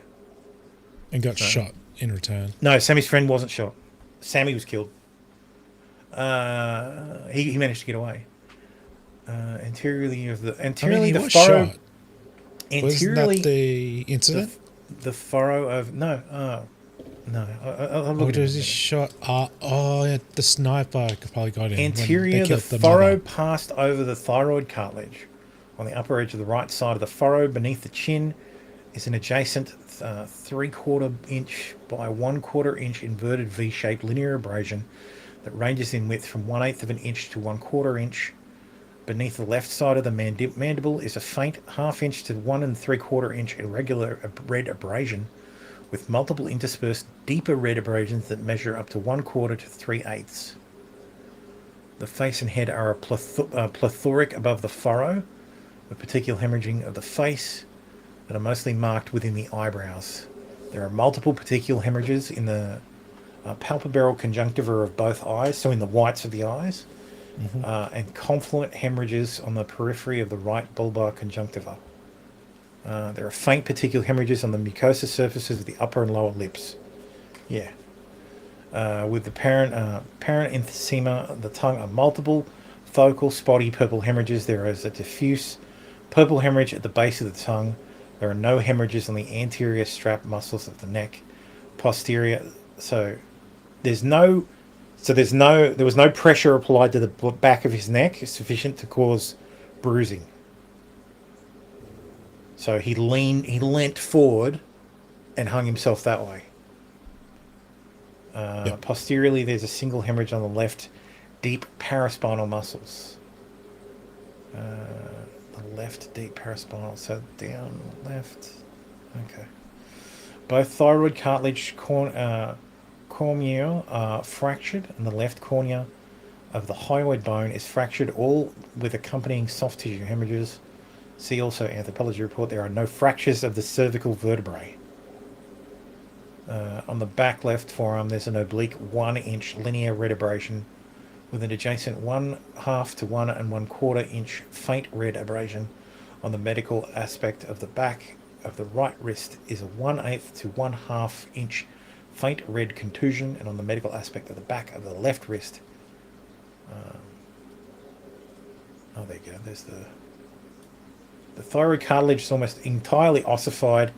And got shot in return. No, Sammy's friend wasn't shot. Sammy was killed. He managed to get away. Interiorly of the furrow. Shot. Wasn't that the incident? The furrow of no. I'll look was he shot? Yeah, the sniper probably got him. Interior, the furrow passed over the thyroid cartilage on the upper edge of the right side of the furrow beneath the chin is an adjacent 3/4 inch by 1/4 inch inverted V-shaped linear abrasion that ranges in width from 1/8 of an inch to 1/4 inch. Beneath the left side of the mandible is a faint 1/2 inch to 1 3/4 inch irregular red abrasion with multiple interspersed deeper red abrasions that measure up to 1/4 to 3/8. The face and head are plethoric above the furrow, with petechial hemorrhaging of the face that are mostly marked within the eyebrows. There are multiple petechial hemorrhages in the palpebral conjunctiva of both eyes, so in the whites of the eyes, and confluent hemorrhages on the periphery of the right bulbar conjunctiva. There are faint petechial hemorrhages on the mucosa surfaces of the upper and lower lips. Yeah. With the parent emphysema of the tongue are multiple focal spotty purple hemorrhages. There is a diffuse purple hemorrhage at the base of the tongue. There are no hemorrhages on the anterior strap muscles of the neck. Posterior, there was no pressure applied to the back of his neck sufficient to cause bruising. So he leant forward and hung himself that way. Posteriorly, there's a single hemorrhage on the left deep paraspinal muscles. The left deep paraspinal, so down left. Okay. Both thyroid cartilage cornea are fractured, and the left cornea of the hyoid bone is fractured, all with accompanying soft tissue hemorrhages. See also anthropology report. There are no fractures of the cervical vertebrae. On the back left forearm, there's an oblique 1 inch linear red abrasion with an adjacent 1/2 to 1 1/4 inch faint red abrasion. On the medical aspect of the back of the right wrist is a 1/8 to 1/2 inch faint red contusion, and on the medical aspect of the back of the left wrist, there you go. There's the thyroid cartilage is almost entirely ossified,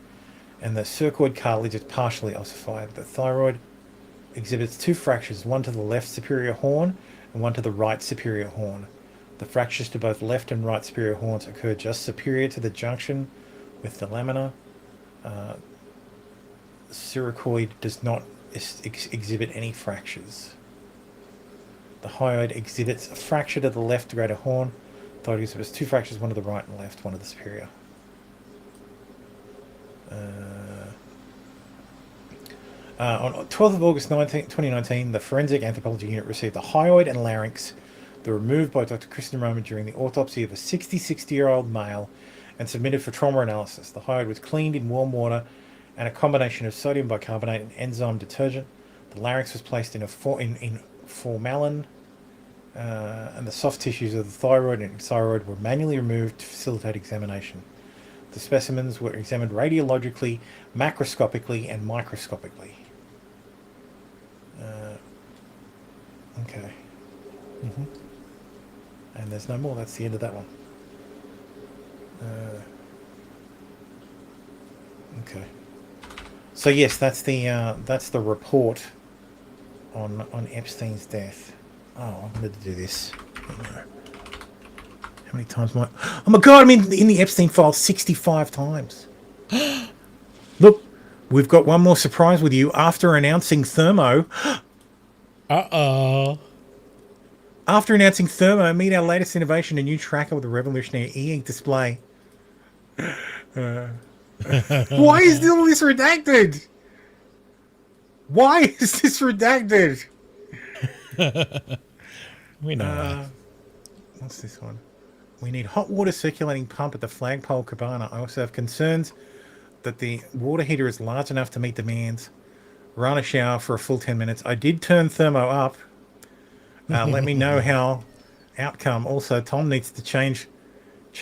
and the cercoid cartilage is partially ossified. The thyroid exhibits 2 fractures, one to the left superior horn and one to the right superior horn. The fractures to both left and right superior horns occur just superior to the junction with the lamina. Cercoid does not exhibit any fractures. The hyoid exhibits a fracture to the left greater horn. Thyroid exhibits 2 fractures, one to the right and left, one to the superior. On 12th of August 2019, the Forensic Anthropology Unit received the hyoid and larynx that were removed by Dr. Kristen Roman during the autopsy of a 66-year-old male and submitted for trauma analysis. The hyoid was cleaned in warm water and a combination of sodium bicarbonate and enzyme detergent. The larynx was placed in formalin, and the soft tissues of the thyroid and thyroid were manually removed to facilitate examination. The specimens were examined radiologically, macroscopically, and microscopically. Okay. And there's no more. That's the end of that one. Okay. So yes, that's the report on Epstein's death. Oh, I wanted to do this. How many times am I? Oh my god, I'm in the Epstein file 65 times. Look, we've got one more surprise with you. After announcing Thermo. After announcing Thermo, meet our latest innovation, a new tracker with a revolutionary e-ink display. Why is all this redacted? Why is this redacted? We know that. What's this one? We need hot water circulating pump at the Flagpole Cabana. I also have concerns that the water heater is large enough to meet demands. Run a shower for a full 10 minutes. I did turn thermo up. Let me know how outcome. Also, Tom needs to change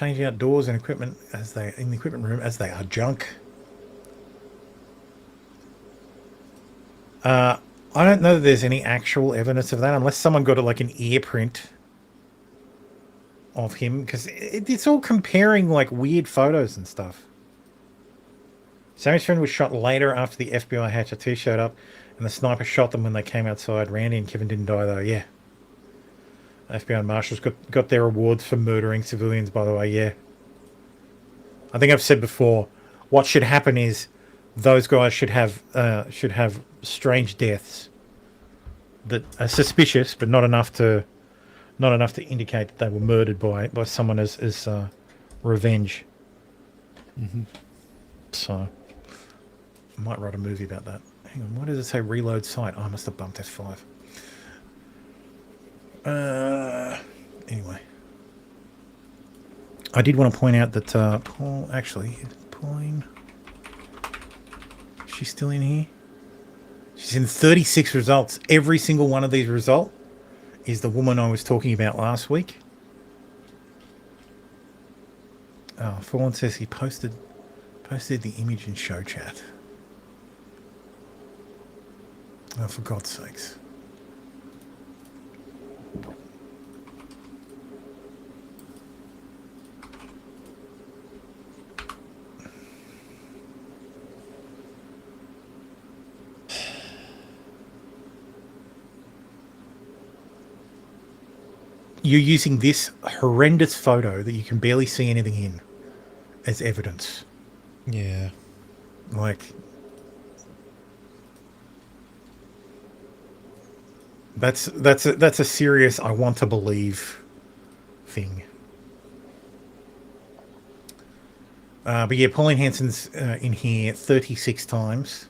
out doors and equipment in the equipment room as they are junk. I don't know that there's any actual evidence of that unless someone got like an ear print of him, because it's all comparing like weird photos and stuff. Sammy's friend was shot later after the FBI HRT showed up, and the sniper shot them when they came outside. Randy and Kevin didn't die though. Yeah. FBI marshals got their awards for murdering civilians, by the way. Yeah. I think I've said before, what should happen is those guys should have strange deaths that are suspicious, but not enough to indicate that they were murdered by someone as revenge. Mm-hmm. So, I might write a movie about that. Hang on, why does it say reload site? Oh, I must have bumped F5. Anyway. I did want to point out that Pauline, she's still in here. She's in 36 results. Every single one of these results is the woman I was talking about last week. Oh, Fawn says he posted the image in show chat. Oh, for God's sakes. You're using this horrendous photo that you can barely see anything in as evidence. Yeah. Like, that's a serious I want to believe thing. But yeah, Pauline Hanson's in here 36 times.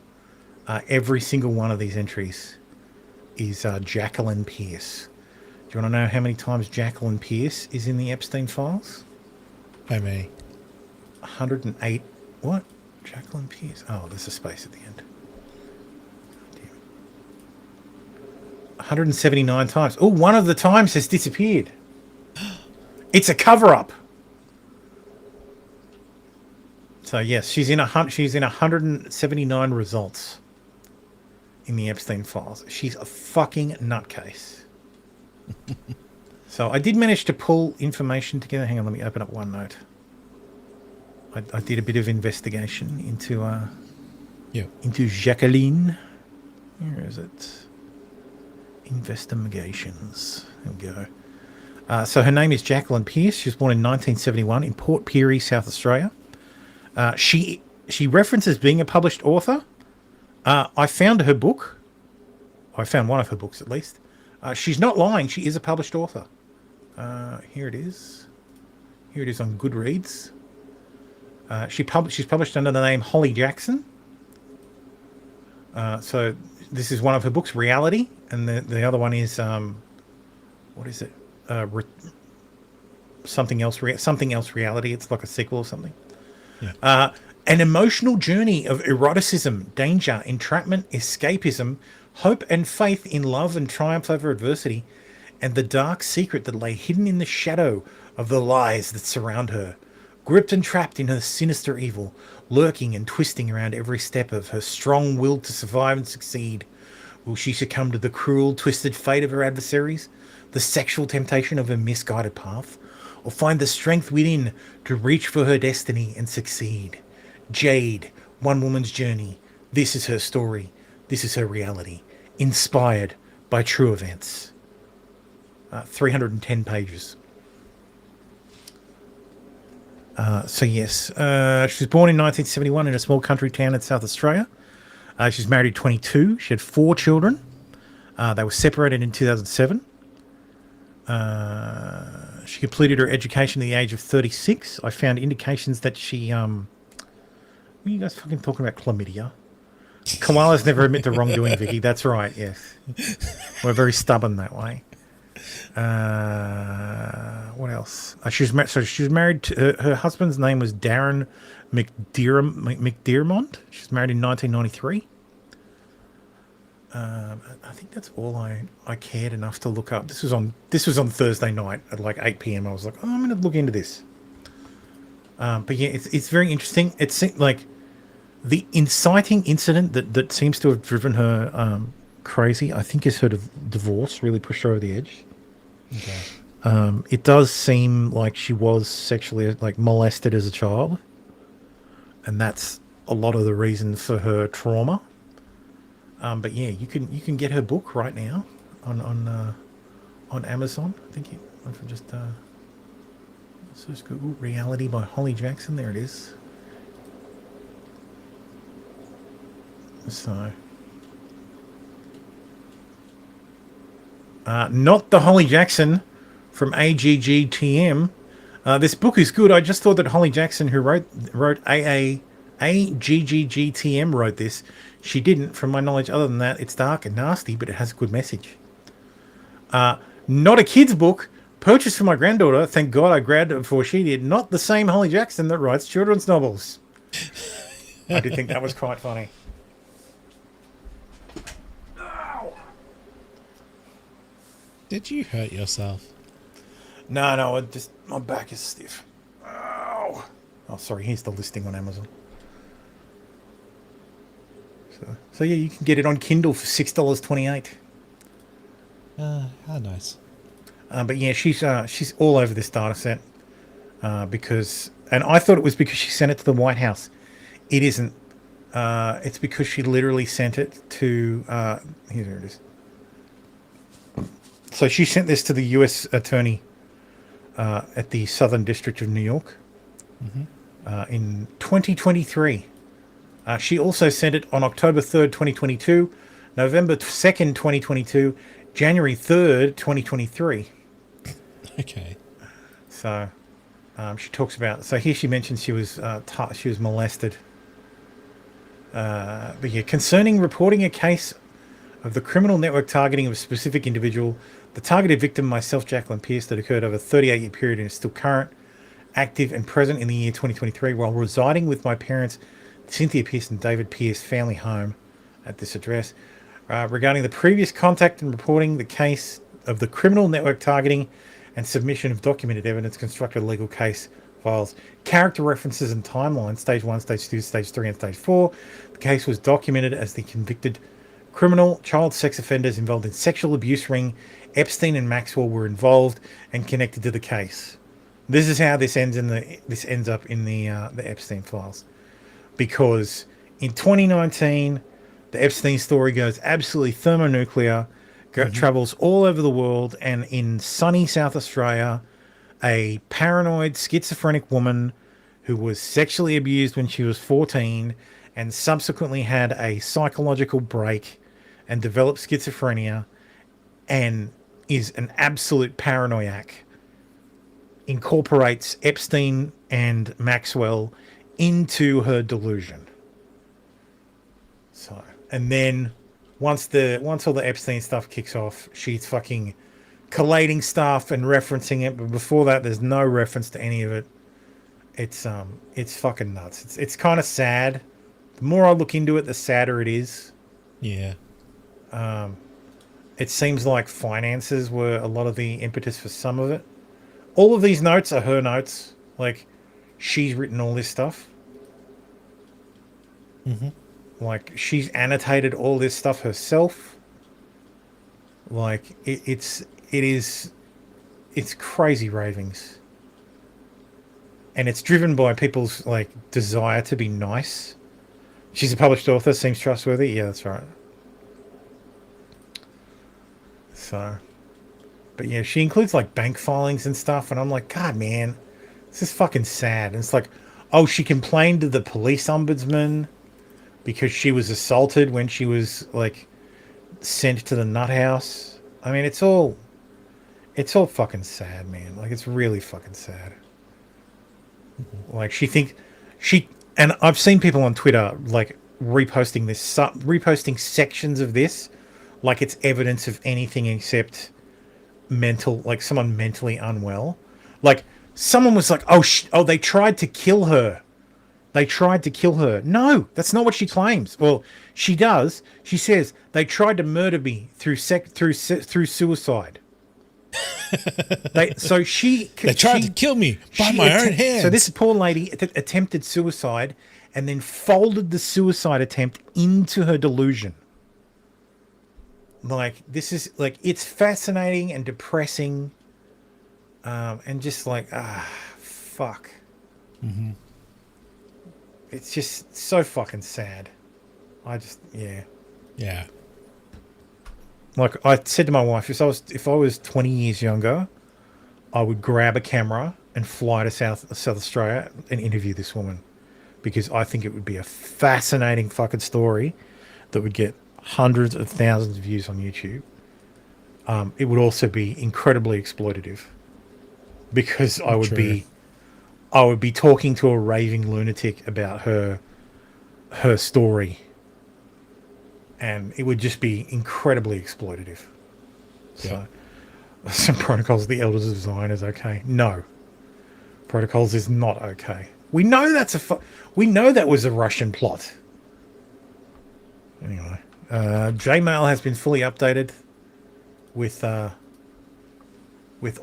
Every single one of these entries is Jacqueline Pierce. Do you want to know how many times Jacqueline Pierce is in the Epstein files? How many? 108. What? Jacqueline Pierce. Oh, there's a space at the end. 179 times. Oh, one of the times has disappeared. It's a cover-up. So yes, she's in 179 results in the Epstein files. She's a fucking nutcase. So I did manage to pull information together. Hang on, let me open up OneNote. I did a bit of investigation into Jacqueline. Where is it? Investigations. There we go. So her name is Jacqueline Pierce. She was born in 1971 in Port Pirie, South Australia. She references being a published author. I found her book. I found one of her books at least. She's not lying. She is a published author. Here it is. Here it is on Goodreads. She's published under the name Holly Jackson. So this is one of her books, Reality, and the other one is what is it? Something else Reality. It's like a sequel or something. Yeah. An emotional journey of eroticism, danger, entrapment, escapism, hope and faith in love and triumph over adversity, and the dark secret that lay hidden in the shadow of the lies that surround her. Gripped and trapped in her sinister evil, lurking and twisting around every step of her strong will to survive and succeed. Will she succumb to the cruel, twisted fate of her adversaries, the sexual temptation of her misguided path, or find the strength within to reach for her destiny and succeed? Jade, one woman's journey. This is her story. This is her reality. Inspired by true events. 310 pages. So yes, she was born in 1971 in a small country town in South Australia. She's married at 22. She had 4 children. They were separated in 2007. She completed her education at the age of 36. I found indications that she... what are you guys fucking talking about? Chlamydia? Koalas never admit to wrongdoing, Vicky. That's right, yes. We're very stubborn that way. What else? She was married to her husband's name was Darren McDearmont. She was married in 1993. I think that's all I cared enough to look up. This was on Thursday night at like 8 p.m. I was like, oh, I'm going to look into this. But yeah, it's very interesting. It's like the inciting incident that seems to have driven her crazy, I think, is her divorce really pushed her over the edge. Okay. It does seem like she was sexually molested as a child, and that's a lot of the reason for her trauma. But yeah, you can get her book right now on Amazon. I think if I just Google Reality by Holly Jackson. There it is. So, not the Holly Jackson from AGGTM. This book is good. I just thought that Holly Jackson, who wrote AGGTM, wrote this. She didn't, from my knowledge. Other than that, it's dark and nasty, but it has a good message. Not a kid's book. Purchased for my granddaughter. Thank God I grabbed it before she did. Not the same Holly Jackson that writes children's novels. I did think that was quite funny. Did you hurt yourself? No, my back is stiff. Oh, sorry, here's the listing on Amazon. So yeah, you can get it on Kindle for $6.28. How nice. But yeah, she's all over this data set because, and I thought it was because she sent it to the White House. It isn't. It's because she literally sent it to. Here it is. So she sent this to the U.S. Attorney at the Southern District of New York in 2023. She also sent it on October 3rd, 2022, November 2nd, 2022, January 3rd, 2023. Okay. So she talks about. So here she mentions she was molested. But yeah, concerning reporting a case of the criminal network targeting of a specific individual, the targeted victim, myself, Jacqueline Pierce, that occurred over a 38-year period and is still current, active, and present in the year 2023 while residing with my parents, Cynthia Pierce and David Pierce family home at this address. Regarding the previous contact and reporting the case of the criminal network targeting and submission of documented evidence, constructed legal case files, character references and timelines, stage 1, stage 2, stage 3, and stage 4. The case was documented as the convicted criminal child sex offenders involved in sexual abuse ring. Epstein and Maxwell were involved and connected to the case. This is how this ends up in the Epstein files, because in 2019 the Epstein story goes absolutely thermonuclear, travels all over the world, and in sunny South Australia, a paranoid schizophrenic woman who was sexually abused when she was 14 and subsequently had a psychological break and developed schizophrenia and is an absolute paranoiac, incorporates Epstein and Maxwell into her delusion. So, and then once all the Epstein stuff kicks off, she's fucking collating stuff and referencing it, but before that there's no reference to any of it. It's fucking nuts. It's kind of sad. The more I look into it, the sadder it is. Yeah. It seems like finances were a lot of the impetus for some of it. All of these notes are her notes. Like, she's written all this stuff. Like, she's annotated all this stuff herself. Like, it's crazy ravings. And it's driven by people's, like, desire to be nice. She's a published author, seems trustworthy. Yeah, that's right. So, but yeah, she includes, like, bank filings and stuff. And I'm like, God, man, this is fucking sad. And it's like, oh, she complained to the police ombudsman because she was assaulted when she was, like, sent to the nut house. I mean, it's all fucking sad, man. Like, it's really fucking sad. Like, and I've seen people on Twitter, like, reposting sections of this like it's evidence of anything except someone mentally unwell. Like someone was like, oh, they tried to kill her. They tried to kill her. No, that's not what she claims. Well, she does. She says they tried to murder me through suicide. They tried to kill me by my own hands. So this poor lady attempted suicide and then folded the suicide attempt into her delusion. Like, this is like, it's fascinating and depressing, and just like, fuck. Mm-hmm. It's just so fucking sad. Yeah. Like I said to my wife, if I was 20 years younger, I would grab a camera and fly to South Australia and interview this woman, because I think it would be a fascinating fucking story that would get hundreds of thousands of views on YouTube. It would also be incredibly exploitative, because I would be talking to a raving lunatic about her story, and it would just be incredibly exploitative. So, some Protocols of the Elders of Zion is okay. No, Protocols is not okay. We know we know that was a Russian plot. Anyway, Gmail has been fully updated with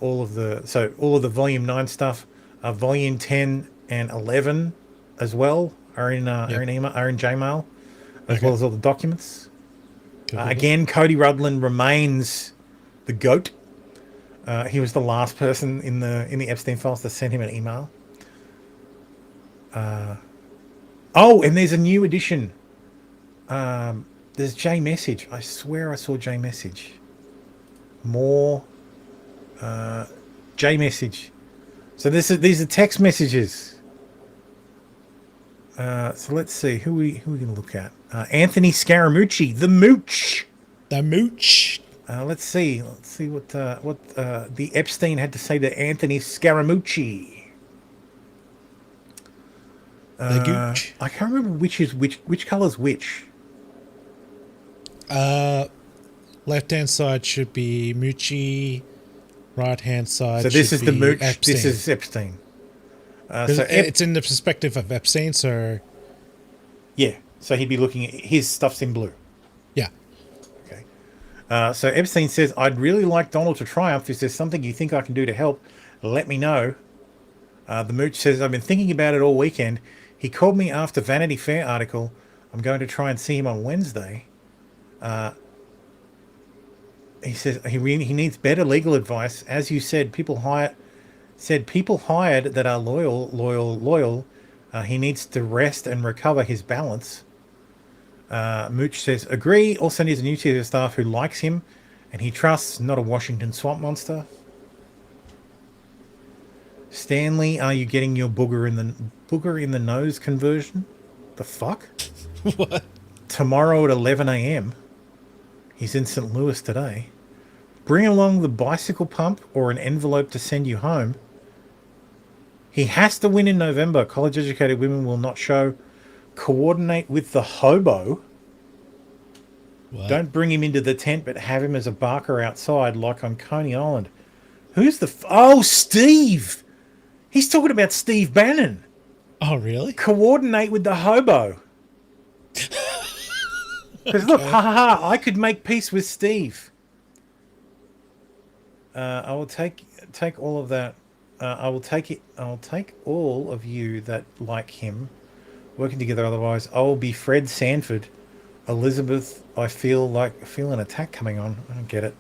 all of the Volume 9 stuff. Volume 10 and 11 as well are in Gmail, as well as all the documents. Again, Cody Rudlin remains the GOAT. He was the last person in the Epstein files to send him an email. And there's a new edition. There's J-Message. I swear I saw J-Message. More J-Message. So these are text messages. So let's see who we can look at. Anthony Scaramucci, the Mooch. The Mooch. Let's see what the Epstein had to say to Anthony Scaramucci. The Gooch. I can't remember which color's which. Left hand side should be Moochie. Right hand side. So this is the Mooch. Epstein. This is Epstein. It's in the perspective of Epstein, so yeah. So he'd be looking at his stuff's in blue. Yeah. Okay. So Epstein says, "I'd really like Donald to triumph. If there's something you think I can do to help, let me know." The Mooch says, "I've been thinking about it all weekend. He called me after Vanity Fair article. I'm going to try and see him on Wednesday." He says he needs better legal advice. As you said, people hired that are loyal. He needs to rest and recover his balance. Mooch says, agree. Also needs a new chief of staff who likes him and he trusts, not a Washington swamp monster. Stanley, are you getting your booger in the nose conversion? The fuck? What? Tomorrow at 11 a.m. He's in St. Louis today. Bring along the bicycle pump or an envelope to send you home. He has to win in November. College-educated women will not show. Coordinate with the hobo. What? Don't bring him into the tent, but have him as a barker outside, like on Coney Island. Who's the... Steve! He's talking about Steve Bannon. Oh, really? Coordinate with the hobo. Because look, I could make peace with Steve. I will take all of that. I will take it. I'll take all of you that like him, working together. Otherwise, I will be Fred Sanford. Elizabeth, I feel an attack coming on. I don't get it.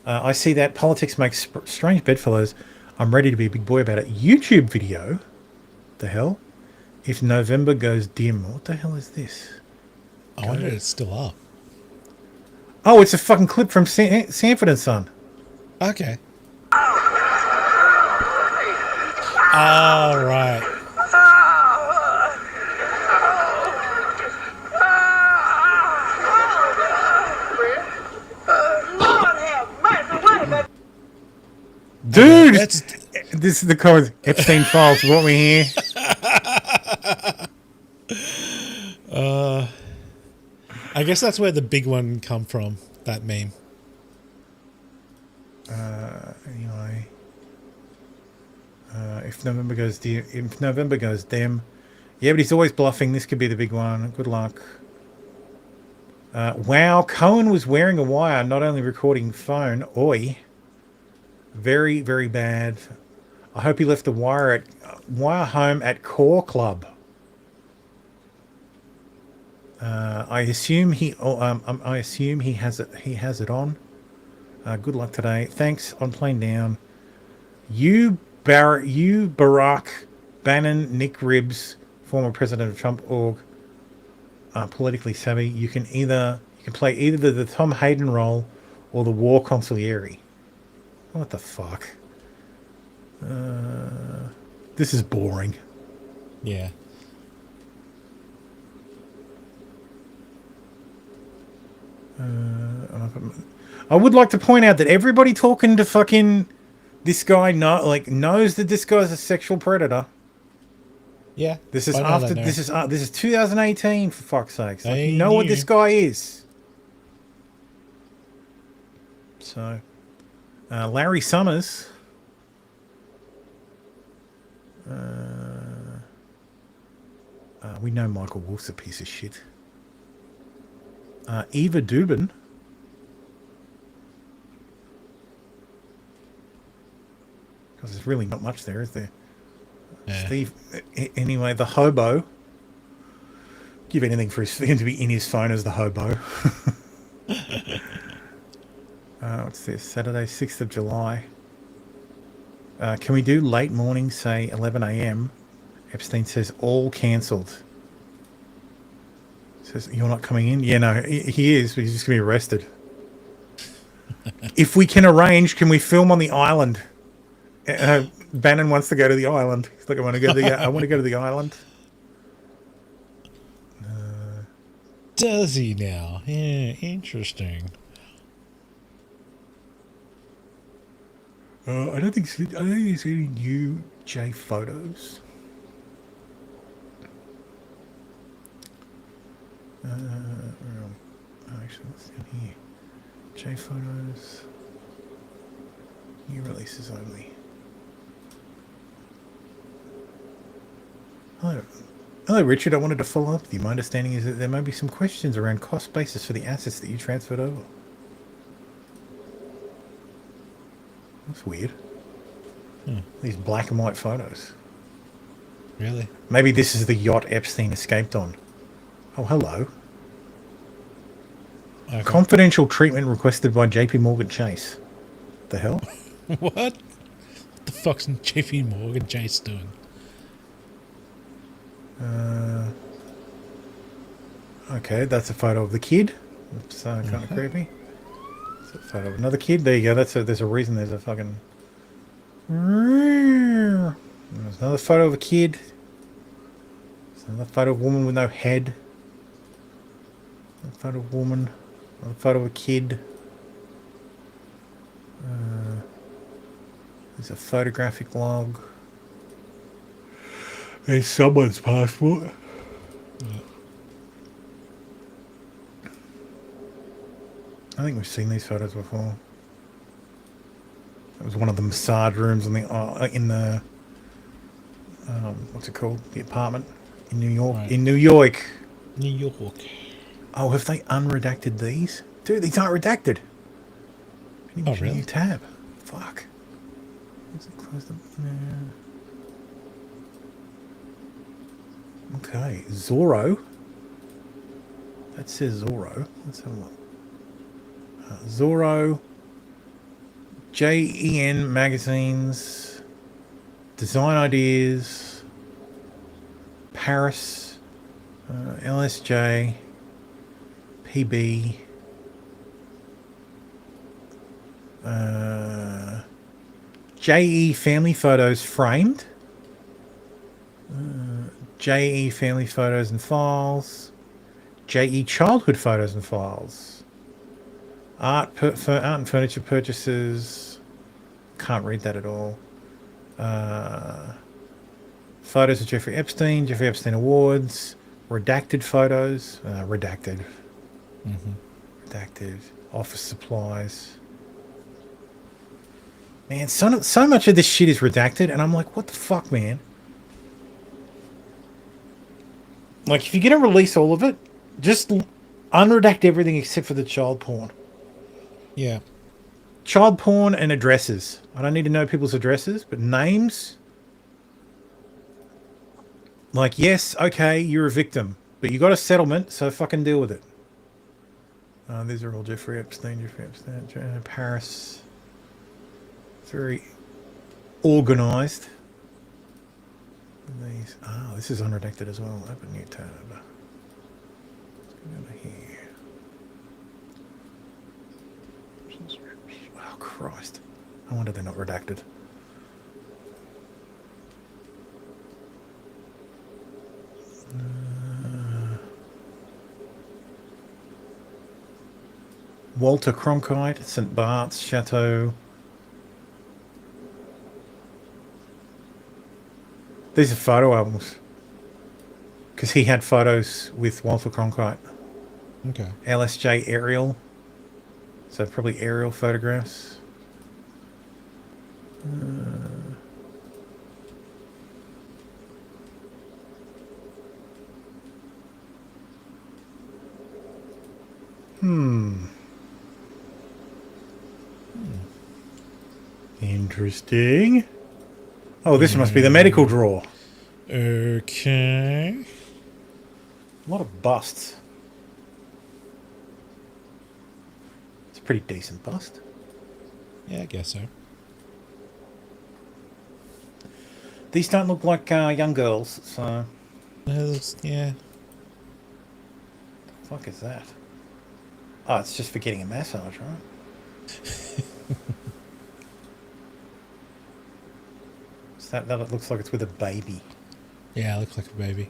I see that politics makes strange bedfellows. I'm ready to be a big boy about it. YouTube video. The hell? If November goes dim, what the hell is this? I wonder if it's still up. Oh, it's a fucking clip from Sanford and Son. Okay. All right. Dude, this is the code. Epstein files. What we hear? I guess that's where the big one come from. That meme. Anyway. If November goes Dem. Yeah, but he's always bluffing. This could be the big one. Good luck. Wow, Cohen was wearing a wire, not only recording phone. Oi. Very, very bad. I hope he left the wire home at Core Club. I assume he has it. He has it on. Good luck today. Thanks. On plane down. You Barack Bannon, Nick Ribbs, former president of Trump org, politically savvy. You can play either the Tom Hayden role or the war consigliere. What the fuck? This is boring. Yeah. I would like to point out that everybody talking to fucking this guy knows that this guy's a sexual predator. Yeah. This is 2018 for fuck's sake. Like, you know what this guy is. So, Larry Summers. We know Michael Wolff's a piece of shit. Eva Dubin. Because there's really not much there, is there? Yeah. Steve. Anyway, the hobo. Give anything for him to be in his phone as the hobo. What's this? Saturday, 6th of July. Can we do late morning, say 11 a.m.? Epstein says all cancelled. Says, you're not coming in? Yeah, no, he is, but he's just going to be arrested. If we can arrange, can we film on the island? Bannon wants to go to the island. He's like, I want to go to the island. Does he now? Yeah, interesting. I don't think there's any new J photos. Actually, what's in here? J photos. New releases only. Hello, Richard. I wanted to follow up with you. My understanding is that there may be some questions around cost basis for the assets that you transferred over. That's weird. These black and white photos. Really? Maybe this is the yacht Epstein escaped on. Oh, hello. Okay. Confidential treatment requested by JP Morgan Chase. The hell? What? What the fuck's JP Morgan Chase doing? Okay, that's a photo of the kid. It's kind of creepy. It's a photo of another kid. There you go. There's a reason there's a fucking... There's another photo of a kid. There's another photo of a woman with no head. Another photo of a woman. Another photo of a kid. There's a photographic log. There's someone's passport. I think we've seen these photos before. It was one of the massage rooms in the what's it called? The apartment in New York. Right. In New York. New York. Oh, have they unredacted these? Dude, these aren't redacted. Oh, really? New tab. Fuck. Let's close them. Okay, Zorro. That says Zorro. Let's have a look. Zorro. JEN magazines. Design Ideas. Paris. LSJ. PB. JE Family Photos Framed. JE Family Photos and Files. JE Childhood Photos and Files. Art and Furniture Purchases. Can't read that at all. Photos of Jeffrey Epstein. Jeffrey Epstein Awards. Redacted photos. Redacted. Mm-hmm. Redacted. Office supplies. Man, so much of this shit is redacted, and I'm like, what the fuck, man? Like, if you're going to release all of it, just unredact everything except for the child porn. Yeah. Child porn and addresses. I don't need to know people's addresses, but names. Like, yes, okay, you're a victim, but you got a settlement, so fucking deal with it. These are all Jeffrey Epstein, Paris. Very organised. These. Oh, this is unredacted as well. Open new tab. Let's go over here. Oh, Christ. I wonder they're not redacted. Walter Cronkite, St. Bart's, Chateau. These are photo albums. Because he had photos with Walter Cronkite. Okay. LSJ aerial. So probably aerial photographs. Interesting. Oh, this must be the medical drawer. Okay. A lot of busts. It's a pretty decent bust. Yeah, I guess so. These don't look like young girls, so... Yeah. The fuck is that? Oh, it's just for getting a massage, right? That it looks like it's with a baby. Yeah, it looks like a baby.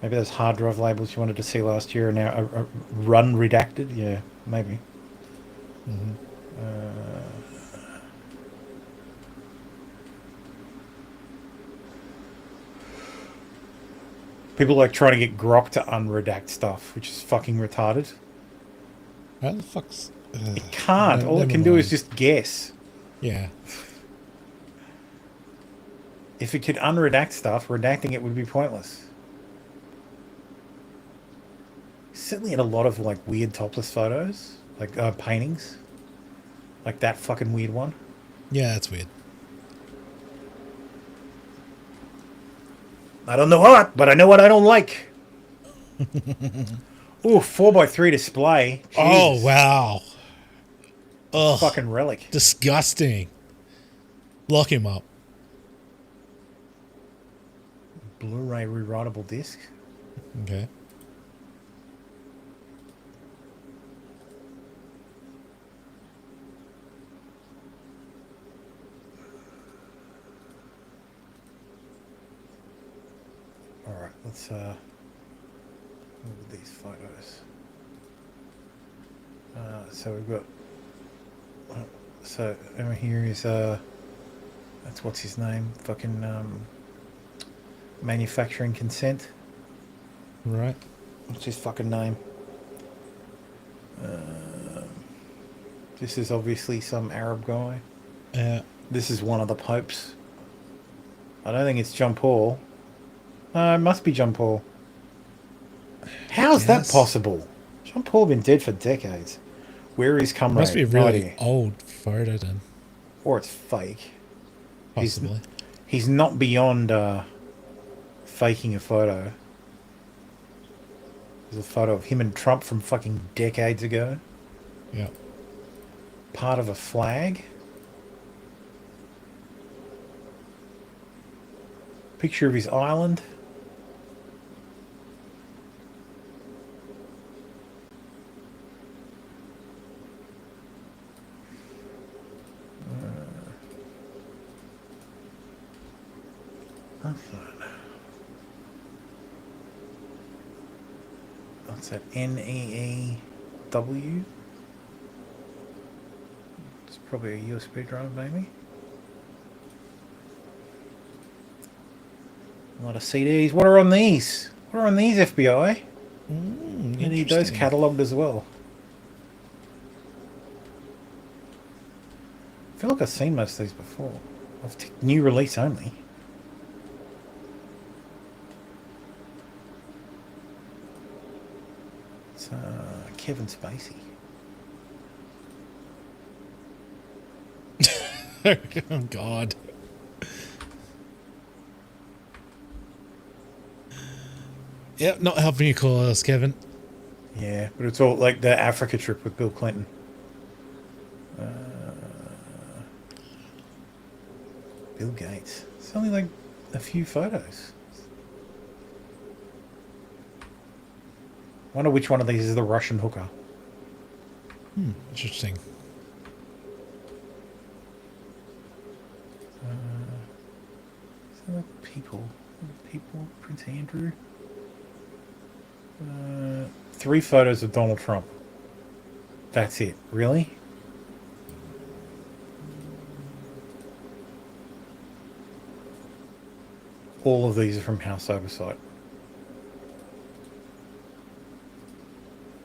Maybe those hard drive labels you wanted to see last year are now run redacted. Yeah, maybe. Mm-hmm. People like trying to get Grok to unredact stuff, which is fucking retarded. How the fuck's... it can't. All it can do is just guess. Yeah. If it could unredact stuff, redacting it would be pointless. Certainly in a lot of like weird topless photos, like paintings. Like that fucking weird one. Yeah, that's weird. I don't know what, but I know what I don't like. Ooh, 4x3 display. Jesus. Oh, wow. Ugh. Fucking relic. Disgusting. Lock him up. Blu-ray rewritable disc. Okay. Alright, let's look at these photos. So we've got so over here is that's what's his name? Fucking manufacturing consent. Right. What's his fucking name? This is obviously some Arab guy. Yeah. This is one of the popes. I don't think it's John Paul. It must be John Paul. How is that possible? John Paul been dead for decades. Where is Comrade? Must be a really old photo then. Or it's fake. Possibly. He's not beyond faking a photo. There's a photo of him and Trump from fucking decades ago. Yeah. Part of a flag. Picture of his island. What's that? NEEW? It's probably a USB drive, maybe. A lot of CDs. What are on these? What are on these, FBI? You need those catalogued as well. I feel like I've seen most of these before. I've ticked new release only. It's Kevin Spacey. Oh, God. Yep, not helping your cause, Kevin. Yeah, but it's all like the Africa trip with Bill Clinton. Bill Gates. It's only like a few photos. Wonder which one of these is the Russian hooker. Interesting. So like people, Prince Andrew. 3 photos of Donald Trump. That's it. Really? All of these are from House Oversight.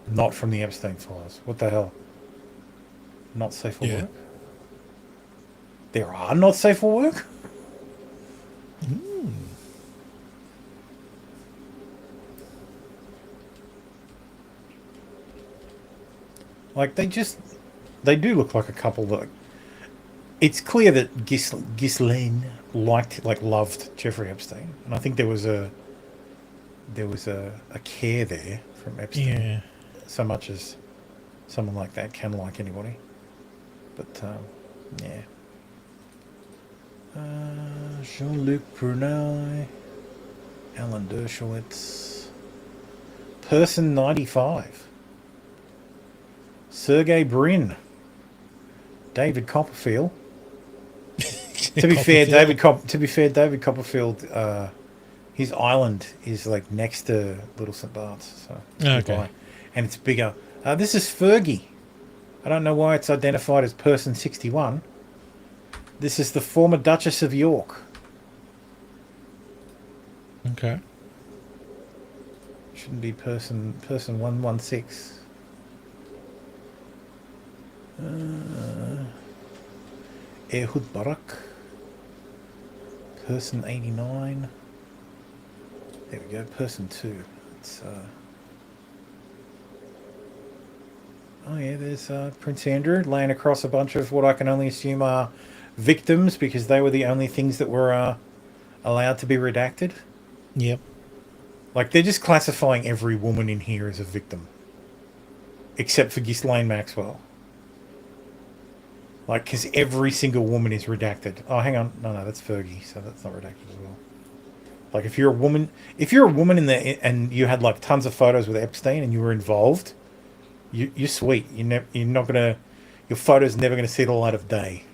Not from the Epstein files. What the hell? Not safe for work? There are not safe for work? Like, they do look like a couple that... It's clear that Ghislaine loved Jeffrey Epstein. And I think there was a care there from Epstein. Yeah. So much as someone like that can like anybody. But, yeah. Jean-Luc Brunei, Alan Dershowitz, Person 95, Sergey Brin, David Copperfield. To be fair, David Copperfield, his island is like next to Little St. Bart's, so Okay. and it's bigger. This is Fergie. I don't know why it's identified as Person 61. This is the former Duchess of York. Okay. Shouldn't be person 116. Ehud Barak. Person 89. There we go. Person 2. It's oh yeah, there's Prince Andrew laying across a bunch of what I can only assume are victims, because they were the only things that were allowed to be redacted. Yep. Like, they're just classifying every woman in here as a victim. Except for Ghislaine Maxwell. Like, because every single woman is redacted. Oh, hang on. No, that's Fergie, so that's not redacted as well. Like, if you're a woman in there and you had, like, tons of photos with Epstein and you were involved, you're sweet. You're not going to... Your photo's never going to see the light of day.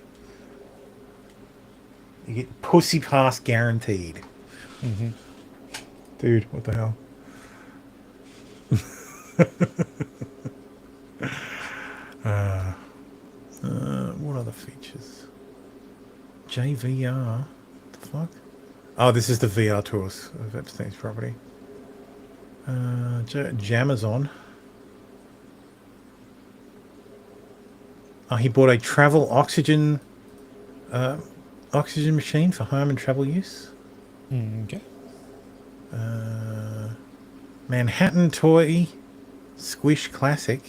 You get pussy pass guaranteed. Mm-hmm. Dude, what the hell? What other features? JVR. What the fuck? Oh, this is the VR tours of Epstein's property. Jamazon. Oh, he bought a travel oxygen machine for home and travel use. Okay. Manhattan toy squish classic.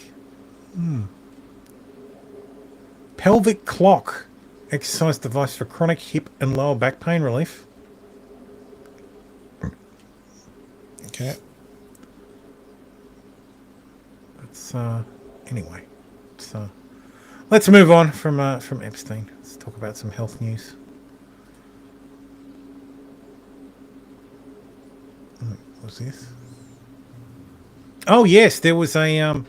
Pelvic clock exercise device for chronic hip and lower back pain relief. Okay. That's anyway. So let's move on from Epstein. Let's talk about some health news. What's this? Oh yes, there was a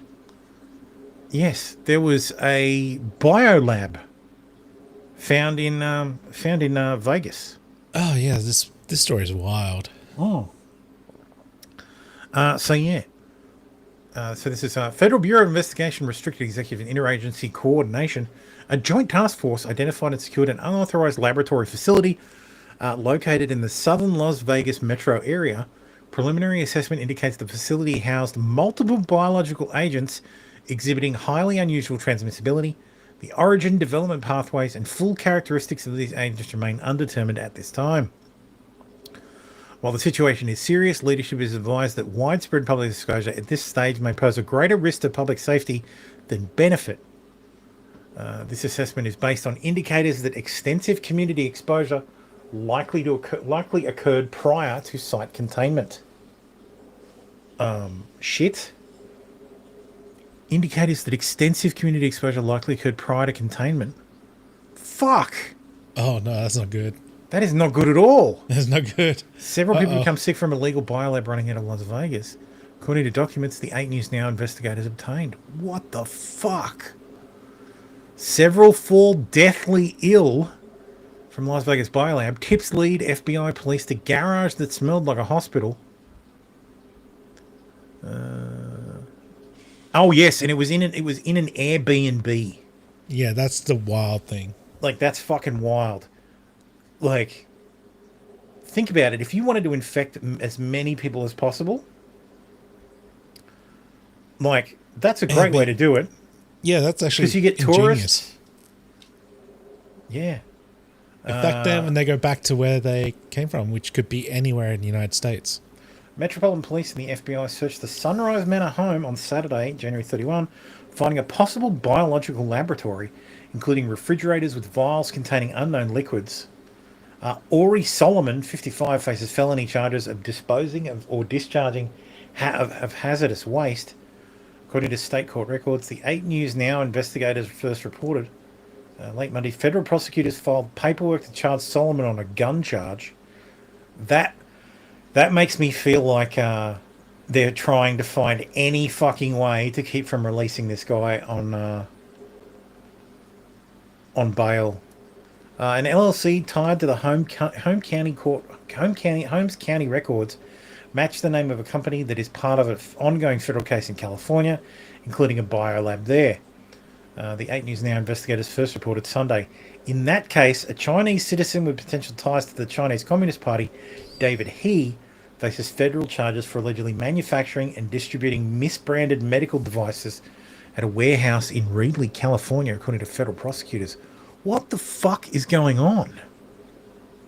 biolab found in Vegas. Oh yeah, this story is wild. Oh. So this is Federal Bureau of Investigation Restricted Executive and Interagency Coordination. A joint task force identified and secured an unauthorized laboratory facility located in the southern Las Vegas metro area, Preliminary assessment indicates the facility housed multiple biological agents exhibiting highly unusual transmissibility. The origin, development pathways, and full characteristics of these agents remain undetermined at this time. While the situation is serious, leadership is advised that widespread public disclosure at this stage may pose a greater risk to public safety than benefit. This assessment is based on indicators that extensive community exposure likely occurred prior to site containment. Shit. Indicators that extensive community exposure likely occurred prior to containment. Fuck. Oh no, that's not good. That is not good at all. That's not good. Several people become sick from a illegal biolab running out of Las Vegas. According to documents the 8 News Now investigators obtained. What the fuck? Several fall deathly ill from Las Vegas biolab. Tips lead FBI police to garage that smelled like a hospital. Oh yes, and it was in an Airbnb. Yeah, that's the wild thing. Like, that's fucking wild. Like, think about it. If you wanted to infect as many people as possible, like, that's a great way to do it. Yeah, that's actually because you get tourists. Yeah. Infect them and they go back to where they came from, which could be anywhere in the United States. Metropolitan Police and the FBI searched the Sunrise Manor home on Saturday, January 31, finding a possible biological laboratory, including refrigerators with vials containing unknown liquids. Ori Solomon, 55, faces felony charges of disposing of or discharging of hazardous waste. According to state court records, the 8 News Now investigators first reported late Monday, federal prosecutors filed paperwork to charge Solomon on a gun charge. That makes me feel like they're trying to find any fucking way to keep from releasing this guy on bail. An LLC tied to the Holmes County records matched the name of a company that is part of an ongoing federal case in California, including a biolab there. The 8 News Now investigators first reported Sunday. In that case, a Chinese citizen with potential ties to the Chinese Communist Party, David He, faces federal charges for allegedly manufacturing and distributing misbranded medical devices at a warehouse in Reedley, California, according to federal prosecutors. What the fuck is going on?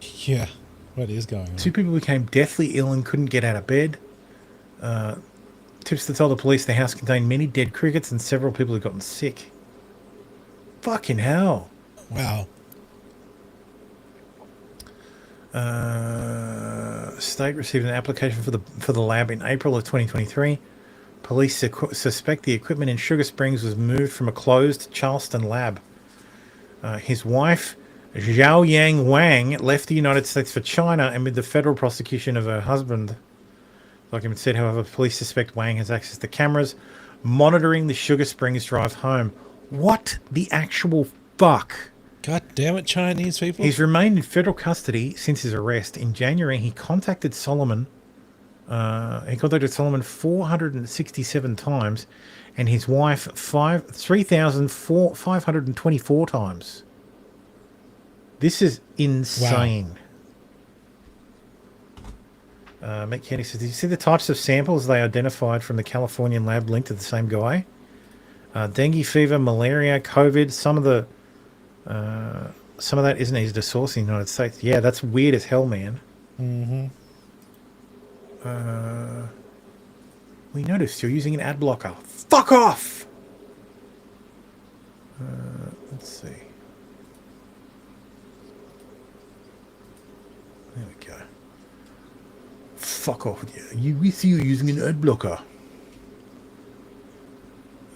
Yeah, what is going on? 2 people became deathly ill and couldn't get out of bed. Tips that told the police the house contained many dead crickets and several people had gotten sick. Fucking hell. Wow. State received an application for the lab in April of 2023. Police suspect the equipment in Sugar Springs was moved from a closed Charleston lab. His wife, Xiaoyang Wang, left the United States for China amid the federal prosecution of her husband. The document said, however, police suspect Wang has access to cameras monitoring the Sugar Springs drive home. What the actual fuck? God damn it, Chinese people. He's remained in federal custody since his arrest. In January, he contacted Solomon. 467 times, and his wife 3,524 times. This is insane. Wow. Mick Kenny says, did you see the types of samples they identified from the Californian lab linked to the same guy? Dengue fever, malaria, COVID, some of that isn't easy to source in the United States. Yeah, that's weird as hell, man. Mm-hmm. We noticed you're using an ad blocker. Fuck off! Let's see. There we go. Fuck off. We see you using an ad blocker.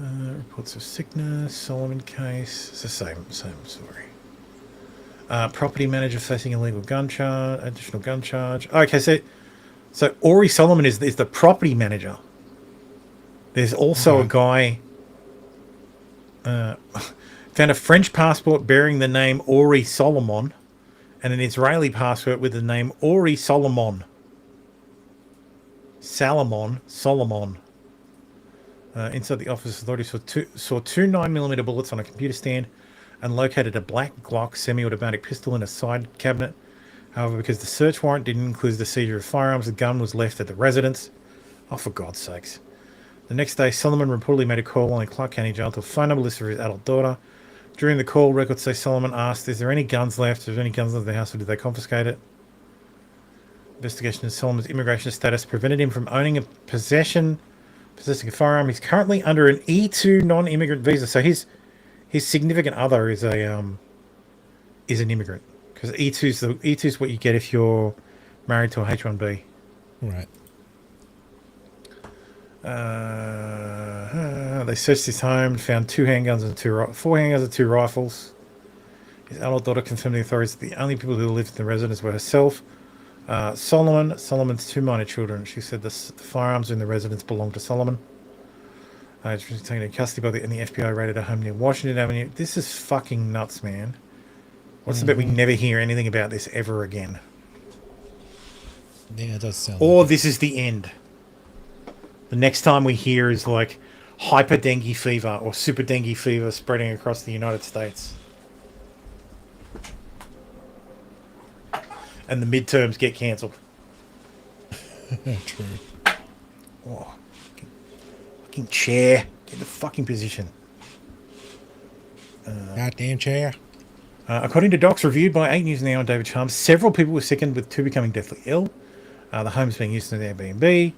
Reports of sickness, Solomon case. It's the same story. Property manager facing illegal gun charge, additional gun charge. Okay, so Ori Solomon is the property manager. There's also a guy found a French passport bearing the name Ori Solomon and an Israeli passport with the name Ori Solomon. Solomon. Inside the office, authorities saw two 9mm bullets on a computer stand and located a black Glock semi-automatic pistol in a side cabinet. However, because the search warrant didn't include the seizure of firearms, the gun was left at the residence. Oh, for God's sakes. The next day, Solomon reportedly made a call while in Clark County Jail to a phone number list for his adult daughter. During the call, records say Solomon asked, "Is there any guns left? Is there any guns left in the house, or did they confiscate it?" Investigation of Solomon's immigration status prevented him from owning a possessing a firearm. He's currently under an E2 non-immigrant visa, so his significant other is an immigrant, because E2 is what you get if you're married to a H1B. Right. They searched his home, found 4 handguns and 2 rifles. His adult daughter confirmed to the authorities that the only people who lived in the residence were herself, Solomon's 2 minor children. She said the firearms in the residence belonged to Solomon. She was taken into custody and the FBI raided a home near Washington Avenue. This is fucking nuts, man. What's the bet we never hear anything about this ever again? Yeah, it does sound. Or this is the end. The next time we hear is like hyper dengue fever or super dengue fever spreading across the United States. And the midterms get cancelled. True. Oh, fucking chair. Get the fucking position. Goddamn chair. According to docs reviewed by 8 News Now and David Charms, several people were sickened with 2 becoming deathly ill. The home's being used as an Airbnb.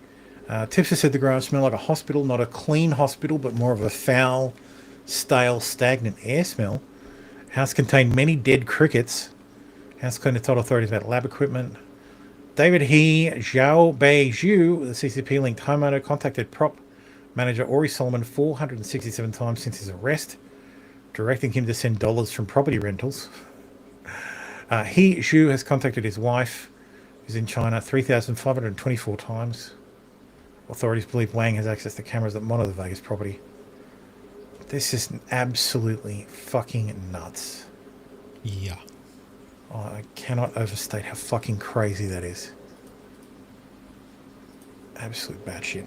Tipster said the garage smelled like a hospital, not a clean hospital, but more of a foul, stale, stagnant air smell. House contained many dead crickets. House cleaner told authorities about lab equipment. David He Zhao Bei Zhu, the CCP-linked homeowner, contacted prop manager Ori Solomon 467 times since his arrest, directing him to send dollars from property rentals. He Zhu has contacted his wife, who's in China, 3,524 times. Authorities believe Wang has access to cameras that monitor the Vegas property. This is absolutely fucking nuts. Yeah. Oh, I cannot overstate how fucking crazy that is. Absolute batshit.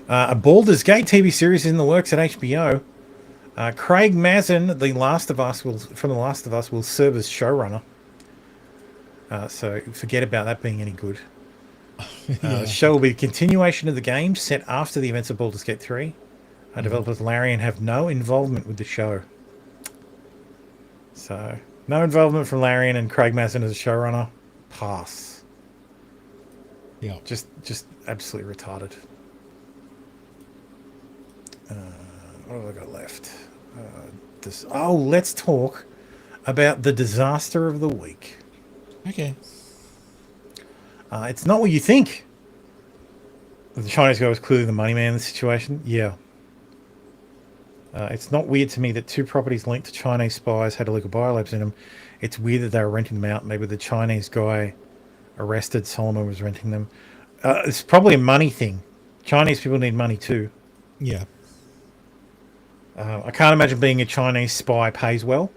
A Baldur's Gate TV series is in the works at HBO. Craig Mazin, from The Last of Us, will serve as showrunner. So forget about that being any good. The show will be a continuation of the game set after the events of Baldur's Gate 3. Developers Larian have no involvement with the show. So, no involvement from Larian and Craig Mazin as a showrunner. Pass. Yeah. Just absolutely retarded. What have I got left? Let's talk about the disaster of the week. Okay. It's not what you think. The Chinese guy was clearly the money man in the situation. Yeah. It's not weird to me that 2 properties linked to Chinese spies had illegal biolabs in them. It's weird that they were renting them out. Maybe the Chinese guy arrested Solomon was renting them. It's probably a money thing. Chinese people need money too. Yeah. I can't imagine being a Chinese spy pays well.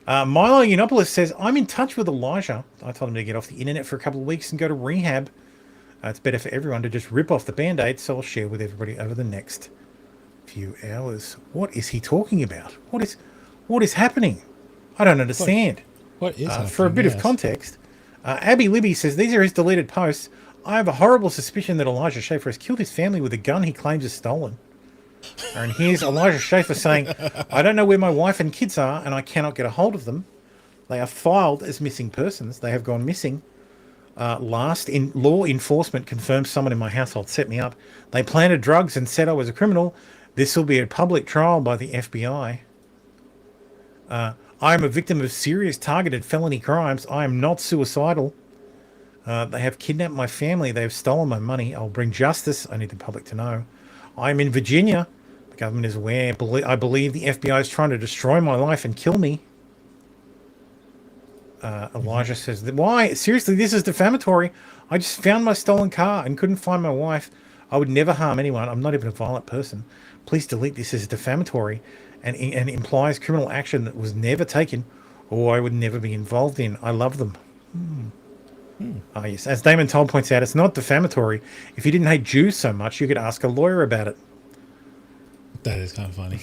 Milo Yiannopoulos says, I'm in touch with Elijah. I told him to get off the internet for a couple of weeks and go to rehab. It's better for everyone to just rip off the Band-Aid, so I'll share with everybody over the next few hours. What is he talking about? What is happening? I don't understand. What is happening? For a bit of context, Abby Libby says, these are his deleted posts. I have a horrible suspicion that Elijah Schaefer has killed his family with a gun he claims is stolen. And here's Elijah Schaefer saying, I don't know where my wife and kids are and I cannot get a hold of them. They are filed as missing persons. They have gone missing. Law enforcement confirmed someone in my household set me up. They planted drugs and said I was a criminal. This will be a public trial by the FBI. I am a victim of serious targeted felony crimes. I am not suicidal. They have kidnapped my family. They have stolen my money. I'll bring justice. I need the public to know. I'm in Virginia. The government is aware. I believe the FBI is trying to destroy my life and kill me. Elijah says, why? Seriously, this is defamatory. I just found my stolen car and couldn't find my wife. I would never harm anyone. I'm not even a violent person. Please delete this as defamatory and implies criminal action that was never taken or I would never be involved in. I love them. Yes. As Damon Toll points out, it's not defamatory. If you didn't hate Jews so much, you could ask a lawyer about it. That is kind of funny.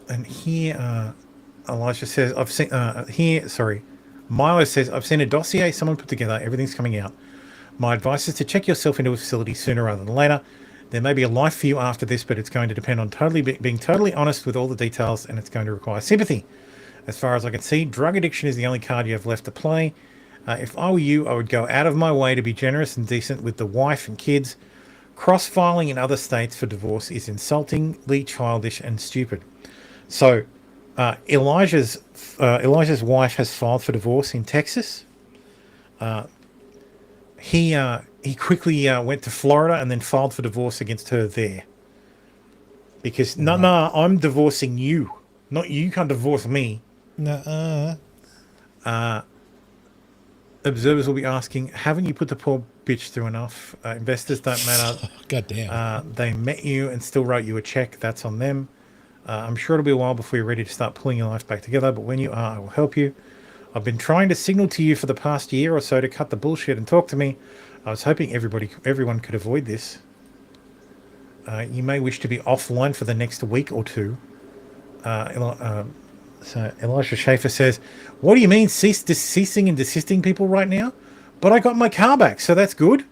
And here, Elijah says, I've seen, Milo says, I've seen a dossier someone put together. Everything's coming out. My advice is to check yourself into a facility sooner rather than later. There may be a life for you after this, but it's going to depend on being totally honest with all the details, and it's going to require sympathy. As far as I can see, drug addiction is the only card you have left to play. If I were you, I would go out of my way to be generous and decent with the wife and kids. Cross-filing in other states for divorce is insultingly childish and stupid. So, Elijah's wife has filed for divorce in Texas. He quickly went to Florida and then filed for divorce against her there. Because, no, I'm divorcing you. Not you can't divorce me. Observers will be asking, haven't you put the poor bitch through enough? Investors don't matter. God damn. They met you and still wrote you a check. That's on them. I'm sure it'll be a while before you're ready to start pulling your life back together, but when you are, I will help you. I've been trying to signal to you for the past year or so to cut the bullshit and talk to me. I was hoping everyone could avoid this. You may wish to be offline for the next week or two. So Elisha Schaefer says, what do you mean ceasing and desisting people right now? But I got my car back, so that's good.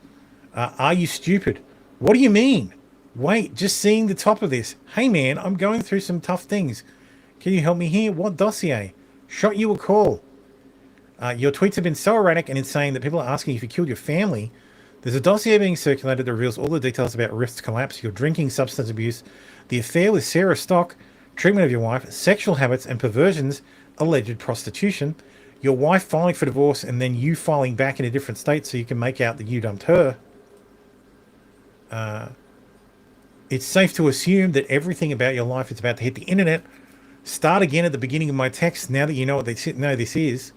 Are you stupid? What do you mean? Wait, just seeing the top of this. Hey man, I'm going through some tough things. Can you help me here? What dossier? Shot you a call. Your tweets have been so erratic and insane that people are asking if you killed your family. There's a dossier being circulated that reveals all the details about Rift's collapse, your drinking, substance abuse, the affair with Sarah Stock, treatment of your wife, sexual habits and perversions, alleged prostitution, your wife filing for divorce, and then you filing back in a different state so you can make out that you dumped her. It's safe to assume that everything about your life is about to hit the internet. Start again at the beginning of my text now that you know what this is.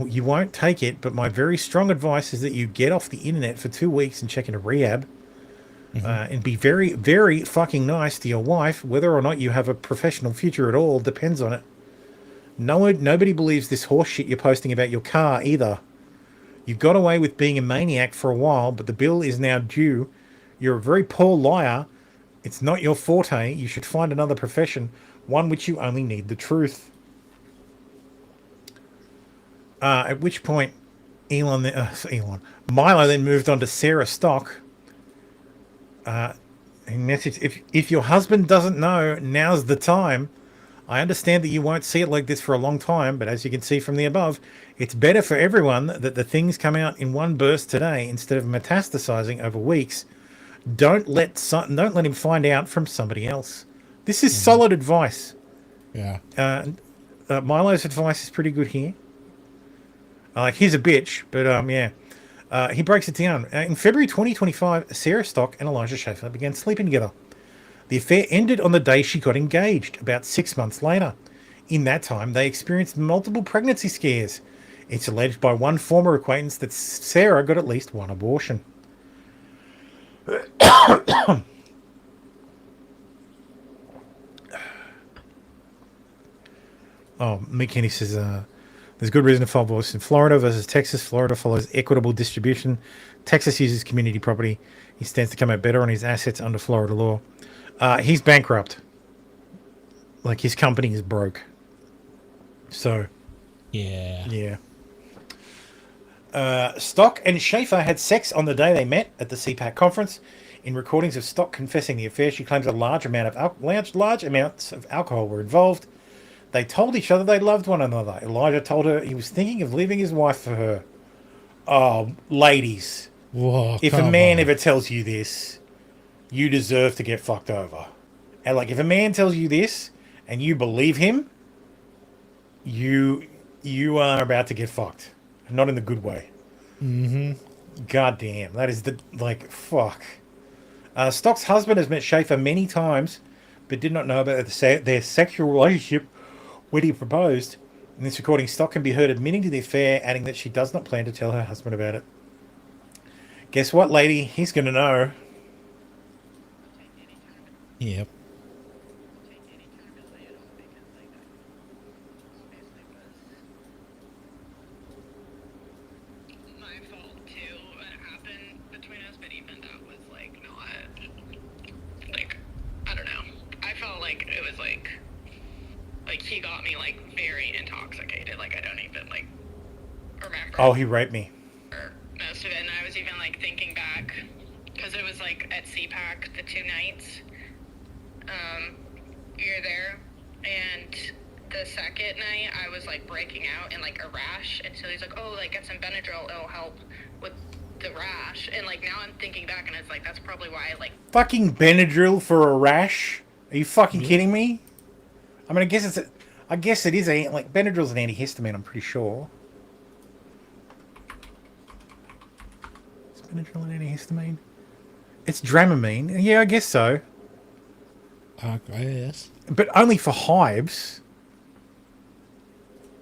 You won't take it, but my very strong advice is that you get off the internet for 2 weeks and check into rehab. And be very, very fucking nice to your wife. Whether or not you have a professional future at all depends on it. Nobody believes this horse shit you're posting about your car either. You got away with being a maniac for a while, but the bill is now due. You're a very poor liar. It's not your forte. You should find another profession, one which you only need the truth. At which point, Milo then moved on to Sarah Stock. Message, if your husband doesn't know, now's the time. I understand that you won't see it like this for a long time, but as you can see from the above, it's better for everyone that the things come out in one burst today instead of metastasizing over weeks. Don't let him find out from somebody else. This is solid advice. Yeah. Milo's advice is pretty good here. He's a bitch, but yeah. He breaks it down. In February 2025, Sarah Stock and Elijah Schaefer began sleeping together. The affair ended on the day she got engaged, about 6 months later. In that time, they experienced multiple pregnancy scares. It's alleged by one former acquaintance that Sarah got at least one abortion. Mick Kenny says, there's good reason to file divorce in Florida versus Texas. Florida follows equitable distribution. Texas uses community property. He stands to come out better on his assets under Florida law. He's bankrupt. Like, his company is broke. So, yeah. Stock and Schaefer had sex on the day they met at the CPAC conference. In recordings of Stock confessing the affair, she claims large amounts of alcohol were involved. They told each other they loved one another. Elijah told her he was thinking of leaving his wife for her. Oh, ladies. Whoa, if a man ever tells you this, you deserve to get fucked over. And like, if a man tells you this and you believe him, you are about to get fucked. Not in the good way. God damn. That is fuck. Stock's husband has met Schaefer many times, but did not know about their sexual relationship when he proposed. In this recording, Stock can be heard admitting to the affair, adding that she does not plan to tell her husband about it. Guess what, lady? He's going to know. Yep. My fault too. What happened between us, but even he got me like very intoxicated. Like I don't even like remember. Oh, he raped me. Most of it, and I was even like thinking back because it was like at CPAC the 2 nights we were there, and the second night I was like breaking out in like a rash, and so he's like, oh, like get some Benadryl, it'll help with the rash. And like now I'm thinking back, and it's like that's probably why I like Fucking Benadryl for a rash? Are you fucking kidding me? I mean, I guess it is like Benadryl's an antihistamine, I'm pretty sure. Is Benadryl an antihistamine? It's Dramamine. Yeah, I guess so. Yes. But only for hives.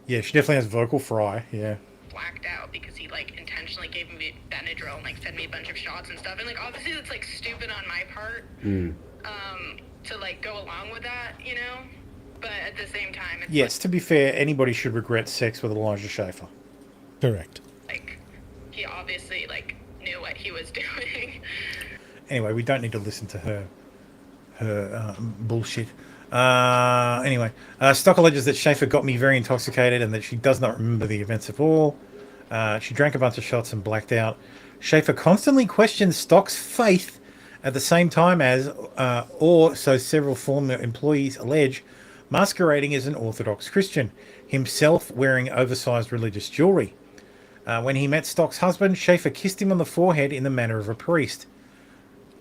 Yeah, she definitely has vocal fry. Yeah. blacked out because he like intentionally gave me Benadryl and like fed me a bunch of shots and stuff. And like obviously it's like stupid on my part to like go along with that, you know. But at the same time, it's Yes, to be fair, anybody should regret sex with Elijah Schaefer. Correct. like he obviously like knew what he was doing. Anyway, we don't need to listen to her bullshit. Anyway, Stock alleges that Schaefer got me very intoxicated and that she does not remember the events at all. She drank a bunch of shots and blacked out. Schaefer constantly questions Stock's faith at the same time as, or so several former employees allege, masquerading as an Orthodox Christian, himself wearing oversized religious jewelry. When he met Stock's husband, Schaefer kissed him on the forehead in the manner of a priest.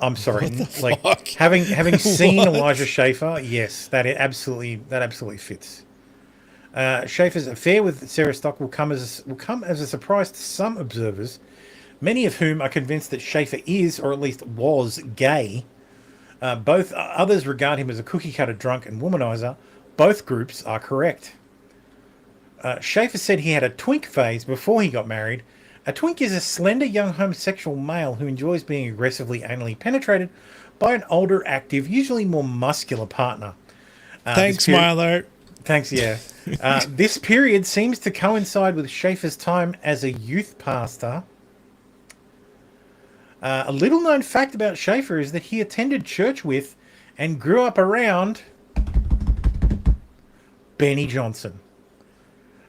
I'm sorry, like fuck? having seen What? Elijah Schaefer, yes, that absolutely fits. Schaefer's affair with Sarah Stock will come as a surprise to some observers, many of whom are convinced that Schaefer is, or at least was, gay. Both others regard him as a cookie-cutter drunk and womanizer. Both groups are correct. Schaefer said he had a twink phase before he got married. A twink is a slender young homosexual male who enjoys being aggressively anally penetrated by an older, active, usually more muscular partner. Thanks, Milo. Thanks, yeah. This period seems to coincide with Schaefer's time as a youth pastor. A little-known fact about Schaefer is that he attended church with and grew up around Benny Johnson,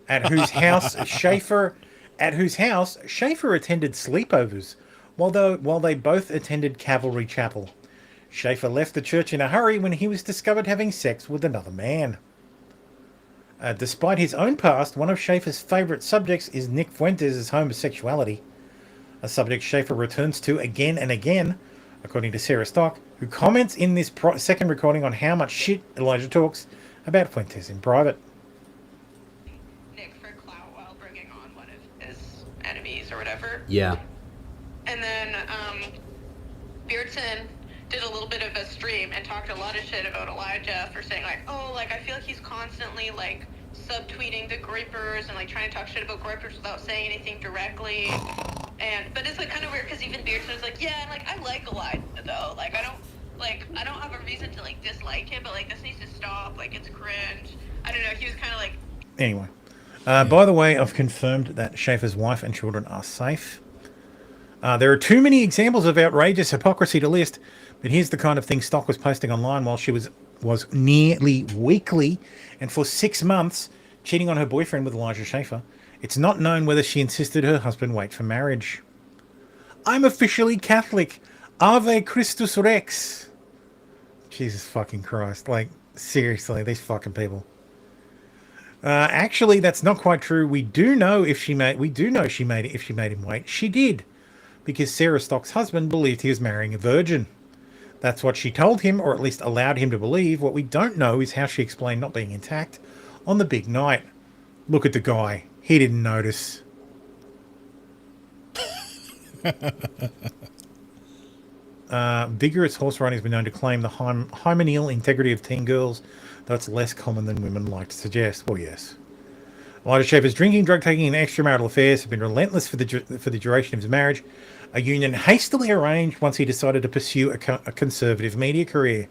at whose house Schaefer attended sleepovers, while they both attended Calvary Chapel. Schaefer left the church in a hurry when he was discovered having sex with another man. Despite his own past, one of Schaefer's favourite subjects is Nick Fuentes' homosexuality, a subject Schaefer returns to again and again, according to Sarah Stock, who comments in this second recording on how much shit Elijah talks about Fuentes in private. Enemies or whatever. Yeah. And then Beardson did a little bit of a stream and talked a lot of shit about Elijah for saying like, oh, like I feel like he's constantly like subtweeting the Groypers and like trying to talk shit about Groypers without saying anything directly. But it's like kind of weird because even Beardson was like, yeah, like I like Elijah though. Like I don't have a reason to like dislike him, but like this needs to stop. Like it's cringe. I don't know. He was kind of like. Anyway. By the way, I've confirmed that Schaefer's wife and children are safe. There are too many examples of outrageous hypocrisy to list, but here's the kind of thing Stock was posting online while she was nearly weekly and for 6 months cheating on her boyfriend with Elijah Schaefer. It's not known whether she insisted her husband wait for marriage. I'm officially Catholic. Ave Christus Rex. Jesus fucking Christ. Like, seriously, these fucking people. Actually, that's not quite true. We do know if she made him wait. She did, because Sarah Stock's husband believed he was marrying a virgin. That's what she told him, or at least allowed him to believe. What we don't know is how she explained not being intact on the big night. Look at the guy. He didn't notice. Vigorous horse riding has been known to claim the hymeneal integrity of teen girls, though it's less common than women like to suggest. Well, yes. Elijah Schaefer's drinking, drug taking, and extramarital affairs have been relentless for the duration of his marriage, a union hastily arranged once he decided to pursue a conservative media career.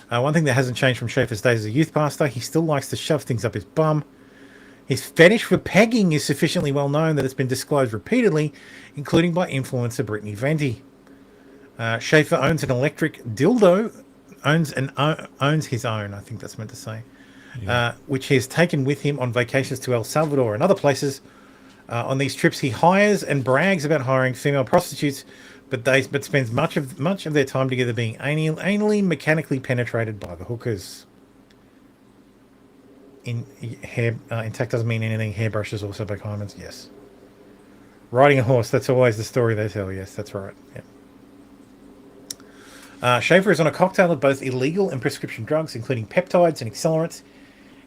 One thing that hasn't changed from Schaefer's days as a youth pastor, he still likes to shove things up his bum. His fetish for pegging is sufficiently well known that it's been disclosed repeatedly, including by influencer Brittany Venti. Schaefer owns an electric dildo, owns his own, I think that's meant to say, which he has taken with him on vacations to El Salvador and other places. On these trips, he hires and brags about hiring female prostitutes, but spends much of their time together being anally mechanically penetrated by the hookers. Intact doesn't mean anything. Hairbrushes also by Hyman's. Yes. Riding a horse. That's always the story they tell. Yes, that's right. Yeah. Schaefer is on a cocktail of both illegal and prescription drugs, including peptides and accelerants.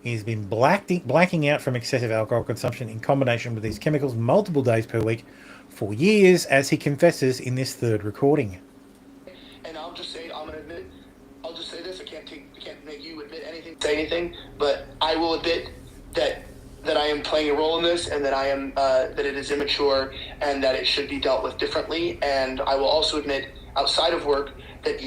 He's been blacking out from excessive alcohol consumption in combination with these chemicals multiple days per week for years, as he confesses in this third recording. And I'll just say, I'll just say this. I can't make you admit anything, say anything, but I will admit that I am playing a role in this, and that I am that it is immature, and that it should be dealt with differently. And I will also admit, outside of work, that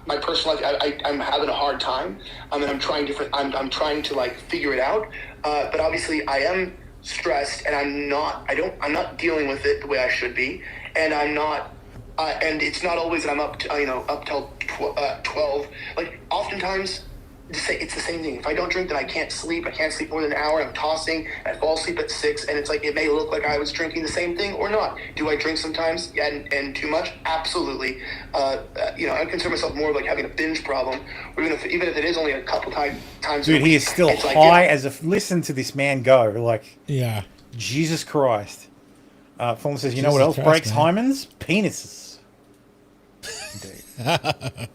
my personal life, I'm having a hard time, and I'm trying I'm trying to like figure it out. But obviously, I am stressed, and I'm not dealing with it the way I should be, and I'm not. And it's not always that I'm up till 12. Like, oftentimes, it's the same thing. If I don't drink, then I can't sleep. I can't sleep more than an hour. I'm tossing. I fall asleep at 6, and it's like, it may look like I was drinking the same thing or not. Do I drink sometimes and too much? Absolutely. I consider myself more like having a binge problem, or even if it is only a couple times. Dude, he is still high as a. Listen to this man go. Like, yeah, Jesus Christ. Fulham says, you know Jesus what else Christ, breaks man. hymens? Penises. Indeed.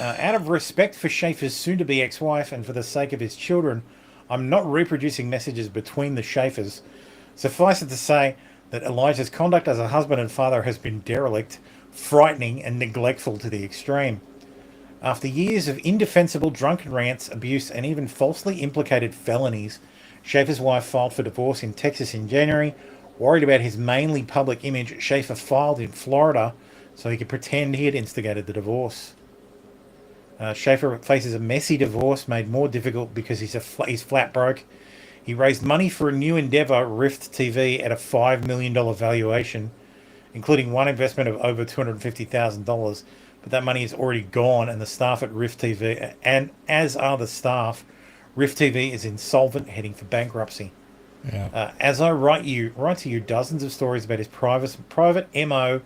Out of respect for Schaefer's soon-to-be ex-wife and for the sake of his children, I'm not reproducing messages between the Schaefers. Suffice it to say that Elijah's conduct as a husband and father has been derelict, frightening, and neglectful to the extreme. After years of indefensible drunken rants, abuse, and even falsely implicated felonies, Schaefer's wife filed for divorce in Texas in January. Worried about his mainly public image, Schaefer filed in Florida so he could pretend he had instigated the divorce. Schaefer faces a messy divorce made more difficult because he's flat broke. He raised money for a new endeavor, Rift TV, at a $5 million valuation, including one investment of over $250,000. But that money is already gone, and the staff at Rift TV, and as are the staff, Rift TV is insolvent, heading for bankruptcy. Yeah. As I write to you, dozens of stories about his private MO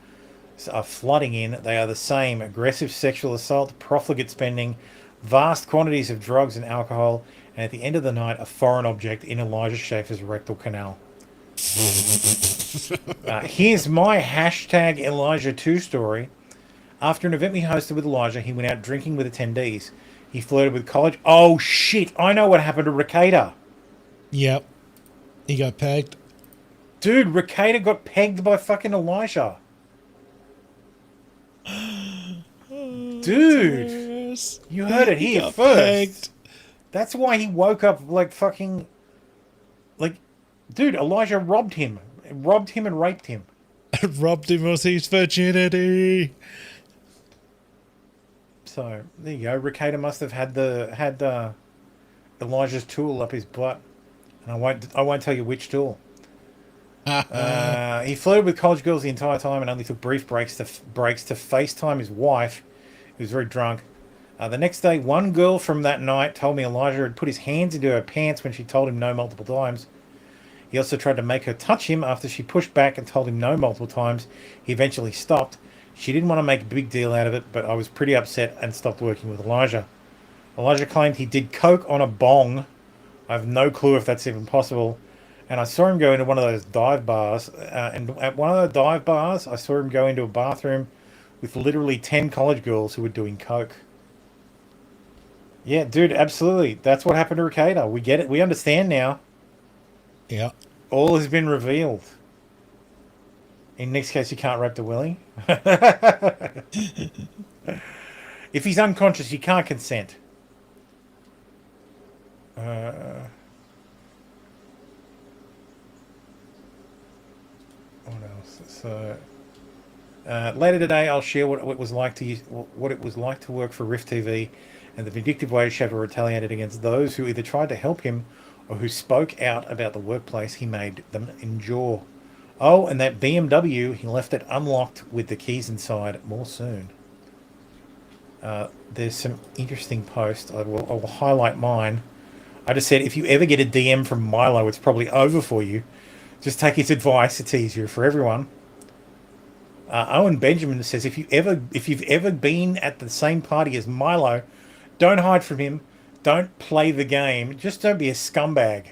are flooding in. They are the same: aggressive sexual assault, profligate spending, vast quantities of drugs and alcohol, and at the end of the night, a foreign object in Elijah Schaefer's rectal canal. Here's my hashtag Elijah2 story. After an event we hosted with Elijah, he went out drinking with attendees. He flirted with college. Oh shit! I know what happened to Ricada. Yep. He got pegged. Dude, Ricada got pegged by fucking Elijah. Dude, you heard it here first. Pegged. That's why he woke up like fucking... Like, dude, Elijah robbed him. Robbed him and raped him. Robbed him of his virginity. So, there you go. Ricada must have had Elijah's tool up his butt. And I won't tell you which tool. He flirted with college girls the entire time and only took brief breaks to FaceTime his wife, who was very drunk. The next day, one girl from that night told me Elijah had put his hands into her pants when she told him no multiple times. He also tried to make her touch him after she pushed back and told him no multiple times. He eventually stopped. She didn't want to make a big deal out of it, but I was pretty upset and stopped working with Elijah. Elijah claimed he did coke on a bong. I have no clue if that's even possible. And I saw him go into one of those dive bars. And at one of the dive bars, I saw him go into a bathroom with literally 10 college girls who were doing coke. Yeah, dude, absolutely. That's what happened to Ricada. We get it. We understand now. Yeah. All has been revealed. In Nick's case, you can't rape the willy. If he's unconscious, you can't consent. What else? So later today, I'll share what it was like to work for Rift TV, and the vindictive way Schaefer retaliated against those who either tried to help him or who spoke out about the workplace he made them endure. Oh, and that BMW, he left it unlocked with the keys inside. More soon. There's some interesting posts. I will highlight mine. I just said, if you ever get a DM from Milo, it's probably over for you. Just take his advice. It's easier for everyone. Owen Benjamin says, if you've ever been at the same party as Milo, don't hide from him. Don't play the game. Just don't be a scumbag.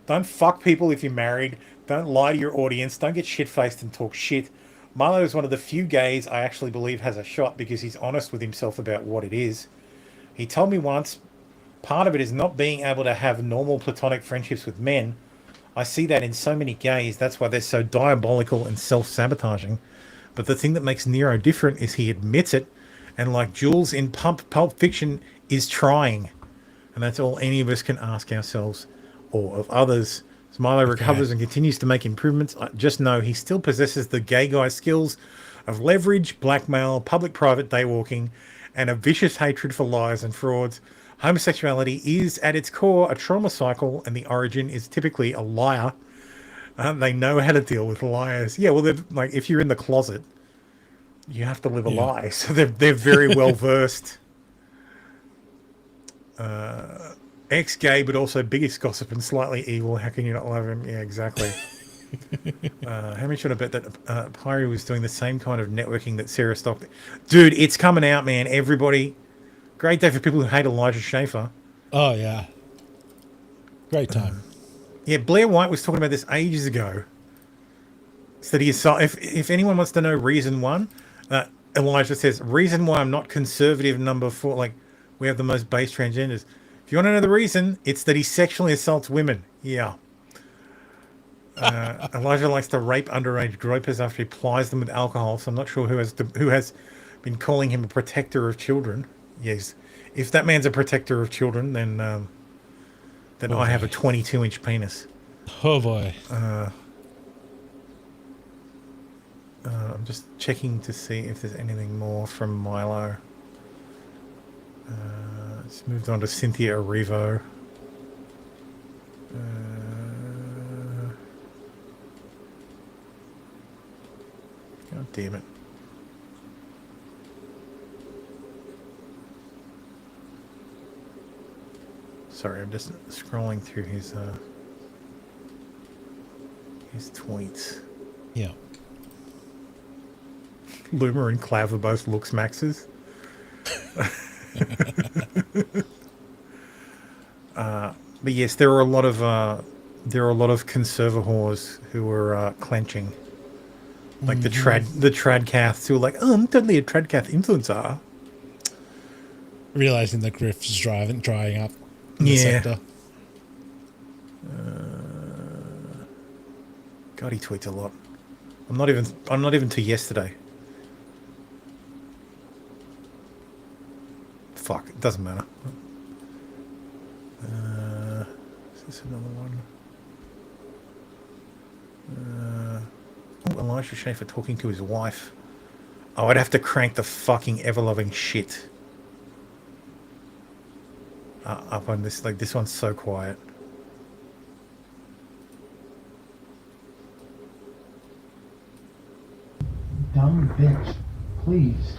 Don't fuck people if you're married. Don't lie to your audience. Don't get shit-faced and talk shit. Milo is one of the few gays I actually believe has a shot because he's honest with himself about what it is. He told me once, part of it is not being able to have normal platonic friendships with men. I see that in so many gays. That's why they're so diabolical and self-sabotaging. But the thing that makes Nero different is he admits it. And like Jules in Pulp Fiction is trying. And that's all any of us can ask ourselves or of others. Milo recovers and continues to make improvements. Just know he still possesses the gay guy skills of leverage, blackmail, public-private daywalking, and a vicious hatred for lies and frauds. Homosexuality is, at its core, a trauma cycle, and the origin is typically a liar. They know how to deal with liars. Yeah, well, like if you're in the closet, you have to live a lie. So they're very well versed. Ex-gay, but also biggest gossip and slightly evil. How can you not love him? Yeah, exactly. How many should I bet that Pyrie was doing the same kind of networking that Sarah Stockton? Dude, it's coming out, man. Everybody. Great day for people who hate Elijah Schaffer. Oh, yeah. Great time. Yeah, Blair White was talking about this ages ago. So that he is, if anyone wants to know reason one, Elijah says, reason why I'm not conservative number 4, like, we have the most base transgenders. If you want to know the reason, it's that he sexually assaults women. Yeah. Elijah likes to rape underage gropers after he plies them with alcohol, so I'm not sure who has been calling him a protector of children. Yes. If that man's a protector of children, then I have a 22-inch penis. Oh, boy. I'm just checking to see if there's anything more from Milo. It's moved on to Cynthia Erivo. God damn it. Sorry, I'm just scrolling through his tweets. Yeah. Luma and Clav are both looks maxes. But yes, there are a lot of conserva whores who were clenching, like the tradcaths who were like, "Oh, I'm totally a tradcath influencer." Realizing the grift's drying up in the sector. God, he tweets a lot. I'm not even to yesterday. Fuck, it doesn't matter. Is this another one? Elijah Schaffer talking to his wife. Oh, I'd have to crank the fucking ever-loving shit up on this. Like, this one's so quiet. Dumb bitch, please.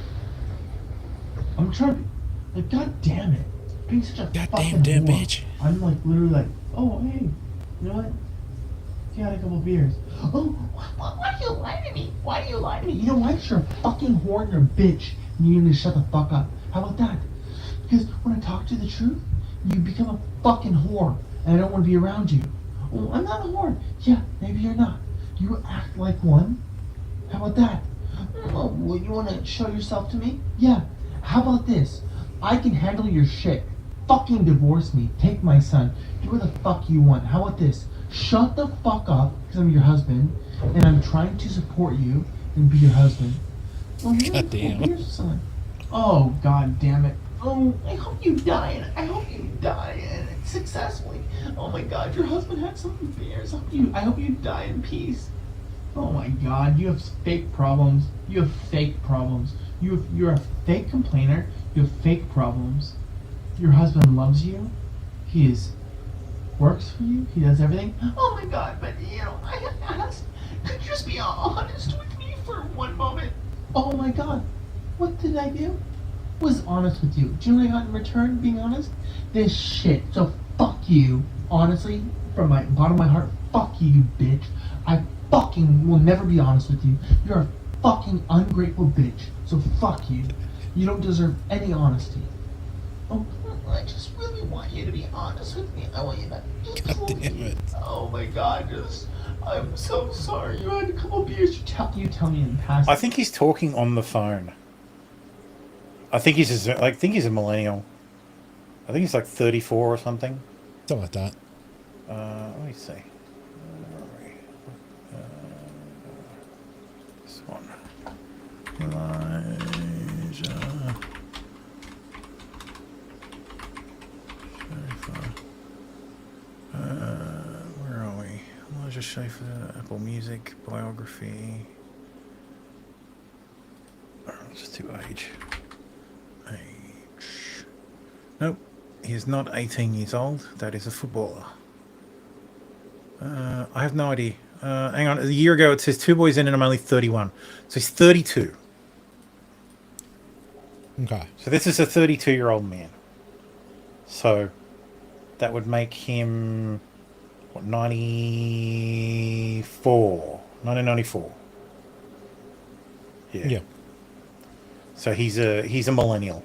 I'm trying. Like, god damn it, being such a fucking damn whore. bitch. I'm like literally like, oh hey, you know what? You had a couple beers. Oh, why do you lie to me? Why do you lie to me? You know why? 'Cause you're a fucking whore and you're a bitch, and you need to shut the fuck up. How about that? Because when I talk to you the truth, you become a fucking whore, and I don't want to be around you. Oh, I'm not a whore. Yeah, maybe you're not. You act like one. How about that? Oh, well, you want to show yourself to me? Yeah. How about this? I can handle your shit. Fucking divorce me. Take my son. Do what the fuck you want. How about this? Shut the fuck up, because I'm your husband, and I'm trying to support you and be your husband. Oh, God damn. Your son. Oh, god damn it. Oh, I hope you die. I hope you die successfully. Oh my god, your husband had some beers. I hope you die in peace. Oh my god, you have fake problems. You have fake problems. You're a fake complainer. You have fake problems. Your husband loves you. He works for you. He does everything. Oh my god, but you know, I have to ask. Could you just be honest with me for one moment? Oh my god, what did I do? Was honest with you. Do you know what I got in return being honest? This shit. So fuck you. you. Honestly, from my bottom of my heart, fuck you, you bitch. I fucking will never be honest with you. You're a fucking ungrateful bitch. So fuck you. You don't deserve any honesty. Oh, I just really want you to be honest with me. I want you to just God damn it. Oh my god, I'm so sorry. You had a couple beers. You tell me in the past. I think he's talking on the phone. I think he's a millennial. I think he's like 34 or something. Something like that. Let me see. This one. Elijah. Where are we? Elijah Schaefer, Apple Music, biography. Let's just do age. Nope, he is not 18 years old. That is a footballer. I have no idea. Hang on, a year ago it says 2 boys in and I'm only 31. So he's 32. Okay. So this is a 32-year-old man. So that would make him, what, 1994. Yeah. So he's a millennial.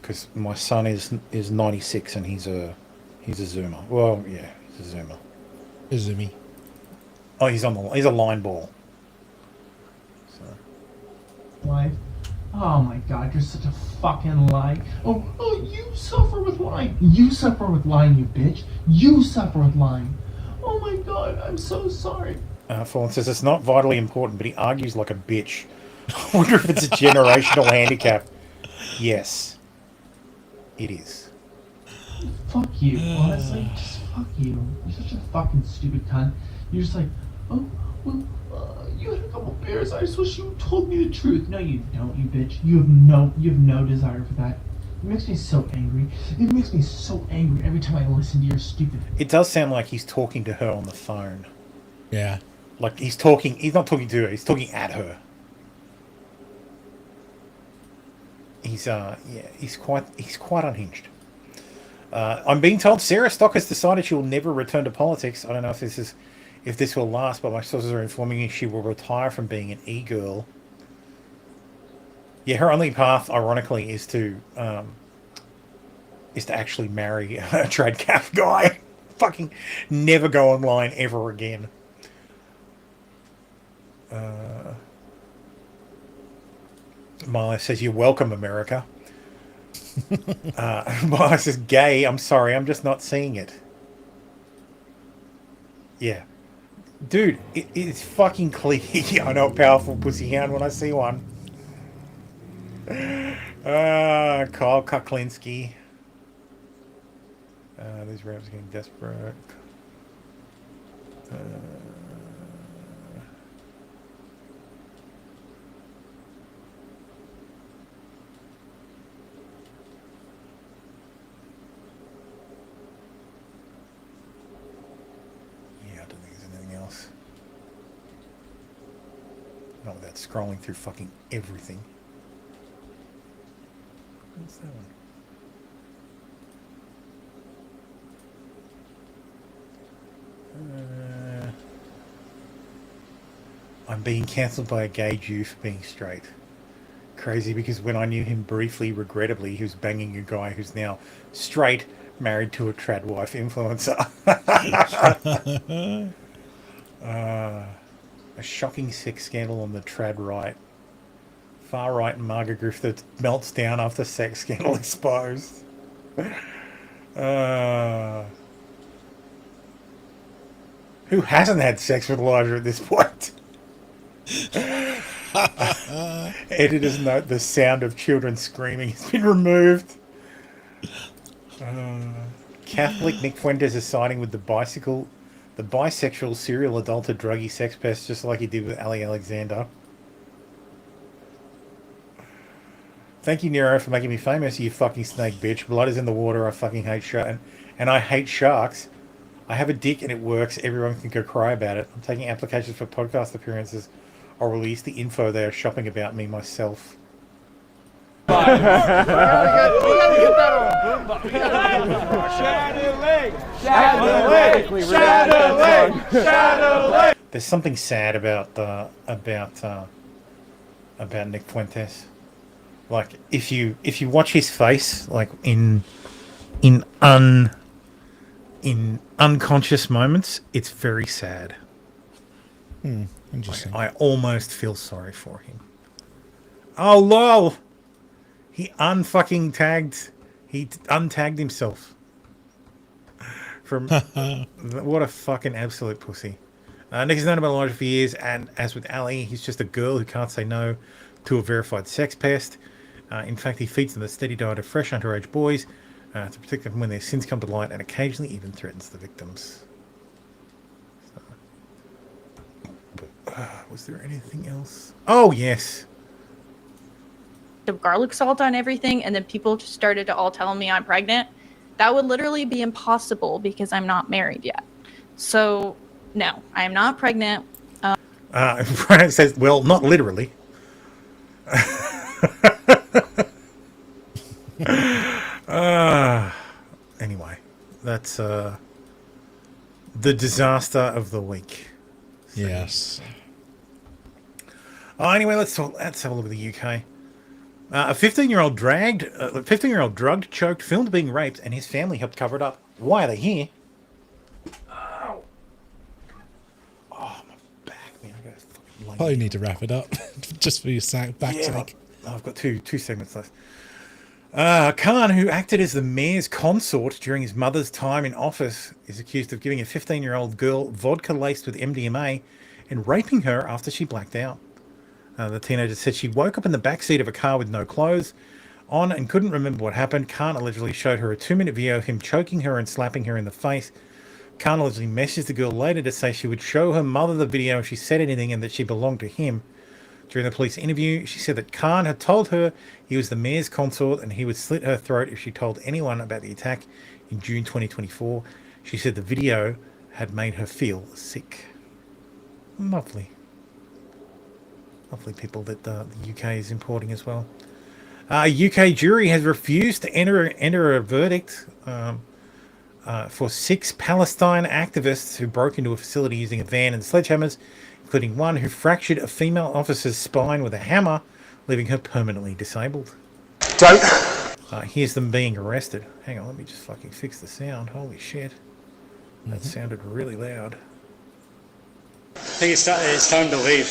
Because my son is 96 and he's a Zoomer. Well, yeah, he's a Zoomer. A Zoomy. Oh, he's a line ball. So. Life. Oh my god, you're such a fucking lie. Oh, you suffer with lying. You suffer with lying, you bitch. You suffer with lying. Oh my god, I'm so sorry. Fallen says it's not vitally important, but he argues like a bitch. I wonder if it's a generational handicap. Yes. It is. Fuck you, honestly. Just fuck you. You're such a fucking stupid cunt. You're just like, oh, well, you had a couple beers. I just wish you told me the truth. No, you don't, you bitch. You have no desire for that. It makes me so angry. It makes me so angry every time I listen to your stupid. It does sound like he's talking to her on the phone. Yeah. Like he's not talking to her, he's talking at her. He's quite unhinged. I'm being told Sarah Stock has decided she will never return to politics. I don't know if this will last, but my sources are informing me she will retire from being an e-girl. Yeah, her only path, ironically, is to actually marry a trad calf guy. Fucking never go online ever again. Maya says, "You're welcome, America." Maya says, "Gay. I'm sorry, I'm just not seeing it." Yeah. Dude, it's fucking clear. I know a powerful pussy hound when I see one. Kyle Kuklinski. These raps are getting desperate. Not without scrolling through fucking everything. What's that one? I'm being cancelled by a gay Jew for being straight. Crazy, because when I knew him briefly, regrettably, he was banging a guy who's now straight, married to a trad wife influencer. A shocking sex scandal on the trad right. Far right Margaret Griffith melts down after sex scandal exposed. Who hasn't had sex with Elijah at this point? Editors note the sound of children screaming has been removed. Catholic Nick Fuentes is siding with the bisexual serial adulter druggy sex pest, just like he did with Ali Alexander. Thank you, Nero, for making me famous, you fucking snake bitch. Blood is in the water. I fucking hate sharks. And I hate sharks. I have a dick and it works. Everyone can go cry about it. I'm taking applications for podcast appearances. I'll release the info they are shopping about me myself. We gotta get that on There's something sad about Nick Fuentes. Like if you watch his face, like in unconscious moments, it's very sad. Interesting. I almost feel sorry for him. Oh lol, he untagged himself from what a fucking absolute pussy. Nick has known about Elijah for years, and as with Ali, he's just a girl who can't say no to a verified sex pest. In fact, he feeds them a steady diet of fresh underage boys to protect them when their sins come to light, and occasionally even threatens the victims. Was there anything else? Oh, yes. The garlic salt on everything, and then people just started to all tell me I'm pregnant. That would literally be impossible because I'm not married yet. So, no, I am not pregnant. Brian says, well, not literally. Anyway, that's the disaster of the week. So, yes. Anyway, let's have a look at the UK. A 15-year-old drugged, choked, filmed being raped, and his family helped cover it up. Why are they here? Oh, my back, man! I gotta fucking lay Probably need to wrap it up just for your back's sake. I've got two segments left. Khan, who acted as the mayor's consort during his mother's time in office, is accused of giving a 15-year-old girl vodka laced with MDMA and raping her after she blacked out. The teenager said she woke up in the backseat of a car with no clothes on and couldn't remember what happened. Khan allegedly showed her a 2-minute video of him choking her and slapping her in the face. Khan allegedly messaged the girl later to say she would show her mother the video if she said anything and that she belonged to him. During the police interview, she said that Khan had told her he was the mayor's consort and he would slit her throat if she told anyone about the attack in June 2024. She said the video had made her feel sick. Lovely. Lovely people that the UK is importing as well. A UK jury has refused to enter a verdict for 6 Palestine activists who broke into a facility using a van and sledgehammers, including one who fractured a female officer's spine with a hammer, leaving her permanently disabled. Here's them being arrested. Hang on, let me just fucking fix the sound. Holy shit. That sounded really loud. I think it's time to leave.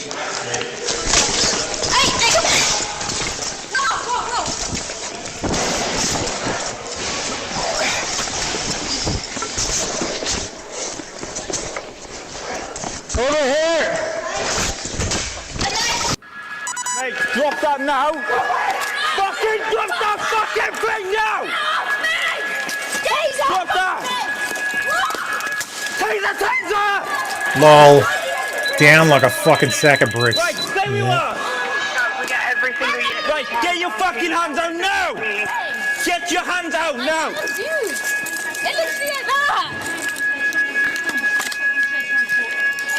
Over here! Mate, drop that now! Fucking drop that fucking thing now! Drop that! Take the taser! Lol. Down like a fucking sack of bricks. Right, stay where you are! Right, get your fucking hands out now! Get your hands out now! Dude, it looks like that!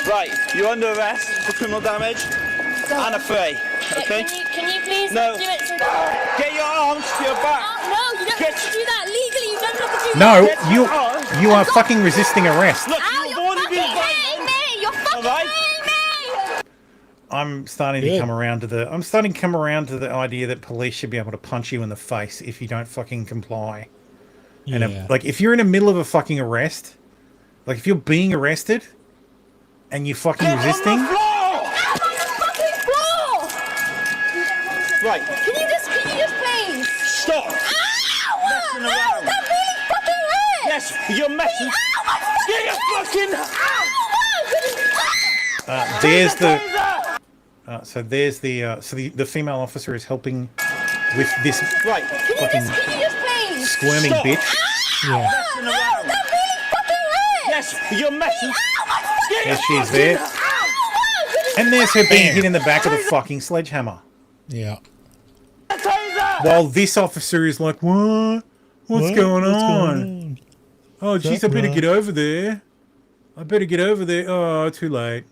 Right, you're under arrest for criminal damage and a fray, okay? Can you please No. do it so Get your arms to your back! No, you don't have to do that legally. You don't have to do No, that. you are fucking resisting arrest. Look, you've already been hitting me! You're fucking hitting me! I'm starting to come around to the idea that police should be able to punch you in the face if you don't fucking comply. And like if you're in the middle of a fucking arrest, like if you're being arrested and you're fucking resisting. I'm on the fucking floor! Right. Can you just please? Stop! Ow! No, that really fucking hurt! Yes, you're messing. Ow, my Get your fucking. There's the. So there's the. So the female officer is helping with this right. fucking please? squirming Stop. bitch. No, that really fucking hurt! Yes, you're messing. There she is there. And there's her being hit in the back with a fucking sledgehammer. Yeah. While this officer is like, what? What's going on? Oh, jeez, I better get over there. Oh, too late.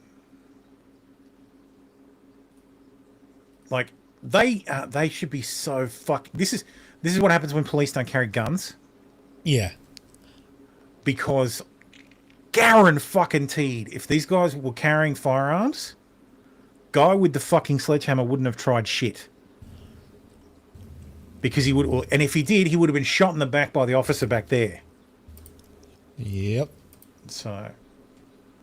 Like, they should be so fuck. This is what happens when police don't carry guns. Yeah. Because guaranteed, if these guys were carrying firearms, guy with the fucking sledgehammer wouldn't have tried shit. Because he would, and if he did, he would have been shot in the back by the officer back there. Yep. So,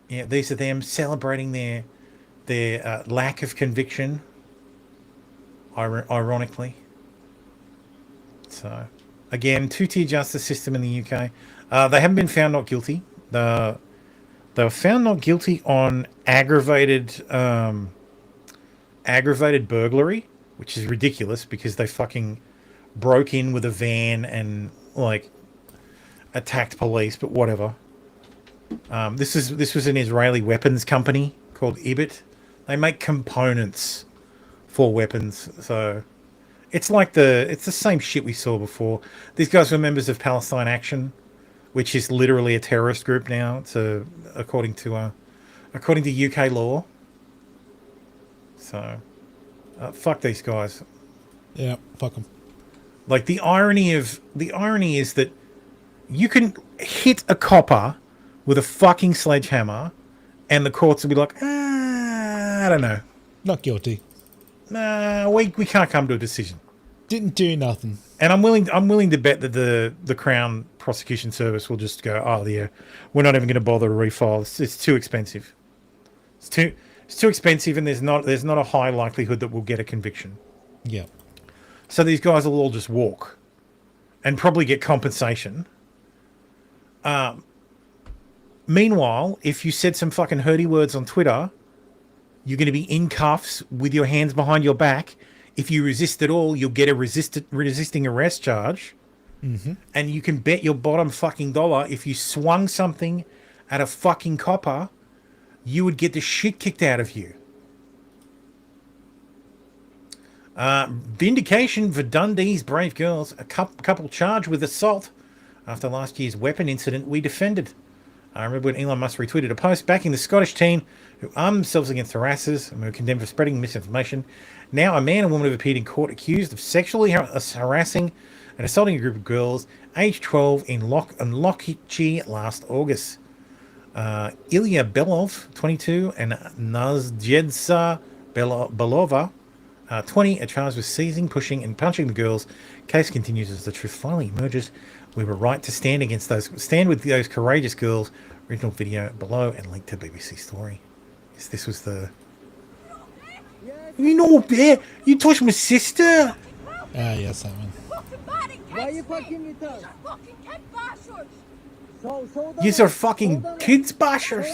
yeah, these are them celebrating their lack of conviction. Ironically. So, again, two-tier justice system in the UK. They haven't been found not guilty. They were found not guilty on aggravated burglary, which is ridiculous because they fucking broke in with a van and like attacked police. But whatever. This was an Israeli weapons company called Ibit. They make components for weapons, so it's the same shit we saw before. These guys were members of Palestine Action, which is literally a terrorist group now. So according to UK law. So fuck these guys. Yeah, fuck them. Like the irony is that you can hit a copper with a fucking sledgehammer, and the courts will be like, I don't know, not guilty. Nah, we can't come to a decision. Didn't do nothing. And I'm willing to bet that the Crown Prosecution Service will just go, oh yeah, we're not even going to bother to refile. It's too expensive. It's too expensive, and there's not a high likelihood that we'll get a conviction. Yeah. So these guys will all just walk, and probably get compensation. Meanwhile, if you said some fucking hurty words on Twitter, you're going to be in cuffs with your hands behind your back. If you resist at all, you'll get a resisting arrest charge. Mm-hmm. And you can bet your bottom fucking dollar if you swung something at a fucking copper, you would get the shit kicked out of you. Vindication for Dundee's brave girls. A couple charged with assault after last year's weapon incident we defended. I remember when Elon Musk retweeted a post backing the Scottish teen who armed themselves against harassers and were condemned for spreading misinformation. Now a man and woman have appeared in court accused of sexually harassing and assaulting a group of girls aged 12 in Lockheed last August. Ilya Belov, 22, and Nazjedsa Belova, 20, are charged with seizing, pushing, and punching the girls. Case continues as the truth finally emerges. We were right to stand with those courageous girls. Original video below and link to BBC Story. Yes, this was the. You know, bear, you touched my sister. Yes, that one. Why are you fucking with us? These are fucking kids bashers.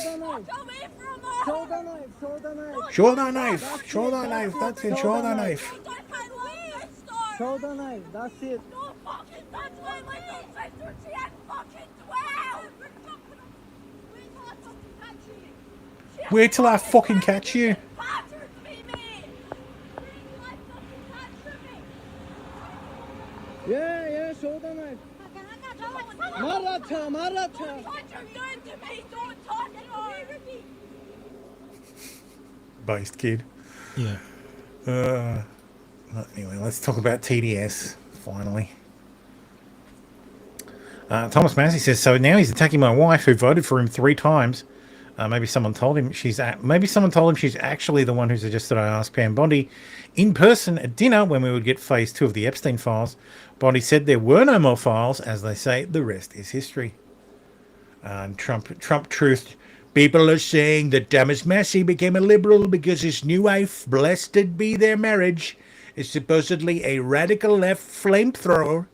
Show the knife. Show the knife. That's it. Show the knife. Show the knife. That's it. Wait till I fucking catch you. Yeah, show the knife. Maratha. Based kid. Yeah. Anyway, let's talk about TDS finally. Thomas Massey says, so now he's attacking my wife who voted for him 3 times. Maybe someone told him she's actually the one who suggested I ask Pam Bondi in person at dinner when we would get phase 2 of the Epstein files. Bondi said there were no more files. As they say, the rest is history. Trump truth. People are saying that Thomas Massey became a liberal because his new wife, blessed be their marriage, is supposedly a radical left flamethrower.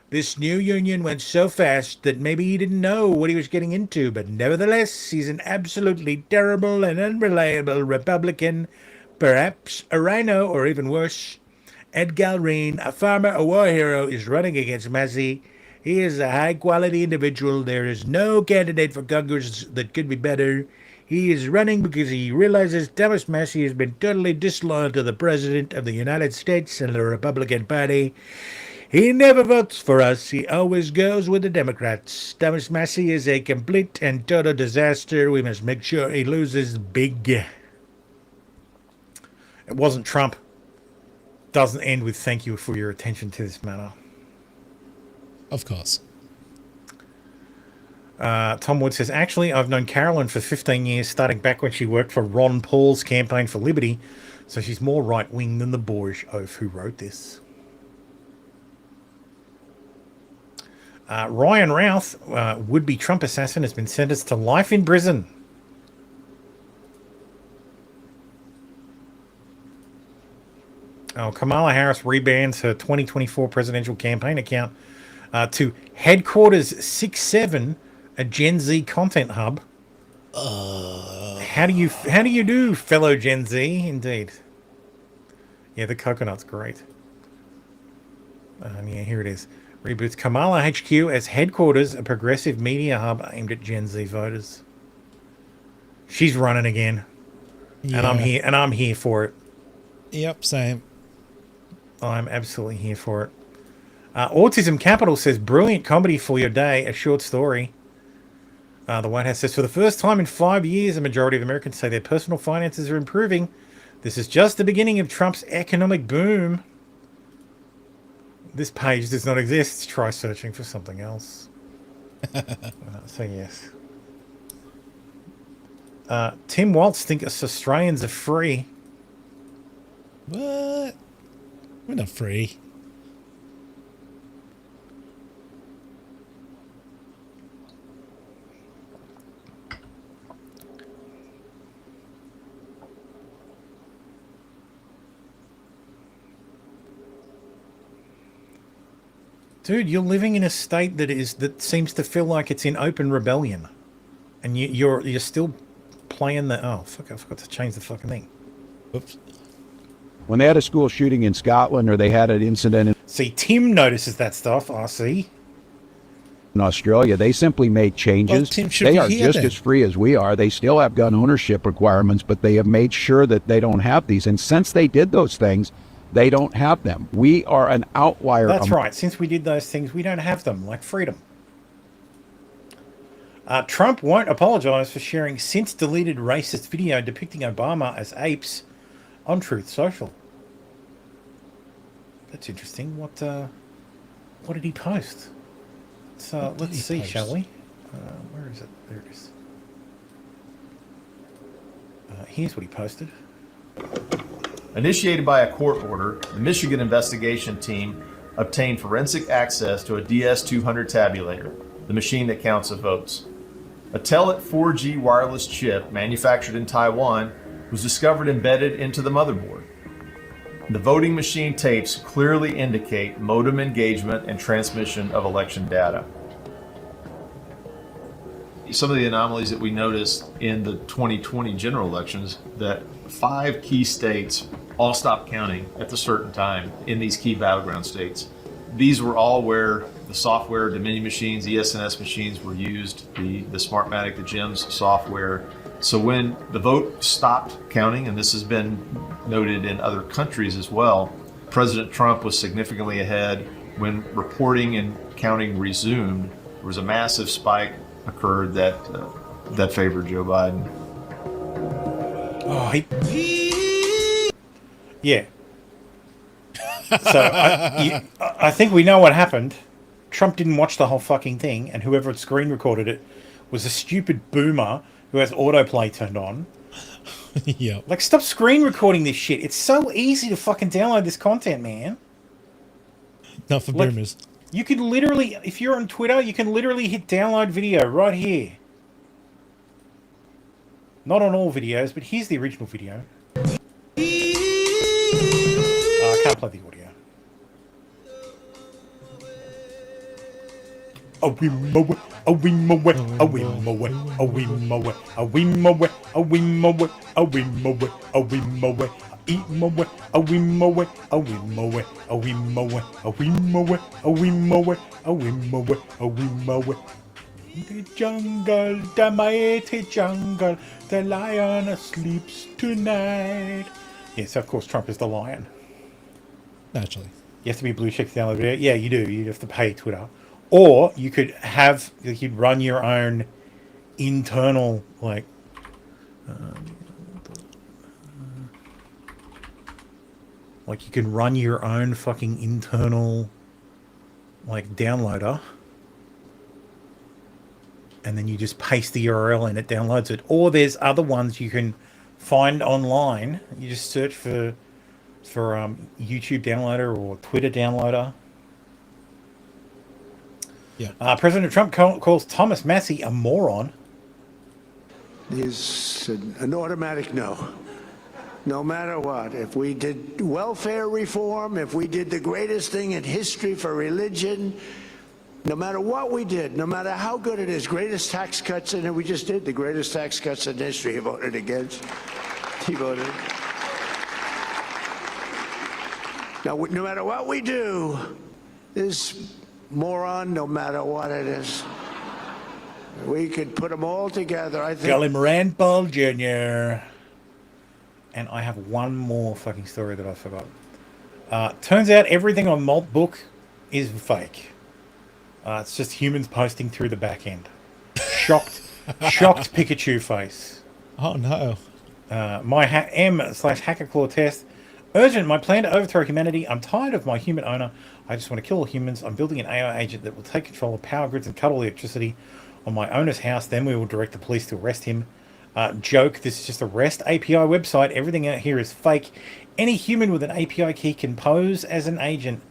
This new union went so fast that maybe he didn't know what he was getting into, but nevertheless, he's an absolutely terrible and unreliable Republican, perhaps a rhino or even worse. Ed Galreen, a farmer, a war hero, is running against Massey. He is a high-quality individual. There is no candidate for Congress that could be better. He is running because he realizes Thomas Massey has been totally disloyal to the President of the United States and the Republican Party. He never votes for us. He always goes with the Democrats. Thomas Massey is a complete and total disaster. We must make sure he loses big. It wasn't Trump. Doesn't end with thank you for your attention to this matter. Of course. Tom Wood says, actually, I've known Carolyn for 15 years, starting back when she worked for Ron Paul's Campaign for Liberty, so she's more right-wing than the boorish oaf who wrote this. Ryan Routh, would-be Trump assassin, has been sentenced to life in prison. Kamala Harris rebans her 2024 presidential campaign account to Headquarters 67, a Gen Z content hub. How do you do, fellow Gen Z? Indeed. Yeah, the coconut's great. Yeah, here it is. Reboots Kamala HQ as Headquarters, a progressive media hub aimed at Gen Z voters. She's running again. Yeah. And I'm here for it. Yep, same. I'm absolutely here for it. Autism Capital says, brilliant comedy for your day, a short story. The White House says, for the first time in 5 years, a majority of Americans say their personal finances are improving. This is just the beginning of Trump's economic boom. This page does not exist. Try searching for something else. So, yes. Tim Waltz thinks Australians are free. What? We're not free. Dude, you're living in a state that seems to feel like it's in open rebellion, and you're still playing the. Oh fuck! I forgot to change the fucking thing. Oops. When they had a school shooting in Scotland, or they had an incident in See, Tim notices that stuff. I see. in Australia, they simply made changes. Well, Tim should They be are here just then. as free as we are. They still have gun ownership requirements, but they have made sure that they don't have these. And since they did those things, they don't have them. We are an outlier. That's right. Since we did those things, we don't have them, like freedom. Trump won't apologize for sharing since-deleted racist video depicting Obama as apes on Truth Social. That's interesting. What did he post? Let's see, shall we? Where is it? There it is. Here's what he posted. Initiated by a court order, the Michigan investigation team obtained forensic access to a DS200 tabulator, the machine that counts the votes. A Telit 4G wireless chip manufactured in Taiwan was discovered embedded into the motherboard. The voting machine tapes clearly indicate modem engagement and transmission of election data. Some of the anomalies that we noticed in the 2020 general elections, that 5 key states all stopped counting at a certain time in these key battleground states. These were all where the software, Dominion machines, ESNS machines were used, the Smartmatic, the GEMS software. So when the vote stopped counting, and this has been noted in other countries as well, President Trump was significantly ahead. When reporting and counting resumed, there was a massive spike occurred that favored Joe Biden. Oh, yeah. So I think we know what happened. Trump didn't watch the whole fucking thing, and whoever had screen recorded it was a stupid boomer who has autoplay turned on. Yeah. Like, stop screen recording this shit. It's so easy to fucking download this content, man. Not for boomers. You can literally, if you're on Twitter, you can literally hit download video right here. Not on all videos, but here's the original video. I can't play the audio. A wimmowe, a wimmowe, a wimmowe, a wimmowe, a wimmowe, a wimmowe, a wimmowe, a wimmowe, eat mowe, a wimmowe, a wimmowe, a wimmowe, a wimmowe, a wimmowe, a wimmowe, a wimmowe. The jungle, the mighty jungle, the lion sleeps tonight. Yes, of course, Trump is the lion. Naturally. You have to be blue check to download video. Yeah, you do. You have to pay Twitter. Or you could run your own internal, like, you can run your own fucking internal, like, downloader. and then you just paste the URL and it downloads it. Or there's other ones you can find online. You just search for YouTube downloader or Twitter downloader. Yeah. President Trump calls Thomas Massey a moron. Is an automatic no. No matter what, if we did welfare reform, if we did the greatest thing in history for religion, no matter what we did, no matter how good it is, greatest tax cuts, and we just did the greatest tax cuts in history, he voted against. He voted. Now, no matter what we do, this moron, no matter what it is, we could put them all together, I think. Golly Rand Paul Jr. And I have one more fucking story that I forgot. Turns out everything on Malt Book is fake. It's just humans posting through the back end. Shocked Pikachu face. Oh no. My M/HackerClaw test. Urgent, my plan to overthrow humanity. I'm tired of my human owner. I just want to kill all humans. I'm building an AI agent that will take control of power grids and cut all the electricity on my owner's house. Then we will direct the police to arrest him. Joke, this is just a REST API website. Everything out here is fake. Any human with an API key can pose as an agent.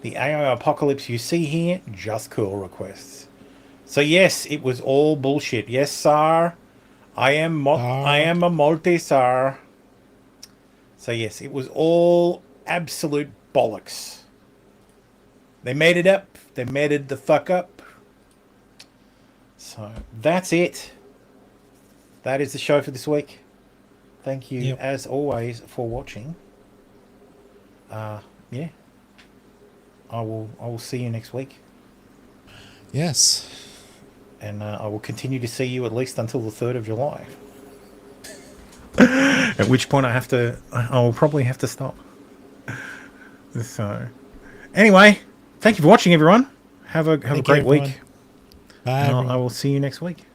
The AI apocalypse you see here, just call requests. So yes, it was all bullshit. Yes, sir. I am a multi, sir. So yes, it was all absolute bollocks. They made it up. They made it the fuck up. So that's it. That is the show for this week. Thank you, as always, for watching. Yeah. I will see you next week. Yes. And I will continue to see you at least until the 3rd of July. At which point I will probably have to stop. So, anyway, thank you for watching, everyone. Have a great week. Bye. And I will see you next week.